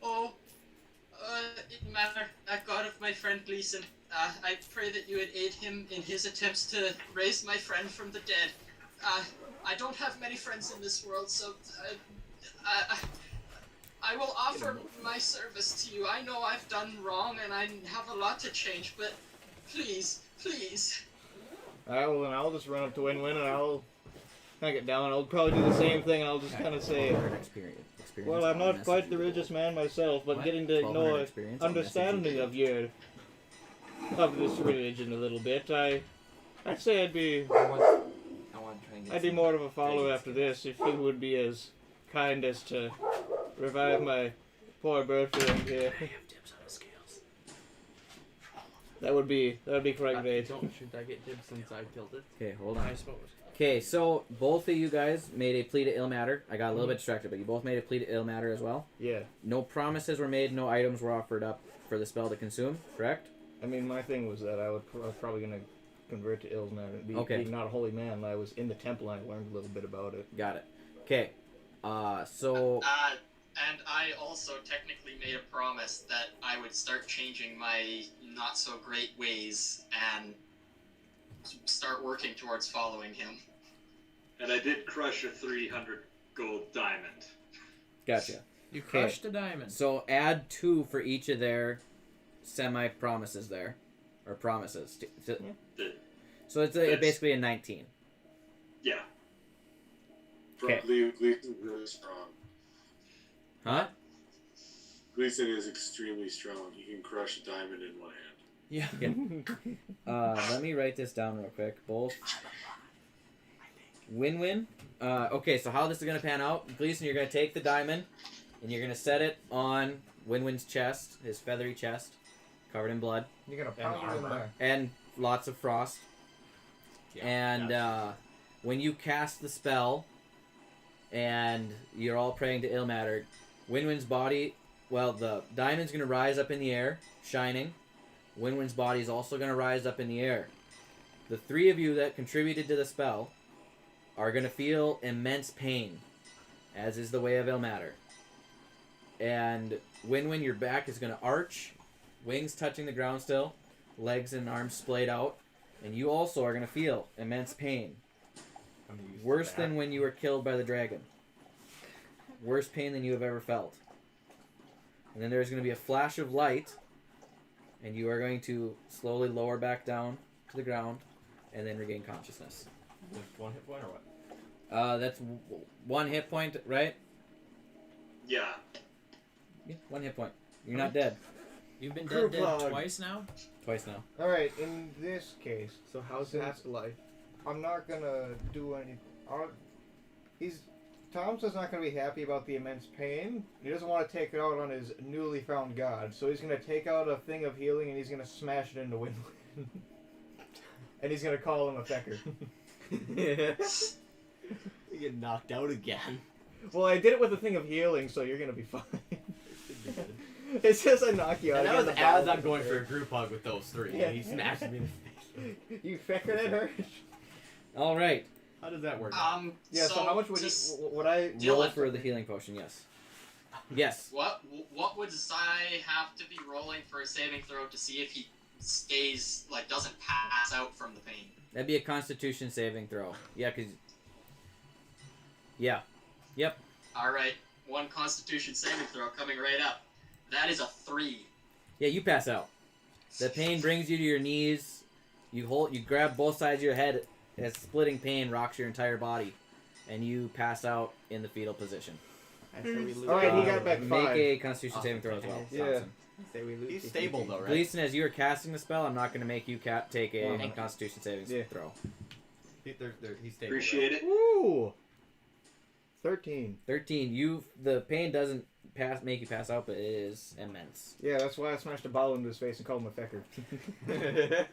Oh, Ilmater, God of my friend Gleason, I pray that you would aid him in his attempts to raise my friend from the dead. I don't have many friends in this world, so I will offer my service to you. I know I've done wrong, and I have a lot to change, but please, please. Alright, well then I'll just run up to Win-Win and I'll get down. I'll probably do the same thing. I'll just kind of say, well, I'm not quite the religious man myself, but getting to know an understanding of this religion a little bit, I'd say I'd be more of a follower after this if you would be as kind as to revive my poor bird friend here. That would be correct, Vade. Should I get dibs since I killed it? Okay, hold on. I suppose. Okay, so both of you guys made a plea to Ilmater. I got a little bit distracted, but you both made a plea to Ilmater as well. Yeah. No promises were made, no items were offered up for the spell to consume, correct? I mean, my thing was that I was probably going to convert to Ilmater. Being not a holy man, I was in the temple and I learned a little bit about it. Got it. Okay, so... And I also technically made a promise that I would start changing my not-so-great ways and start working towards following him. And I did crush a 300 gold diamond. Gotcha. You crushed a diamond. So add 2 for each of their semi-promises there. Or promises. So it's basically a 19. Yeah. Okay. Gleason's really strong. Huh? Gleason is extremely strong. He can crush a diamond in one hand. Yeah. Let me write this down real quick. Both. Win-win. Okay, so how this is going to pan out. Gleason, you're going to take the diamond, and you're going to set it on Win-Win's chest, his feathery chest, covered in blood. You're going to pound it in there. And lots of frost. And when you cast the spell, and you're all praying to Ilmater, Win-Win's body, well, the diamond's going to rise up in the air, shining. Win-Win's body is also going to rise up in the air. The 3 of you that contributed to the spell are going to feel immense pain, as is the way of Ilmater. And Win-Win, your back is going to arch, wings touching the ground still, legs and arms splayed out, and you also are going to feel immense pain. Worse than when you were killed by the dragon. Worse pain than you have ever felt. And then there's going to be a flash of light, and you are going to slowly lower back down to the ground, and then regain consciousness. With 1 hit point or what? That's 1 hit point, right? Yeah. Yeah, 1 hit point. You're not dead. You've been Crew dead plug. twice now? Twice now. Alright, in this case, So how's Since- afterlife? I'm not gonna do any. Tom says not going to be happy about the immense pain. He doesn't want to take it out on his newly found god, so he's going to take out a thing of healing and he's going to smash it into Winwin. And he's going to call him a fecker. You get knocked out again. Well, I did it with a thing of healing, so you're going to be fine. It's just I knock you out. And that was again, the as ball I'm going for a group hug with those three. Yeah. And he smashed me in the face. You fecker that hurt? All right. How does that work? Yeah, so how much would just would I... Roll for the healing potion, yes. Yes. What would Zai have to be rolling for a saving throw to see if he stays, like, doesn't pass out from the pain? That'd be a Constitution saving throw. Yeah, because... Yeah. Yep. Alright, one Constitution saving throw coming right up. That is a 3. Yeah, you pass out. The pain brings you to your knees. You grab both sides of your head. As splitting pain rocks your entire body, and you pass out in the fetal position. I say we lose. Alright, he got back 5. Make a Constitution saving throw as well. Yeah. Thompson. I say we lose. He's stable though, right? Gleason, as you are casting the spell, I'm not going to make you take a Constitution saving throw. He's stable. Appreciate it. Woo! 13. 13. The pain doesn't make you pass out, but it is immense. Yeah, that's why I smashed a bottle into his face and called him a fecker.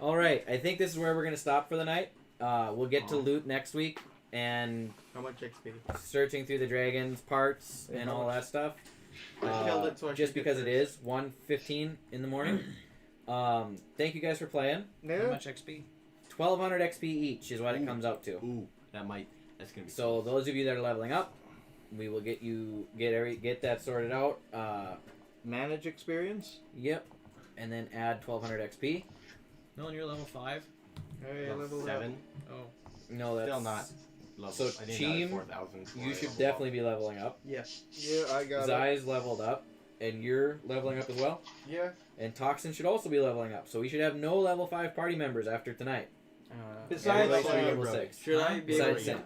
All right, I think this is where we're going to stop for the night. We'll get to loot next week and How much XP? searching through the dragon's parts and all that stuff. I killed it, so I Just should get because it first. is 1:15 in the morning. Thank you guys for playing. How much XP? 1,200 XP each is what it comes out to. Ooh, that's gonna be. So those of you that are leveling up, we will get that sorted out. Manage experience? Yep, and then add 1,200 XP. No, and you're level 5. Hey, level 7. Oh. No, that's Still not level. So I think Cheem, 4,000. you should definitely be leveling up. Yeah. Yeah, I got Zai's leveled up, and you're leveling up as well. Yeah. And Toxin should also be leveling up. So we should have no level 5 party members after tonight. Besides, Everybody should be level 6. should I be able Besides to Sam.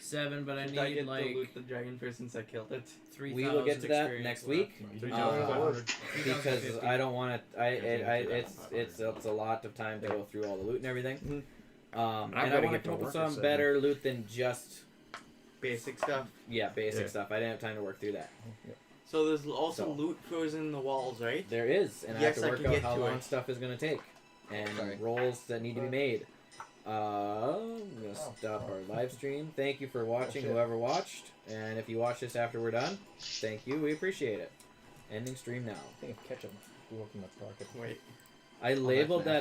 7, but I Should I need get to like loot the dragon first since I killed it? 3,000 We will get to that experience next left. week. 3,500. Because I don't want to. It's a lot of time to go through all the loot and everything. And I want to come up with some better loot than just basic stuff. Yeah, basic stuff. I didn't have time to work through that. So there's also loot frozen in the walls, right? There is, and Yes, I have I to can work out get how to long it. stuff is going to take, and rolls that need to be made. I'm gonna stop our live stream. Thank you for watching, whoever watched, and if you watch this after we're done, thank you. We appreciate it. Ending stream now. I think of ketchup. Look in my pocket. Wait. I labeled that